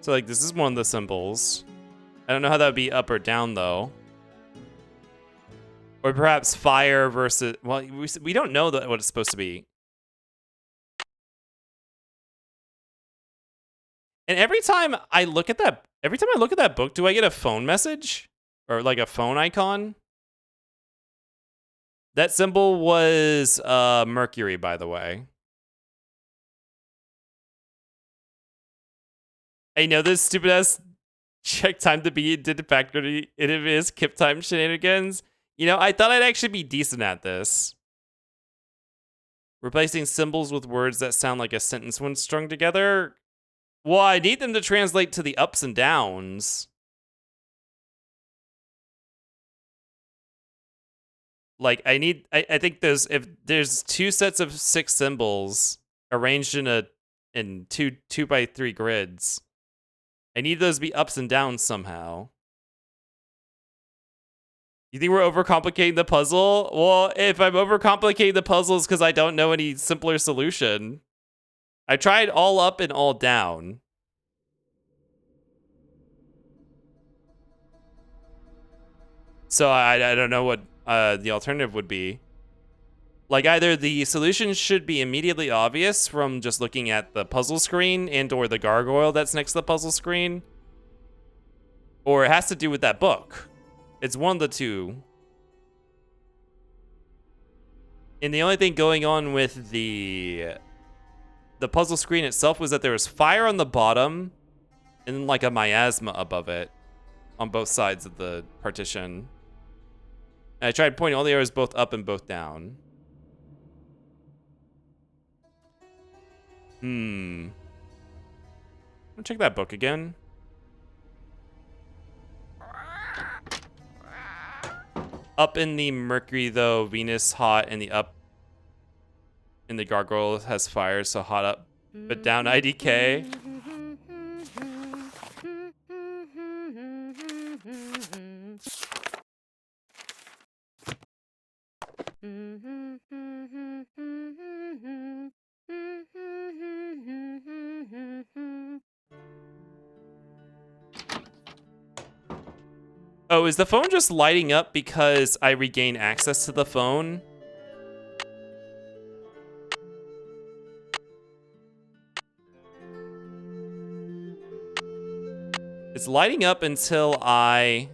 [SPEAKER 1] So like this is one of the symbols. I don't know how that would be up or down though. Or perhaps fire versus, well, we don't know what it's supposed to be. And every time I look at that book, do I get a phone message? Or like a phone icon? That symbol was Mercury, by the way. I know this stupid ass check time to be did factory it is kip time shenanigans. You know, I thought I'd actually be decent at this. Replacing symbols with words that sound like a sentence when strung together. Well, I need them to translate to the ups and downs. Like I think if there's 2 sets of 6 symbols arranged in two by 3 grids, I need those to be ups and downs somehow. You think we're overcomplicating the puzzle? Well, if I'm overcomplicating the puzzles because I don't know any simpler solution. I tried all up and all down. So I don't know what the alternative would be. Like either the solution should be immediately obvious from just looking at the puzzle screen and or the gargoyle that's next to the puzzle screen. Or it has to do with that book. It's one of the two. And the only thing going on with the puzzle screen itself was that there was fire on the bottom and like a miasma above it on both sides of the partition. And I tried pointing all the arrows both up and both down. I'll check that book again. Up in the Mercury though, Venus hot, and the up in the gargoyle has fire, so hot up, but down IDK. Oh, is the phone just lighting up because I regain access to the phone? It's lighting up until I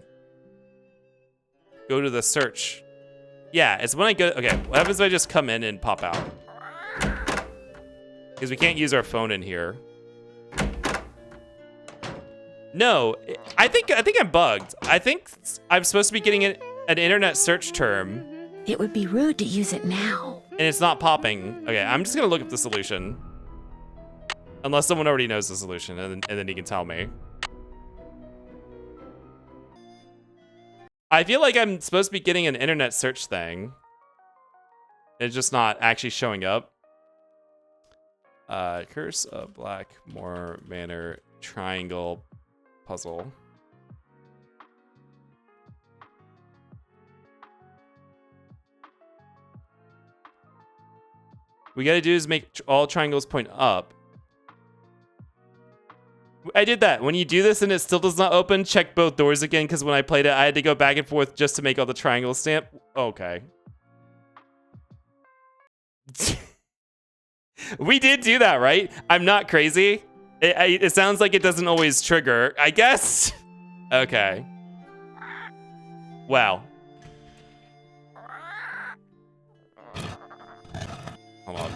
[SPEAKER 1] go to the search. Yeah, it's when I go. Okay, what happens if I just come in and pop out? Because we can't use our phone in here. No, I think I'm bugged. I think I'm supposed to be getting an internet search term.
[SPEAKER 2] It would be rude to use it now.
[SPEAKER 1] And it's not popping. Okay, I'm just gonna look up the solution. Unless someone already knows the solution, and then he can tell me. I feel like I'm supposed to be getting an internet search thing. It's just not actually showing up. Curse of Blackmoor Manor triangle puzzle. We gotta do is make all triangles point up. I did that. When you do this and it still does not open, check both doors again, because when I played it, I had to go back and forth just to make all the triangles stamp. Okay. We did do that, right? I'm not crazy. It sounds like it doesn't always trigger, I guess. Okay. Wow. Hold on.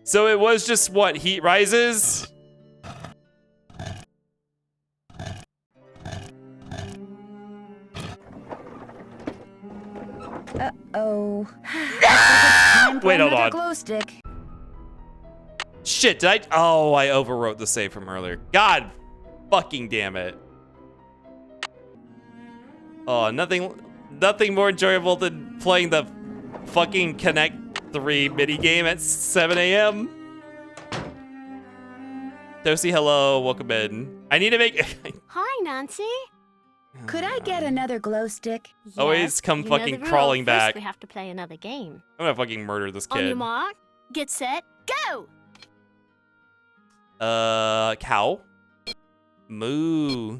[SPEAKER 1] So it was just what? Heat rises?
[SPEAKER 2] Uh-oh.
[SPEAKER 1] Wait, hold on.
[SPEAKER 2] Glow stick.
[SPEAKER 1] Shit, did I? Oh, I overwrote the save from earlier. God fucking damn it. Oh, nothing more enjoyable than playing the fucking Connect 3 minigame at 7 a.m. Dosi, hello, welcome in. I need to make...
[SPEAKER 4] Hi, Nancy.
[SPEAKER 2] Could I get another glow stick?
[SPEAKER 1] Always come
[SPEAKER 4] You know
[SPEAKER 1] fucking
[SPEAKER 4] the rule.
[SPEAKER 1] crawling
[SPEAKER 4] First,
[SPEAKER 1] back.
[SPEAKER 4] we have to play another game.
[SPEAKER 1] I'm gonna fucking murder this
[SPEAKER 4] On your
[SPEAKER 1] kid.
[SPEAKER 4] mark, get set, go!
[SPEAKER 1] Cow? Moo.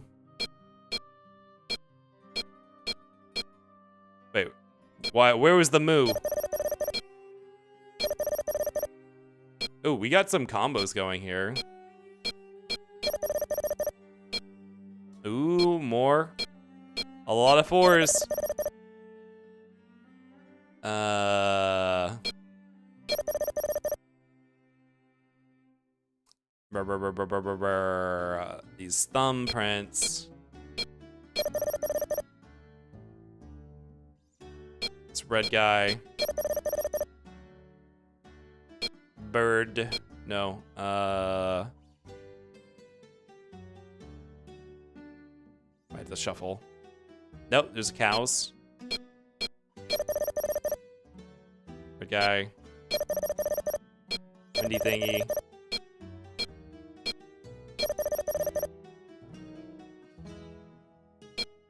[SPEAKER 1] Wait, why? Where was the moo? Oh, we got some combos going here. Ooh, more. A lot of 4s. These thumbprints. This red guy. Bird. No. I have to shuffle. Nope, there's cows. Trumpet guy. Windy thingy.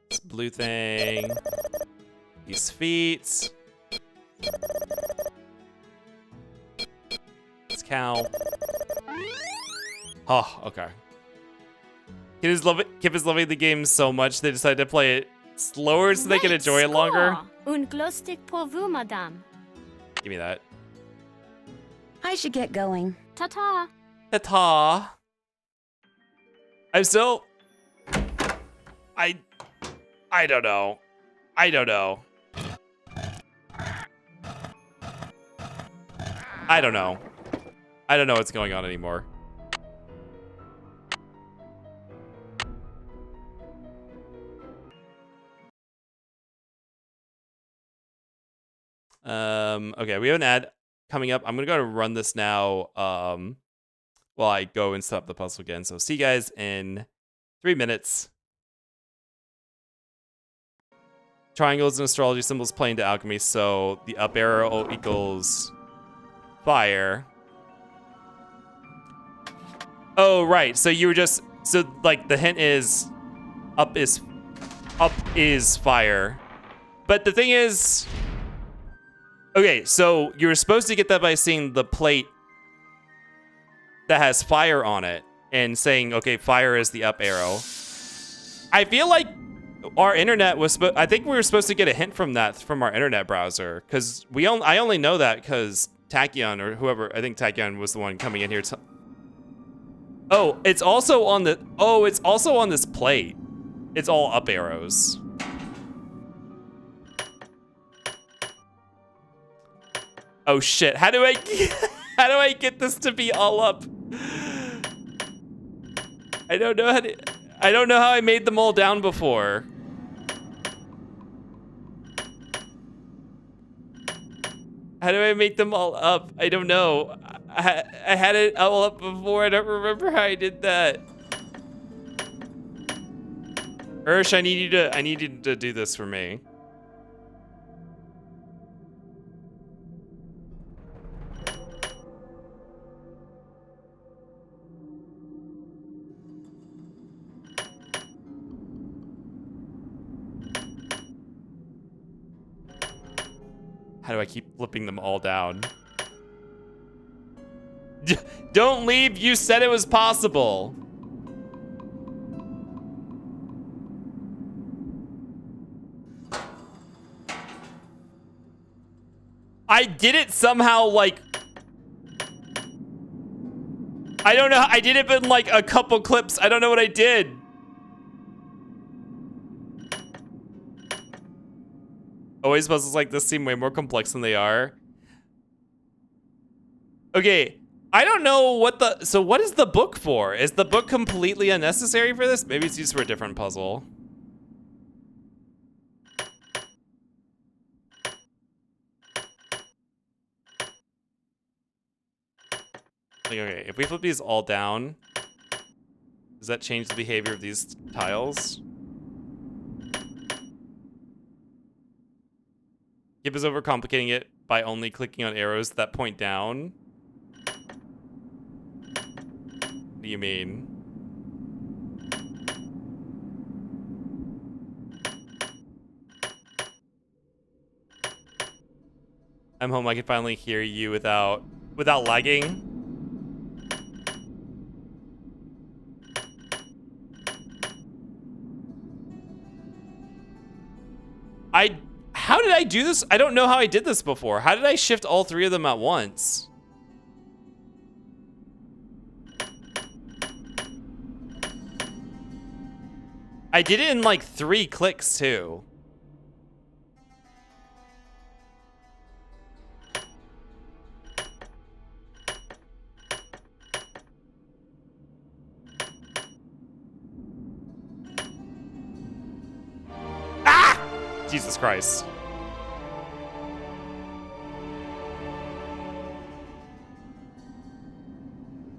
[SPEAKER 1] This blue thing. These feet. This cow. Oh, okay. Kid is loving the game so much they decided to play it slower so they can enjoy it longer.
[SPEAKER 4] Un glow stick pour vous, madame.
[SPEAKER 1] Give me that.
[SPEAKER 2] I should get going.
[SPEAKER 4] Ta-ta.
[SPEAKER 1] Ta-ta. I'm still... I don't know. I don't know. I don't know. I don't know what's going on anymore. Okay, we have an ad coming up. I'm gonna go to run this now while I go and set up the puzzle again. So see you guys in 3 minutes. Triangles and astrology symbols play into alchemy, so the up arrow equals fire. Oh, right. So you were just, so like the hint is up is fire. But the thing is, okay, so you were supposed to get that by seeing the plate that has fire on it and saying, okay, fire is the up arrow. I feel like our internet was, I think we were supposed to get a hint from that from our internet browser, because I only know that because Tachyon or whoever, I think Tachyon was the one coming in here. Oh, it's also on the, oh, it's also on this plate. It's all up arrows. Oh shit, how do I get this to be all up? I don't know how I made them all down before. How do I make them all up? I don't know. I had it all up before. I don't remember how I did that. Ursh, I need you to do this for me. How do I keep flipping them all down? Don't leave, you said it was possible. I did it somehow, like, I don't know, I did it in like a couple clips. I don't know what I did. Always puzzles like this seem way more complex than they are. Okay, I don't know what the, so what is the book for? Is the book completely unnecessary for this? Maybe it's used for a different puzzle. Like, okay, if we flip these all down, does that change the behavior of these tiles? Gib is overcomplicating it by only clicking on arrows that point down. What do you mean? I'm home. I can finally hear you without lagging. How did I do this? I don't know how I did this before. How did I shift all three of them at once? I did it in like 3 clicks too. Ah! Jesus Christ.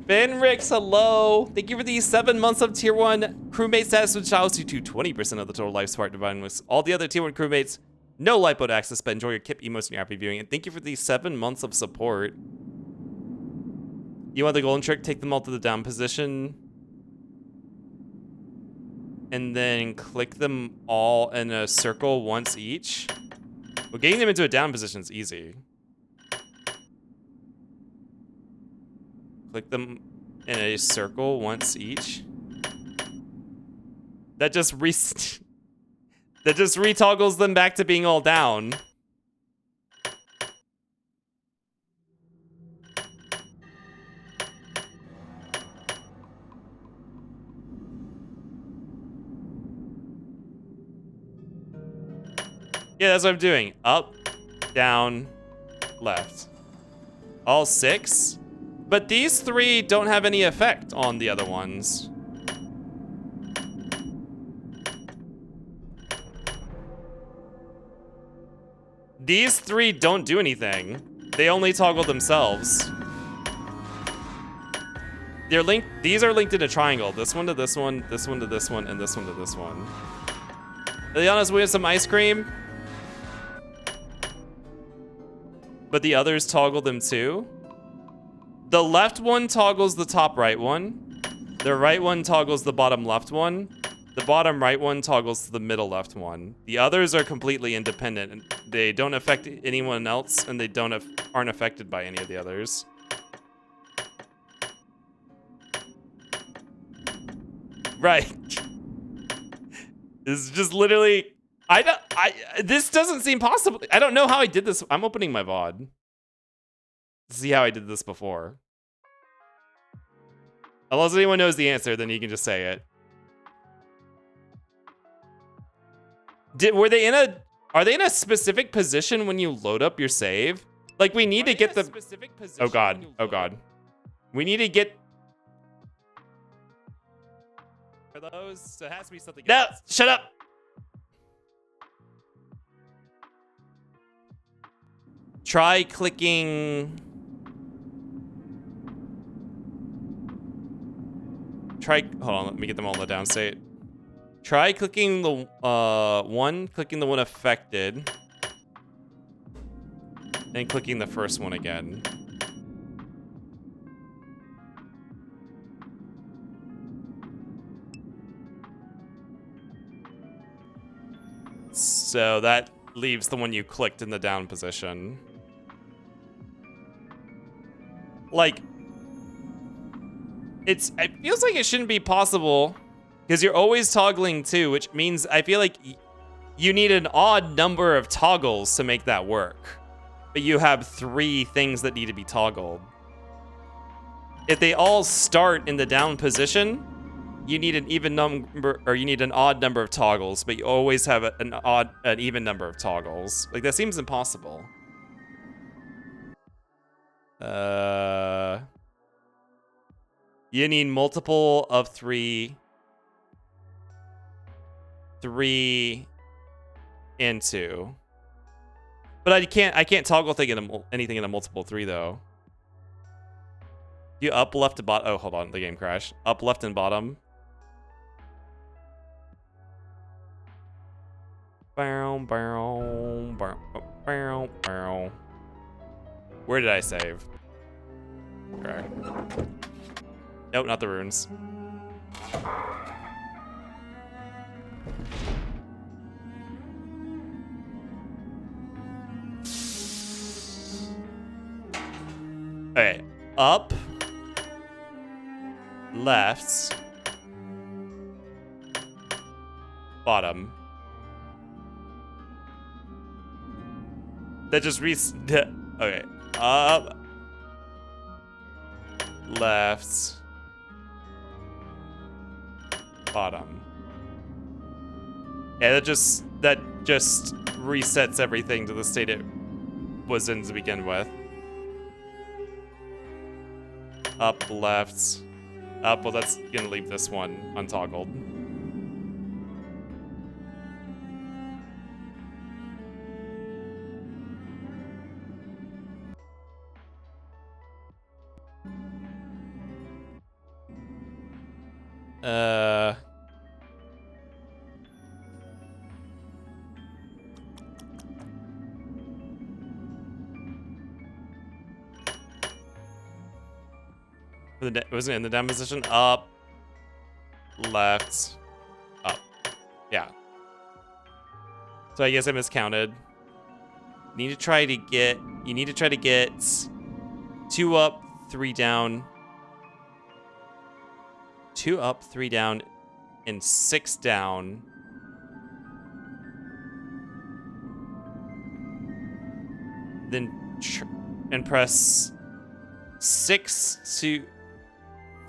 [SPEAKER 1] Benrix, hello. Thank you for the 7 months of tier 1 crewmate status, which allows you to 20% of the total life spark divine with all the other tier 1 crewmates No lifeboat access, but enjoy your Kip emotes and your happy viewing. And thank you for these 7 months of support. You want the golden trick? Take them all to the down position. And then click them all in a circle once each. Well, getting them into a down position is easy. Click them in a circle once each. That just retoggles them back to being all down. Yeah, that's what I'm doing. Up, down, left. All 6? But these 3 don't have any effect on the other ones. These 3 don't do anything. They only toggle themselves. They're linked. These are linked in a triangle. This one to this one, this one to this one, and this one to this one. Eliana's, we have some ice cream. But the others toggle them too. The left one toggles the top right one. The right one toggles the bottom left one. The bottom right one toggles the middle left one. The others are completely independent, and they don't affect anyone else, and they aren't affected by any of the others. Right. This is just literally. This doesn't seem possible. I don't know how I did this. I'm opening my VOD to see how I did this before. Unless anyone knows the answer, then you can just say it. Are they in a specific position when you load up your save? Like, we need to get the. Oh god. Oh god. We need to get. Are those? So it has to be something else. No! Shut up! Try clicking. Hold on, let me get them all in the down state. Try clicking the clicking the one affected, and clicking the first one again. So that leaves the one you clicked in the down position. Like, it feels like it shouldn't be possible because you're always toggling too, which means I feel like you need an odd number of toggles to make that work. But you have 3 things that need to be toggled. If they all start in the down position, you need an even number, or you need an odd number of toggles, but you always have an even number of toggles. Like, that seems impossible. You need multiple of 3 and 2. But I can't toggle anything in a multiple 3 though. You up, left, to bottom. Oh, hold on, the game crashed. Up, left, and bottom. Bow, bow, bow, bow, bow. Where did I save? Okay. Nope, not the runes. Okay, up, left, bottom. That just okay, up, left, bottom. Yeah, that just resets everything to the state it was in to begin with. Up, left, up. Well, that's gonna leave this one untoggled. Wasn't it in the down position? Up, left, up. Yeah. So I guess I miscounted. You need to try to get 2 up, 3 down. 2 up, 3 down, and 6 down. Then and press 6 to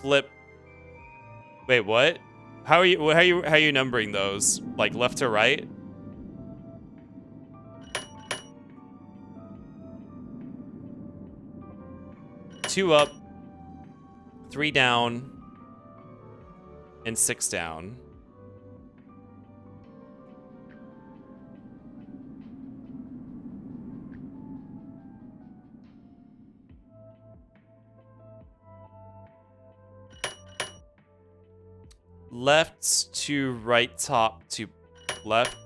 [SPEAKER 1] flip. Wait, what? How are you numbering those? Like left to right? Two up, 3 down, and 6 down. Left to right top to left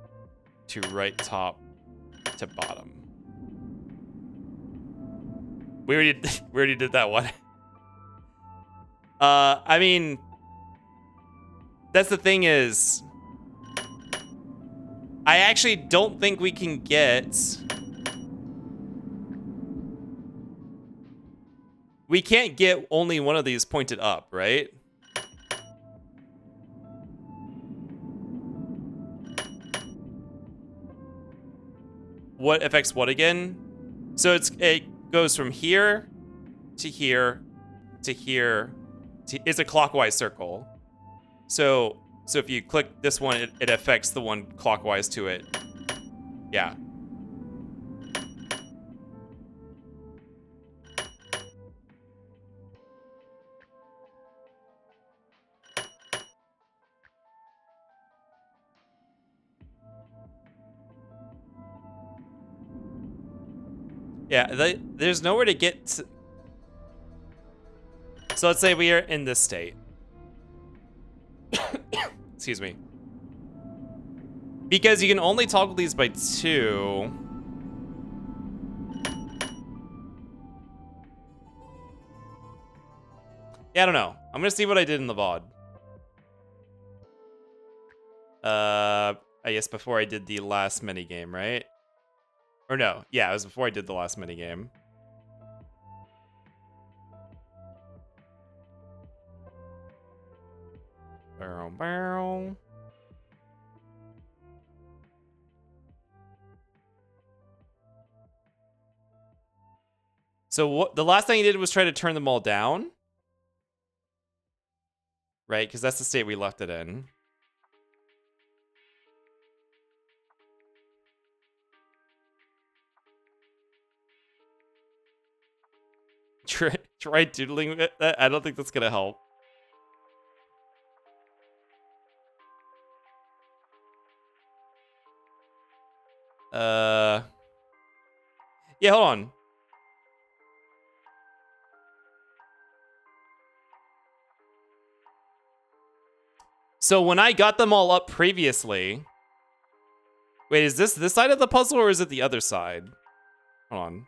[SPEAKER 1] to right top to bottom. We already did that one. I mean, that's the thing is, I actually don't think we can get. We can't get only one of these pointed up, right? What affects what again? So it goes from here to here to here. It's a clockwise circle. So if you click this one, it affects the one clockwise to it. Yeah. Yeah, there's nowhere to get to. So let's say we are in this state. Excuse me. Because you can only toggle these by 2. Yeah, I don't know. I'm gonna see what I did in the VOD. I guess before I did the last minigame, right? Or no, yeah, it was before I did the last minigame. Barrel, barrel. So what the last thing you did was try to turn them all down? Right, because that's the state we left it in. Try doodling with that. I don't think that's gonna help. Yeah, hold on. So when I got them all up previously, wait, is this side of the puzzle or is it the other side? Hold on.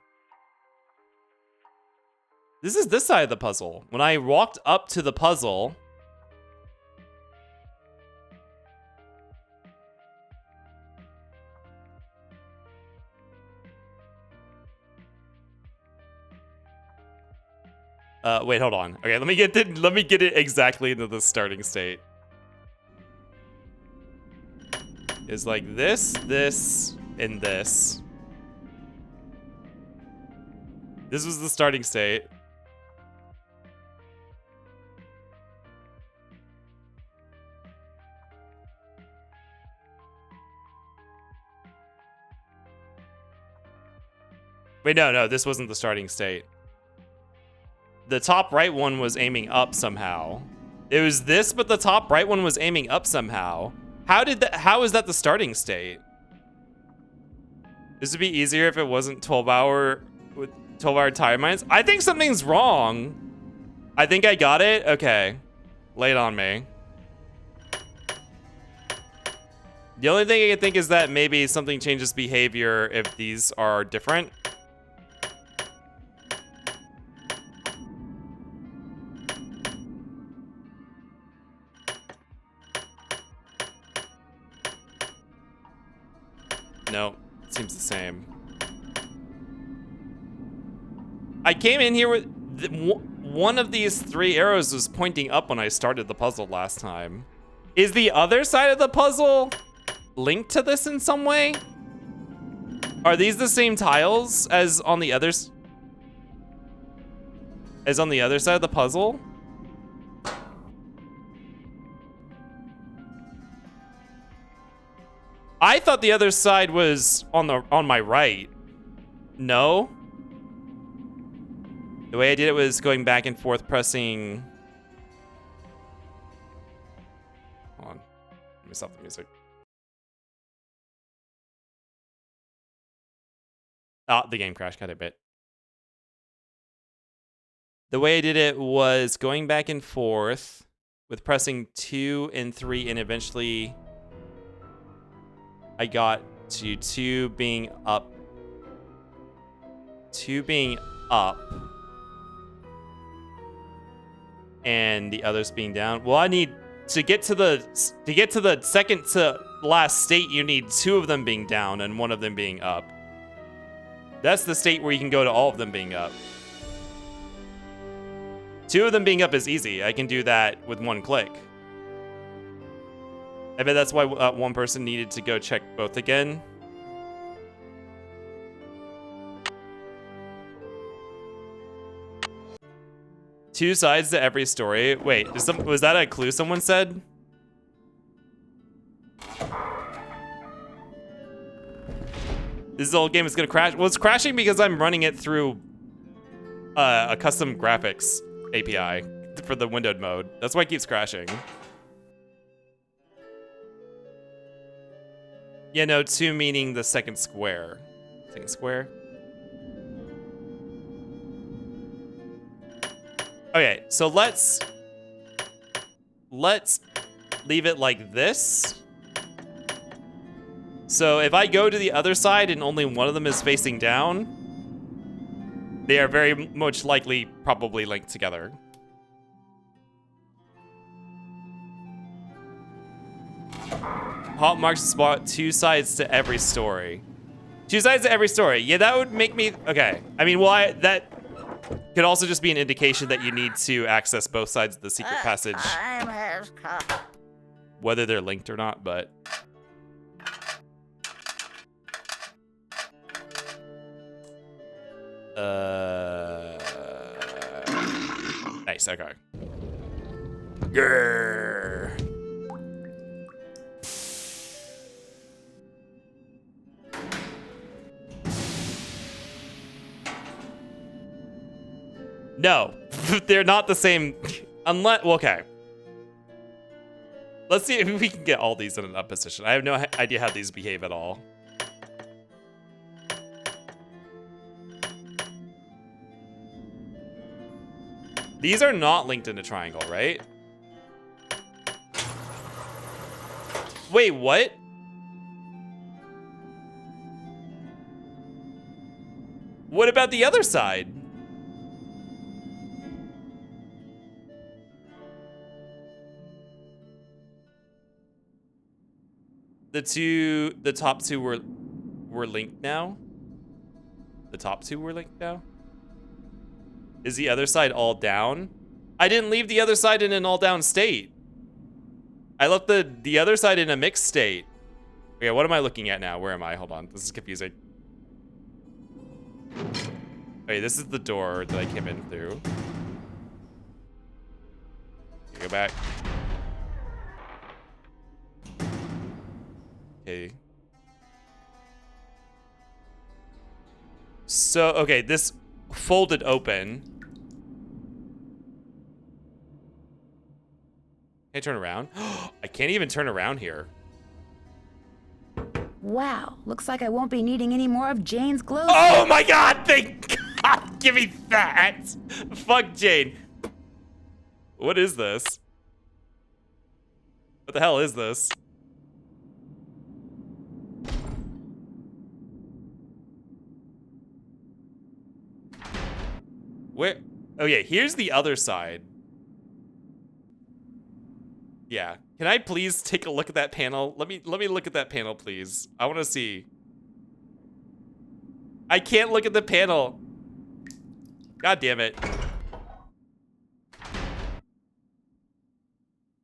[SPEAKER 1] This is this side of the puzzle. When I walked up to the puzzle, wait, hold on. Okay, let me get it exactly into the starting state. It's like this, and this. This was the starting state. Wait, no, this wasn't the starting state. The top right one was aiming up somehow. It was this, but the top right one was aiming up somehow. How is that the starting state? This would be easier if it wasn't 12-hour with 12-hour tire mines. I think something's wrong. I think I got it. Okay. Lay it on me. The only thing I can think is that maybe something changes behavior if these are different. No, seems the same. I came in here with one of these 3 arrows was pointing up when I started the puzzle last time. Is the other side of the puzzle linked to this in some way? Are these the same tiles as on the others? As on the other side of the puzzle? I thought the other side was on my right. No? The way I did it was going back and forth pressing... Hold on. Let me stop the music. Oh, the game crashed quite a bit. The way I did it was going back and forth with pressing 2 and 3, and eventually I got to 2 being up. 2 being up. And the others being down. Well, I need to get to the second to last state, you need 2 of them being down and 1 of them being up. That's the state where you can go to all of them being up. 2 of them being up is easy. I can do that with 1 click. I bet that's why one person needed to go check both again. Two sides to every story. Wait, was that a clue someone said? This old game is gonna crash. Well, it's crashing because I'm running it through a custom graphics API for the windowed mode. That's why it keeps crashing. Yeah, no, 2 meaning the second square. Second square? Okay, so let's leave it like this. So if I go to the other side and only one of them is facing down, they are very much likely probably linked together. Hot marks spot 2 sides to every story. 2 sides to every story. Yeah, that would make me... Okay. I mean, why... That could also just be an indication that you need to access both sides of the secret passage.
[SPEAKER 3] Time has come.
[SPEAKER 1] Whether they're linked or not, but... Nice, okay. Grrr. No, they're not the same. Unless, well, okay. Let's see if we can get all these in an up position. I have no idea how these behave at all. These are not linked in a triangle, right? Wait, what? What about the other side? The top two were linked now? The top 2 were linked now? Is the other side all down? I didn't leave the other side in an all down state. I left the other side in a mixed state. Okay, what am I looking at now? Where am I? Hold on, this is confusing. Okay, this is the door that I came in through. Go back. Okay. So, okay, this folded open. Can I turn around? I can't even turn around here.
[SPEAKER 2] Wow, looks like I won't be needing any more of Jane's glow.
[SPEAKER 1] Oh my god, thank God, give me that. Fuck Jane. What is this? What the hell is this? Where? Oh yeah, here's the other side. Yeah. Can I please take a look at that panel? Let me look at that panel, please. I want to see. I can't look at the panel. God damn it.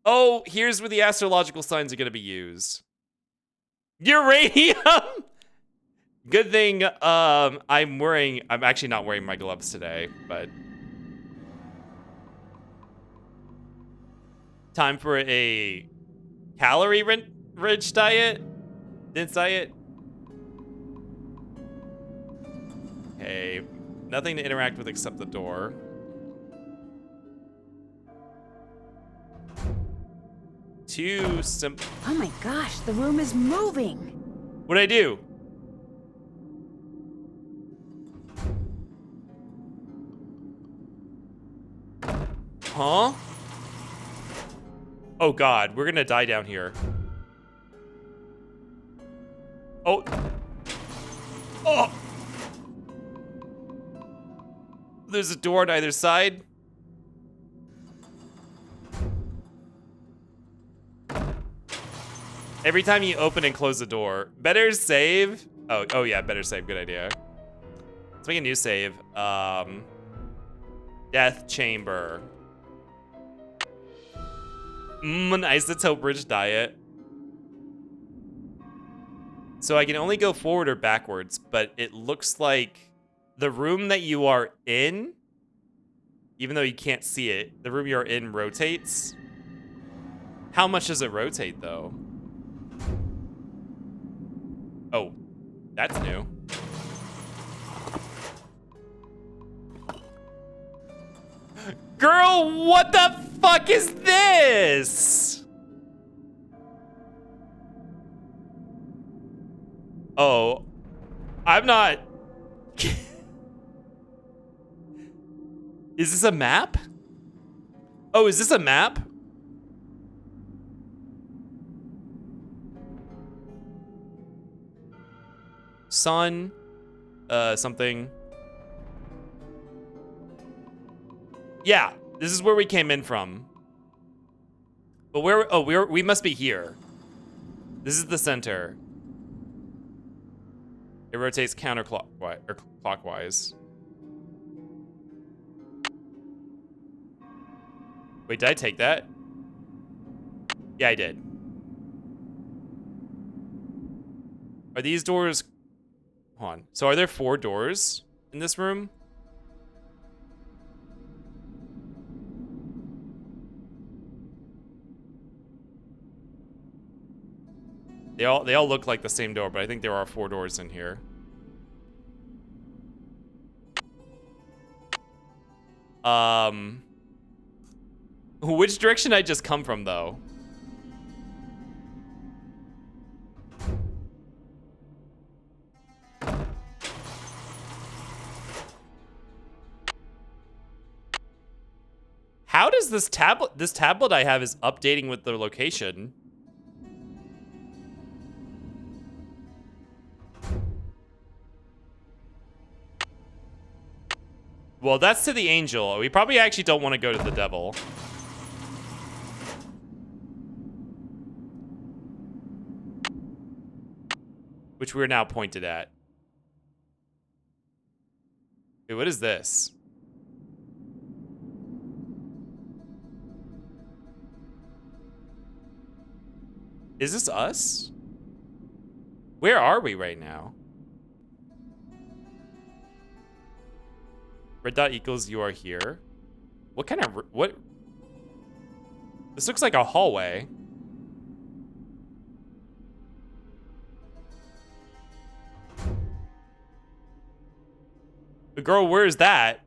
[SPEAKER 1] Oh, here's where the astrological signs are going to be used. Uranium! Good thing I'm actually not wearing my gloves today, but time for a calorie-rich diet? Dense diet? Okay, nothing to interact with except the door. Too simple.
[SPEAKER 2] Oh my gosh, the room is moving.
[SPEAKER 1] What'd I do? Huh? Oh god, we're gonna die down here. Oh. Oh! There's a door on either side. Every time you open and close the door. Better save. Oh yeah, better save. Good idea. Let's make a new save. Death chamber. An isotope-rich diet. So I can only go forward or backwards, but it looks like the room that you are in, even though you can't see it, the room you're in rotates. How much does it rotate, though? Oh, that's new. Girl, what the fuck is this? Oh, I'm not. Is this a map? Oh, is this a map? Sun, something. Yeah, this is where we came in from. But we must be here. This is the center. It rotates counterclockwise or clockwise. Wait, did I take that? Yeah, I did. Are these doors? Hold on. So are there 4 doors in this room? They all look like the same door, but I think there are 4 doors in here. Which direction I just come from, though? How does this tablet I have is updating with the location? Well, that's to the angel. We probably actually don't want to go to the devil. Which we're now pointed at. Wait, what is this? Is this us? Where are we right now? Red dot equals you are here. What kind of, what? This looks like a hallway. Girl, where is that?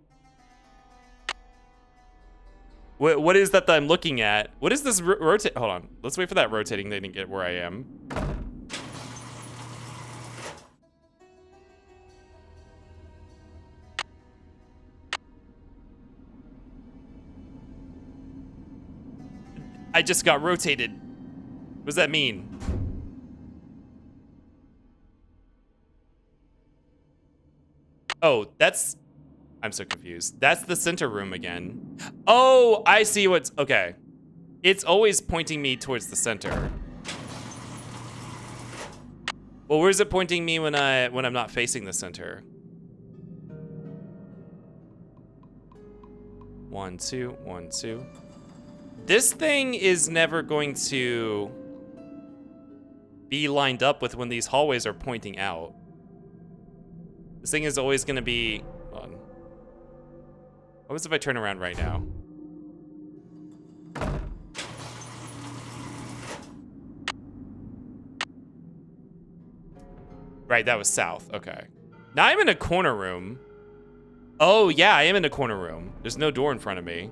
[SPEAKER 1] What is that I'm looking at? What is this rotate? Hold on. Let's wait for that rotating thing to get where I am. I just got rotated. What does that mean? Oh, that's... I'm so confused. That's the center room again. Oh, I see what's... Okay. It's always pointing me towards the center. Well, where's it pointing me when I'm not facing the center? 1, 2, 1, 2. This thing is never going to be lined up with when these hallways are pointing out. This thing is always going to be... Hold on. What happens if I turn around right now? Right, that was south. Okay. Now I'm in a corner room. Oh, yeah, I am in a corner room. There's no door in front of me.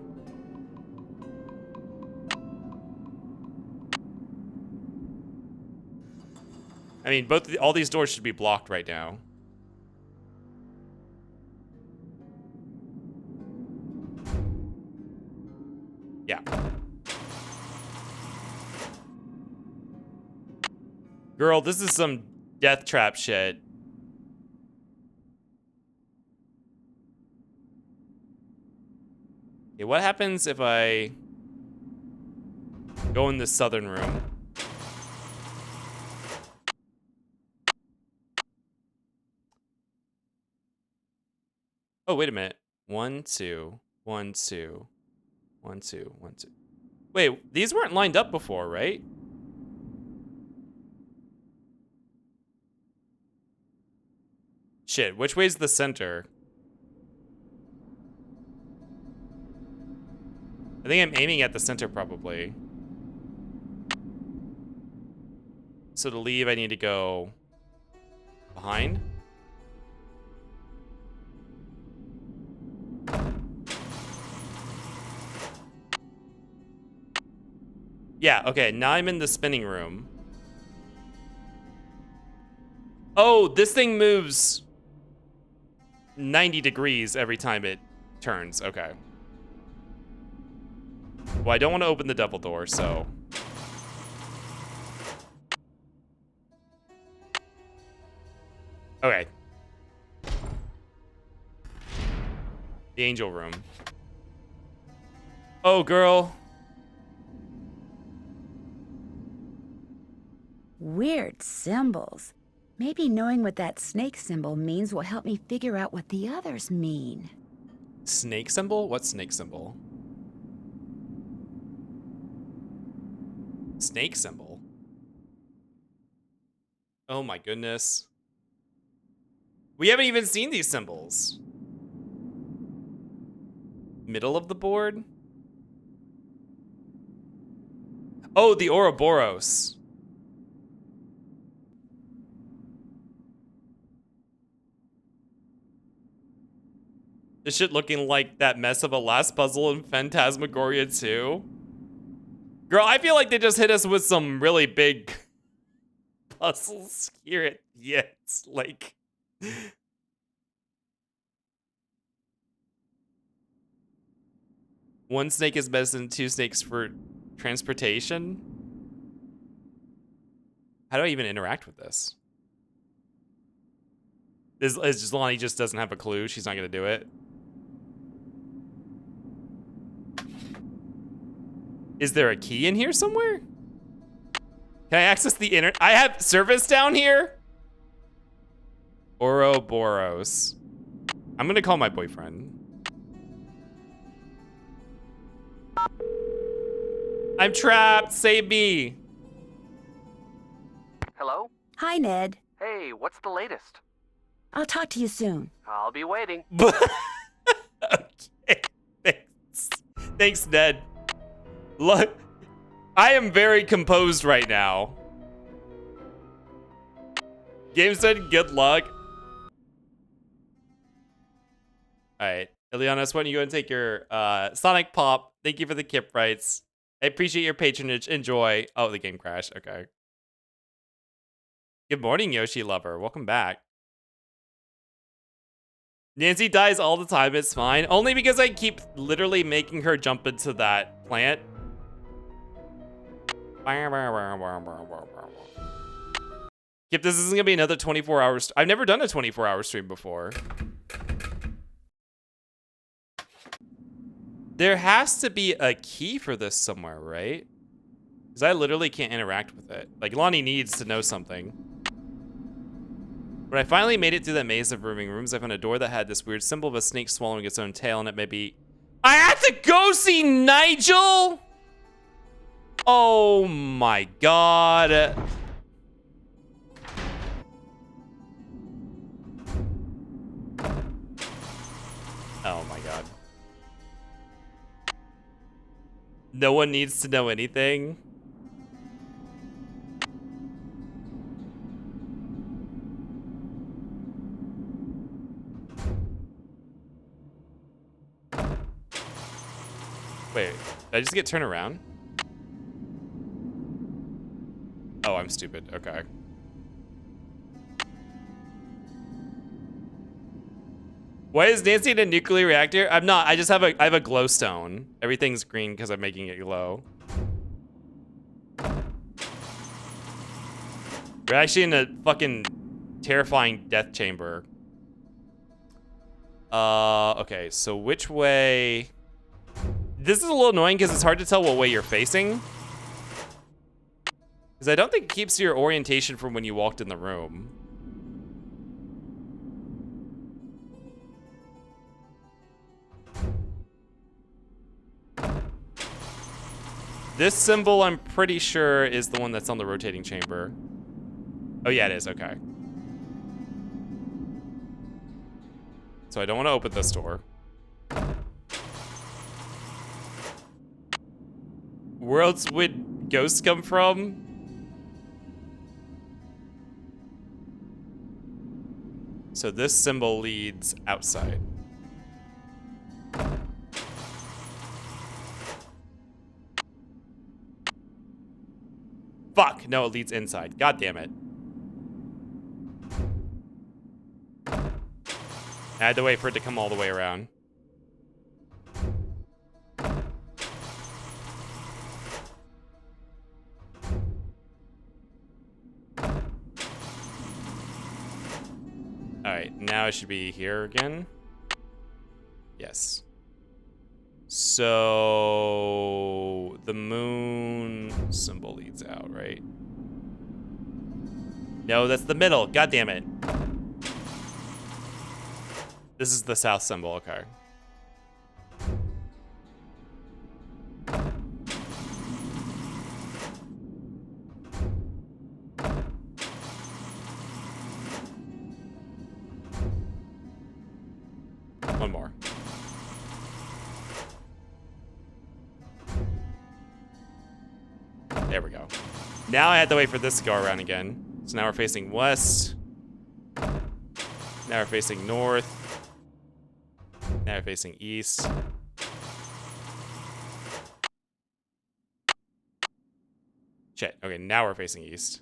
[SPEAKER 1] I mean, all these doors should be blocked right now. Yeah. Girl, this is some death trap shit. Okay, what happens if I go in the southern room? Oh, wait a minute. 1, 2, 1, 2, 1, 2, 1, 2. Wait, these weren't lined up before, right? Shit, which way's the center? I think I'm aiming at the center, probably. So to leave, I need to go behind. Yeah, okay, now I'm in the spinning room. Oh, this thing moves 90 degrees every time it turns. Okay. Well, I don't want to open the double door, so... Okay. The angel room. Oh, girl.
[SPEAKER 2] Weird symbols. Maybe knowing what that snake symbol means will help me figure out what the others mean.
[SPEAKER 1] Snake symbol? What snake symbol? Snake symbol? Oh my goodness. We haven't even seen these symbols. Middle of the board? Oh, the Ouroboros. This shit looking like that mess of a last puzzle in Phantasmagoria 2. Girl, I feel like they just hit us with some really big puzzles here yet. Like... One snake is medicine, 2 snakes for transportation? How do I even interact with this? Lonnie just doesn't have a clue. She's not going to do it. Is there a key in here somewhere? Can I access the internet? I have service down here? Ouroboros. I'm going to call my boyfriend. I'm trapped. Save me.
[SPEAKER 12] Hello?
[SPEAKER 2] Hi, Ned.
[SPEAKER 12] Hey, what's the latest?
[SPEAKER 2] I'll talk to you soon.
[SPEAKER 12] I'll be waiting.
[SPEAKER 1] Okay. Thanks. Thanks, Ned. Look, I am very composed right now. Game said good luck. All right. Ileanos, why don't you go and take your Sonic Pop? Thank you for the Kip rights. I appreciate your patronage. Enjoy. Oh, the game crashed. Okay. Good morning, Yoshi Lover. Welcome back. Nancy dies all the time. It's fine. Only because I keep literally making her jump into that plant. Kip, this isn't going to be another 24 hours. I've never done a 24-hour stream before. There has to be a key for this somewhere, right? Because I literally can't interact with it. Like, Lonnie needs to know something. When I finally made it through that maze of rooming rooms, I found a door that had this weird symbol of a snake swallowing its own tail, and it made me I have to go see Nigel? Oh my god. Oh my god. No one needs to know anything. Wait, did I just get turned around? Oh, I'm stupid. Okay. Why is Nancy in a nuclear reactor? I'm not. I just have I have a glowstone. Everything's green because I'm making it glow. We're actually in a fucking terrifying death chamber. Okay, so which way? This is a little annoying because it's hard to tell what way you're facing. Because I don't think it keeps your orientation from when you walked in the room. This symbol, I'm pretty sure, is the one that's on the rotating chamber. Oh, yeah, it is. Okay. So I don't want to open this door. Where else would ghosts come from? So this symbol leads outside. Fuck! No, it leads inside. God damn it. I had to wait for it to come all the way around. Alright, now it should be here again. Yes. So the moon symbol leads out, right? No, that's the middle. God damn it. This is the south symbol, okay. One more. There we go. Now I have to wait for this to go around again. So now we're facing west. Now we're facing north. Now we're facing east. Shit. Okay, now we're facing east.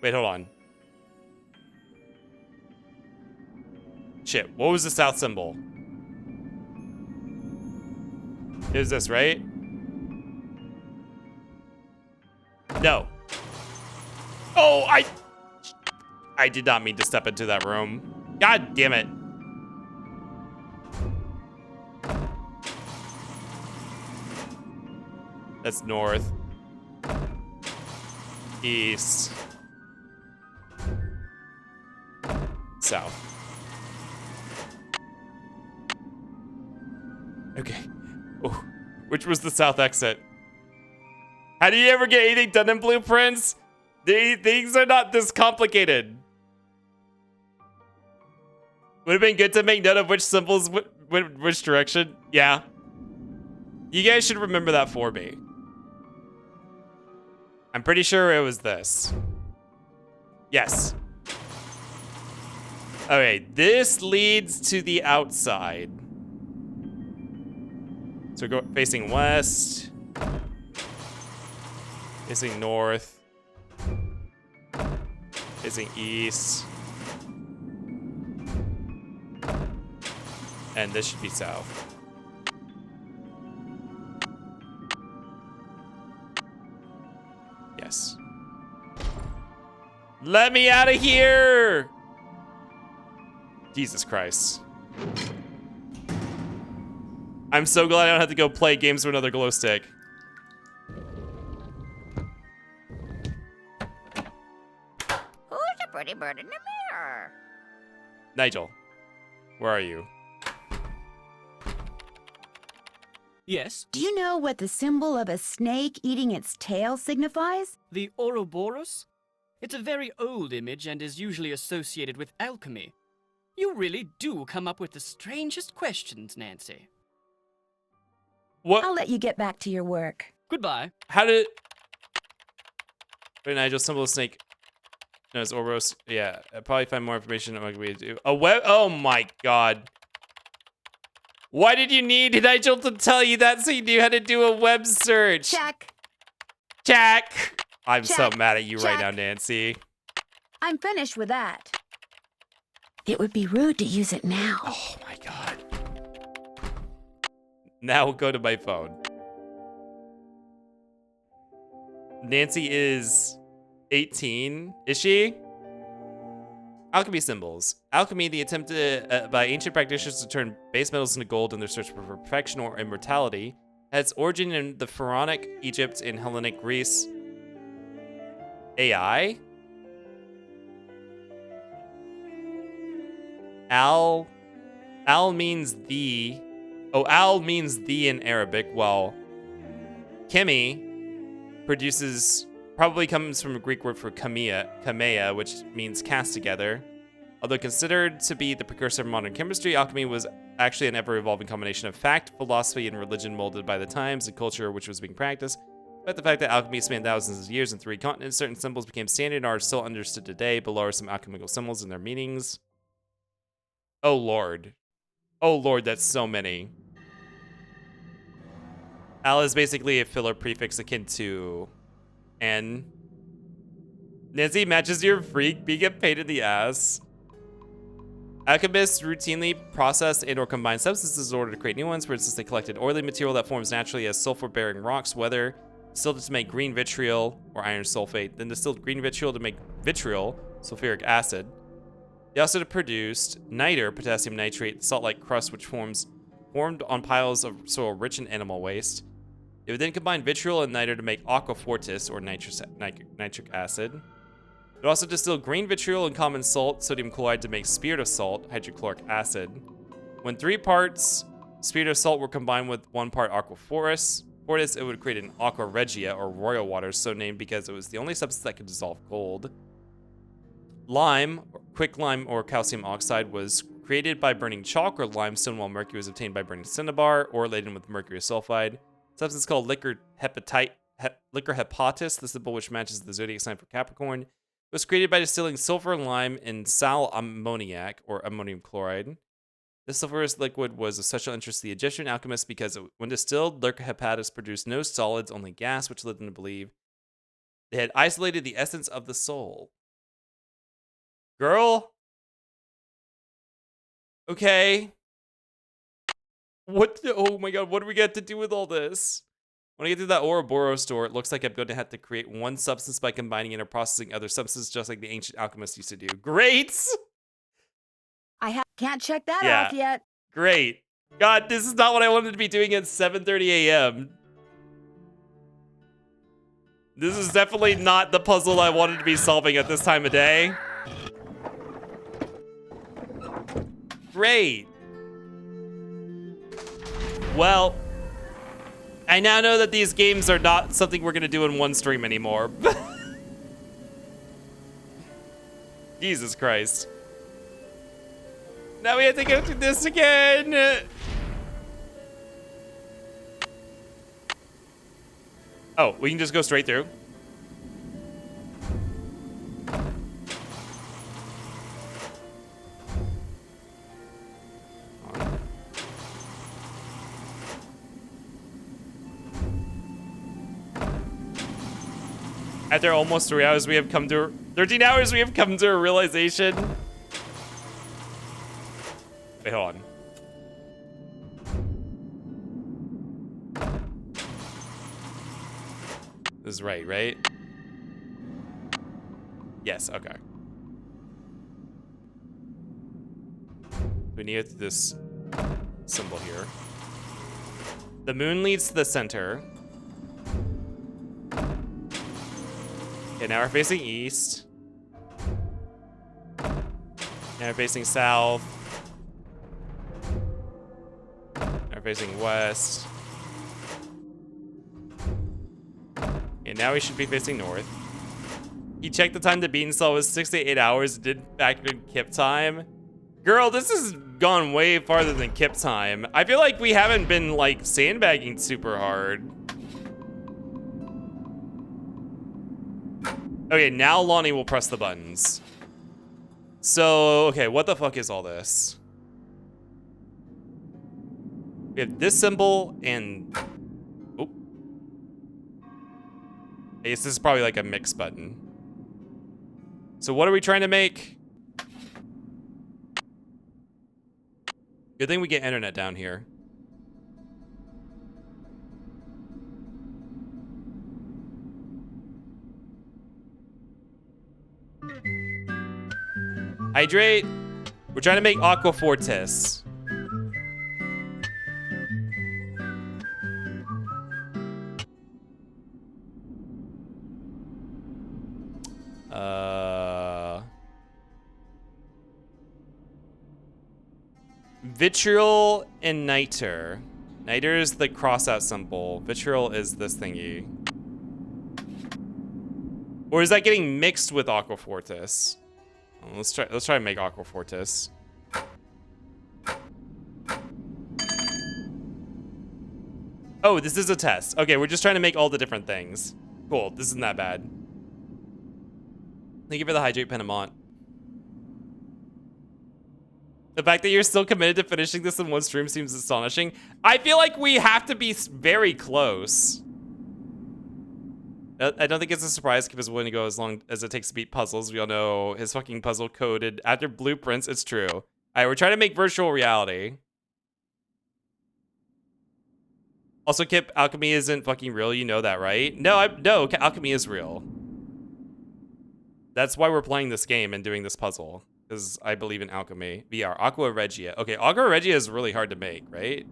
[SPEAKER 1] Wait, hold on. Shit, what was the south symbol? It was this, right? No. Oh, I did not mean to step into that room. God damn it. That's north. East. South. Okay. Oh, which was the south exit? How do you ever get anything done in blueprints? Things are not this complicated. Would have been good to make note of which symbols went which direction. Yeah. You guys should remember that for me. I'm pretty sure it was this. Yes. Okay, this leads to the outside. So go facing west. Facing north. Facing east. And this should be south. Yes. Let me out of here! Jesus Christ. I'm so glad I don't have to go play games with another glow stick.
[SPEAKER 3] Who's pretty bird in the mirror.
[SPEAKER 1] Nigel, where are you?
[SPEAKER 7] Yes,
[SPEAKER 2] Do you know what the symbol of a snake eating its tail signifies?
[SPEAKER 7] the Ouroboros? It's a very old image and is usually associated with alchemy. You really do come up with the strangest questions, Nancy.
[SPEAKER 1] What?
[SPEAKER 2] I'll let you get back to your work.
[SPEAKER 7] Goodbye.
[SPEAKER 1] How did... Wait, Nigel, symbol of snake. No, it's Ouroboros. Yeah, I'll probably find more information on what we do. A web... Oh my god. Why did you need Nigel to tell you that so you knew how to do a web search?
[SPEAKER 2] Check.
[SPEAKER 1] Check. I'm so
[SPEAKER 2] Check.
[SPEAKER 1] mad at you right
[SPEAKER 2] Check.
[SPEAKER 1] now, Nancy.
[SPEAKER 2] I'm finished with that. It would be rude to use it now.
[SPEAKER 1] Oh my god. Now we'll go to my phone. Nancy is 18. Is she? Alchemy symbols. Alchemy, the attempt by ancient practitioners to turn base metals into gold in their search for perfection or immortality, had its origin in the Pharaonic Egypt and Hellenic Greece. AI? Al means the. Oh, Al means the in Arabic, while Chemi probably comes from a Greek word for kamea, which means cast together. Although considered to be the precursor of modern chemistry, alchemy was actually an ever-evolving combination of fact, philosophy, and religion molded by the times and culture which was being practiced. But the fact that alchemy spanned thousands of years in 3 continents, certain symbols became standard and are still understood today. Below are some alchemical symbols and their meanings. Oh lord. Oh lord, that's so many. Al is basically a filler prefix akin to N. Nancy matches your freak being a pain in the ass. Alchemists routinely process and or combine substances in order to create new ones. For instance, they collected oily material that forms naturally as sulfur-bearing rocks, whether distilled to make green vitriol or iron sulfate, then distilled green vitriol to make vitriol, sulfuric acid. They also produced niter, potassium nitrate, salt-like crust which formed on piles of soil rich in animal waste. They would then combine vitriol and niter to make aqua fortis, or nitric acid. It also distilled green vitriol and common salt, sodium chloride, to make spirit of salt, hydrochloric acid. When 3 parts spirit of salt were combined with 1 part aqua fortis, it would create an aqua regia, or royal water, so named because it was the only substance that could dissolve gold. Lime, quicklime or calcium oxide, was created by burning chalk or limestone, while mercury was obtained by burning cinnabar or laden with mercury sulfide. Substance called liquor hepatis, the symbol which matches the zodiac sign for Capricorn, was created by distilling sulfur and lime in sal ammoniac, or ammonium chloride. This sulfurous liquid was of special interest to the Egyptian alchemists because when distilled, liquor hepatis produced no solids, only gas, which led them to believe they had isolated the essence of the soul. Girl? Okay. Oh my god, what do we get to do with all this? When I get to that Ouroboros store, it looks like I'm going to have to create one substance by combining and or processing other substances, just like the ancient alchemists used to do. Great!
[SPEAKER 2] Can't check that
[SPEAKER 1] Yeah.
[SPEAKER 2] off yet.
[SPEAKER 1] Great. God, this is not what I wanted to be doing at 7:30 a.m. This is definitely not the puzzle I wanted to be solving at this time of day. Great. Well, I now know that these games are not something we're going to do in one stream anymore. Jesus Christ. Now we have to go through this again. Oh, we can just go straight through. After almost 3 hours, we have come to 13 hours. We have come to a realization. Wait, hold on. This is right? Yes, okay. We need this symbol here. The moon leads to the center. Okay, now we're facing east. Now we're facing south. Now we're facing west. And now we should be facing north. He checked the time the bean saw was 6 to 8 hours. Didn't factor in kip time. Girl, this has gone way farther than kip time. I feel like we haven't been like sandbagging super hard. Okay, now Lonnie will press the buttons. So, okay, what the fuck is all this? We have this symbol and... Oh. I guess this is probably like a mix button. So what are we trying to make? Good thing we get internet down here. Hydrate. We're trying to make Aqua Fortis. Vitriol and niter. Niter is the cross-out symbol. Vitriol is this thingy. Or is that getting mixed with Aqua Fortis? Let's try and make Aqua Fortis. Oh, this is a test. Okay, we're just trying to make all the different things. Cool, this isn't that bad. Thank you for the hydrate, Penamont. The fact that you're still committed to finishing this in one stream seems astonishing. I feel like we have to be very close. I don't think it's a surprise Kip is willing to go as long as it takes to beat puzzles. We all know his fucking puzzle coded after blueprints. It's true. All right, we're trying to make virtual reality. Also, Kip, alchemy isn't fucking real. You know that, right? No, no, alchemy is real. That's why we're playing this game and doing this puzzle. Because I believe in alchemy. VR, Aqua Regia. Okay, Aqua Regia is really hard to make, right?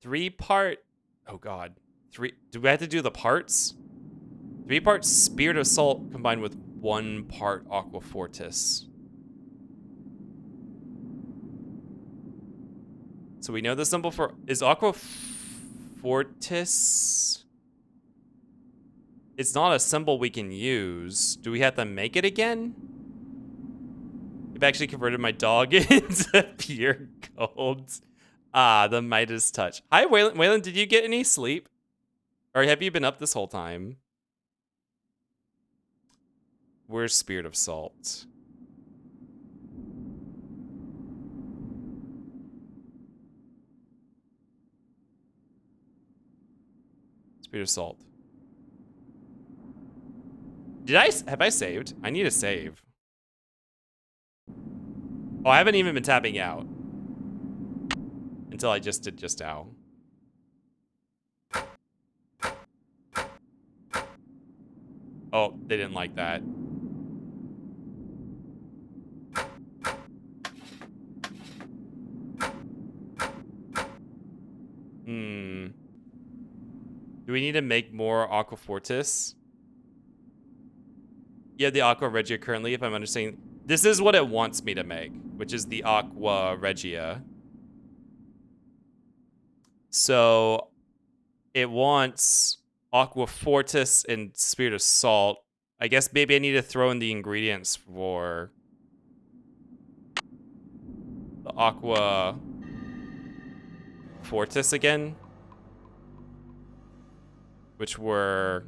[SPEAKER 1] Three-part... Oh, God. Do we have to do the parts? 3-part Spirit of Salt combined with 1 part Aqua Fortis. So we know the symbol for... Is Aqua Fortis? It's not a symbol we can use. Do we have to make it again? I've actually converted my dog into pure gold. Ah, the Midas touch. Hi, Waylon. Waylon, did you get any sleep? Or have you been up this whole time? Where's Spirit of Salt? Spirit of Salt. Have I saved? I need to save. Oh, I haven't even been tapping out. Until I just did just now. Oh, they didn't like that. Do we need to make more Aqua Fortis? You have the Aqua Regia currently, if I'm understanding. This is what it wants me to make, which is the Aqua Regia. So it wants Aqua Fortis and Spirit of Salt. I guess maybe I need to throw in the ingredients for the Aqua Fortis again. Which were...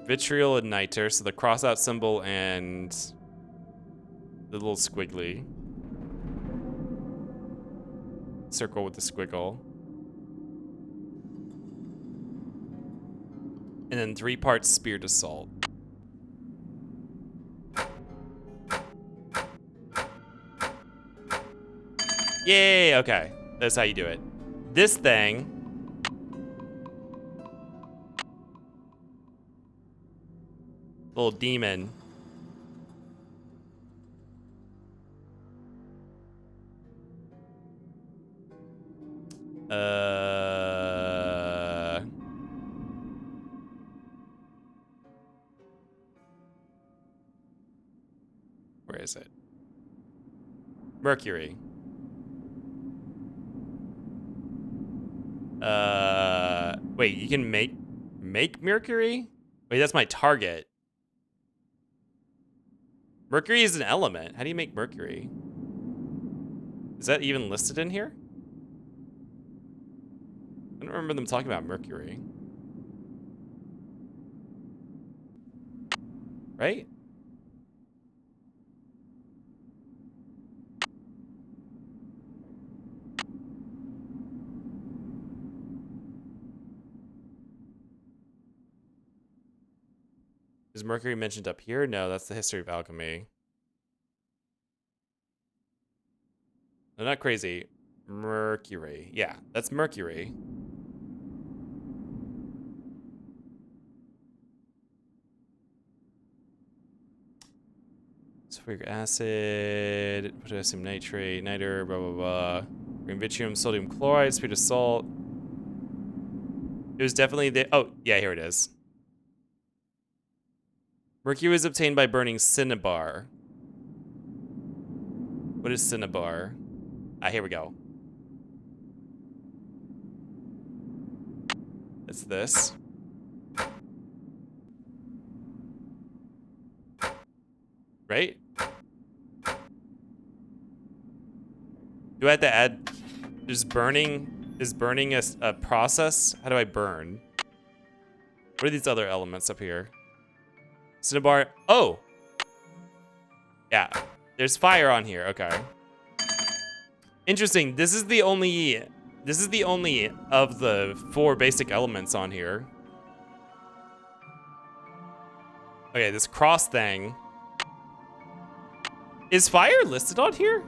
[SPEAKER 1] Vitriol and niter, so the cross-out symbol and the little squiggly. Circle with the squiggle. And then 3 parts Spirit of Salt. Yay, okay. That's how you do it. This thing... Little demon. Where is it? Mercury. Wait, you can make mercury? Wait, that's my target. Mercury is an element. How do you make mercury? Is that even listed in here? I don't remember them talking about mercury. Right? Is mercury mentioned up here? No, that's the history of alchemy. I'm not crazy. Mercury. Yeah, that's mercury. Sulfuric acid, potassium nitrate, niter, blah, blah, blah. Green bitumen, sodium chloride, spirit of salt. It was definitely the... Oh, yeah, here it is. Mercury was obtained by burning cinnabar. What is cinnabar? Ah, here we go. It's this. Right? Do I have to add... Is burning a process? How do I burn? What are these other elements up here? Cinnabar. Oh! Yeah. There's fire on here. Okay. Interesting. This is the only of the 4 basic elements on here. Okay, this cross thing. Is fire listed on here?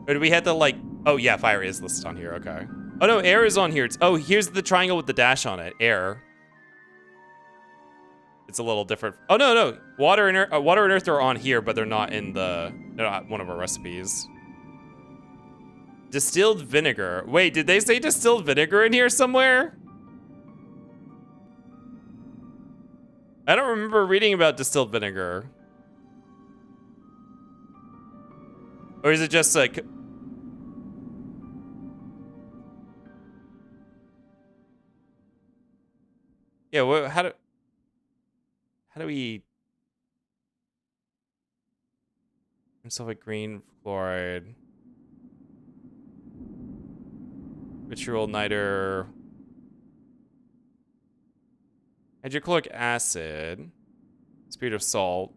[SPEAKER 1] Or do we have to like... Oh yeah, fire is listed on here. Okay. Oh no, air is on here. Oh, here's the triangle with the dash on it. Air. It's a little different. Oh no. Water and earth are on here, but they're not one of our recipes. Distilled vinegar. Wait, did they say distilled vinegar in here somewhere? I don't remember reading about distilled vinegar. Or is it just like... Yeah, how do we... Sulfate green fluoride. Vitriol, niter. Hydrochloric acid. Spirit of salt.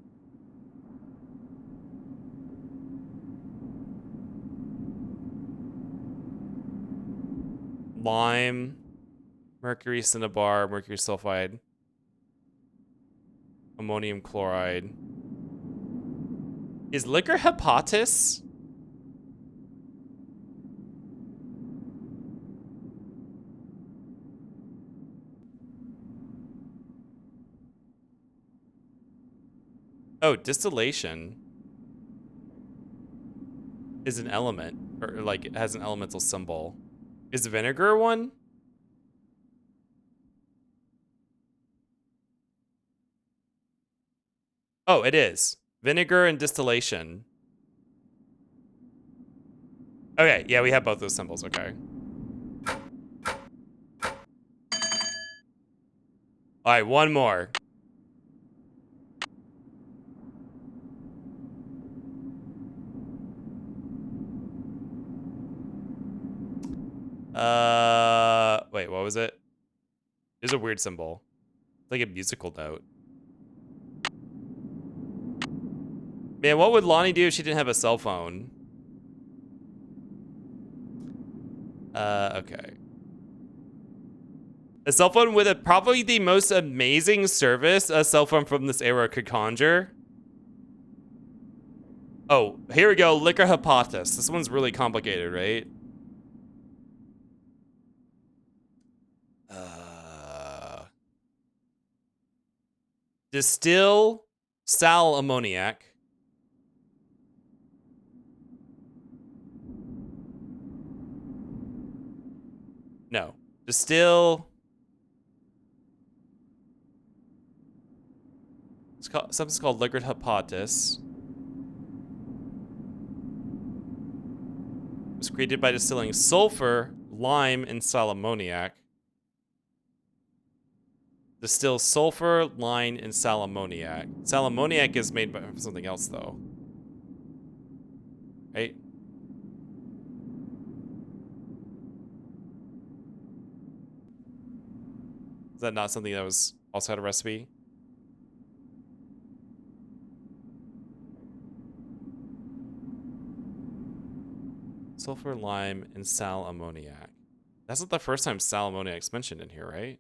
[SPEAKER 1] Lime. Mercury cinnabar. Mercury sulfide. Ammonium chloride. Is liquor hepatis? Oh, distillation is an element, or like it has an elemental symbol. Is vinegar one? Oh, it is. Vinegar and distillation. Okay, yeah, we have both those symbols, okay. All right, one more. Wait, what was it? There's a weird symbol. It's like a musical note. Man, what would Lonnie do if she didn't have a cell phone? Okay. A cell phone with probably the most amazing service a cell phone from this era could conjure. Oh, here we go. Liquor hepatis. This one's really complicated, right? Distill sal ammoniac. Distill. Something's called liquid hepatis. It was created by distilling sulfur, lime, and sal ammoniac. Distill sulfur, lime, and sal ammoniac. Sal ammoniac is made by something else, though. Right? Is that not something that was also had a recipe? Sulfur, lime, and sal ammoniac. That's not the first time sal ammoniac's mentioned in here, right?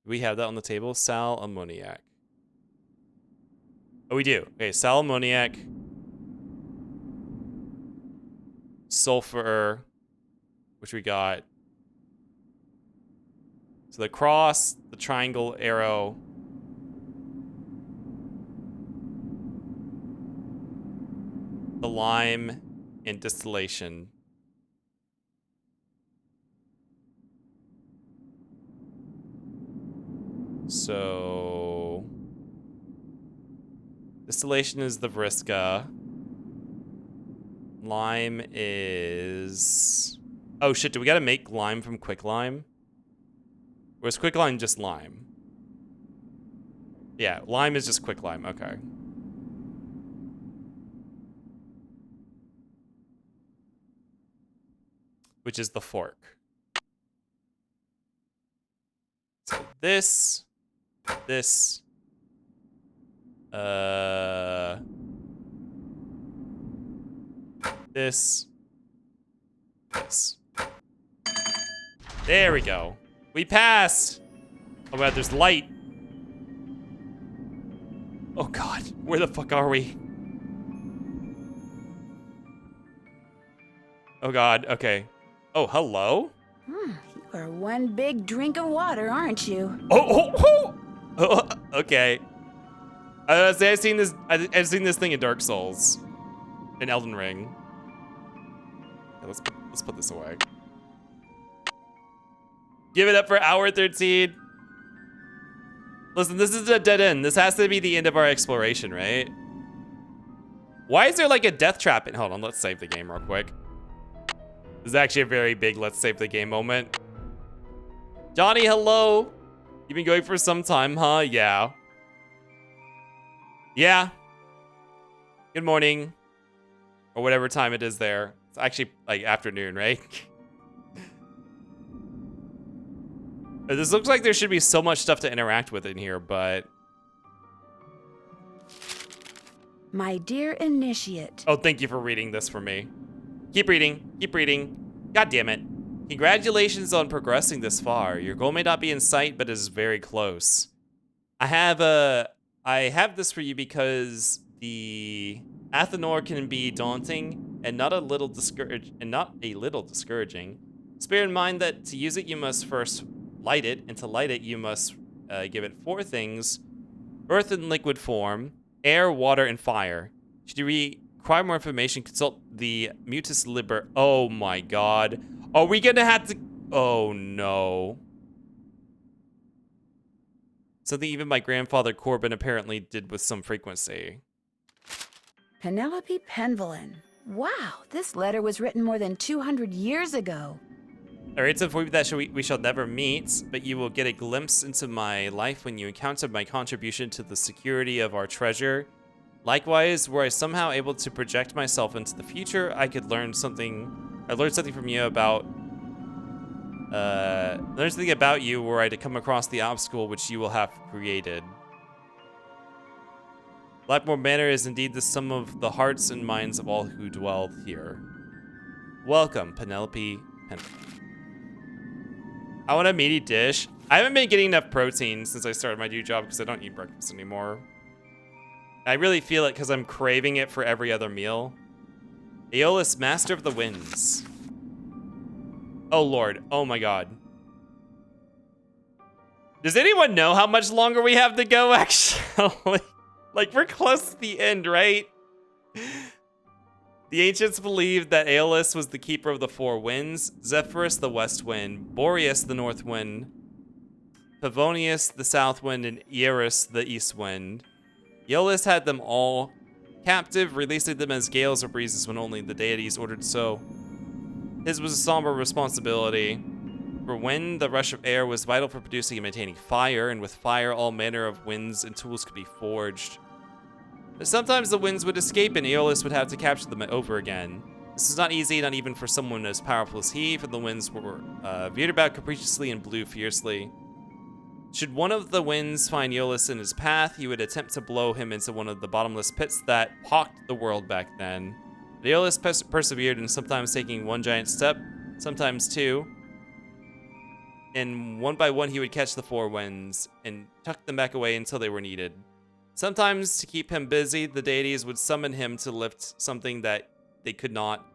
[SPEAKER 1] We have that on the table. Sal ammoniac. Oh, we do. Okay, sal ammoniac. Sulfur, which we got. So the cross, the triangle, arrow. The lime, and distillation. So distillation is the Vriska. Lime is... Oh shit, do we gotta make lime from quicklime? Or is quicklime just lime? Yeah, lime is just quicklime, okay. Which is the fork. So this, this, this. There we go. We passed. Oh god, there's light. Oh god, where the fuck are we? Oh god, okay. Oh, hello?
[SPEAKER 2] You are one big drink of water, aren't you?
[SPEAKER 1] Oh, okay. I've seen this thing in Dark Souls. In Elden Ring. Okay, let's put this away. Give it up for hour 13. Listen, this is a dead end. This has to be the end of our exploration, right? Why is there like a death trap? Hold on, let's save the game real quick. This is actually a very big let's save the game moment. Johnny, hello. You've been going for some time, huh? Yeah. Yeah. Good morning. Or whatever time it is there. It's actually like afternoon, right? This looks like there should be so much stuff to interact with in here, but...
[SPEAKER 2] My dear initiate.
[SPEAKER 1] Oh, thank you for reading this for me. Keep reading. Keep reading. God damn it. Congratulations on progressing this far. Your goal may not be in sight, but is very close. I have this for you because the Athenor can be daunting and not a little discouraging. Just bear in mind that to use it, you must first light it, and to light it, you must give it 4 things: earth in liquid form, air, water, and fire. Should you require more information, consult the Mutus Liber. Oh my god. Are we gonna have to... Oh no. Something even my grandfather Corbin apparently did with some frequency.
[SPEAKER 2] Penelope Penvelin. Wow, this letter was written more than 200 years ago.
[SPEAKER 1] All right, so for that we shall never meet, but you will get a glimpse into my life when you encounter my contribution to the security of our treasure. Likewise, were I somehow able to project myself into the future, I learned something from you about, learn something about you were I to come across the obstacle which you will have created. Blackmoor Manor is indeed the sum of the hearts and minds of all who dwell here. Welcome, Penelope Penvelin. I want a meaty dish. I haven't been getting enough protein since I started my new job because I don't eat breakfast anymore. I really feel it because I'm craving it for every other meal. Aeolus, Master of the Winds. Oh lord, oh my god. Does anyone know how much longer we have to go, actually? Like, we're close to the end, right? The ancients believed that Aeolus was the keeper of the four winds, Zephyrus the west wind, Boreas the north wind, Pavonius the south wind, and Eris the east wind. Aeolus had them all captive, releasing them as gales or breezes when only the deities ordered so. His was a somber responsibility. For wind, the rush of air was vital for producing and maintaining fire, and with fire, all manner of winds and tools could be forged. But sometimes the winds would escape, and Aeolus would have to capture them over again. This was not easy, not even for someone as powerful as he, for the winds were veered about capriciously and blew fiercely. Should one of the winds find Aeolus in his path, he would attempt to blow him into one of the bottomless pits that pocked the world back then. But Aeolus persevered, and sometimes taking one giant step, sometimes two. And one by one, he would catch the four winds and tuck them back away until they were needed. Sometimes, to keep him busy, the deities would summon him to lift something that they could not,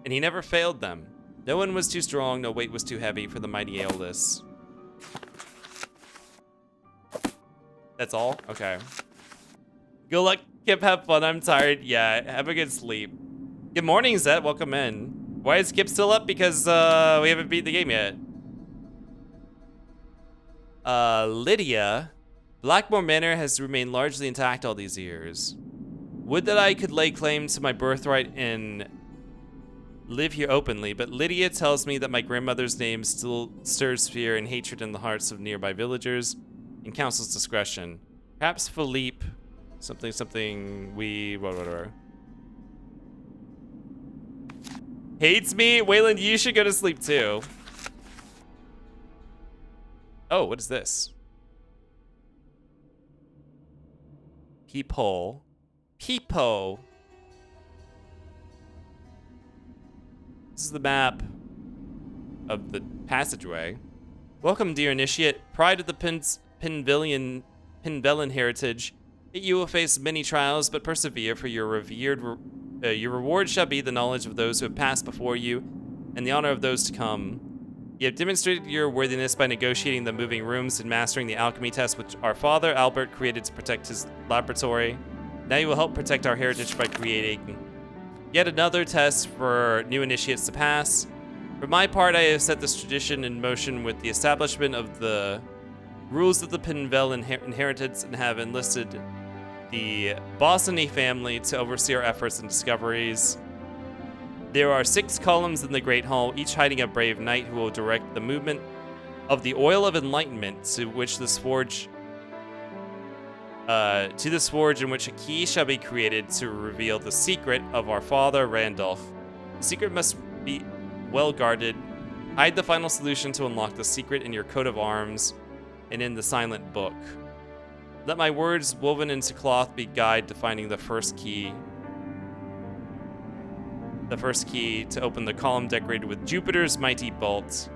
[SPEAKER 1] and he never failed them. No one was too strong, no weight was too heavy for the mighty Aeolus. That's all? Okay. Good luck, Kip. Have fun. I'm tired. Yeah, have a good sleep. Good morning, Zet. Welcome in. Why is Kip still up? Because we haven't beat the game yet. Lydia. Blackmoor Manor has remained largely intact all these years. Would that I could lay claim to my birthright and live here openly, but Lydia tells me that my grandmother's name still stirs fear and hatred in the hearts of nearby villagers and counsels discretion. Perhaps Philippe, whatever. Hates me? Wayland, you should go to sleep too. Oh, what is this? Peephole. Peephole. This is the map of the passageway. Welcome, dear initiate. Pride of the Pinvellian heritage. You will face many trials, but persevere, for your reward shall be the knowledge of those who have passed before you, and the honor of those to come. You have demonstrated your worthiness by negotiating the moving rooms and mastering the alchemy test which our father, Albert, created to protect his laboratory. Now you will help protect our heritage by creating yet another test for new initiates to pass. For my part, I have set this tradition in motion with the establishment of the rules of the Pinvel inheritance and have enlisted the Bossany family to oversee our efforts and discoveries. There are 6 columns in the Great Hall, each hiding a brave knight who will direct the movement of the Oil of Enlightenment to this forge in which a key shall be created to reveal the secret of our father, Randolph. The secret must be well guarded. Hide the final solution to unlock the secret in your coat of arms and in the silent book. Let my words woven into cloth be guide to finding the first key. The first key to open the column decorated with Jupiter's mighty bolt.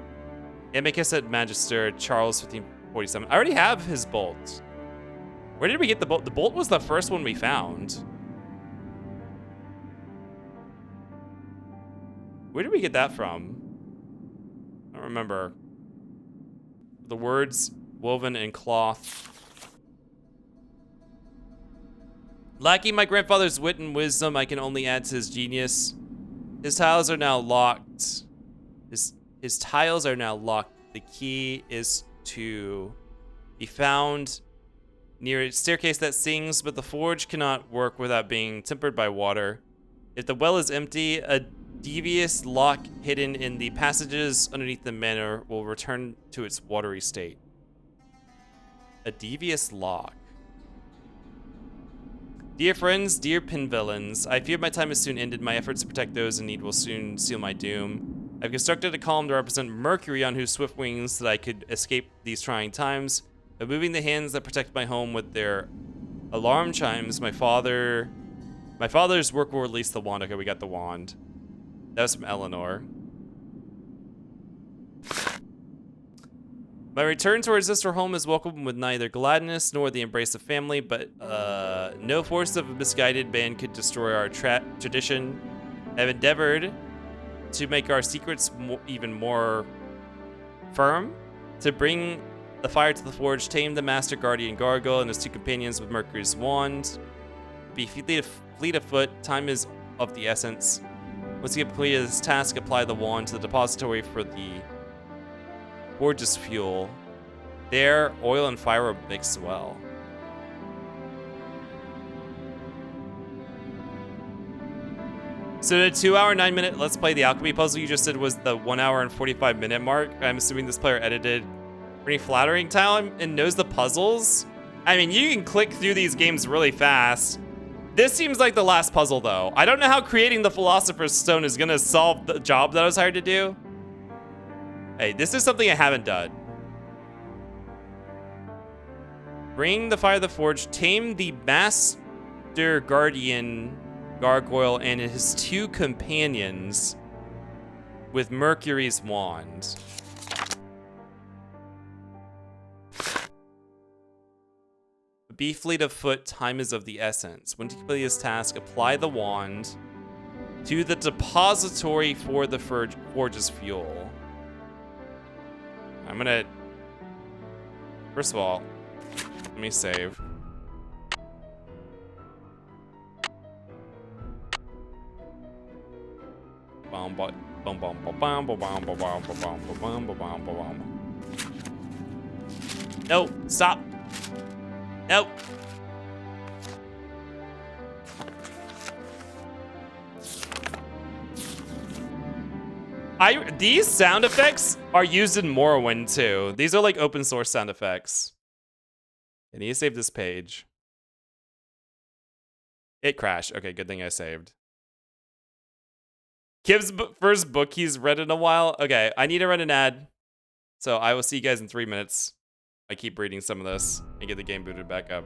[SPEAKER 1] Amicus et Magister, Charles 1547. I already have his bolt. Where did we get the bolt? The bolt was the first one we found. Where did we get that from? I don't remember. The words woven in cloth. Lacking my grandfather's wit and wisdom, I can only add to his genius. His tiles are now locked. His tiles are now locked. The key is to be found near a staircase that sings, but the forge cannot work without being tempered by water. If the well is empty, a devious lock hidden in the passages underneath the manor will return to its watery state. A devious lock. Dear friends, dear Pinvellans, I fear my time is soon ended. My efforts to protect those in need will soon seal my doom. I've constructed a column to represent Mercury on whose swift wings so that I could escape these trying times. By moving the hands that protect my home with their alarm chimes, my father's work will release the wand. Okay, we got the wand. That was from Eleanor. My return to our sister home is welcomed with neither gladness nor the embrace of family, but no force of a misguided band could destroy our tradition. I've endeavored to make our secrets even more firm, to bring the fire to the forge, tame the master guardian Gargoyle and his 2 companions with Mercury's wand. Be fleet of foot, time is of the essence. Once you complete this task, apply the wand to the depository for the gorgeous fuel. There, oil and fire will mix well. So the 2 hour, 9 minute Let's Play the alchemy puzzle you just did was the 1 hour and 45 minute mark. I'm assuming this player edited pretty flattering time and knows the puzzles. I mean, you can click through these games really fast. This seems like the last puzzle though. I don't know how creating the Philosopher's Stone is gonna solve the job that I was hired to do. Hey, this is something I haven't done. Bring the fire of the forge, tame the Master Guardian Gargoyle and his 2 companions with Mercury's wand. Be fleet of foot, time is of the essence. When to complete this task, apply the wand to the depository for the forge's fuel. I'm gonna... First of all, let me save. No, stop. Nope. These sound effects are used in Morrowind too. These are like open source sound effects. I need to save this page. It crashed. Okay, good thing I saved. Kiv's first book he's read in a while. Okay, I need to run an ad. So I will see you guys in 3 minutes. I keep reading some of this and get the game booted back up.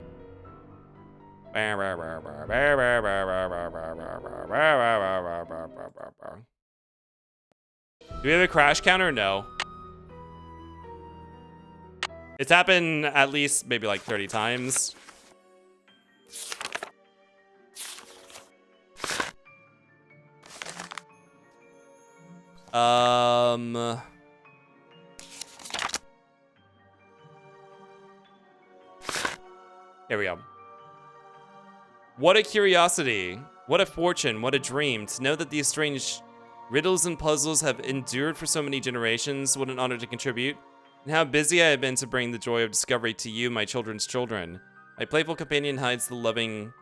[SPEAKER 1] Do we have a crash counter? No. It's happened at least maybe like 30 times. Here we go. What a curiosity. What a fortune. What a dream. To know that these strange riddles and puzzles have endured for so many generations. What an honor to contribute. And how busy I have been to bring the joy of discovery to you, my children's children. My playful companion hides the loving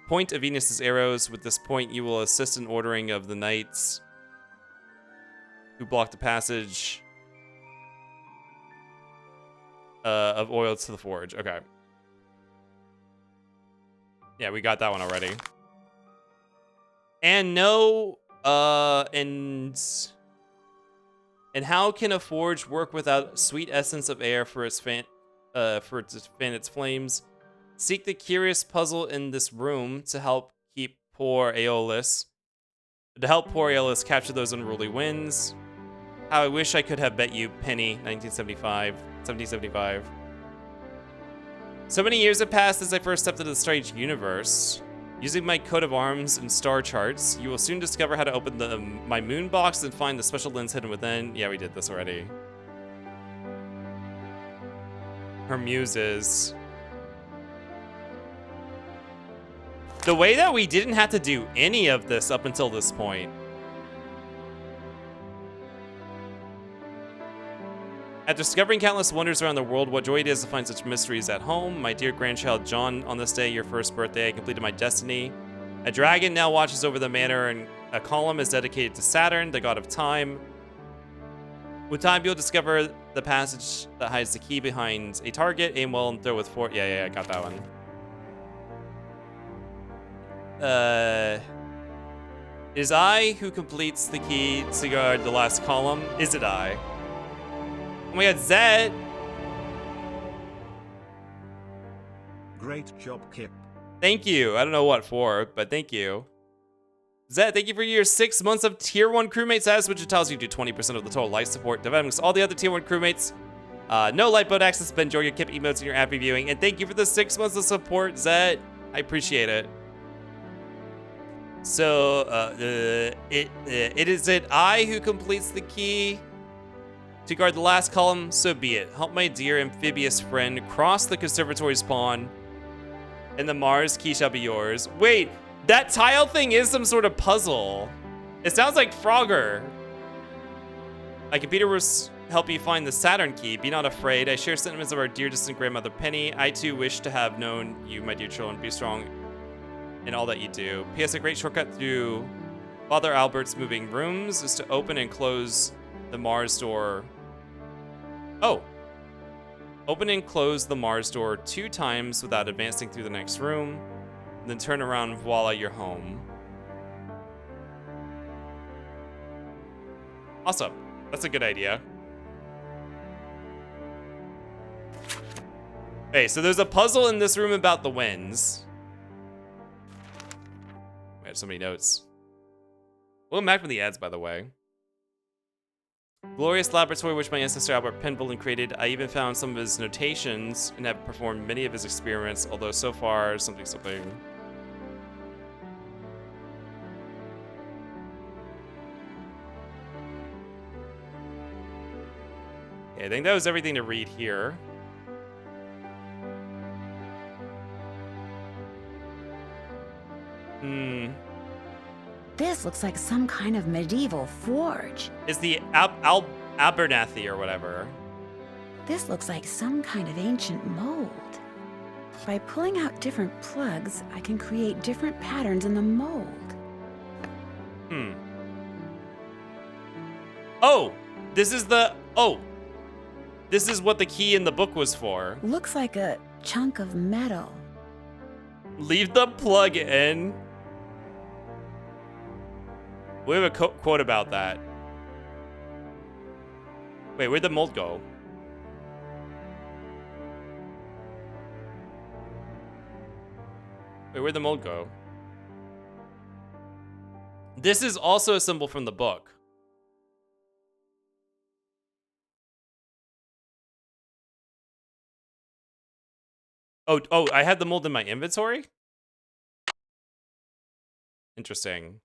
[SPEAKER 1] point of Venus's arrows. With this point, you will assist in ordering of the knights who block the passage of oil to the forge. Okay. Yeah, we got that one already. And no, and how can a forge work without sweet essence of air for its fan its flames? Seek the curious puzzle in this room to help poor Aeolus capture those unruly winds. How I wish I could have bet you penny. 1775. So many years have passed since I first stepped into the strange universe. Using my coat of arms and star charts, you will soon discover how to open my moon box and find the special lens hidden within. Yeah, we did this already. Her muses. The way that we didn't have to do any of this up until this point. After discovering countless wonders around the world, what joy it is to find such mysteries at home. My dear grandchild John, on this day, your first birthday, I completed my destiny. A dragon now watches over the manor, and a column is dedicated to Saturn, the god of time. With time, you'll discover the passage that hides the key behind a target. Aim well and throw with four. Yeah, I got that one. It is I who completes the key to guard the last column. Is it I? Oh my god, Zed!
[SPEAKER 13] Great job, Kip.
[SPEAKER 1] Thank you. I don't know what for, but thank you. Zed, thank you for your 6 months of Tier 1 crewmate status, which tells you do 20% of the total life support. Divided amongst all the other Tier 1 crewmates. No lifeboat access, but enjoy your Kip emotes and your app reviewing. And thank you for the 6 months of support, Zed. I appreciate it. So, it is it I who completes the key to guard the last column? So be it. Help my dear amphibious friend cross the conservatory's pond, and the Mars key shall be yours. Wait, That tile thing is some sort of puzzle. It sounds like Frogger. My computer will help you find the Saturn key. Be not afraid. I share sentiments of our dear distant grandmother Penny. I too wish to have known you, my dear children. Be strong in all that you do. P.S. A great shortcut through Father Albert's moving rooms is to open and close the Mars door. Oh. Open and close the Mars door 2 times without advancing through the next room. And then turn around, voila, you're home. Awesome. That's a good idea. Okay, so there's a puzzle in this room about the winds. We have so many notes. Welcome back from the ads, by the way. Glorious laboratory which my ancestor Albert Penville created. I even found some of his notations and have performed many of his experiments, although so far, something. Okay, I think that was everything to read here.
[SPEAKER 2] This looks like some kind of medieval forge.
[SPEAKER 1] Is the Abernathy or whatever.
[SPEAKER 2] This looks like some kind of ancient mold. By pulling out different plugs, I can create different patterns in the mold.
[SPEAKER 1] Oh, this is the... Oh. This is what the key in the book was for.
[SPEAKER 2] Looks like a chunk of metal.
[SPEAKER 1] Leave the plug in. We have a quote about that. Wait, where'd the mold go? Wait, where'd the mold go? This is also a symbol from the book. Oh, I had the mold in my inventory? Interesting.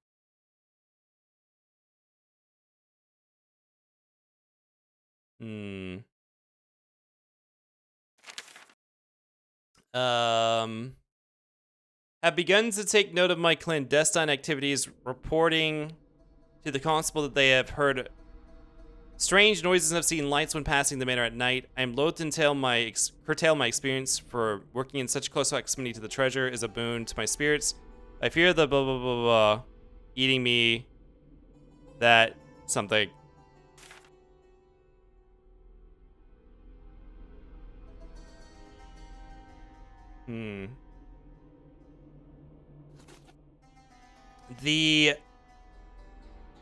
[SPEAKER 1] Have begun to take note of my clandestine activities, reporting to the constable that they have heard strange noises and have seen lights when passing the manor at night. I am loath to curtail my experience, for working in such close proximity to the treasure is a boon to my spirits. I fear the blah blah blah blah eating me. That something. The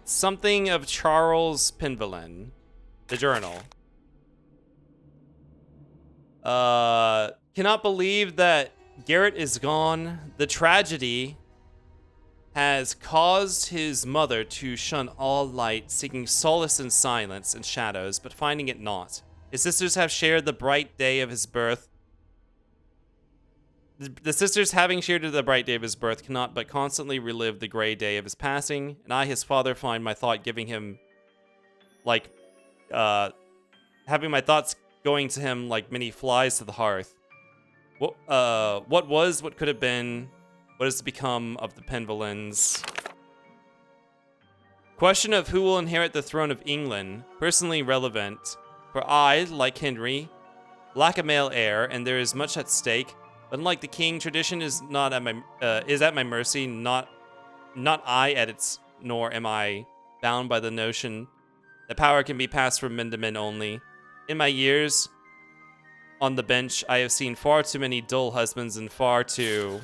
[SPEAKER 1] something of Charles Penville, the journal. Cannot believe that Garrett is gone. The tragedy has caused his mother to shun all light, seeking solace in silence and shadows, but finding it not. His sisters have shared the bright day of his birth. The sisters, having shared the bright day of his birth, cannot but constantly relive the gray day of his passing, and I, his father, find my thought giving him, like, having my thoughts going to him like many flies to the hearth. What was, what could have been, what is to become of the Penvillens? Question of who will inherit the throne of England, personally relevant, for I, like Henry, lack a male heir, and there is much at stake. But unlike the king, tradition is not at my mercy, not I at its, nor am I bound by the notion that power can be passed from men to men only. In my years on the bench, I have seen far too many dull husbands and far too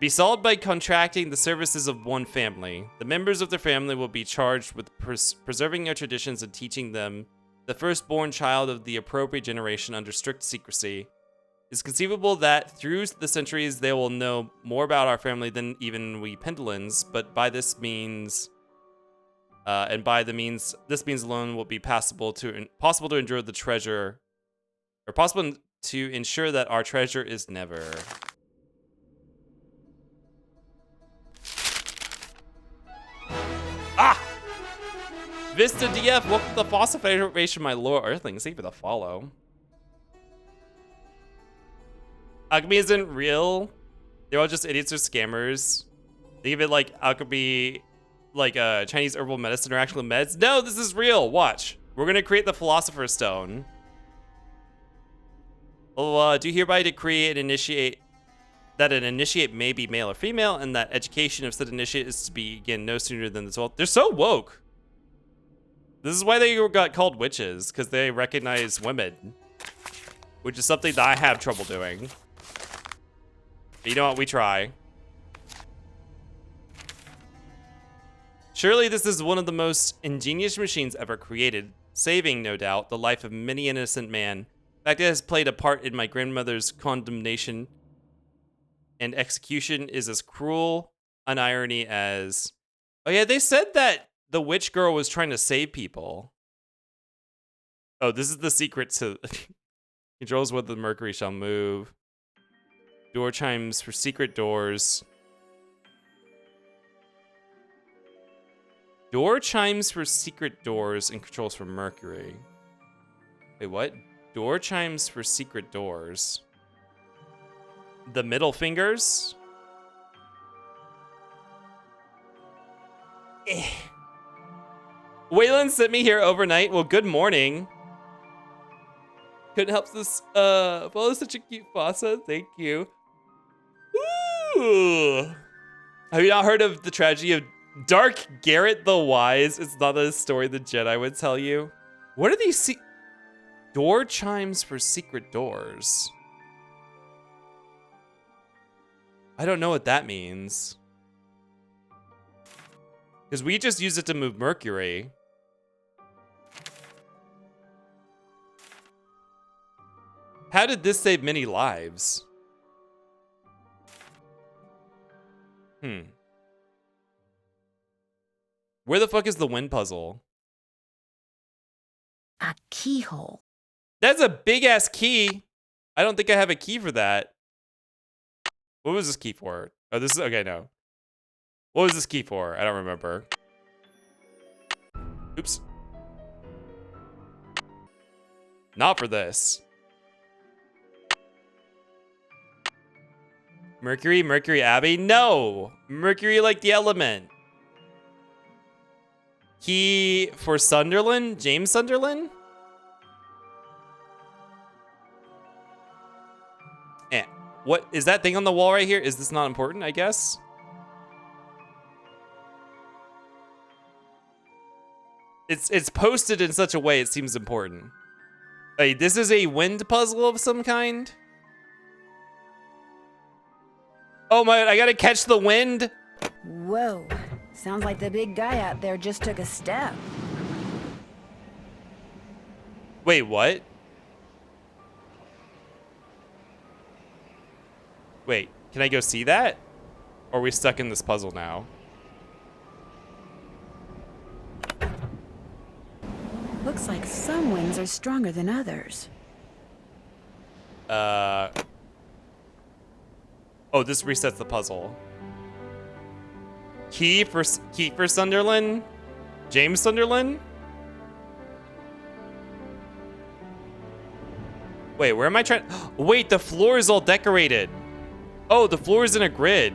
[SPEAKER 1] besought by contracting the services of one family. The members of their family will be charged with preserving their traditions and teaching them, the firstborn child of the appropriate generation, under strict secrecy. It's conceivable that through the centuries they will know more about our family than even we Pendlins, but by this means, this means alone will be possible to endure the treasure, or possible to ensure that our treasure is never. Ah! Vista DF, welcome to the Fossil Federation, my Lord Earthlings. Thank you for the follow. Alchemy isn't real. They're all just idiots or scammers. Think of it like alchemy, like Chinese herbal medicine or actual meds. No, this is real. Watch. We're gonna create the Philosopher's Stone. Well, do hereby decree and initiate that an initiate may be male or female, and that education of said initiate is to begin no sooner than the 12th. They're so woke. This is why they got called witches, because they recognize women, which is something that I have trouble doing. But you know what? We try. Surely this is one of the most ingenious machines ever created, saving, no doubt, the life of many innocent man. In fact, it has played a part in my grandmother's condemnation, and execution is as cruel an irony as... Oh yeah, they said that the witch girl was trying to save people. Oh, this is the secret to... Controls whether the mercury shall move. Door chimes for secret doors. Door chimes for secret doors and controls for mercury. Wait, what? Door chimes for secret doors. The middle fingers? Waylon sent me here overnight. Well, good morning. Couldn't help this. Follow such a cute fossa. Thank you. Ooh. Have you not heard of the tragedy of Dark Garrett the Wise? It's not a story the Jedi would tell you. What are these door chimes for secret doors? I don't know what that means. Because we just use it to move mercury. How did this save many lives? Where the fuck is the wind puzzle?
[SPEAKER 2] A keyhole.
[SPEAKER 1] That's a big ass key. I don't think I have a key for that. What was this key for? Oh, this is okay. No. What was this key for? I don't remember. Oops. Not for this. Mercury, Mercury Abbey? No! Mercury like the element. Key for Sunderland? James Sunderland? What is that thing on the wall right here? Is this not important, I guess? It's posted in such a way it seems important. Hey, this is a wind puzzle of some kind? Oh my, I gotta catch the wind?
[SPEAKER 2] Whoa. Sounds like the big guy out there just took a step.
[SPEAKER 1] Wait, what? Wait, can I go see that? Or are we stuck in this puzzle now?
[SPEAKER 2] Looks like some winds are stronger than others.
[SPEAKER 1] Oh, this resets the puzzle. Key for Sunderland? James Sunderland? Wait, where am I trying? Wait, the floor is all decorated. Oh, the floor is in a grid.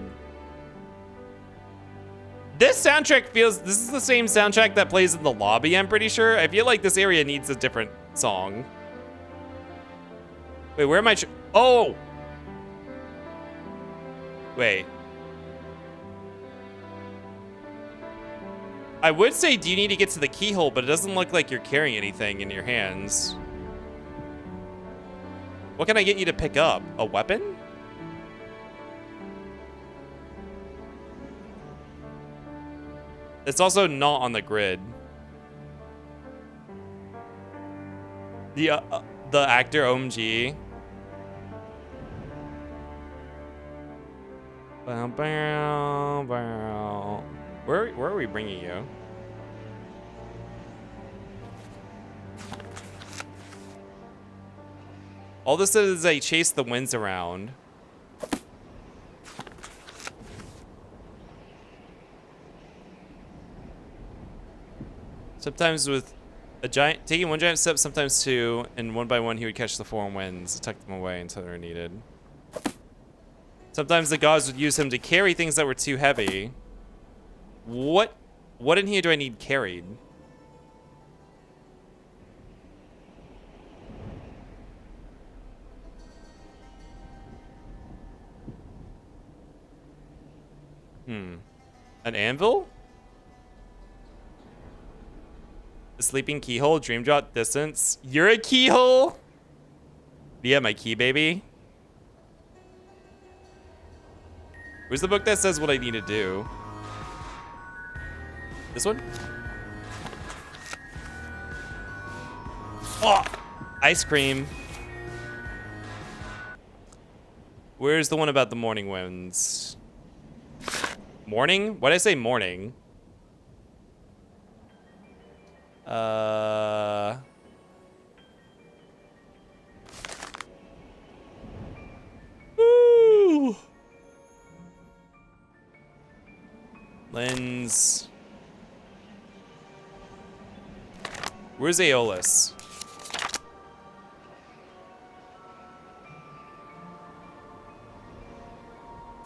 [SPEAKER 1] This soundtrack feels... This is the same soundtrack that plays in the lobby, I'm pretty sure. I feel like this area needs a different song. Wait, where am I... Oh! Wait. I would say, do you need to get to the keyhole, but it doesn't look like you're carrying anything in your hands. What can I get you to pick up? A weapon? It's also not on the grid. The actor OMG. Bow, bow, bow. Where are we bringing you? All this is they chase the winds around. Sometimes with a giant, taking one giant step, sometimes two, and one by one he would catch the four winds, tuck them away until they're needed. Sometimes the gods would use him to carry things that were too heavy. What in here do I need carried? An anvil? A sleeping keyhole, dream drop distance. You're a keyhole? Yeah, my key, baby. Where's the book that says what I need to do? This one? Oh! Ice cream. Where's the one about the morning winds? Morning? Why did I say morning? Woo! Lens. Where's Aeolus?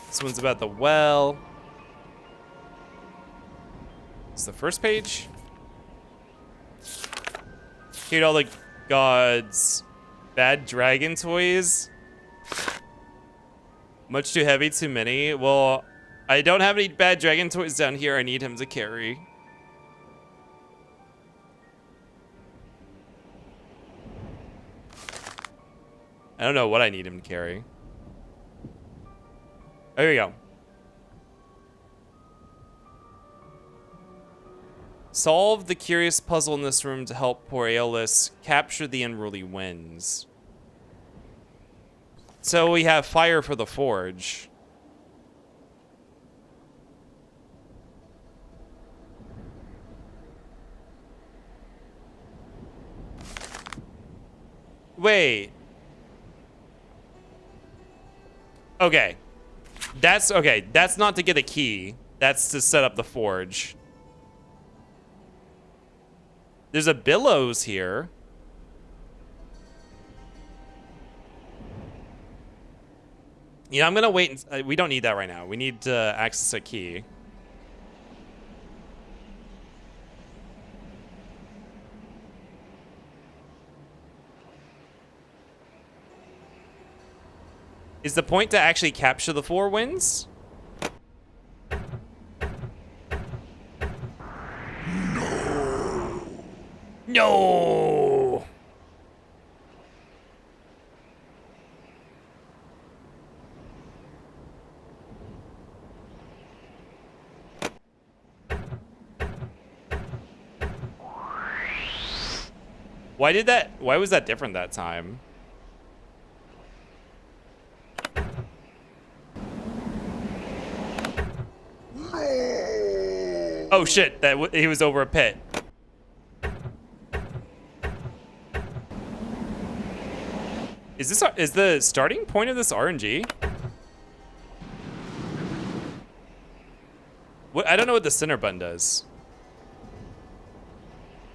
[SPEAKER 1] This one's about the well. It's the first page. Hate all the gods. Bad dragon toys. Much too heavy, too many. Well, I don't have any bad dragon toys down here. I need him to carry. I don't know what I need him to carry. Oh, here we go. Solve the curious puzzle in this room to help poor Aeolus capture the unruly winds. So we have fire for the forge. Wait. Okay. That's okay. That's not to get a key. That's to set up the forge. There's a billows here. Yeah, I'm gonna wait. We don't need that right now. We need to access a key. Is the point to actually capture the four winds? No. Why was that different that time? Oh shit, he was over a pit. Is the starting point of this RNG? What, I don't know what the center button does.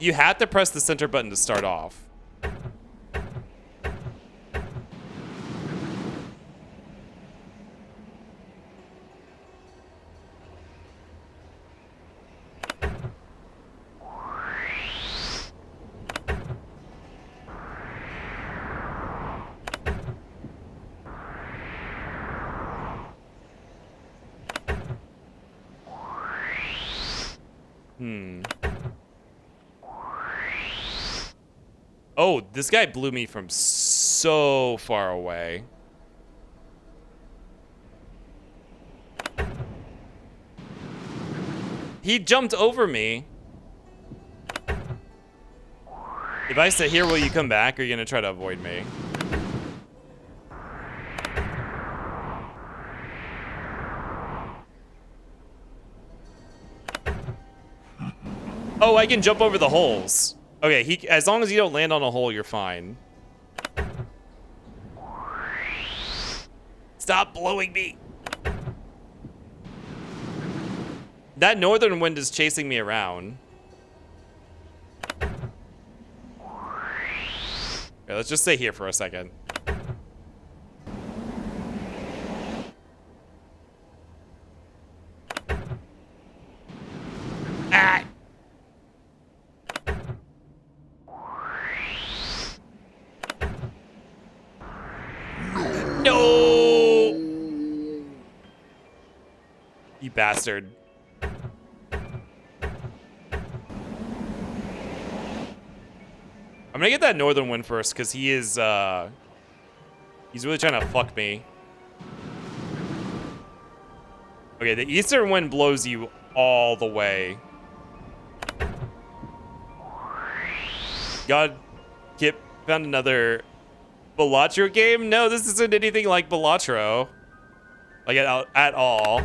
[SPEAKER 1] You have to press the center button to start off. Oh, this guy blew me from so far away. He jumped over me. If I sit here, will you come back, or are you gonna try to avoid me? Oh, I can jump over the holes. Okay, as long as you don't land on a hole, you're fine. Stop blowing me. That northern wind is chasing me around. Okay, let's just stay here for a second. No! You bastard. I'm gonna get that northern wind first, because he is, he's really trying to fuck me. Okay, the eastern wind blows you all the way. God, Kip found another Balatro game? No, this isn't anything like Balatro. Like, at all.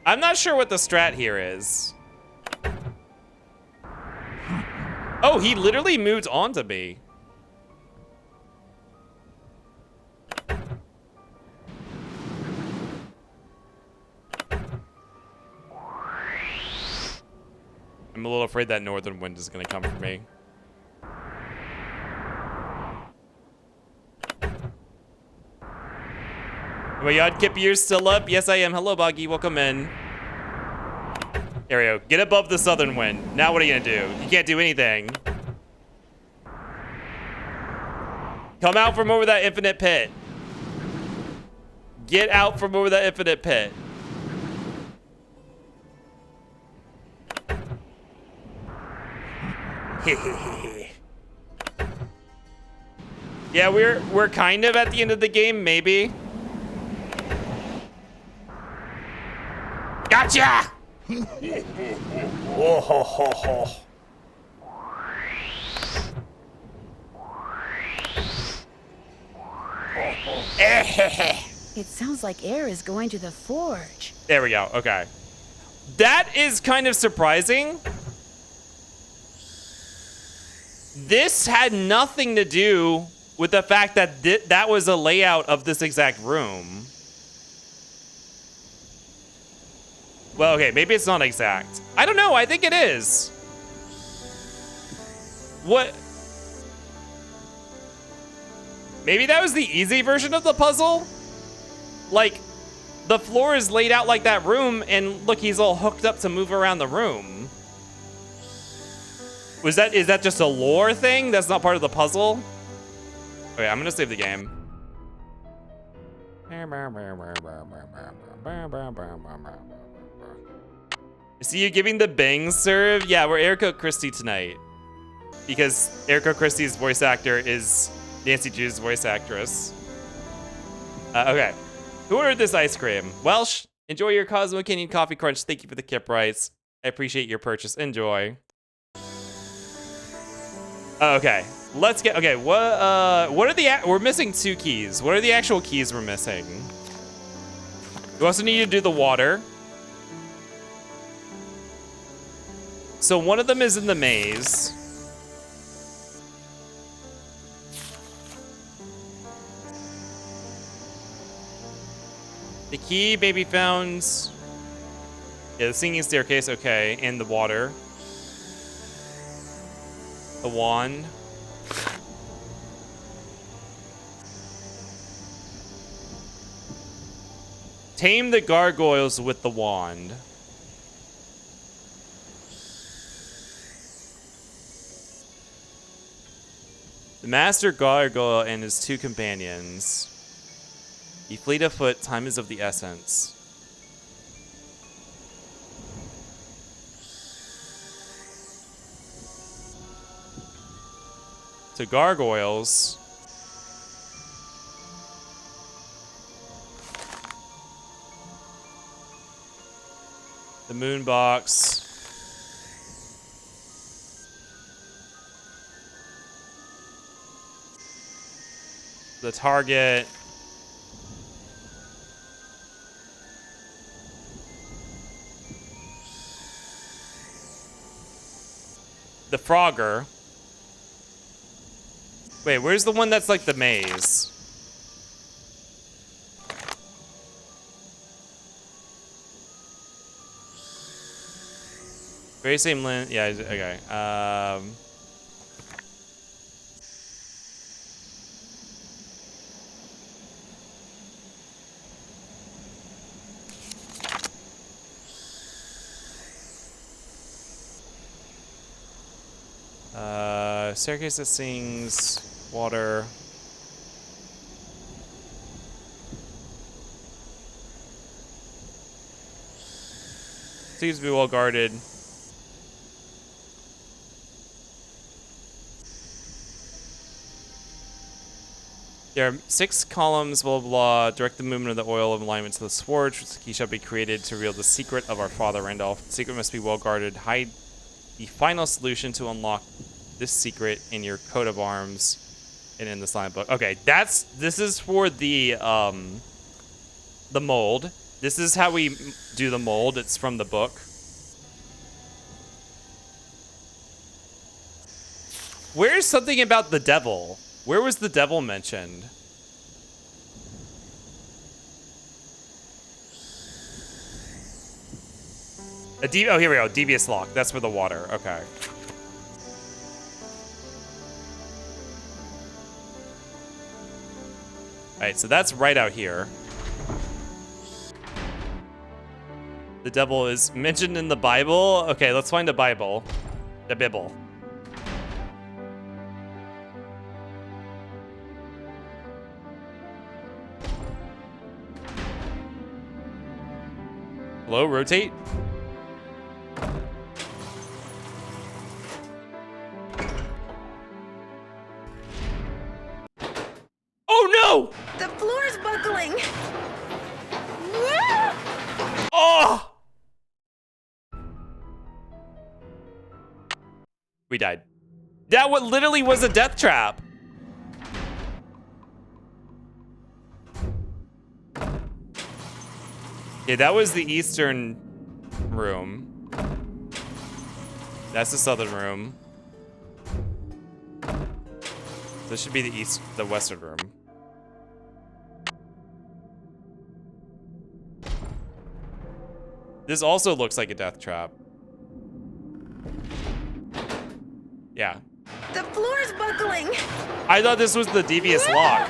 [SPEAKER 1] I'm not sure what the strat here is. Oh, he literally moved onto me. I'm a little afraid that northern wind is gonna come for me. Oh my god, Kip, you're still up? Yes, I am. Hello, Boggy. Welcome in. There we go. Get above the southern wind. Now what are you gonna do? You can't do anything. Come out from over that infinite pit. Get out from over that infinite pit. Yeah, we're kind of at the end of the game, maybe. Gotcha! Oh, ho, ho, ho.
[SPEAKER 2] It sounds like air is going to the forge.
[SPEAKER 1] There we go. Okay. That is kind of surprising. This had nothing to do with the fact that that was a layout of this exact room. Well, okay, maybe it's not exact. I don't know. I think it is. What? Maybe that was the easy version of the puzzle? Like, the floor is laid out like that room, and look, he's all hooked up to move around the room. Is that just a lore thing? That's not part of the puzzle? Okay, I'm gonna save the game. I see you giving the bangs serve? Yeah, we're Erica Christie tonight. Because Erica Christie's voice actor is Nancy Drew's voice actress. Okay. Who ordered this ice cream? Welsh, enjoy your Cosmo Canyon Coffee Crunch. Thank you for the Kip rights. I appreciate your purchase. Enjoy. Okay. Let's get, okay, what are the, we're missing 2 keys. What are the actual keys we're missing? We also need to do the water. So one of them is in the maze. The key may be found. Yeah, the singing staircase, okay, and the water. The wand. Tame the gargoyles with the wand. The master gargoyle and his 2 companions. Be fleet of foot, time is of the essence. So gargoyles. The moon box. The target. The Frogger. Wait, where's the one that's like the maze? Very same lens. Yeah, okay. Staircase that sings water. Seems to be well guarded. There are 6 columns, blah, blah, blah. Direct the movement of the oil in alignment to the sword. The key shall be created to reveal the secret of our father, Randolph. The secret must be well guarded. Hide the final solution to unlock this secret in your coat of arms and in the slime book. Okay, this is for the mold. This is how we do the mold. It's from the book. Where's something about the devil? Where was the devil mentioned? Oh, here we go. Devious lock. That's for the water. Okay. Alright, so that's right out here. The devil is mentioned in the Bible. Okay, let's find a Bible. The Bible. Hello, rotate. Oh no!
[SPEAKER 2] The floor's buckling!
[SPEAKER 1] Oh! We died. That literally was a death trap. Okay, that was the eastern room. That's the southern room. This should be the western room. This also looks like a death trap. Yeah.
[SPEAKER 2] The floor's buckling!
[SPEAKER 1] I thought this was the devious lock.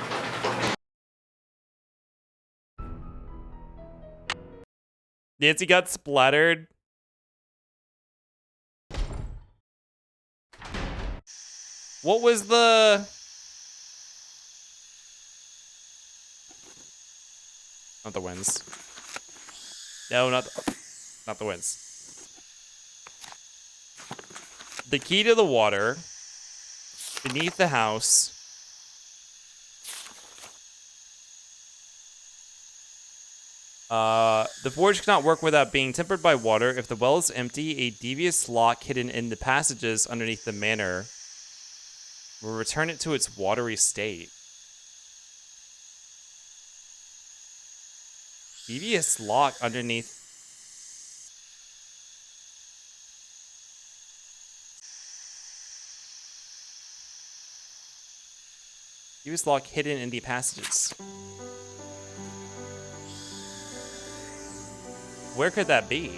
[SPEAKER 1] Nancy got splattered. What was the... Not the winds. No, not the winds. The key to the water. Beneath the house. The forge cannot work without being tempered by water. If the well is empty, a devious lock hidden in the passages underneath the manor will return it to its watery state. Devious lock underneath. Devious lock hidden in the passages. Where could that be?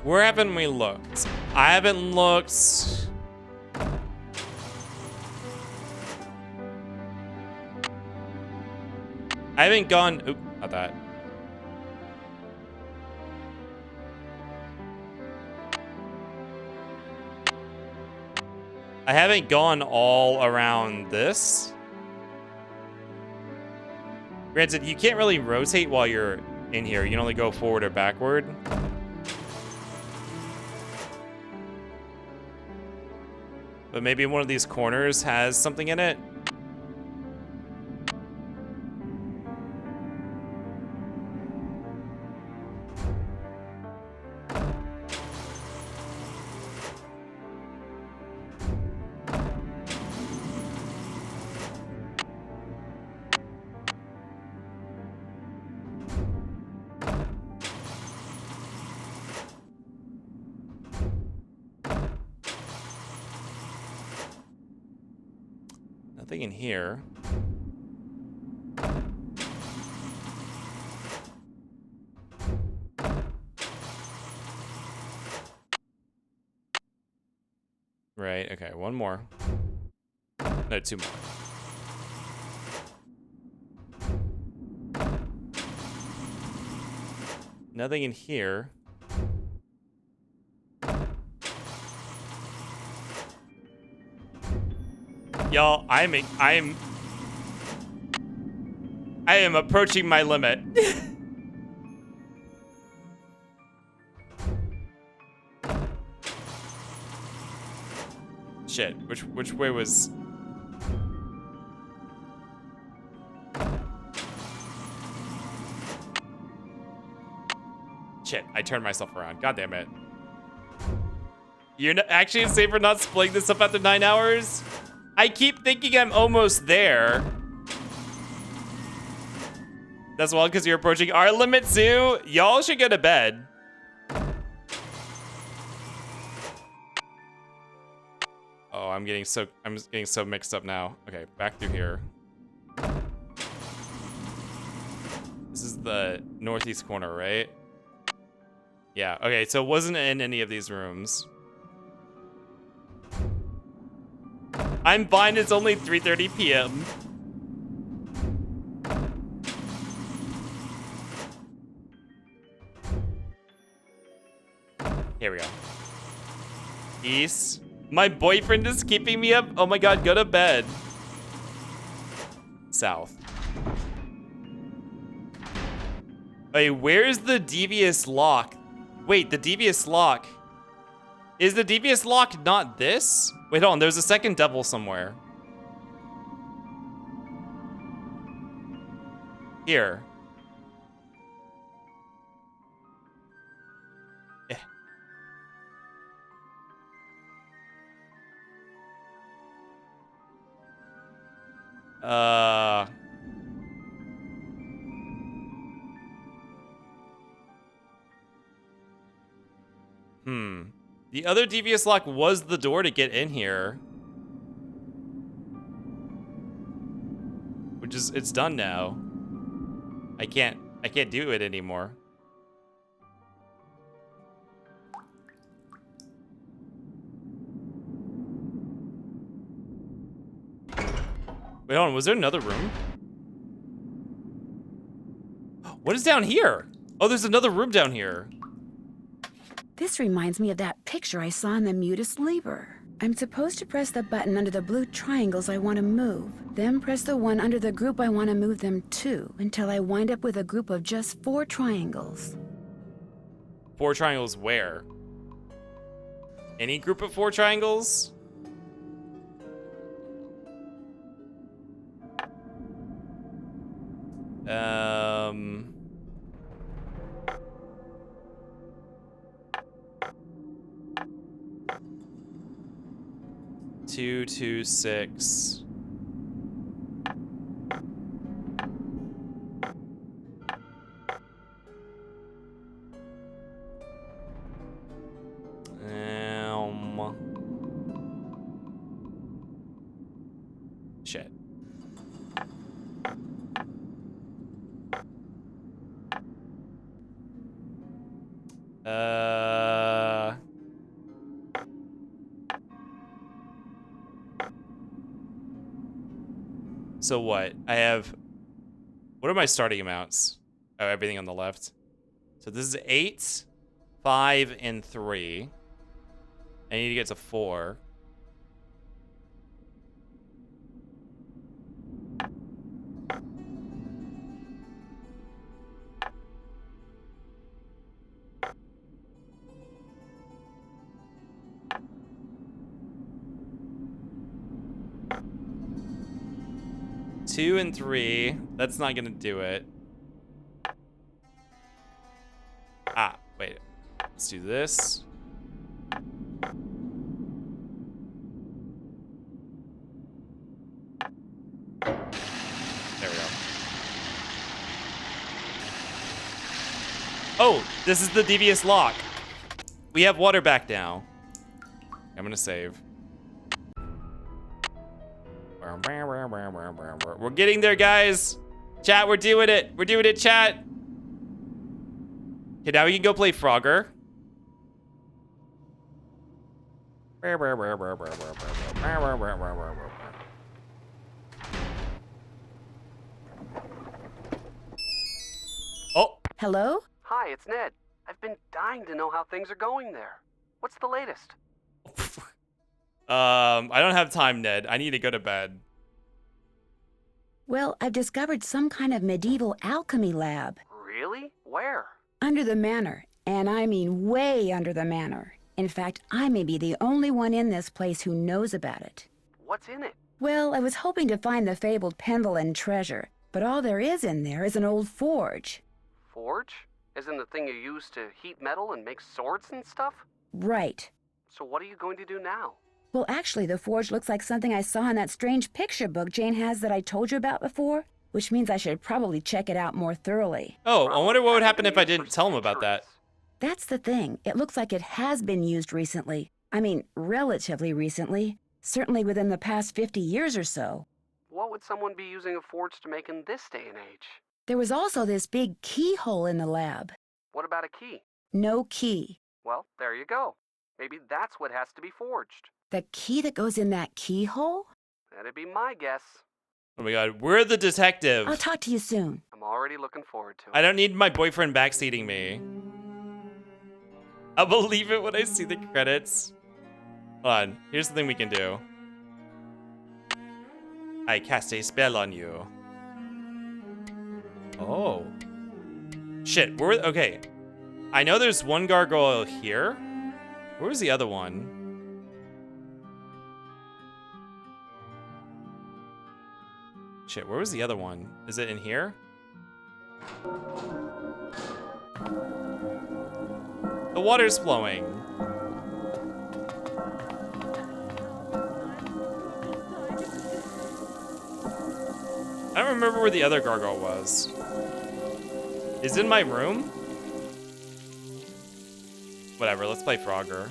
[SPEAKER 1] Where haven't we looked? I haven't looked. I haven't gone. Oop, not that. I haven't gone all around this. Granted, you can't really rotate while you're in here. You can only go forward or backward. But maybe one of these corners has something in it. Nothing in here. Right, okay, one more. No, two more. Nothing in here. Y'all, I am approaching my limit. Shit, which way was... Shit, I turned myself around. God damn it. You're actually insane for not splitting this up after 9 hours? I keep thinking I'm almost there. That's well because you're approaching our limit too. Y'all should go to bed. Oh, I'm getting so mixed up now. Okay, back through here. This is the northeast corner, right? Yeah, okay, so it wasn't in any of these rooms. I'm fine, it's only 3:30 p.m. Here we go. East. My boyfriend is keeping me up. Oh my god, go to bed. South. Wait, where's the devious lock? Wait, the devious lock. Is the devious lock not this? Wait, hold on, there's a second devil somewhere. Here. The other devious lock was the door to get in here. Which is, it's done now. I can't do it anymore. Wait, hold on, was there another room? What is down here? Oh, there's another room down here.
[SPEAKER 2] This reminds me of that picture I saw in the Mutus Liber. I'm supposed to press the button under the blue triangles I want to move, then press the one under the group I want to move them to, until I wind up with a group of just 4 triangles.
[SPEAKER 1] 4 triangles where? Any group of 4 triangles? Two, 2, 6. Shit. So what? I have... What are my starting amounts? Oh, everything on the left. So this is 8, 5, and 3. I need to get to 4. Two and 3. That's not gonna do it. Ah, wait. Let's do this. There we go. Oh, this is the devious lock. We have water back now. I'm gonna save. We're getting there, guys. Chat, we're doing it. We're doing it, chat. Okay, now we can go play Frogger. Oh.
[SPEAKER 2] Hello?
[SPEAKER 12] Hi, it's Ned. I've been dying to know how things are going there. What's the latest?
[SPEAKER 1] I don't have time, Ned. I need to go to bed.
[SPEAKER 2] Well, I've discovered some kind of medieval alchemy lab.
[SPEAKER 12] Really? Where?
[SPEAKER 2] Under the manor. And I mean way under the manor. In fact, I may be the only one in this place who knows about it.
[SPEAKER 12] What's in it?
[SPEAKER 2] Well, I was hoping to find the fabled Pendleton treasure, but all there is in there is an old forge.
[SPEAKER 12] Forge? Isn't the thing you use to heat metal and make swords and stuff?
[SPEAKER 2] Right.
[SPEAKER 12] So what are you going to do now?
[SPEAKER 2] Well, actually, the forge looks like something I saw in that strange picture book Jane has that I told you about before, which means I should probably check it out more thoroughly.
[SPEAKER 1] Oh, I wonder what would happen if I didn't tell him about that.
[SPEAKER 2] That's the thing. It looks like it has been used recently. I mean, relatively recently. Certainly within the past 50 years or so.
[SPEAKER 12] What would someone be using a forge to make in this day and age?
[SPEAKER 2] There was also this big keyhole in the lab.
[SPEAKER 12] What about a key?
[SPEAKER 2] No key.
[SPEAKER 12] Well, there you go. Maybe that's what has to be forged.
[SPEAKER 2] The key that goes in that keyhole?
[SPEAKER 12] That'd be my guess.
[SPEAKER 1] Oh my god, we're the detective.
[SPEAKER 2] I'll talk to you soon.
[SPEAKER 12] I'm already looking forward to it.
[SPEAKER 1] I don't need my boyfriend backseating me. I'll believe it when I see the credits. Hold on, here's the thing we can do. I cast a spell on you. Oh. Shit, okay. I know there's one gargoyle here. Where was the other one? Shit, where was the other one? Is it in here? The water's flowing. I don't remember where the other gargoyle was. Is it in my room? Whatever, let's play Frogger.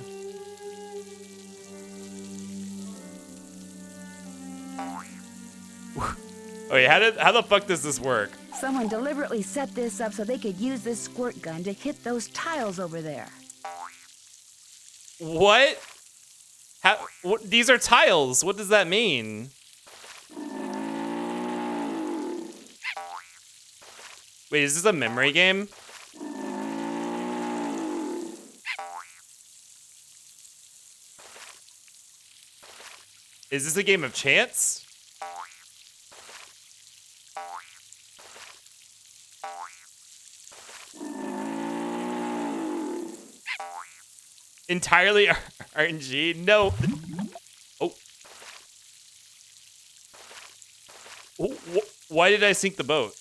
[SPEAKER 1] Wait, how the fuck does this work?
[SPEAKER 2] Someone deliberately set this up so they could use this squirt gun to hit those tiles over there.
[SPEAKER 1] What? These are tiles. What does that mean? Wait, is this a memory game? Is this a game of chance? Entirely RNG? No. Oh. Why did I sink the boat?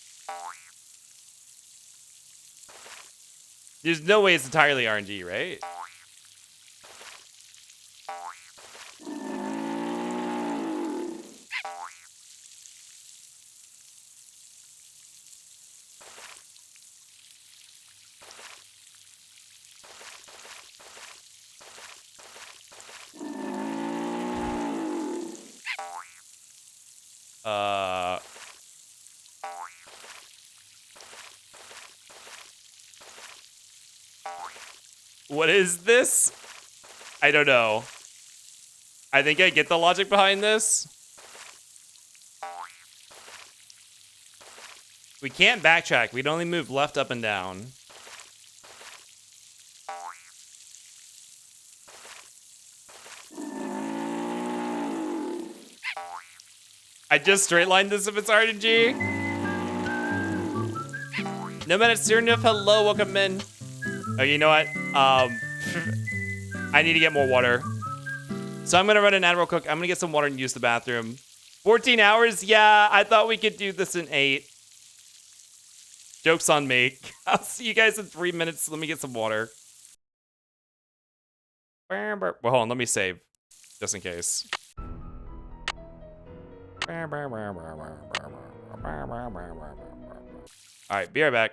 [SPEAKER 1] There's no way it's entirely RNG, right? What is this? I don't know. I think I get the logic behind this. We can't backtrack. We'd only move left, up, and down. I just straight lined this if it's RNG. No man, it's soon enough. Hello, welcome in. Oh, you know what? I need to get more water. So I'm gonna run an ad real quick. I'm gonna get some water and use the bathroom. 14 hours? Yeah, I thought we could do this in 8. Joke's on me. I'll see you guys in 3 minutes. Let me get some water. Well, hold on, let me save. Just in case. Alright, be right back.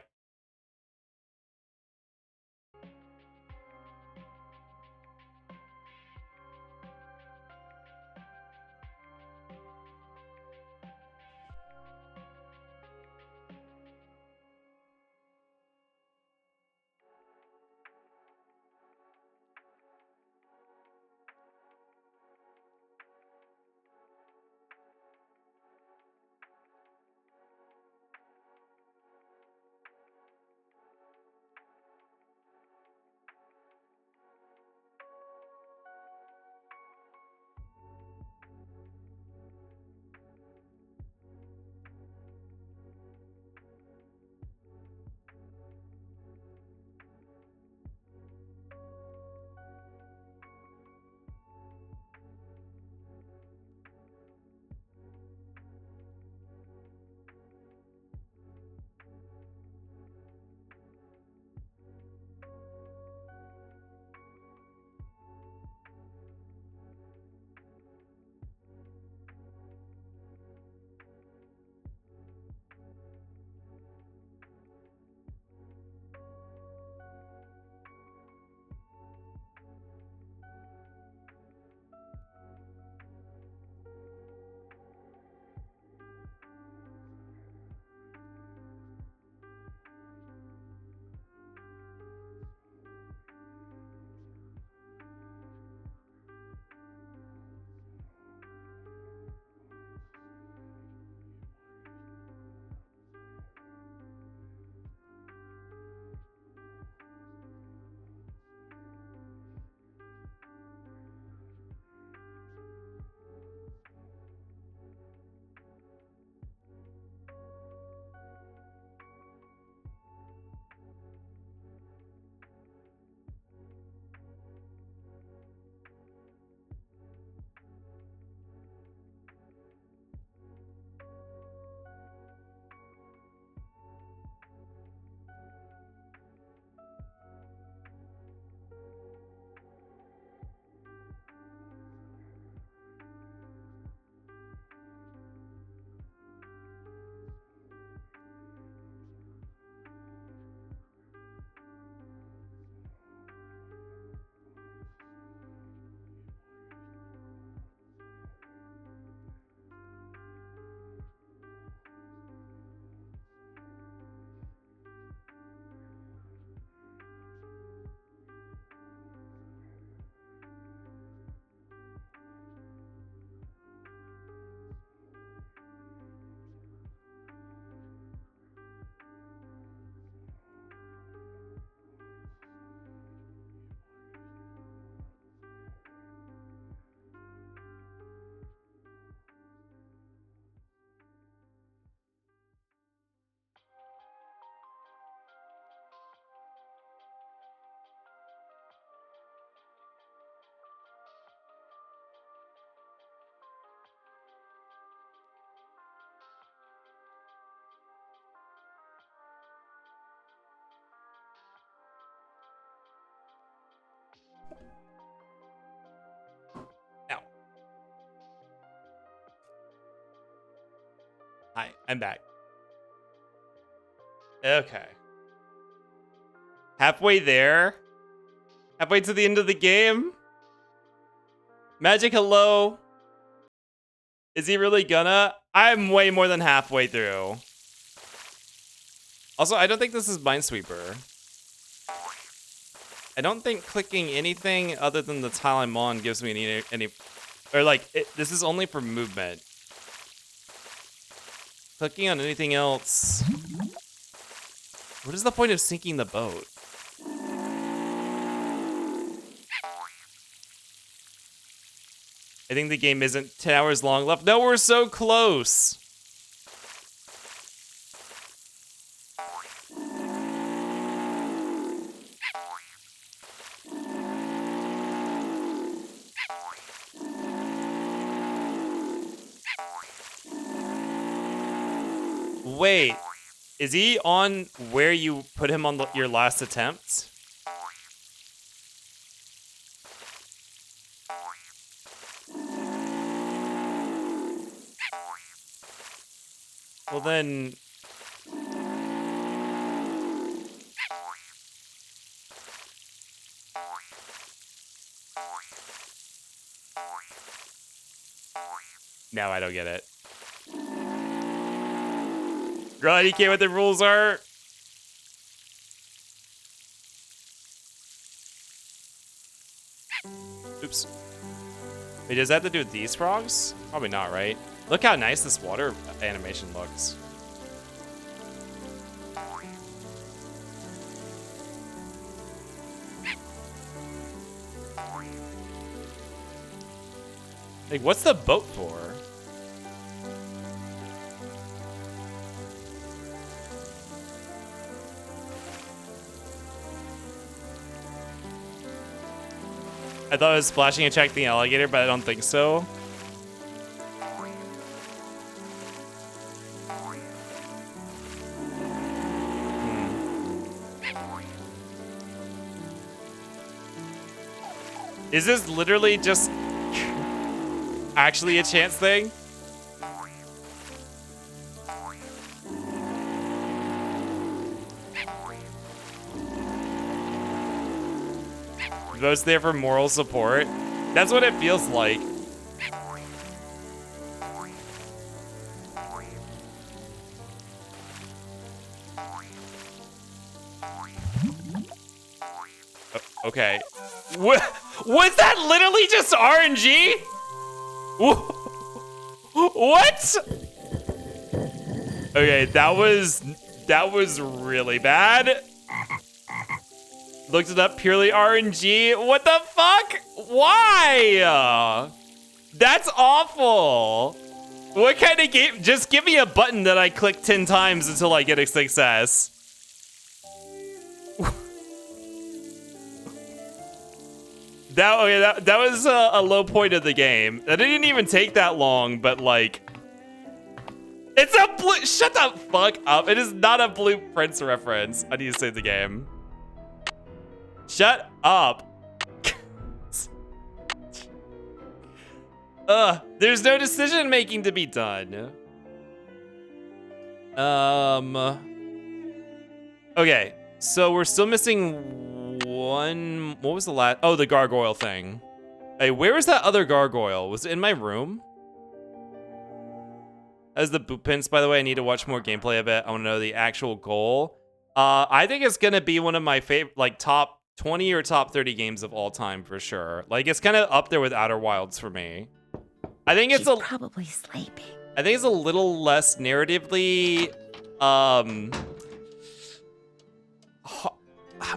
[SPEAKER 1] Ow. Hi, I'm back. Okay. Halfway there. Halfway to the end of the game. Magic, hello. Is he really gonna? I'm way more than halfway through. Also, I don't think this is Minesweeper. I don't think clicking anything other than the tile I'm on gives me any or like, this is only for movement. Clicking on anything else. What is the point of sinking the boat? I think the game isn't 10 hours long left. No, we're so close. Wait, is he on where you put him on your last attempt? Well then... Now I don't get it. Girl, I don't care what the rules are. Oops. Wait, does that have to do with these frogs? Probably not, right? Look how nice this water animation looks. Like, what's the boat for? I thought it was splashing and checking the alligator, but I don't think so. Is this literally just actually a chance thing? Votes there for moral support. That's what it feels like. Okay. Was that literally just RNG? What? Okay, that was really bad. Looked it up, purely RNG. What the fuck? Why? That's awful. What kind of game? Just give me a button that I click 10 times until I get a success. That was a low point of the game. That didn't even take that long, but like, it's a shut the fuck up. It is not a Blue Prince reference. I need to save the game. Shut up. There's no decision making to be done. Okay, so we're still missing one. What was the last? Oh, the gargoyle thing. Hey, where was that other gargoyle? Was it in my room? As the boot pins, by the way, I need to watch more gameplay of it. I want to know the actual goal. I think it's gonna be one of my favorite, like top 20 or top 30 games of all time for sure. Like, it's kind of up there with Outer Wilds for me. I think it's
[SPEAKER 2] probably sleeping.
[SPEAKER 1] I think it's a little less narratively,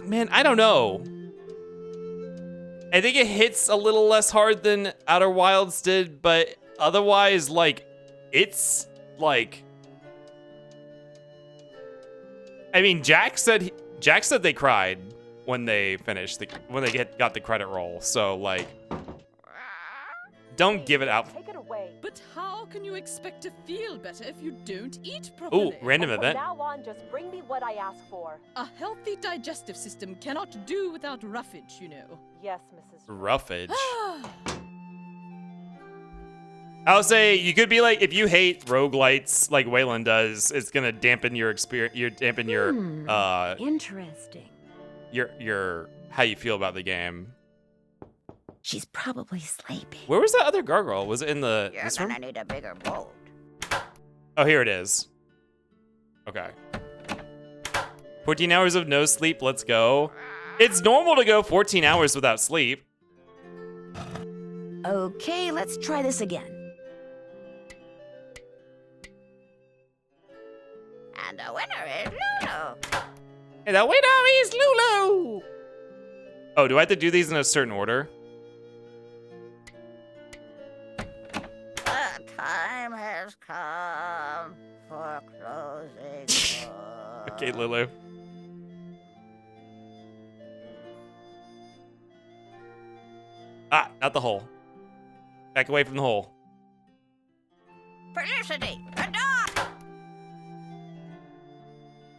[SPEAKER 1] man, I don't know. I think it hits a little less hard than Outer Wilds did, but otherwise, like, it's like, I mean, Jack said they cried when they finished when they got the credit roll. So like, don't give it out.
[SPEAKER 9] Take it away.
[SPEAKER 5] But how can you expect to feel better if you don't eat properly?
[SPEAKER 1] Ooh, random event.
[SPEAKER 9] From now on, just bring me what I ask for.
[SPEAKER 5] A healthy digestive system cannot do without roughage, you know.
[SPEAKER 9] Yes, Mrs.
[SPEAKER 1] Roughage. I'll say you could be like, if you hate roguelites like Waylon does, it's gonna dampen your experience. Dampen your
[SPEAKER 2] Interesting.
[SPEAKER 1] your how you feel about the game.
[SPEAKER 2] She's probably sleeping.
[SPEAKER 1] Where was that other gargoyle? Was it in the
[SPEAKER 3] You're
[SPEAKER 1] this room?
[SPEAKER 3] gonna need a bigger boat.
[SPEAKER 1] Oh, here it is. Okay. 14 hours of no sleep. Let's go. It's normal to go 14 hours without sleep.
[SPEAKER 2] Okay, let's try this again.
[SPEAKER 3] And the winner is Lulu.
[SPEAKER 1] And the winner is Lulu. Oh, do I have to do these in a certain order?
[SPEAKER 3] The time has come for closing.
[SPEAKER 1] Okay, Lulu. Ah, not the hole. Back away from the hole.
[SPEAKER 3] Felicity, the dog.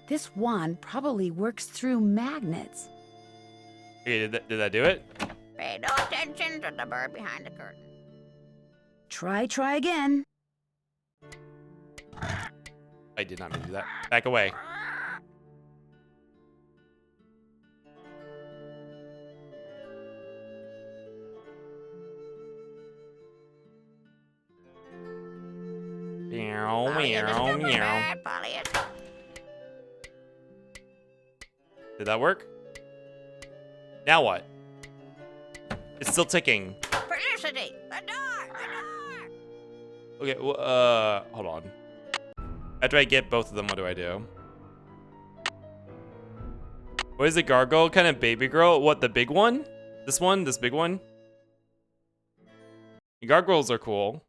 [SPEAKER 2] This wand probably works through magnets.
[SPEAKER 1] Okay, did that do it?
[SPEAKER 3] Pay no attention to the bird behind the curtain.
[SPEAKER 2] Try again.
[SPEAKER 1] I did not mean to do that. Back away. Meow,
[SPEAKER 3] Polly is a
[SPEAKER 1] meow,
[SPEAKER 3] stupid
[SPEAKER 1] meow.
[SPEAKER 3] bird, Polly is.
[SPEAKER 1] Did that work? Now what? It's still ticking.
[SPEAKER 3] Felicity, the door,
[SPEAKER 1] Okay, hold on. After I get both of them, what do I do? What is it, gargoyle? Kind of baby girl? What, the big one? This one? This big one? Gargoyles are cool.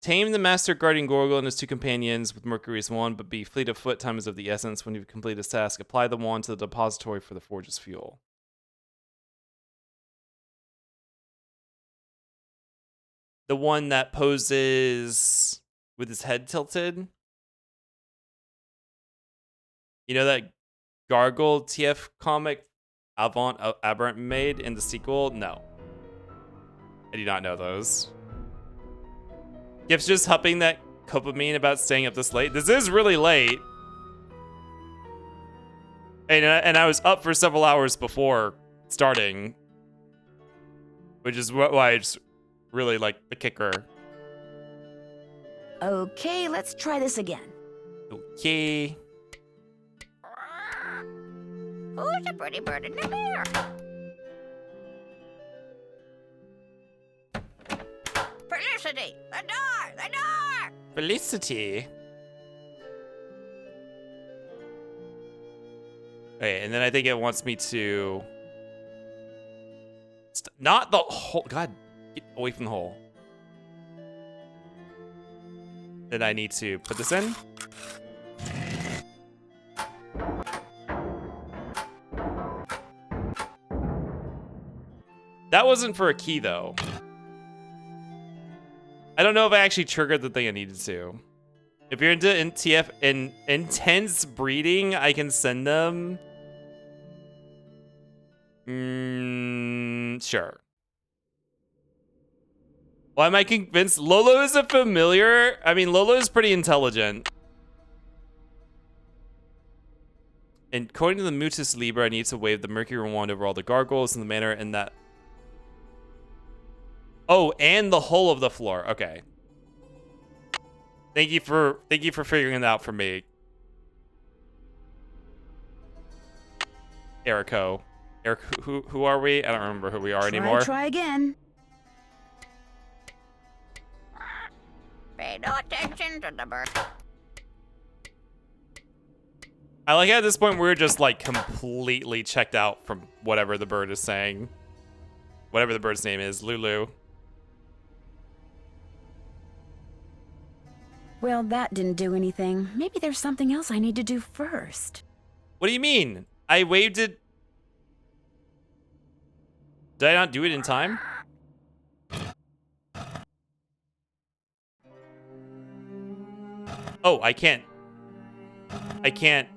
[SPEAKER 1] Tame the Master Guardian Gargoyle and his two companions with Mercury's wand, but be fleet of foot. Time is of the essence. When you complete this task, apply the wand to the depository for the forge's fuel. The one that poses with his head tilted. You know that Gargoyle TF comic Aberrant made in the sequel? No. I do not know those. Gift's just huffing that copamine about staying up this late. This is really late. And I was up for several hours before starting. Which is why I just really like the kicker.
[SPEAKER 2] Okay, let's try this again.
[SPEAKER 1] Okay.
[SPEAKER 3] Who's the pretty bird in the mirror? Felicity, the door, the door.
[SPEAKER 1] Felicity. Okay, and then I think it wants me to... Not the hole. God, get away from the hole. Then I need to put this in. That wasn't for a key, though. I don't know if I actually triggered the thing I needed to. If you're into TF and intense breeding, I can send them. Sure. Why am I convinced? Lolo is a familiar. I mean, Lolo is pretty intelligent. And according to the Mutus Libra, I need to wave the Mercury wand over all the gargoyles in the manor and that. Oh, and the whole of the floor. Okay. Thank you for figuring it out for me, Erico. Eric, who are we? I don't remember who we are anymore.
[SPEAKER 2] Try again.
[SPEAKER 3] Pay no attention to the bird.
[SPEAKER 1] I like how at this point we're just like completely checked out from whatever the bird is saying. Whatever the bird's name is, Lulu.
[SPEAKER 2] Well, that didn't do anything. Maybe there's something else I need to do first.
[SPEAKER 1] What do you mean? I waved it. Did I not do it in time? Oh, I can't. I can't.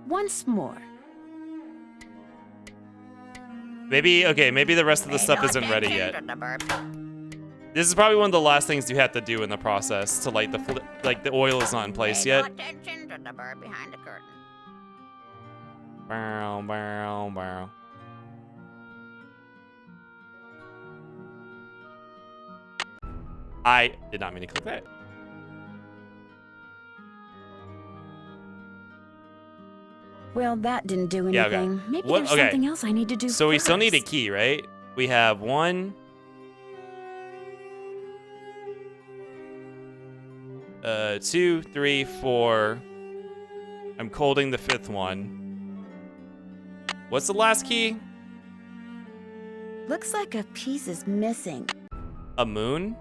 [SPEAKER 2] Once more.
[SPEAKER 1] Maybe, okay, maybe the rest of the stuff isn't ready yet. This is probably one of the last things you have to do in the process to light the oil is not in place yet.
[SPEAKER 3] Attention to the bird behind the curtain.
[SPEAKER 1] Bow, bow, bow. I did not mean to click that.
[SPEAKER 2] Well, that didn't do
[SPEAKER 1] Yeah, okay.
[SPEAKER 2] anything. Maybe
[SPEAKER 1] What-
[SPEAKER 2] there's
[SPEAKER 1] okay.
[SPEAKER 2] something else I need to do
[SPEAKER 1] So we still need a
[SPEAKER 2] first.
[SPEAKER 1] key, right? We have 1, 2, 3, 4. I'm holding the 5th one. What's the last key?
[SPEAKER 2] Looks like a piece is missing.
[SPEAKER 1] A moon?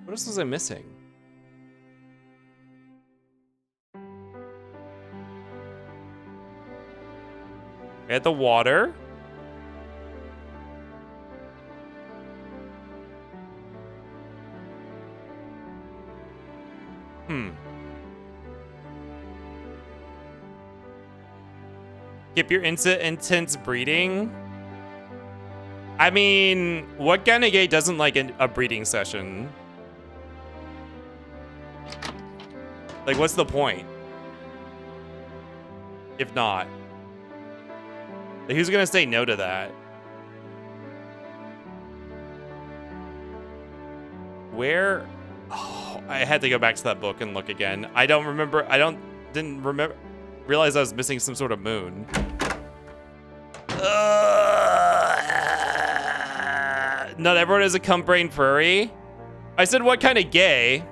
[SPEAKER 1] What else was I missing? I had the water. Skip your intense breeding. I mean, what kind of gay doesn't like a breeding session? Like, what's the point? If not. Like, who's gonna say no to that? Where? Oh, I had to go back to that book and look again. I don't remember. Didn't remember. Realize I was missing some sort of moon. Not everyone is a cum-brain furry. I said what kind of gay?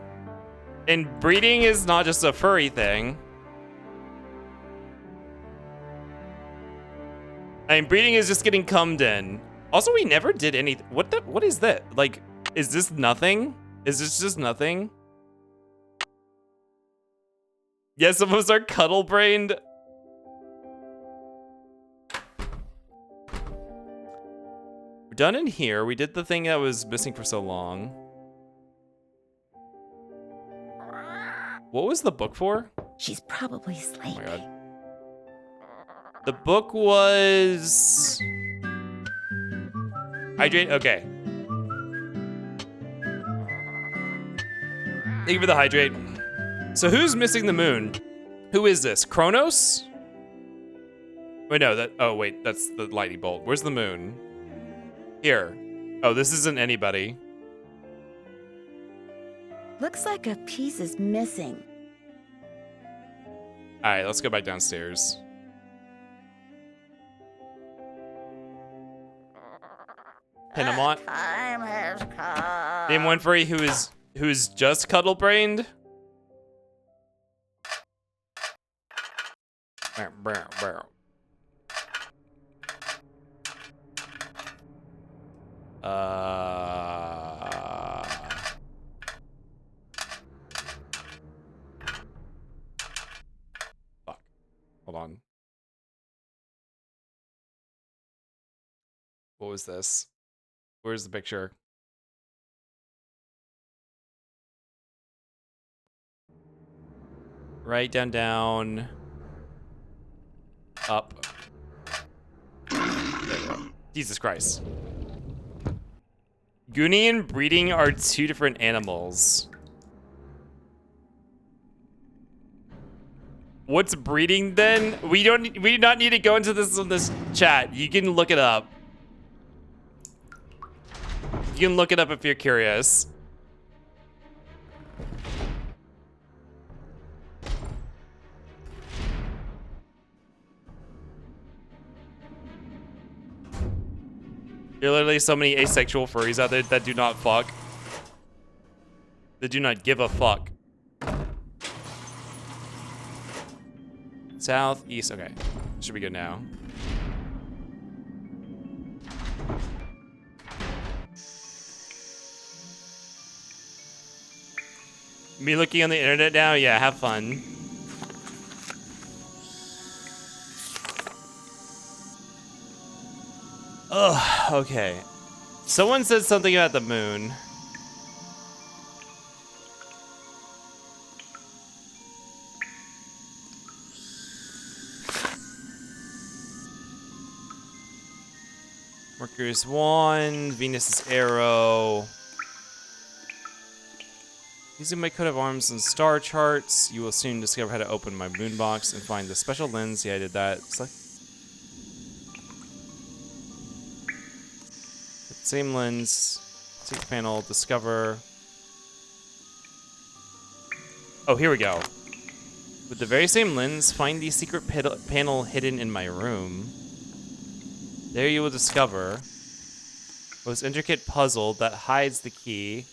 [SPEAKER 1] And breeding is not just a furry thing. I mean, breeding is just getting cummed in. Also, we never did anything. What is that? Like, is this nothing? Is this just nothing? Yes, some of us are cuddle-brained. We're done in here. We did the thing that was missing for so long. What was the book for?
[SPEAKER 2] She's probably
[SPEAKER 1] Oh
[SPEAKER 2] sleeping.
[SPEAKER 1] my god. The book was... Hydrate? Okay. Thank you for the hydrate. So who's missing the moon? Who is this? Kronos? Wait, no, oh wait, that's the lightning bolt. Where's the moon? Here. Oh, this isn't anybody.
[SPEAKER 2] Looks like a piece is missing.
[SPEAKER 1] All right, let's go back downstairs. Penamont.
[SPEAKER 3] Time has come.
[SPEAKER 1] Name one furry who is just cuddle brained. Fuck. Hold on. What was this? Where's the picture? Right, down, down. Up. There we go. Jesus Christ. Goonie and breeding are two different animals. What's breeding then? We do not need to go into this on this chat. You can look it up. You can look it up if you're curious. There are literally so many asexual furries out there that do not fuck. That do not give a fuck. South, east, okay. Should be good now. Me looking on the internet now? Yeah, have fun. Ugh, okay. Someone said something about the moon. Mercury's wand, Venus's arrow. Using my coat of arms and star charts, you will soon discover how to open my moon box and find the special lens. Yeah, I did that. Select the same lens. Secret panel, discover. Oh, here we go. With the very same lens, find the secret panel hidden in my room. There you will discover a most intricate puzzle that hides the key.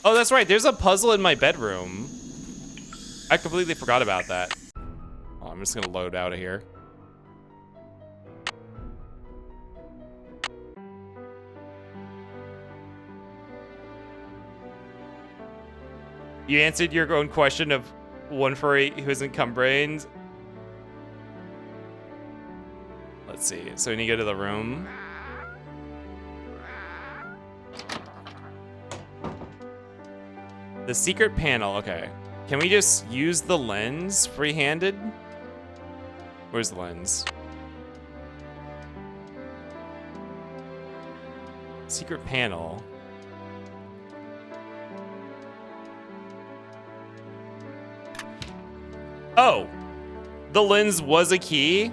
[SPEAKER 1] Oh, that's right. There's a puzzle in my bedroom. I completely forgot about that. Oh, I'm just gonna load out of here. You answered your own question of one furry who isn't cum-brained. Let's see. So we need to go to the room. The secret panel. Okay. Can we just use the lens free-handed? Where's the lens? Secret panel. Oh, the lens was a key?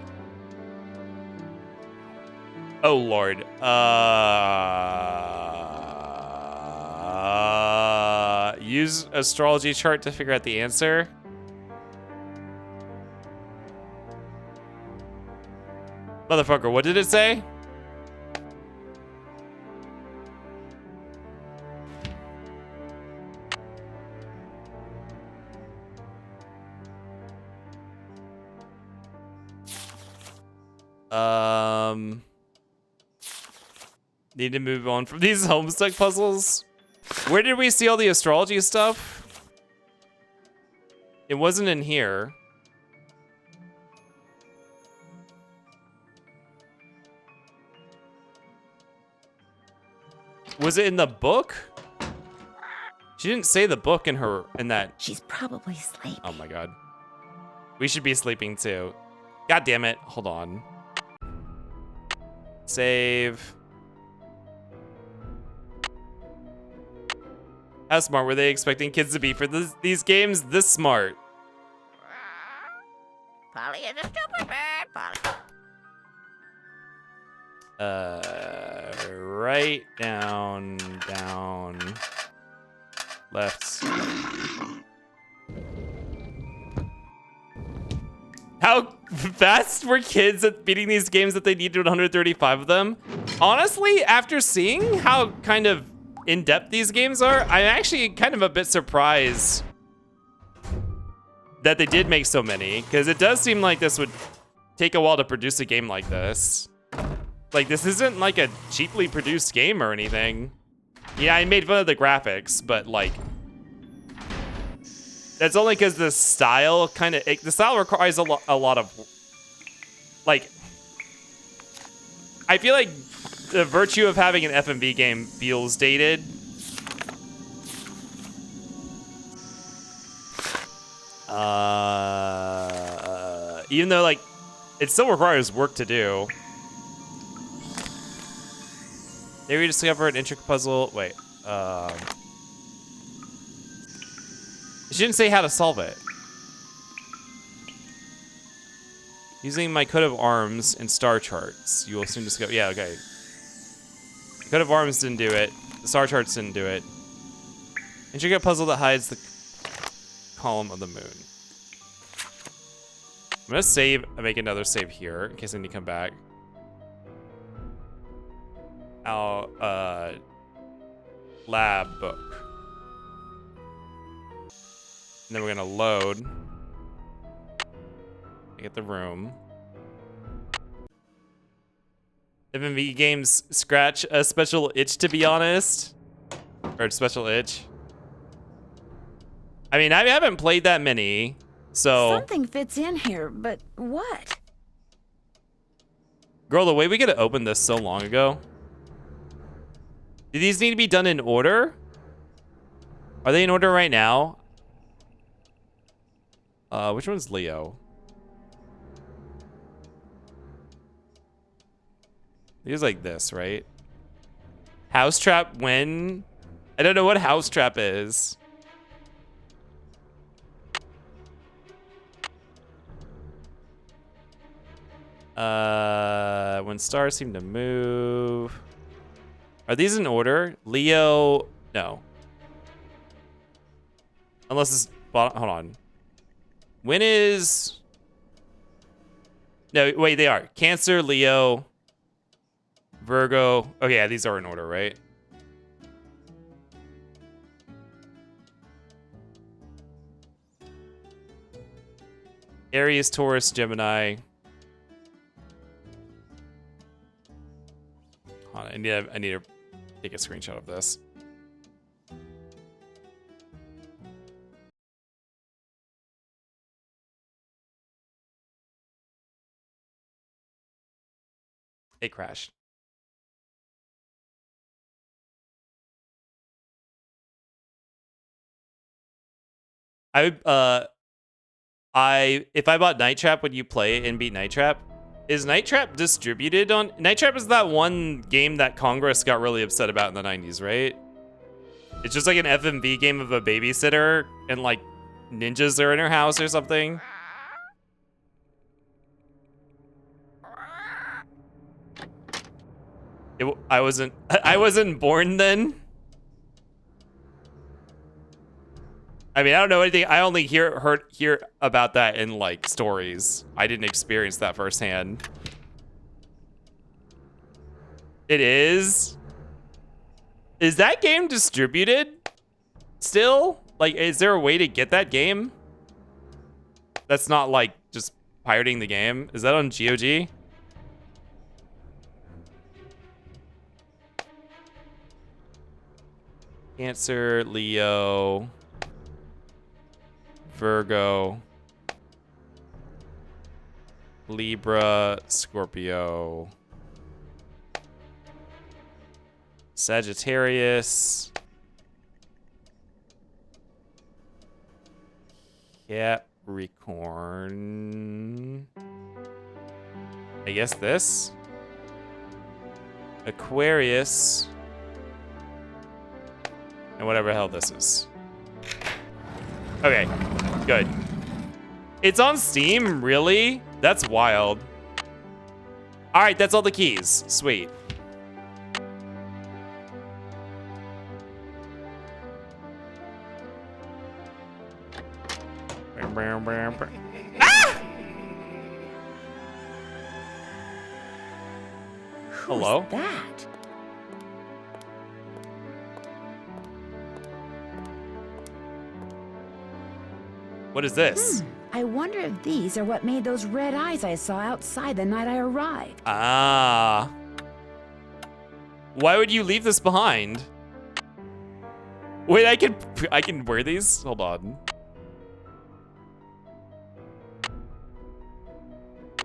[SPEAKER 1] Oh, Lord. Use astrology chart to figure out the answer. Motherfucker, what did it say? Need to move on from these Homestuck puzzles. Where did we see all the astrology stuff? It wasn't in here. Was it in the book? She didn't say the book in that.
[SPEAKER 3] She's probably sleeping.
[SPEAKER 1] Oh my god. We should be sleeping too. God damn it. Hold on. Save. How smart were they expecting kids to be for these games this smart?
[SPEAKER 3] Polly is a stupid bird, Polly.
[SPEAKER 1] Right, down, left. How fast were kids at beating these games that they needed 135 of them? Honestly, after seeing how kind of in-depth these games are, I'm actually kind of a bit surprised that they did make so many, because it does seem like this would take a while to produce a game like this. Like, this isn't like a cheaply produced game or anything. Yeah, I made fun of the graphics, but like, that's only because the style the style requires a lot of, like, I feel like the virtue of having an FMV game feels dated. Even though, like, it still requires work to do. There we discover an intricate puzzle. Wait. She didn't say how to solve it. Using my coat of arms and star charts, you will soon discover. Yeah, okay. Coat of arms didn't do it. The star charts didn't do it. Intricate puzzle that hides the column of the moon. I'm gonna save and make another save here in case I need to come back. Our lab book. And then we're gonna load. Get the room. FMV games scratch a special itch, to be honest. Or a special itch. I mean, I haven't played that many, so...
[SPEAKER 2] Something fits in here, but what?
[SPEAKER 1] Girl, the way we could have opened this so long ago. Do these need to be done in order? Are they in order right now? Which one's Leo? He's like this, right? House trap when? I don't know what house trap is. When stars seem to move. Are these in order? Leo, no. Unless it's bottom, hold on. When is... No, wait, they are. Cancer, Leo, Virgo. Okay, yeah, these are in order, right? Aries, Taurus, Gemini. Hold on, I need to take a screenshot of this. It crashed. If I bought Night Trap, would you play it and beat Night Trap? Is Night Trap distributed on... Night Trap is that one game that Congress got really upset about in the 90s, right? It's just like an FMV game of a babysitter and like ninjas are in her house or something. I wasn't born then. I mean, I don't know anything. I only hear about that in like stories. I didn't experience that firsthand. It is. Is that game distributed still? Like, is there a way to get that game? That's not like just pirating the game. Is that on GOG? Cancer, Leo, Virgo, Libra, Scorpio, Sagittarius, Capricorn, I guess this, Aquarius, and whatever the hell this is. Okay, good. It's on Steam, really? That's wild. All right, that's all the keys. Sweet. Ah! Hello?
[SPEAKER 2] Who's that?
[SPEAKER 1] What is this?
[SPEAKER 2] I wonder if these are what made those red eyes I saw outside the night I arrived.
[SPEAKER 1] Ah. Why would you leave this behind? Wait, I can wear these? Hold on.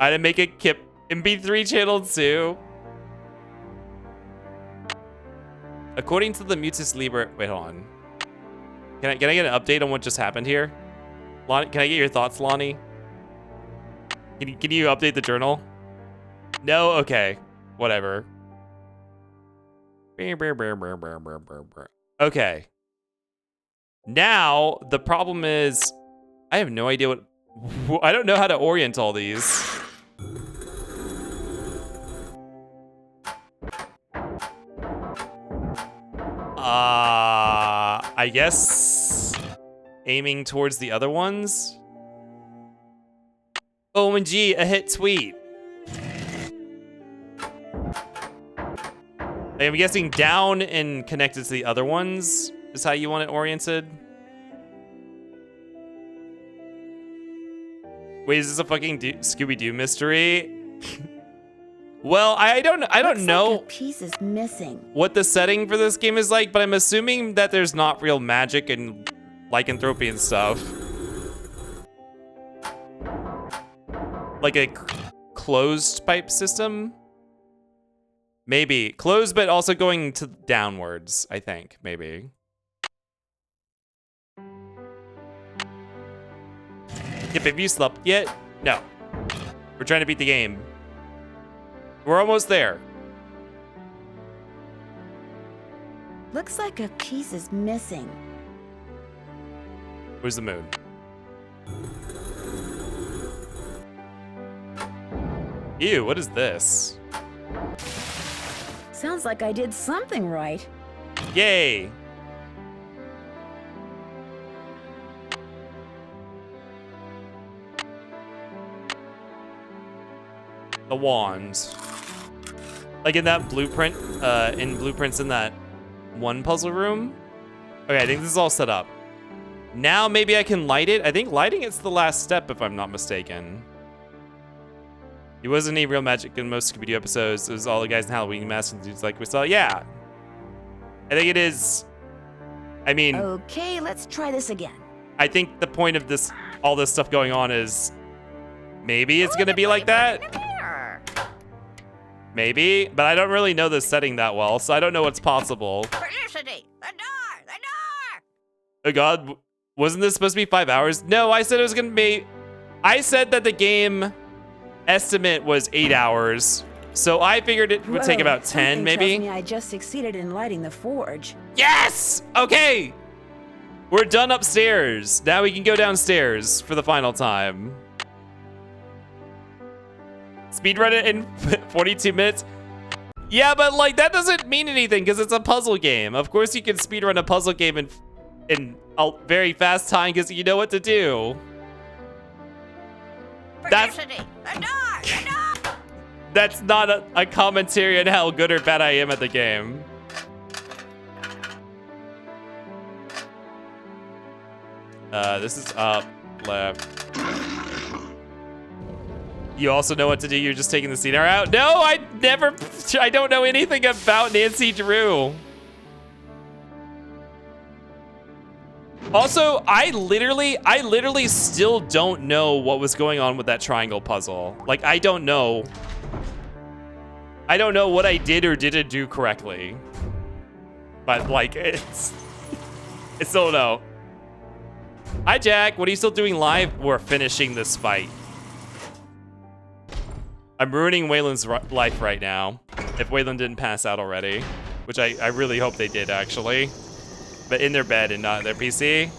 [SPEAKER 1] I didn't make a Kip MP3 channel too. According to the Mutus Liber, wait, hold on. Can I get an update on what just happened here? Lonnie, can I get your thoughts, Lonnie? Can you update the journal? No? Okay. Whatever. Okay. Now, the problem is, I have no idea what... I don't know how to orient all these. I guess... aiming towards the other ones? OMG, a hit tweet. I'm guessing down and connected to the other ones is how you want it oriented. Wait, is this a fucking Scooby-Doo mystery? Well, I don't know
[SPEAKER 2] like a piece is missing.
[SPEAKER 1] what the setting for this game is like, but I'm assuming that there's not real magic and lycanthropy and stuff. Like a closed pipe system? Maybe. Closed, but also going to downwards, I think. Maybe. Yep, have you slept yet? No. We're trying to beat the game. We're almost there.
[SPEAKER 2] Looks like a piece is missing.
[SPEAKER 1] Where's the moon? Ew, what is this?
[SPEAKER 2] Sounds like I did something right.
[SPEAKER 1] Yay! The wand. Like in that blueprint, in blueprints in that one puzzle room. Okay, I think this is all set up. Now maybe I can light it. I think lighting it's the last step if I'm not mistaken. It wasn't any real magic in most Scooby-Doo episodes. It was all the guys in Halloween masks and dudes like we saw. Yeah. I think it is. I mean.
[SPEAKER 2] Okay, let's try this again.
[SPEAKER 1] I think the point of this, all this stuff going on is maybe it's going to be like that. Maybe, but I don't really know this setting that well, so I don't know what's possible.
[SPEAKER 3] Felicity, the door, the door.
[SPEAKER 1] Oh God, wasn't this supposed to be 5 hours? No, I said it was going to be. I said that the game estimate was 8 hours, so I figured it would take about 10, maybe.
[SPEAKER 2] Tells me I just succeeded in lighting the forge.
[SPEAKER 1] Yes! Okay! We're done upstairs. Now we can go downstairs for the final time. Speedrun it in 42 minutes. Yeah, but like that doesn't mean anything because it's a puzzle game. Of course you can speedrun a puzzle game in a very fast time because you know what to do. That's That's not a commentary on how good or bad I am at the game. This is up, left. You also know what to do. You're just taking the scenery out. No, I don't know anything about Nancy Drew. Also, I literally still don't know what was going on with that triangle puzzle. Like, I don't know. I don't know what I did or didn't do correctly. But like, I still no. Hi, Jack. What are you still doing live? We're finishing this fight. I'm ruining Waylon's life right now. If Waylon didn't pass out already. Which I really hope they did, actually. But in their bed and not in their PC.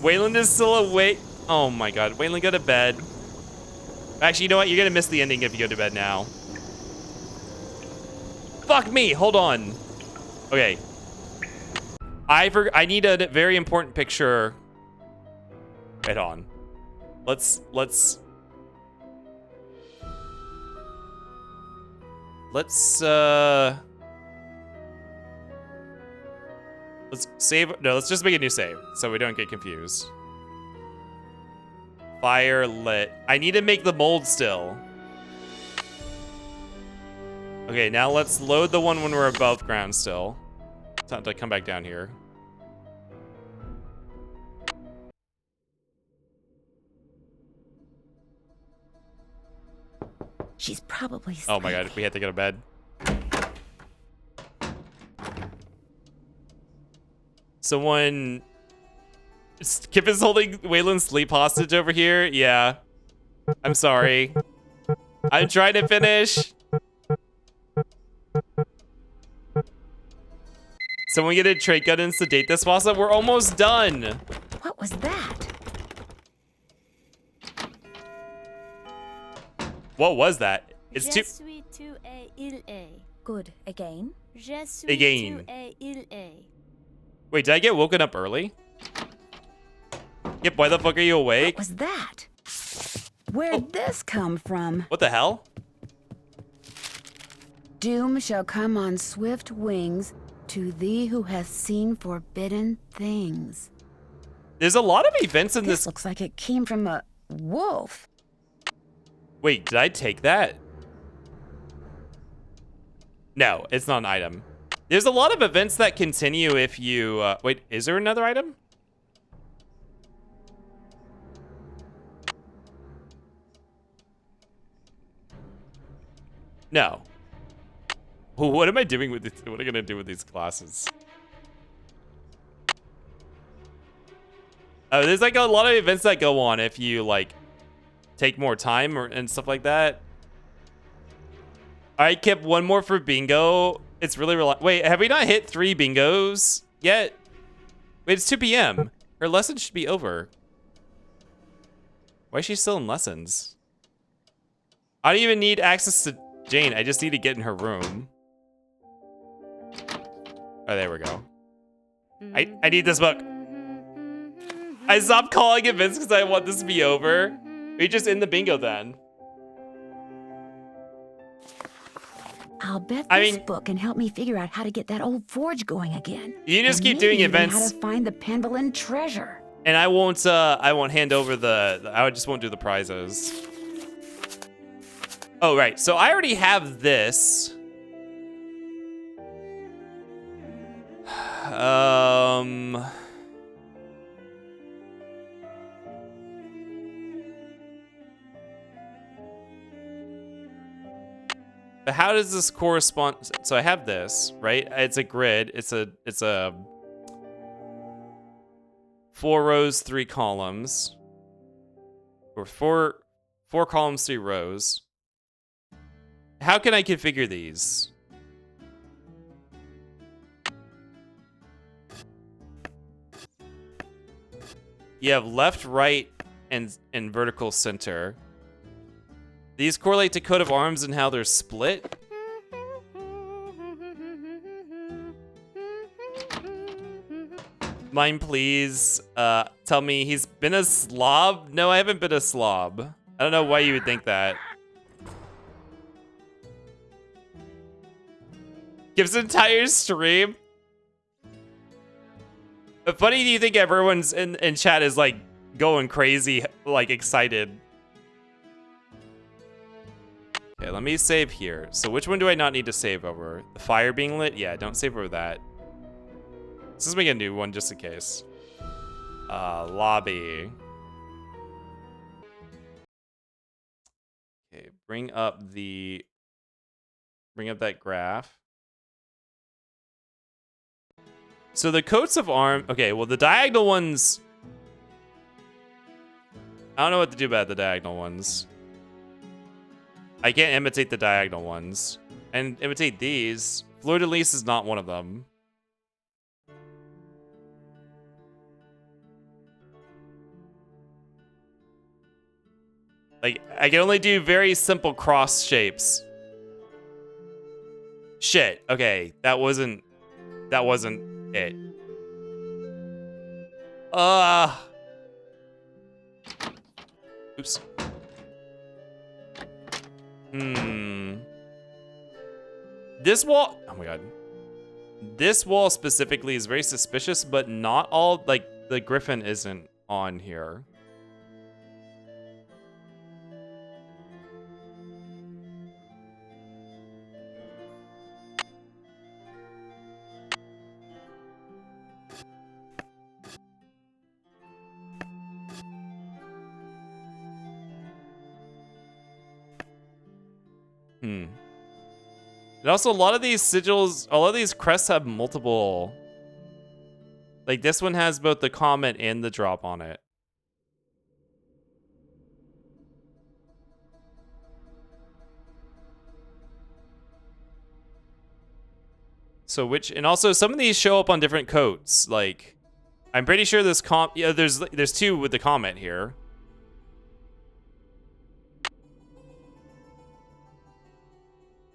[SPEAKER 1] Waylon is still awake. Oh my God. Waylon, go to bed. Actually, you know what? You're going to miss the ending if you go to bed now. Fuck me. Hold on. Okay. I need a very important picture. Right on. Let's save. No, let's just make a new save so we don't get confused. Fire lit. I need to make the mold still. Okay, now let's load the one when we're above ground still. Time to come back down here.
[SPEAKER 2] She's probably
[SPEAKER 1] Oh my God, we had to go to bed. Someone... Kip is holding Waylon's sleep hostage over here? Yeah. I'm sorry. I'm trying to finish. Someone get a trade gun and sedate this Wassa? We're almost done.
[SPEAKER 2] What was that?
[SPEAKER 1] What was that? It's too...
[SPEAKER 6] Good. Again?
[SPEAKER 1] Again. Wait, did I get woken up early? Yep, why the fuck are you awake?
[SPEAKER 2] What was that? Where'd this come from?
[SPEAKER 1] What the hell?
[SPEAKER 2] Doom shall come on swift wings to thee who hath seen forbidden things.
[SPEAKER 1] There's a lot of events in this.
[SPEAKER 2] This looks like it came from a wolf.
[SPEAKER 1] Wait, did I take that? No, it's not an item. There's a lot of events that continue if you... wait, is there another item? No. What am I doing with this? What am I gonna do with these glasses? Oh, there's like a lot of events that go on if you like take more time and stuff like that. All right, Kip, one more for bingo. It's really wait, have we not hit 3 bingos yet? Wait, it's 2 p.m. Her lesson should be over. Why is she still in lessons? I don't even need access to Jane. I just need to get in her room. Oh, there we go. I need this book. I stopped calling it Vince because I want this to be over. Are you just in the bingo then?
[SPEAKER 2] I'll bet this book can help me figure out how to get that old forge going again.
[SPEAKER 1] You just keep
[SPEAKER 2] maybe
[SPEAKER 1] doing
[SPEAKER 2] even
[SPEAKER 1] events.
[SPEAKER 2] How to find the Pendleton treasure.
[SPEAKER 1] And I won't hand over I just won't do the prizes. Oh, right. So I already have this. But how does this correspond? So I have this, right? It's a grid. It's a 4 rows, 3 columns. Or 4 columns, 3 rows. How can I configure these? You have left, right, and vertical center. These correlate to coat of arms and how they're split. Mine, please. Tell me he's been a slob? No, I haven't been a slob. I don't know why you would think that. Gives an entire stream. But funny, do you think everyone's in chat is like going crazy, like excited? Okay, let me save here. So which one do I not need to save over? The fire being lit? Yeah, don't save over that. Let's just make a new one just in case. Lobby. Okay, bring up that graph. So the coats of arm, okay, well the diagonal ones, I don't know what to do about the diagonal ones. I can't imitate the diagonal ones. And imitate these. Fleur-de-lis is not one of them. Like, I can only do very simple cross shapes. Shit, okay, that wasn't it. Oops. This wall, oh my god. This wall specifically is very suspicious, but not all, like, the griffin isn't on here. And also, a lot of these sigils, a lot of these crests have multiple. Like, this one has both the comment and the drop on it. So and also some of these show up on different coats. Like, I'm pretty sure this yeah, there's 2 with the comment here.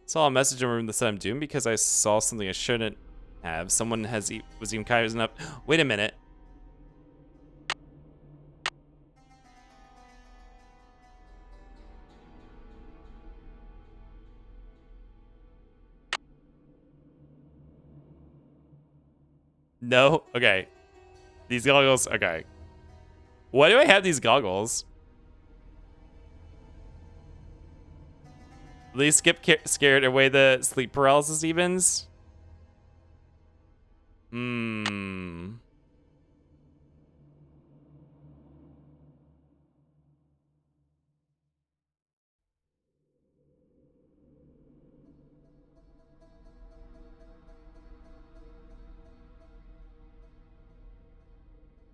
[SPEAKER 1] Saw a message in my room that said I'm doomed because I saw something I shouldn't have. Someone was even kind enough. Wait a minute. No? Okay. These goggles, okay. Why do I have these goggles? least Skip scared away the sleep paralysis evens. Hmm.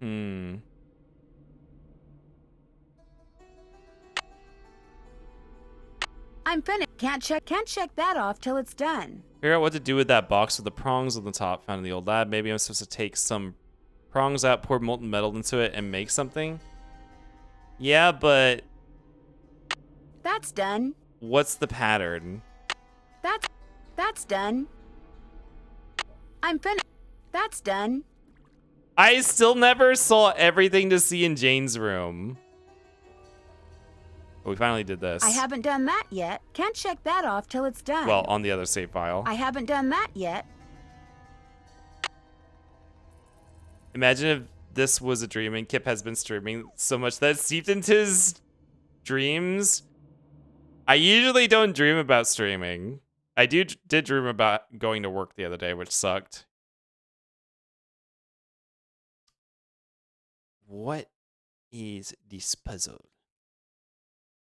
[SPEAKER 1] Hmm.
[SPEAKER 2] I'm finished. Can't check that off till it's done.
[SPEAKER 1] Figure out what to do with that box with the prongs on the top found in the old lab. Maybe I'm supposed to take some prongs out, pour molten metal into it, and make something? Yeah, but
[SPEAKER 2] That's done.
[SPEAKER 1] what's the pattern?
[SPEAKER 2] That's done. I'm finished. That's done.
[SPEAKER 1] I still never saw everything to see in Jane's room. But we finally did this.
[SPEAKER 2] I haven't done that yet. Can't check that off till it's done.
[SPEAKER 1] Well, on the other save file.
[SPEAKER 2] I haven't done that yet.
[SPEAKER 1] Imagine if this was a dream and Kip has been streaming so much that it seeped into his dreams. I usually don't dream about streaming. I did dream about going to work the other day, which sucked. What is this puzzle?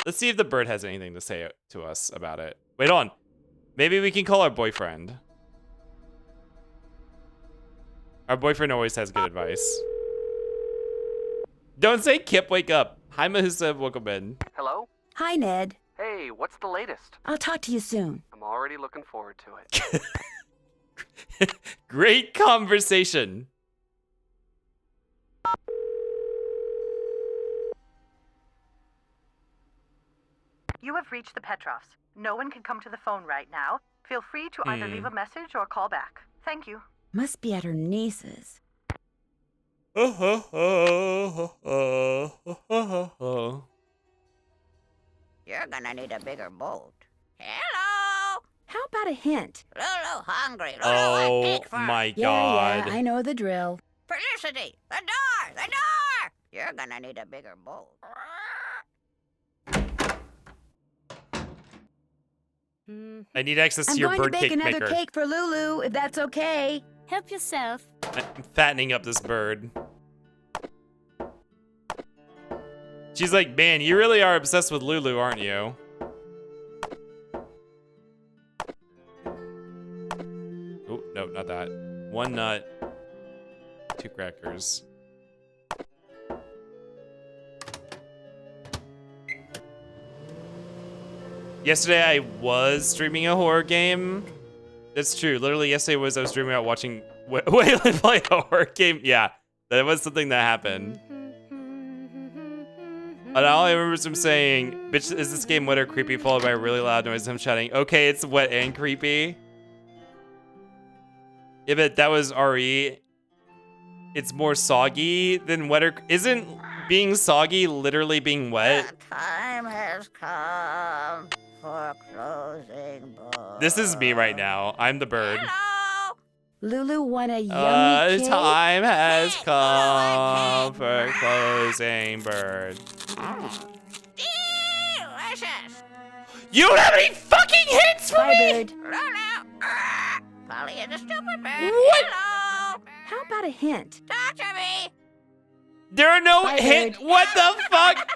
[SPEAKER 1] Let's see if the bird has anything to say to us about it. Wait on. Maybe we can call our boyfriend. Our boyfriend always has good advice. Don't say Kip, wake up. Hi, Mahusa, welcome in.
[SPEAKER 12] Hello?
[SPEAKER 2] Hi, Ned.
[SPEAKER 12] Hey, what's the latest?
[SPEAKER 2] I'll talk to you soon.
[SPEAKER 12] I'm already looking forward to it.
[SPEAKER 1] Great conversation.
[SPEAKER 8] You have reached the Petrovs. No one can come to the phone right now. Feel free to either leave a message or call back. Thank you.
[SPEAKER 2] Must be at her niece's.
[SPEAKER 3] You're gonna need a bigger boat. Hello?
[SPEAKER 2] How about a hint?
[SPEAKER 3] Lulu hungry. Lulu
[SPEAKER 1] Oh
[SPEAKER 3] want cake first.
[SPEAKER 1] my god.
[SPEAKER 2] Yeah, I know the drill.
[SPEAKER 3] Felicity, the door, the door! You're gonna need a bigger boat.
[SPEAKER 1] I need access to
[SPEAKER 2] I'm
[SPEAKER 1] your
[SPEAKER 2] going to
[SPEAKER 1] bird
[SPEAKER 2] bake
[SPEAKER 1] cake
[SPEAKER 2] another
[SPEAKER 1] maker.
[SPEAKER 2] cake for Lulu, if that's okay.
[SPEAKER 4] Help yourself.
[SPEAKER 1] I'm fattening up this bird. She's like, man, you really are obsessed with Lulu, aren't you? Oh, no, not that. One nut, 2 crackers. Yesterday I was streaming a horror game. That's true. Literally yesterday I was dreaming about watching Waylon play a horror game. Yeah, that was something that happened. And all I remember is him saying, bitch, is this game wet or creepy? Followed by a really loud noise of him shouting, okay, it's wet and creepy. Yeah, but that was RE. It's more soggy than wet or... Isn't being soggy literally being wet?
[SPEAKER 3] The time has come for closing books.
[SPEAKER 1] This is me right now. I'm the bird.
[SPEAKER 3] Hello?
[SPEAKER 2] Lulu won a yummy cake.
[SPEAKER 1] Time has come for closing bird.
[SPEAKER 3] Delicious.
[SPEAKER 1] You don't have any fucking hints for
[SPEAKER 2] Bye,
[SPEAKER 1] me!
[SPEAKER 2] bird.
[SPEAKER 3] Lulu. Polly is a stupid bird.
[SPEAKER 1] What?
[SPEAKER 3] Hello?
[SPEAKER 2] How about a hint?
[SPEAKER 3] Talk to me.
[SPEAKER 1] There are no
[SPEAKER 2] Bye,
[SPEAKER 1] hints.
[SPEAKER 2] bird.
[SPEAKER 1] What the fuck?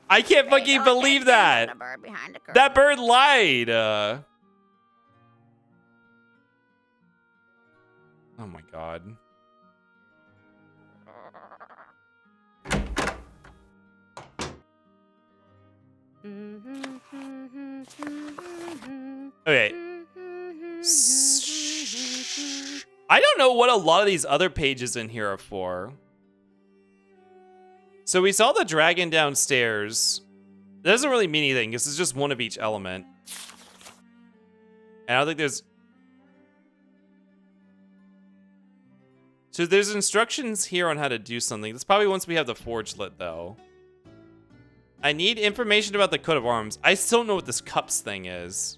[SPEAKER 1] I can't fucking
[SPEAKER 3] Don't
[SPEAKER 1] believe
[SPEAKER 3] take
[SPEAKER 1] that.
[SPEAKER 3] the bird behind the curtain.
[SPEAKER 1] That bird lied. Oh my god. Okay. I don't know what a lot of these other pages in here are for. So we saw the dragon downstairs. It doesn't really mean anything. This is just one of each element. And I don't think there's... So there's instructions here on how to do something. That's probably once we have the forge lit, though. I need information about the coat of arms. I still don't know what this cups thing is.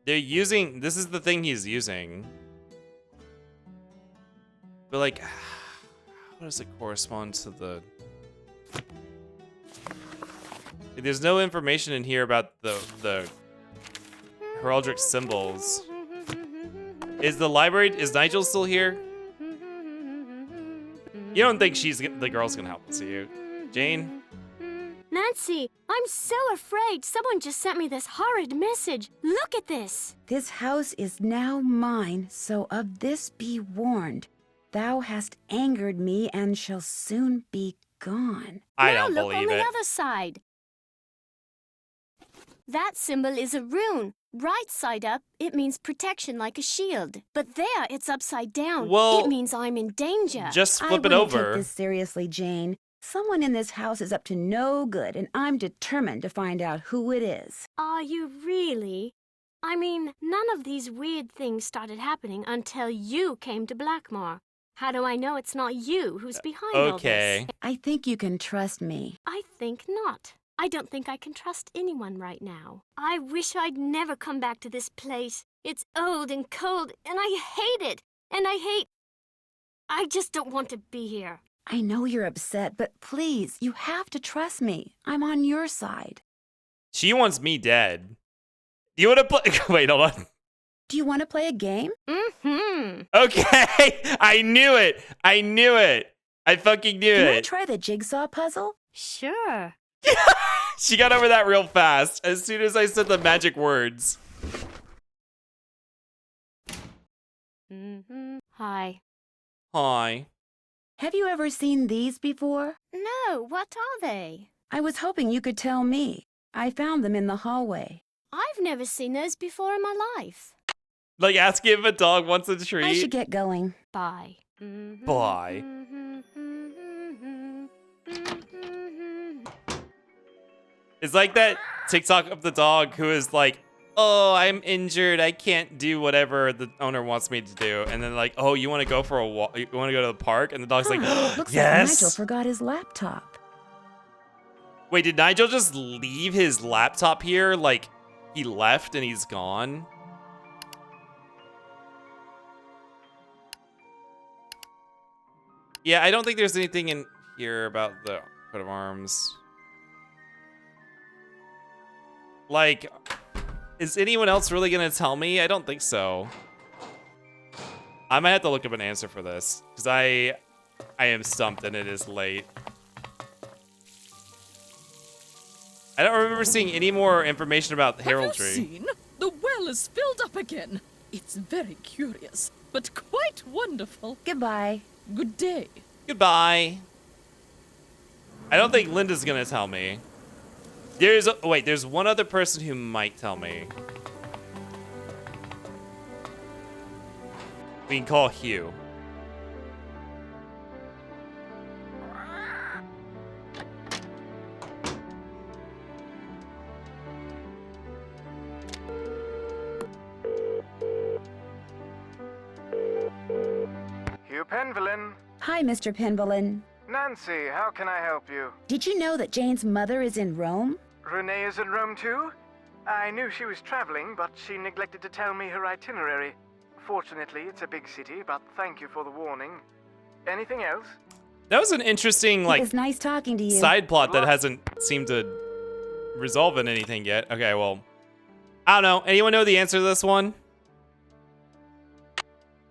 [SPEAKER 1] They're using, this is the thing he's using. But like, how does it correspond to the... There's no information in here about the heraldic symbols. Is Nigel still here? You don't think the girl's gonna help us, you? Jane?
[SPEAKER 4] Nancy, I'm so afraid. Someone just sent me this horrid message. Look at this.
[SPEAKER 2] This house is now mine, so of this be warned. Thou hast angered me and shall soon be gone.
[SPEAKER 1] I
[SPEAKER 4] now
[SPEAKER 1] don't
[SPEAKER 4] look
[SPEAKER 1] believe
[SPEAKER 4] on
[SPEAKER 1] it.
[SPEAKER 4] the other side. That symbol is a rune. Right side up, it means protection like a shield. But there, it's upside down.
[SPEAKER 1] Well,
[SPEAKER 4] it means I'm in danger.
[SPEAKER 1] Just flip it
[SPEAKER 2] I
[SPEAKER 1] over.
[SPEAKER 2] wouldn't take this seriously, Jane. Someone in this house is up to no good, and I'm determined to find out who it is.
[SPEAKER 4] Are you really? I mean, none of these weird things started happening until you came to Blackmoor. How do I know it's not you who's behind all this?
[SPEAKER 2] I think you can trust me.
[SPEAKER 4] I think not. I don't think I can trust anyone right now. I wish I'd never come back to this place. It's old and cold, and I hate it. And I just don't want to be here.
[SPEAKER 2] I know you're upset, but please, you have to trust me. I'm on your side.
[SPEAKER 1] She wants me dead. Do you want to play? Wait, hold on.
[SPEAKER 2] Do you want to play a game?
[SPEAKER 4] Mm-hmm.
[SPEAKER 1] Okay, I knew it. I knew it. I fucking knew
[SPEAKER 2] Can I
[SPEAKER 1] it.
[SPEAKER 2] try the jigsaw puzzle?
[SPEAKER 4] Sure.
[SPEAKER 1] She got over that real fast as soon as I said the magic words.
[SPEAKER 4] Mm-hmm. Hi.
[SPEAKER 1] Hi.
[SPEAKER 2] Have you ever seen these before?
[SPEAKER 4] No, what are they?
[SPEAKER 2] I was hoping you could tell me. I found them in the hallway.
[SPEAKER 4] I've never seen those before in my life.
[SPEAKER 1] Like asking if a dog wants a treat.
[SPEAKER 2] I should get going.
[SPEAKER 4] Bye.
[SPEAKER 1] Bye. It's like that TikTok of the dog who is like, oh, I'm injured. I can't do whatever the owner wants me to do. And then like, oh, you want to go for a walk? You want to go to the park? And the dog's like,
[SPEAKER 2] Looks
[SPEAKER 1] yes.
[SPEAKER 2] like Nigel forgot his laptop.
[SPEAKER 1] Wait, did Nigel just leave his laptop here? Like, he left and he's gone? Yeah, I don't think there's anything in here about the coat of arms. Like, is anyone else really gonna tell me? I don't think so. I might have to look up an answer for this, because I am stumped and it is late. I don't remember seeing any more information about heraldry.
[SPEAKER 5] Have you seen? The well is filled up again. It's very curious, but quite wonderful.
[SPEAKER 2] Goodbye.
[SPEAKER 5] Good day.
[SPEAKER 1] Goodbye. I don't think Linda's gonna tell me. Wait, there's one other person who might tell me. We can call Hugh.
[SPEAKER 10] Hugh Penvillin.
[SPEAKER 2] Hi, Mr. Penvillin.
[SPEAKER 10] Nancy, how can I help you?
[SPEAKER 2] Did you know that Jane's mother is in Rome?
[SPEAKER 10] Renee is in Rome too? I knew she was traveling, but she neglected to tell me her itinerary. Fortunately, it's a big city, but thank you for the warning. Anything else?
[SPEAKER 1] That was an interesting, like,
[SPEAKER 2] It was nice talking to you.
[SPEAKER 1] side plot that hasn't seemed to resolve in anything yet. Okay, well, I don't know. Anyone know the answer to this one?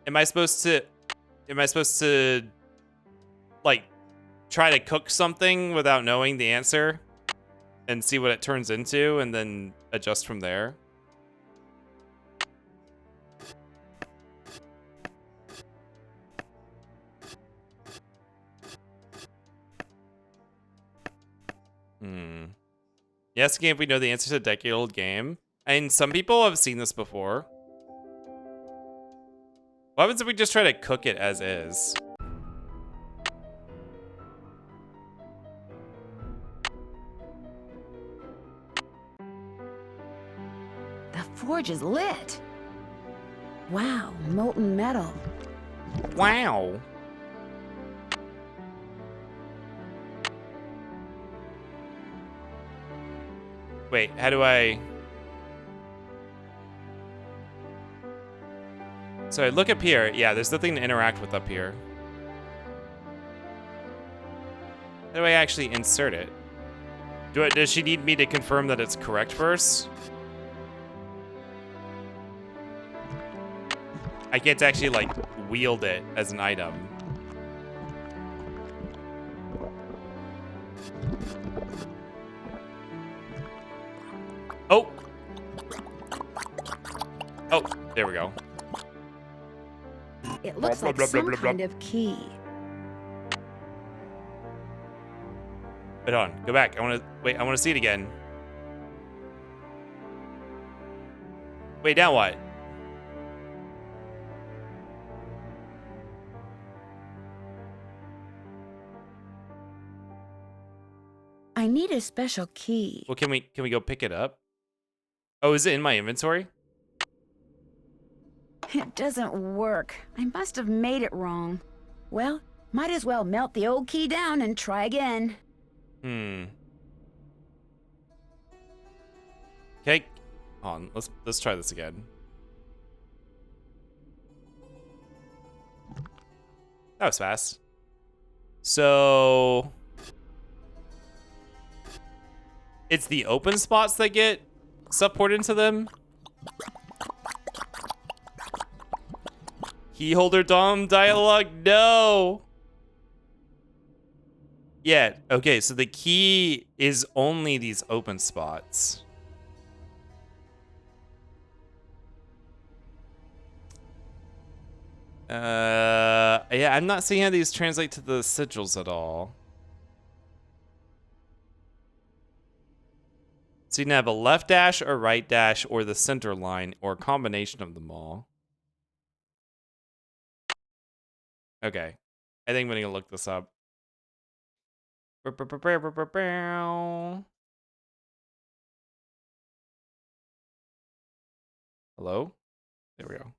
[SPEAKER 1] Am I supposed to, like, try to cook something without knowing the answer and see what it turns into and then adjust from there? Asking if we know the answer to a decade-old game. And some people have seen this before. What happens if we just try to cook it as is?
[SPEAKER 2] The forge is lit. Wow, molten metal.
[SPEAKER 1] Wow. Wait, how do I... So look up here. Yeah, there's nothing to interact with up here. How do I actually insert it? Does she need me to confirm that it's correct first? I can't actually, like, wield it as an item. Oh! Oh, there we go.
[SPEAKER 2] It looks like some kind of key.
[SPEAKER 1] Wait, hold on. Go back. I want to see it again. Wait, now what?
[SPEAKER 2] I need a special key.
[SPEAKER 1] Well, can we go pick it up? Oh, is it in my inventory?
[SPEAKER 2] It doesn't work. I must have made it wrong. Well, might as well melt the old key down and try again.
[SPEAKER 1] Okay. Hold on. Let's try this again. That was fast. So it's the open spots that get stuff poured into them. Key holder Dom dialogue, no. Yeah, okay, so the key is only these open spots. Yeah, I'm not seeing how these translate to the sigils at all. So you can have a left dash, a right dash, or the center line, or a combination of them all. Okay. I think I'm gonna look this up. Hello? There we go.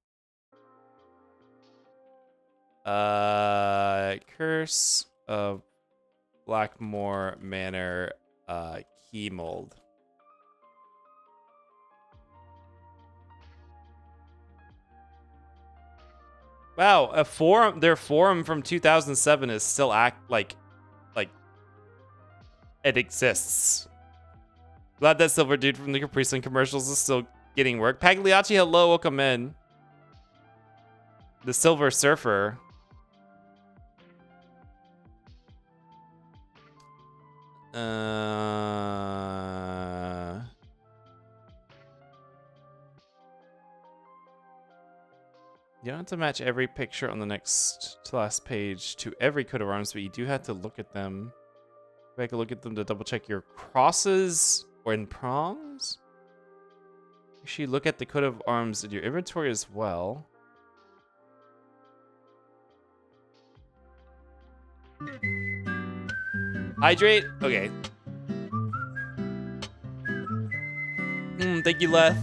[SPEAKER 1] Curse of Blackmoor Manor, key mold. Wow, a forum. Their forum from 2007 is still like it exists. Glad that silver dude from the Capri Sun commercials is still getting work. Pagliacci, hello, welcome in. The Silver Surfer. You don't have to match every picture on the next to last page to every coat of arms, but you do have to look at them. Take a look at them to double check your crosses or in prongs. You should look at the coat of arms in your inventory as well. Hydrate? Okay. Thank you, Leth.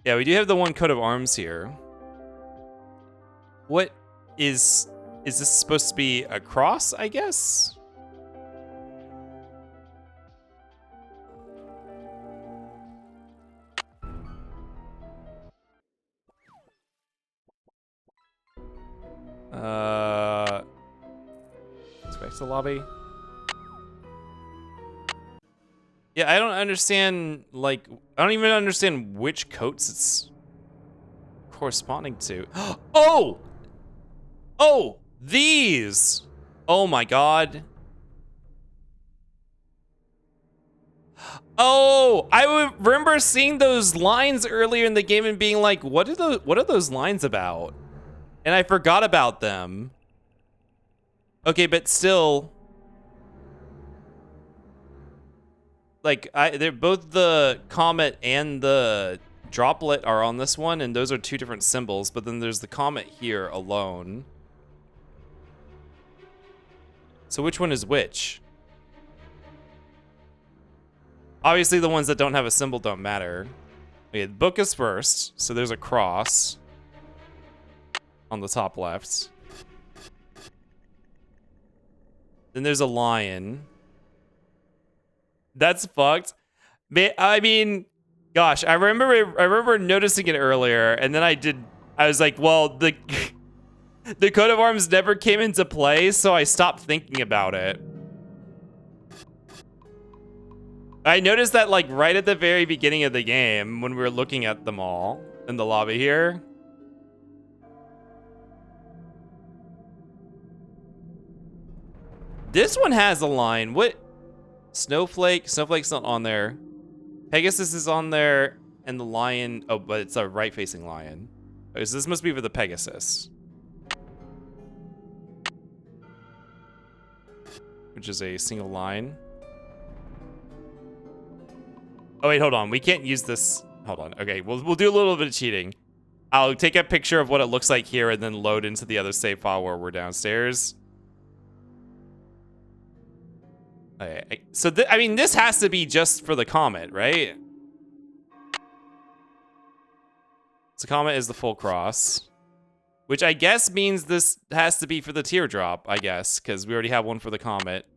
[SPEAKER 1] Yeah, we do have the one coat of arms here. What is this supposed to be a cross, I guess? Let's go back to the lobby. Yeah, I don't understand, like, I don't even understand which coats it's corresponding to. Oh! Oh! These! Oh my god. Oh! I remember seeing those lines earlier in the game and being like, what are those lines about? And I forgot about them. Okay, but still, like, they're both the comet and the droplet are on this one, and those are two different symbols, but then there's the comet here alone. So which one is which? Obviously the ones that don't have a symbol don't matter. Okay, the book is first, so there's a cross on the top left. Then there's a lion. That's fucked. I mean, Gosh, I remember noticing it earlier, and then I was like, well, the the coat of arms never came into play, so I stopped thinking about it. I noticed that like right at the very beginning of the game when we were looking at them all in the lobby here. This one has a line. What? Snowflake? Snowflake's not on there. Pegasus is on there, and the lion. Oh, but it's a right-facing lion. Okay, so this must be for the Pegasus, which is a single line. Oh wait, hold on. We can't use this. Hold on. Okay, we'll do a little bit of cheating. I'll take a picture of what it looks like here and then load into the other save file where we're downstairs. Okay, so I mean, this has to be just for the comet, right? So comet is the full cross, which I guess means this has to be for the teardrop, I guess, because we already have one for the comet.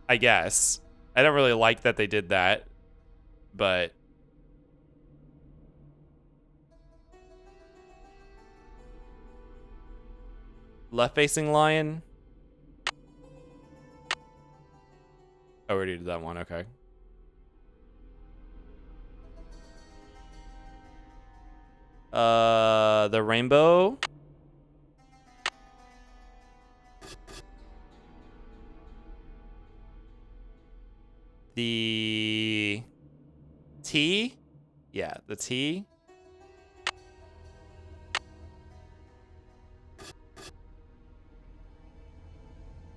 [SPEAKER 1] I guess. I don't really like that they did that, but... Left-facing lion? Oh, we already did that one, okay. The rainbow? The T? Yeah, the T.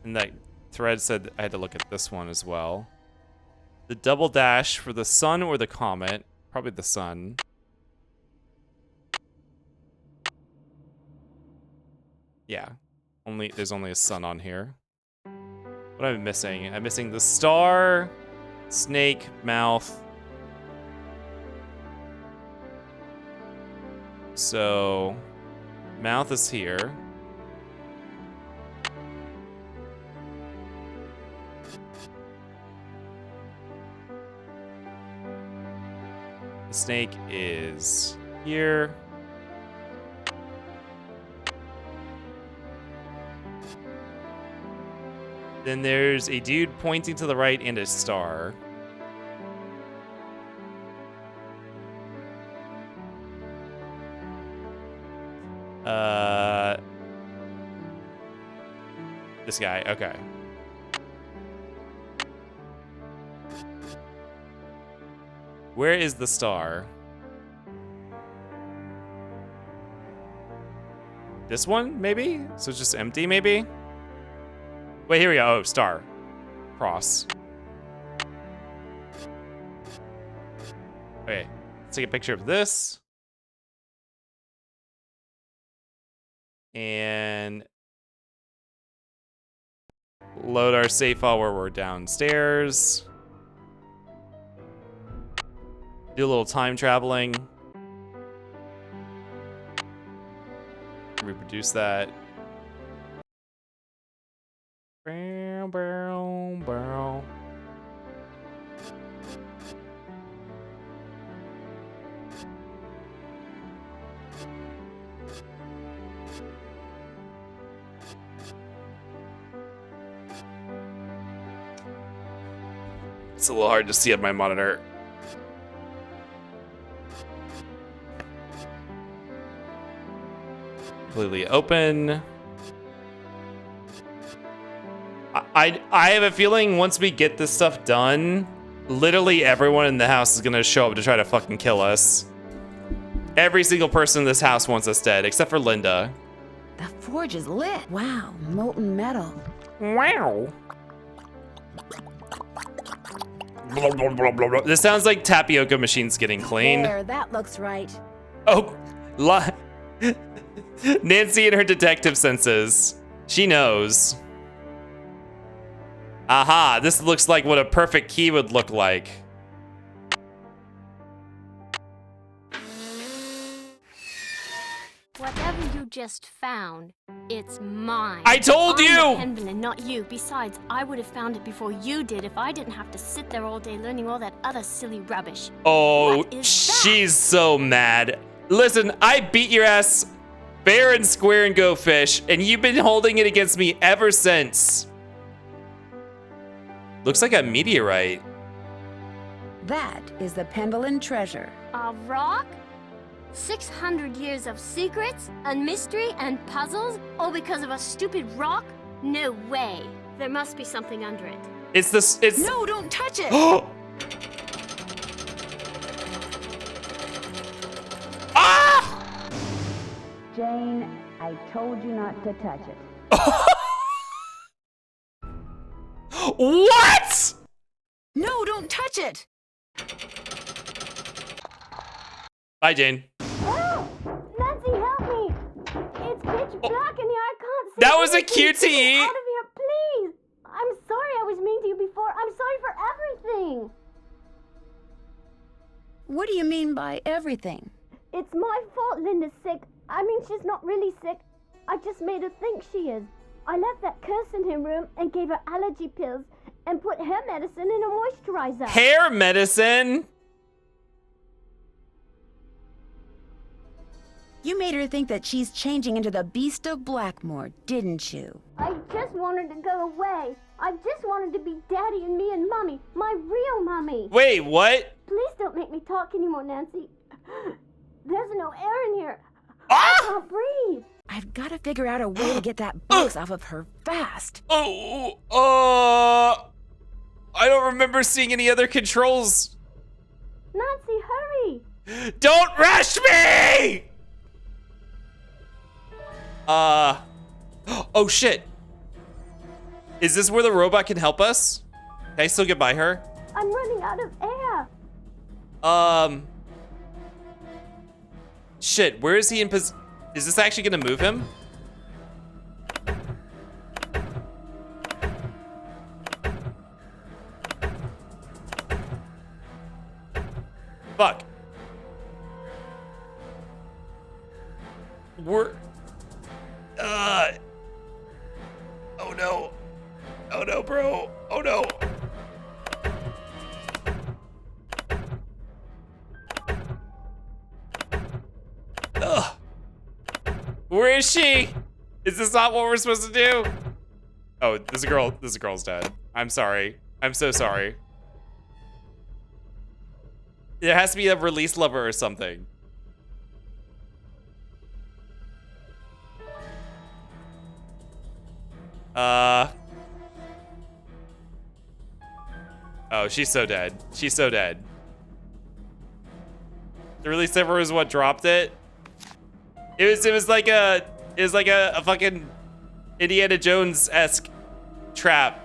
[SPEAKER 1] And that thread said I had to look at this one as well. The double dash for the sun or the comet. Probably the sun. Yeah. There's only a sun on here. What am I missing? I'm missing the star, snake, mouth. So, mouth is here. The snake is here. Then there's a dude pointing to the right and a star. This guy, okay. Where is the star? This one, maybe? So it's just empty, maybe? Wait, here we go. Oh, star. Cross. Okay, let's take a picture of this. And load our save file where we're downstairs. Do a little time traveling. Reproduce that. Bow, bow, bow. It's a little hard to see on my monitor. Completely open. I have a feeling once we get this stuff done, literally everyone in the house is gonna show up to try to fucking kill us. Every single person in this house wants us dead, except for Linda.
[SPEAKER 2] The forge is lit. Wow, molten metal.
[SPEAKER 1] Wow. This sounds like tapioca machines getting cleaned.
[SPEAKER 2] There, that looks right.
[SPEAKER 1] Oh, Nancy and her detective senses. She knows. Aha, this looks like what a perfect key would look like.
[SPEAKER 4] Whatever you just found, it's mine.
[SPEAKER 1] I told
[SPEAKER 4] I'm
[SPEAKER 1] you!
[SPEAKER 4] the Pendulum, not you. Besides, I would have found it before you did if I didn't have to sit there all day learning all that other silly rubbish.
[SPEAKER 1] Oh,
[SPEAKER 4] What is that?
[SPEAKER 1] she's so mad. Listen, I beat your ass fair and square in Go Fish, and you've been holding it against me ever since. Looks like a meteorite.
[SPEAKER 2] That is the Pendulum treasure.
[SPEAKER 4] A rock? 600 years of secrets and mystery and puzzles, all because of a stupid rock? No way. There must be something under it.
[SPEAKER 1] It's this. It's
[SPEAKER 9] No, don't touch it!
[SPEAKER 1] Ah!
[SPEAKER 2] Jane, I told you not to touch it.
[SPEAKER 1] What?
[SPEAKER 9] No, don't touch it!
[SPEAKER 1] Bye, Jane.
[SPEAKER 4] Help! Nancy, help me! It's pitch black in here. I can't see.
[SPEAKER 1] That was a
[SPEAKER 4] anything. Get me
[SPEAKER 1] QTE.
[SPEAKER 4] out of here, please! I'm sorry I was mean to you before. I'm sorry for everything.
[SPEAKER 2] What do you mean by everything?
[SPEAKER 4] It's my fault Linda's sick. I mean, she's not really sick. I just made her think she is. I left that curse in her room and gave her allergy pills and put hair medicine in a moisturizer.
[SPEAKER 1] Hair medicine?
[SPEAKER 2] You made her think that she's changing into the Beast of Blackmoor, didn't you?
[SPEAKER 4] I just wanted to go away. I just wanted to be Daddy and me and Mommy, my real Mommy.
[SPEAKER 1] Wait, what?
[SPEAKER 4] Please don't make me talk anymore, Nancy. There's no air in here.
[SPEAKER 1] Ah!
[SPEAKER 4] I can't breathe.
[SPEAKER 2] I've got to figure out a way to get that box off of her fast.
[SPEAKER 1] I don't remember seeing any other controls.
[SPEAKER 4] Nancy, hurry.
[SPEAKER 1] Don't rush me! Oh shit. Is this where the robot can help us? Can I still get by her?
[SPEAKER 4] I'm running out of air.
[SPEAKER 1] Shit, where is he in is this actually gonna move him? Fuck. Oh no. Oh no, bro. Oh no. Ugh. Where is she? Is this not what we're supposed to do? Oh, this girl's dead. I'm sorry. I'm so sorry. There has to be a release lever or something. Oh, she's so dead. She's so dead. The release lever is what dropped it. It was like a fucking Indiana Jones-esque trap.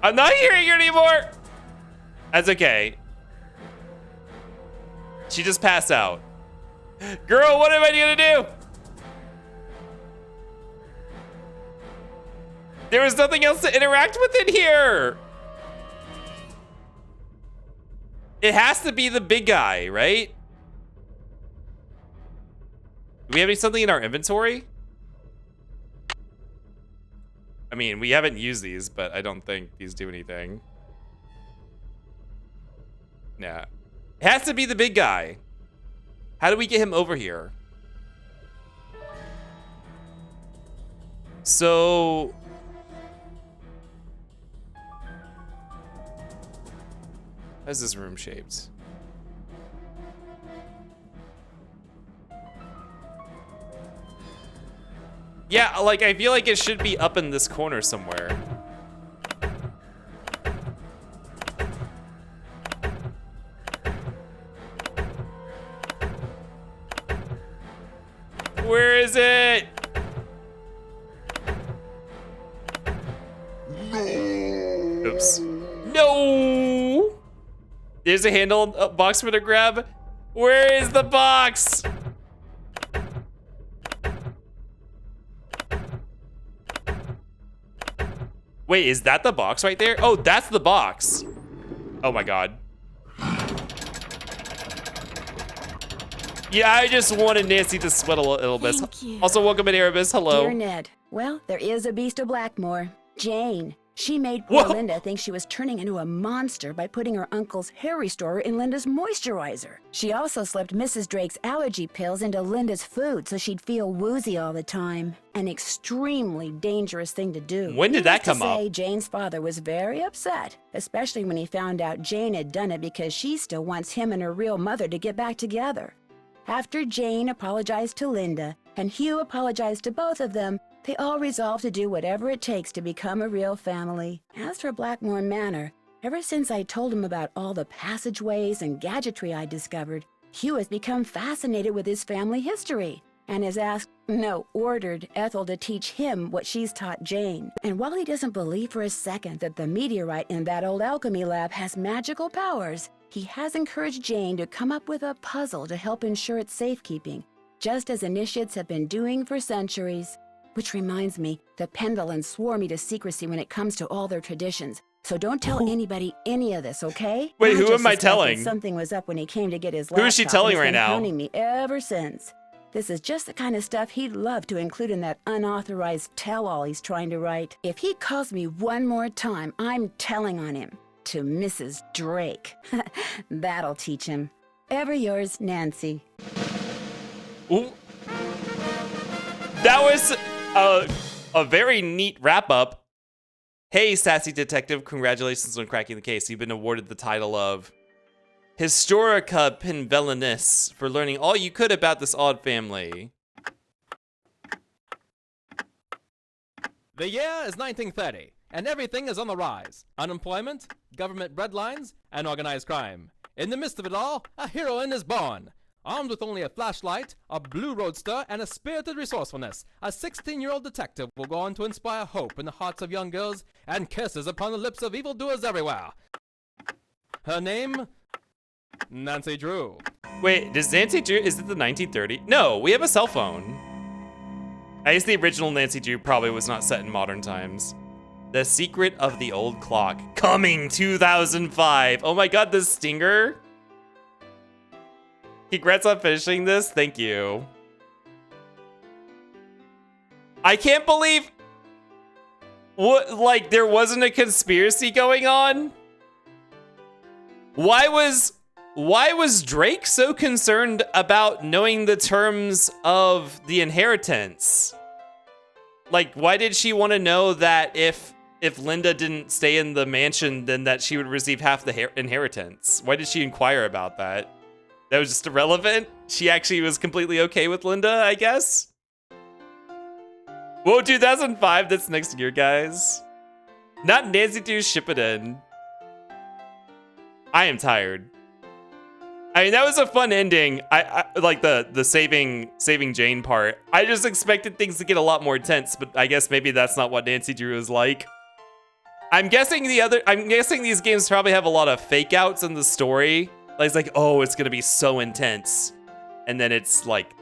[SPEAKER 1] I'm not hearing her anymore. That's okay. She just passed out. Girl, what am I gonna do? There was nothing else to interact with in here. It has to be the big guy, right? Do we have something in our inventory? I mean, we haven't used these, but I don't think these do anything. Nah. It has to be the big guy. How do we get him over here? So... how's this room shaped? Yeah, like, I feel like it should be up in this corner somewhere. Where is it? Oops. No! There's a handle, a box for to grab. Where is the box? Wait, is that the box right there? Oh, that's the box. Oh my god. Yeah, I just wanted Nancy to sweat a little bit.
[SPEAKER 4] Thank you.
[SPEAKER 1] Also, welcome in, Erebus. Hello.
[SPEAKER 2] Dear Ned, well, there is a beast of Blackmoor. Jane. She made poor Linda think she was turning into a monster by putting her uncle's hair restorer in Linda's moisturizer. She also slipped Mrs. Drake's allergy pills into Linda's food so she'd feel woozy all the time. An extremely dangerous thing to do.
[SPEAKER 1] When did that come up?
[SPEAKER 2] Jane's father was very upset, especially when he found out Jane had done it because she still wants him and her real mother to get back together. After Jane apologized to Linda and Hugh apologized to both of them, they all resolved to do whatever it takes to become a real family. As for Blackmoor Manor, ever since I told him about all the passageways and gadgetry I discovered, Hugh has become fascinated with his family history and has ordered Ethel to teach him what she's taught Jane. And while he doesn't believe for a second that the meteorite in that old alchemy lab has magical powers, he has encouraged Jane to come up with a puzzle to help ensure its safekeeping, just as initiates have been doing for centuries. Which reminds me, the Pendlins swore me to secrecy when it comes to all their traditions. So don't tell anybody any of this, okay?
[SPEAKER 1] Wait,
[SPEAKER 2] I
[SPEAKER 1] who
[SPEAKER 2] just
[SPEAKER 1] am I
[SPEAKER 2] suspect that
[SPEAKER 1] telling?
[SPEAKER 2] Something was up when he came to get his laptop.
[SPEAKER 1] Who is she telling
[SPEAKER 2] and
[SPEAKER 1] right
[SPEAKER 2] he's been
[SPEAKER 1] now?
[SPEAKER 2] hounding me ever since. This is just the kind of stuff he'd love to include in that unauthorized tell-all he's trying to write. If he calls me one more time, I'm telling on him. To Mrs. Drake. That'll teach him. Ever yours, Nancy.
[SPEAKER 1] Ooh. That was a very neat wrap-up. Hey, sassy detective, congratulations on cracking the case. You've been awarded the title of Historica Penvelinis for learning all you could about this odd family.
[SPEAKER 13] The year is 1930, and everything is on the rise. Unemployment, government breadlines, and organized crime. In the midst of it all, a heroine is born. Armed with only a flashlight, a blue roadster, and a spirited resourcefulness, a 16-year-old detective will go on to inspire hope in the hearts of young girls and kisses upon the lips of evildoers everywhere. Her name? Nancy Drew.
[SPEAKER 1] Wait, does Nancy Drew, is it the 1930s? No, we have a cell phone. I guess the original Nancy Drew probably was not set in modern times. The Secret of the Old Clock, coming 2005. Oh my god, the stinger. Congrats on finishing this. Thank you. I can't believe there wasn't a conspiracy going on. Why was Drake so concerned about knowing the terms of the inheritance? Like, why did she want to know that if Linda didn't stay in the mansion, then that she would receive half the inheritance? Why did she inquire about that? That was just irrelevant. She actually was completely okay with Linda, I guess. Whoa, 2005, that's next year, guys. Not Nancy Drew Shippuden. I am tired. I mean, that was a fun ending. I like the saving Jane part. I just expected things to get a lot more tense, but I guess maybe that's not what Nancy Drew is like. I'm guessing these games probably have a lot of fake outs in the story. Like, it's like, oh, it's gonna be so intense, and then it's like,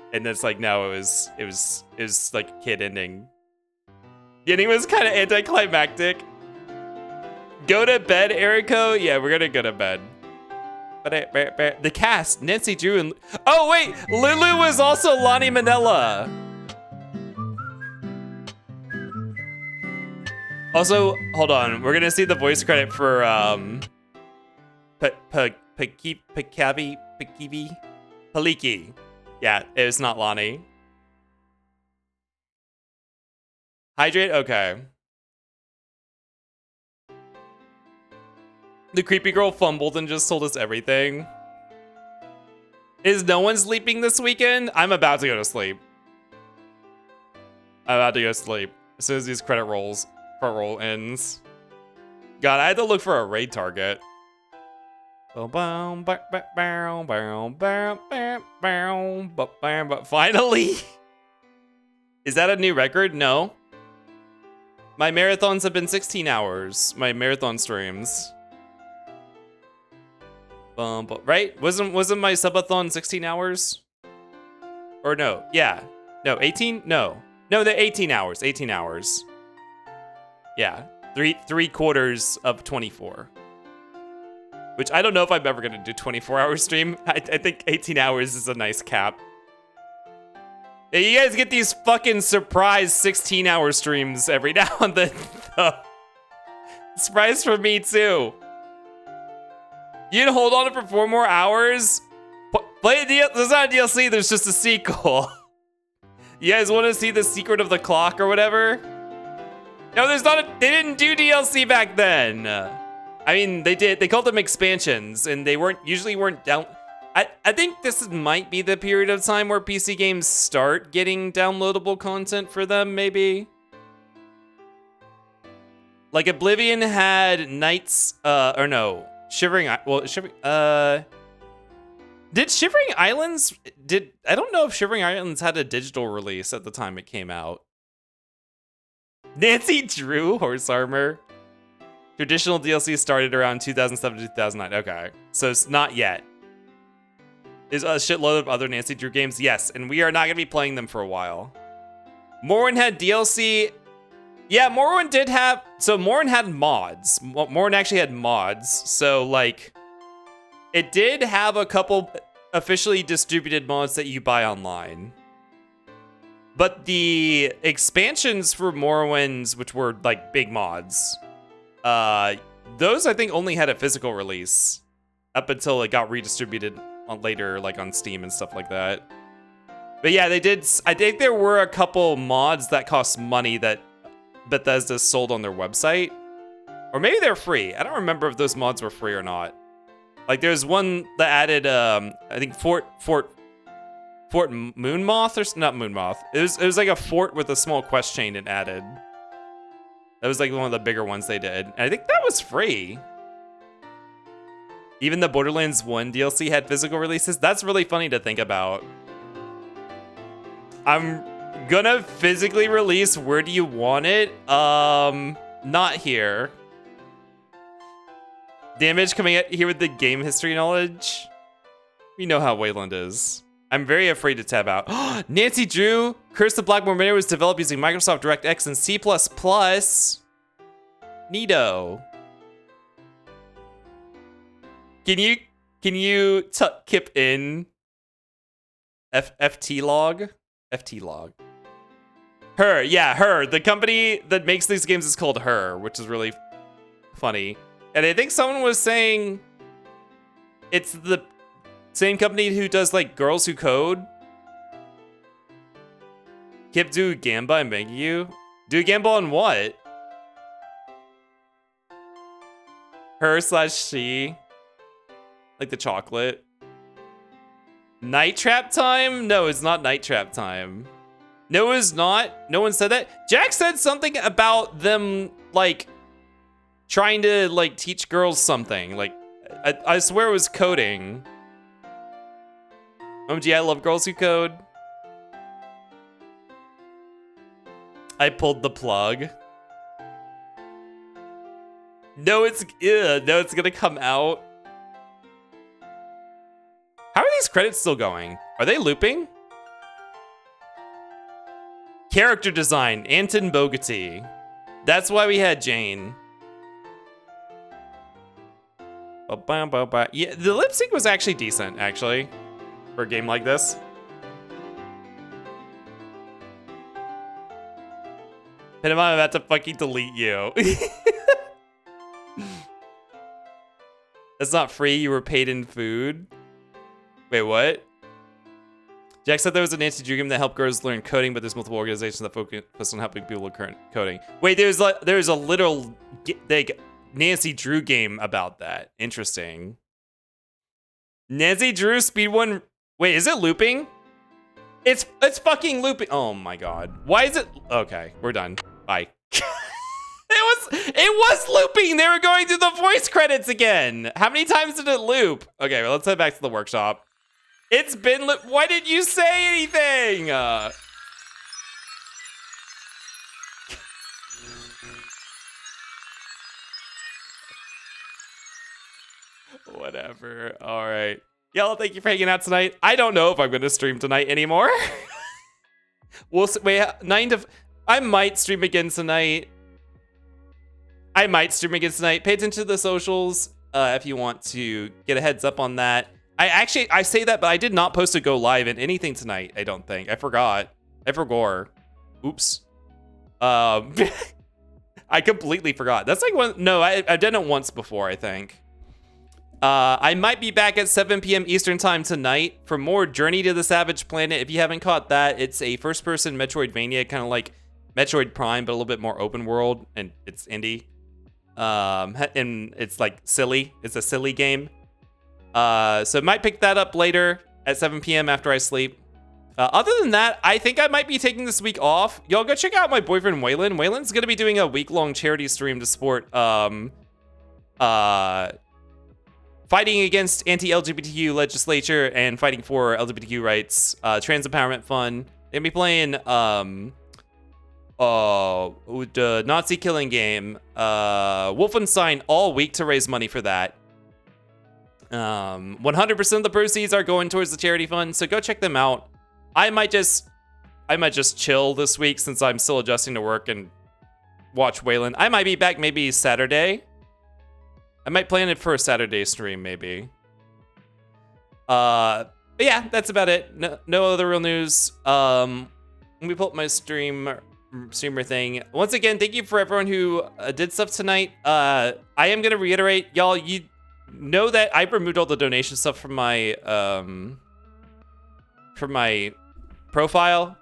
[SPEAKER 1] no, it was like a kid ending. The ending was kind of anticlimactic. Go to bed, Erico. Yeah, we're gonna go to bed. But the cast, Nancy Drew and oh wait, Lulu was also Lonnie Manella. Also, hold on, we're gonna see the voice credit for Paliki. Yeah, it was not Lonnie. Hydrate? Okay. The creepy girl fumbled and just told us everything. Is no one sleeping this weekend? I'm about to go to sleep. I'm about to go to sleep as soon as these credit roll ends. God, I had to look for a raid target. But finally, is that a new record? No. My marathons have been 16 hours. My marathon streams. Right? Wasn't my subathon 16 hours? Or no? Yeah. No, 18? No. No, they're 18 hours. 18 hours. Yeah. Three quarters of 24. which I don't know if I'm ever gonna do 24-hour stream. I think 18 hours is a nice cap. Yeah, you guys get these fucking surprise 16-hour streams every now and then, though. Surprise for me, too. You can hold on for 4 more hours? Play a there's not a DLC, there's just a sequel. You guys want to see the secret of the clock or whatever? No, there's not a, they didn't do DLC back then. I mean, they did, they called them expansions, and they usually weren't down. I think this might be the period of time where PC games start getting downloadable content for them, maybe. Like Oblivion had Nights, or no, Shivering did Shivering Islands, I don't know if Shivering Islands had a digital release at the time it came out. Nancy Drew, Horse Armor. Traditional DLC started around 2007 to 2009. Okay, so it's not yet. There's a shitload of other Nancy Drew games, yes, and we are not gonna be playing them for a while. Morrowind had DLC. Yeah, Morrowind did have, so Morrowind had mods. Morrowind actually had mods, so like, it did have a couple officially distributed mods that you buy online. But the expansions for Morrowind, which were like big mods, those I think only had a physical release up until it got redistributed on later, like on Steam and stuff like that. But yeah, they did, I think there were a couple mods that cost money that Bethesda sold on their website. Or maybe they're free. I don't remember if those mods were free or not. Like there's one that added, I think Fort Moonmoth, or not Moonmoth. It was like a fort with a small quest chain it added. That was like one of the bigger ones they did. And I think that was free. Even the Borderlands 1 DLC had physical releases. That's really funny to think about. I'm gonna physically release Where Do You Want It? Not here. Damage coming out here with the game history knowledge. We know how Wayland is. I'm very afraid to tab out. Nancy Drew, Curse of Blackmoor Manor was developed using Microsoft DirectX and C++. Neato. Can you kip in FT log? FT log. Her, yeah, Her. The company that makes these games is called Her, which is really funny. And I think someone was saying it's the same company who does like Girls Who Code. Kip do Gamba, I'm begging you. Do Gamba on what? Her/she. Like the chocolate. Night Trap time? No, it's not Night Trap time. No, it's not. No one said that. Jack said something about them, like, trying to, like, teach girls something. Like, I swear it was coding. OMG, I love Girls Who Code. I pulled the plug. No, it's gonna come out. How are these credits still going? Are they looping? Character design, Anton Bogati. That's why we had Jane. Yeah, the lip sync was actually decent, actually, for a game like this. And I'm about to fucking delete you. That's not free, you were paid in food. Wait, what? Jack said there was a Nancy Drew game that helped girls learn coding, but there's multiple organizations that focus on helping people learn coding. Wait, there's a literal like Nancy Drew game about that. Interesting. Nancy Drew speed one. Wait, is it looping? It's fucking looping. Oh my god. Why is it? Okay, we're done. Bye. It was looping. They were going through the voice credits again. How many times did it loop? Okay, well, let's head back to the workshop. It's been why didn't you say anything? Whatever. All right. Y'all, thank you for hanging out tonight. I don't know if I'm going to stream tonight anymore. We'll see. Wait, 9 to... I might stream again tonight. Pay attention to the socials. if you want to get a heads up on that. I say that, but I did not post a go live in anything tonight, I don't think. I forgot. I forgot. Oops. I completely forgot. That's like one. No, I've done it once before, I think. I might be back at 7 p.m. Eastern time tonight for more Journey to the Savage Planet. If you haven't caught that, it's a first-person Metroidvania, kind of like Metroid Prime, but a little bit more open world, and it's indie. And it's like silly. It's a silly game. So might pick that up later at 7 p.m. after I sleep. Other than that, I think I might be taking this week off. Y'all go check out my boyfriend, Waylon. Waylon's going to be doing a week-long charity stream to support fighting against anti-LGBTQ legislature and fighting for LGBTQ rights, trans empowerment fund. They're going to be playing the Nazi killing game, Wolfenstein, all week to raise money for that. 100% of the proceeds are going towards the charity fund, so go check them out. I might just chill this week since I'm still adjusting to work and watch Waylon. I might be back maybe Saturday. I might plan it for a Saturday stream maybe. But yeah, that's about it. No other real news. Let me pull up my streamer thing. Once again, thank you for everyone who did stuff tonight. I am gonna reiterate, y'all, you know that I removed all the donation stuff from my profile.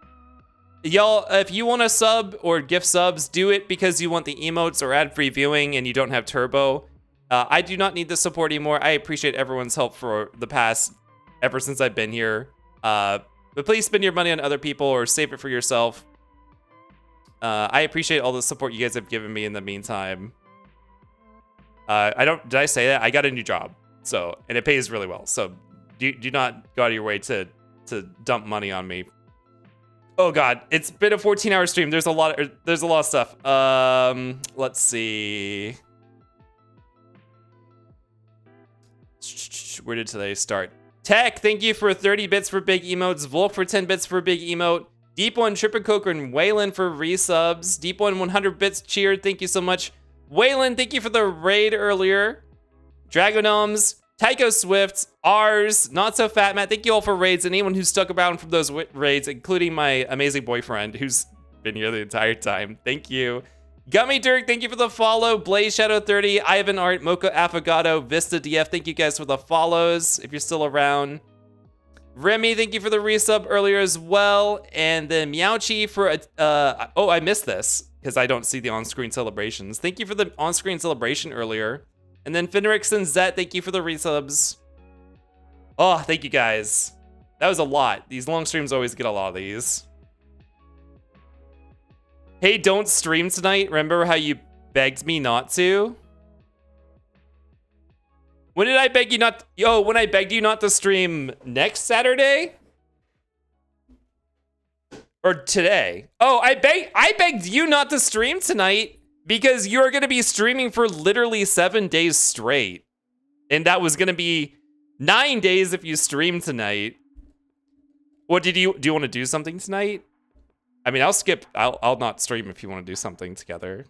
[SPEAKER 1] Y'all, if you want to sub or gift subs, do it because you want the emotes or ad-free viewing and you don't have turbo. I do not need the support anymore. I appreciate everyone's help for the past, ever since I've been here. But please spend your money on other people or save it for yourself. I appreciate all the support you guys have given me in the meantime. Did I say that? I got a new job, so, and it pays really well. So do not go out of your way to dump money on me. Oh God, it's been a 14-hour stream. There's a lot of stuff. Let's see. Where did today start? Tech, thank you for 30 bits for big emotes. Volk for 10 bits for big emote. Deep One, Trip and Coker, and Waylon for resubs. Deep One, 100 bits cheered. Thank you so much. Waylon, thank you for the raid earlier. Dragonoms, Tycho Swift, ours, Not So Fat Matt, thank you all for raids, and anyone who stuck around from those raids, including my amazing boyfriend, who's been here the entire time. Thank you. Gummy Dirk, thank you for the follow. Blaze Shadow 30, Ivan Art, Mocha Affogato, Vista DF, thank you guys for the follows, if you're still around. Remy, thank you for the resub earlier as well. And then Meowchi for, oh, I missed this, because I don't see the on-screen celebrations. Thank you for the on-screen celebration earlier. And then Finrix and Zet, thank you for the resubs. Oh, thank you guys. That was a lot. These long streams always get a lot of these. Hey, don't stream tonight. Remember how you begged me not to? When did I beg you not? Yo, when I begged you not to stream next Saturday? Or today? Oh, I begged you not to stream tonight because you're going to be streaming for literally 7 days straight. And that was going to be 9 days if you stream tonight. What do you want to do something tonight? I mean, I'll not stream if you want to do something together.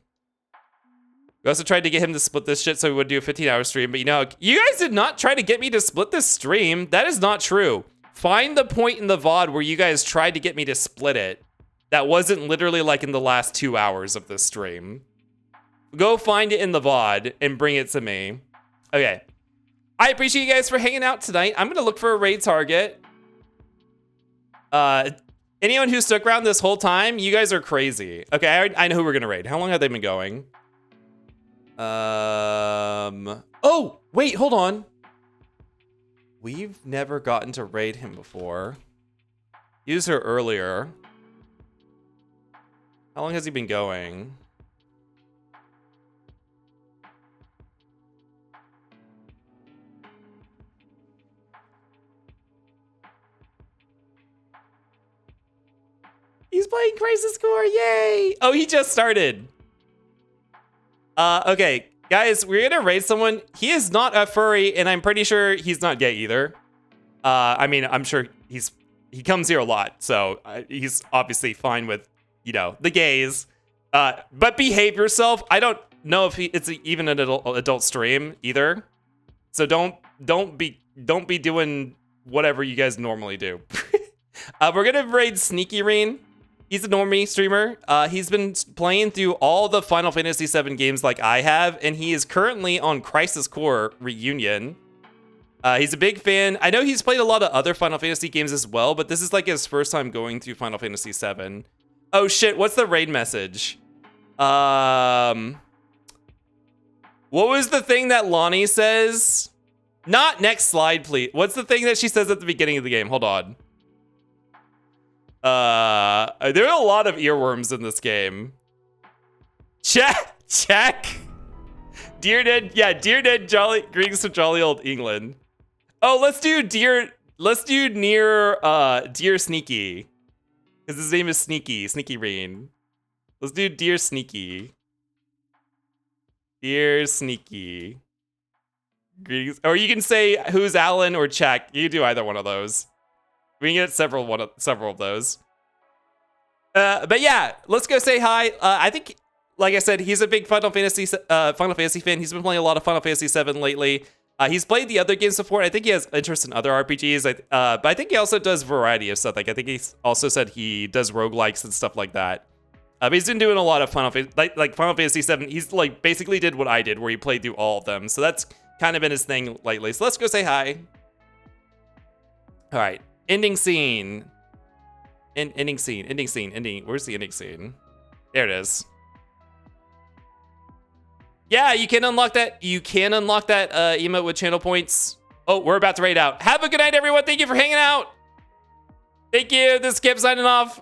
[SPEAKER 1] We also tried to get him to split this shit so we would do a 15-hour stream, but you know, you guys did not try to get me to split this stream. That is not true. Find the point in the VOD where you guys tried to get me to split it. That wasn't literally like in the last 2 hours of this stream. Go find it in the VOD and bring it to me. Okay. I appreciate you guys for hanging out tonight. I'm gonna look for a raid target. Anyone who stuck around this whole time, you guys are crazy. Okay, I know who we're gonna raid. How long have they been going? Oh, wait, hold on. We've never gotten to raid him before. Use her earlier. How long has he been going? He's playing Crisis Core, yay! Oh, he just started. Okay, guys, we're gonna raid someone. He is not a furry, and I'm pretty sure he's not gay either. I mean, I'm sure he comes here a lot, so he's obviously fine with, you know, the gays. But behave yourself. I don't know if it's even an adult stream either. So don't be doing whatever you guys normally do. We're gonna raid Sneaky Rain. He's a normie streamer. He's been playing through all the Final Fantasy VII games like I have, and he is currently on Crisis Core Reunion. He's a big fan. I know he's played a lot of other Final Fantasy games as well, but this is like his first time going through Final Fantasy VII. Oh shit, what's the raid message? What was the thing that Lonnie says? Not next slide, please. What's the thing that she says at the beginning of the game? Hold on. There are a lot of earworms in this game. Check. Dear Ned, jolly greetings to jolly old England. Oh, let's do near Dear Sneaky. Because his name is Sneaky Rain. Let's do Dear Sneaky. Dear Sneaky. Greetings. Or you can say who's Alan or check. You can do either one of those. We can get several of those. But yeah, let's go say hi. I think, like I said, he's a big Final Fantasy fan. He's been playing a lot of Final Fantasy VII lately. He's played the other games before. I think he has interest in other RPGs. But I think he also does a variety of stuff. Like I think he also said he does roguelikes and stuff like that. But he's been doing a lot of Final Fantasy, like Final Fantasy VII. He's like basically did what I did, where he played through all of them. So that's kind of been his thing lately. So let's go say hi. All right, ending scene. Ending scene. Where's the ending scene? There it is. Yeah, you can unlock that. You can unlock that emote with channel points. Oh, we're about to raid out. Have a good night, everyone. Thank you for hanging out. Thank you. This is Kip signing off.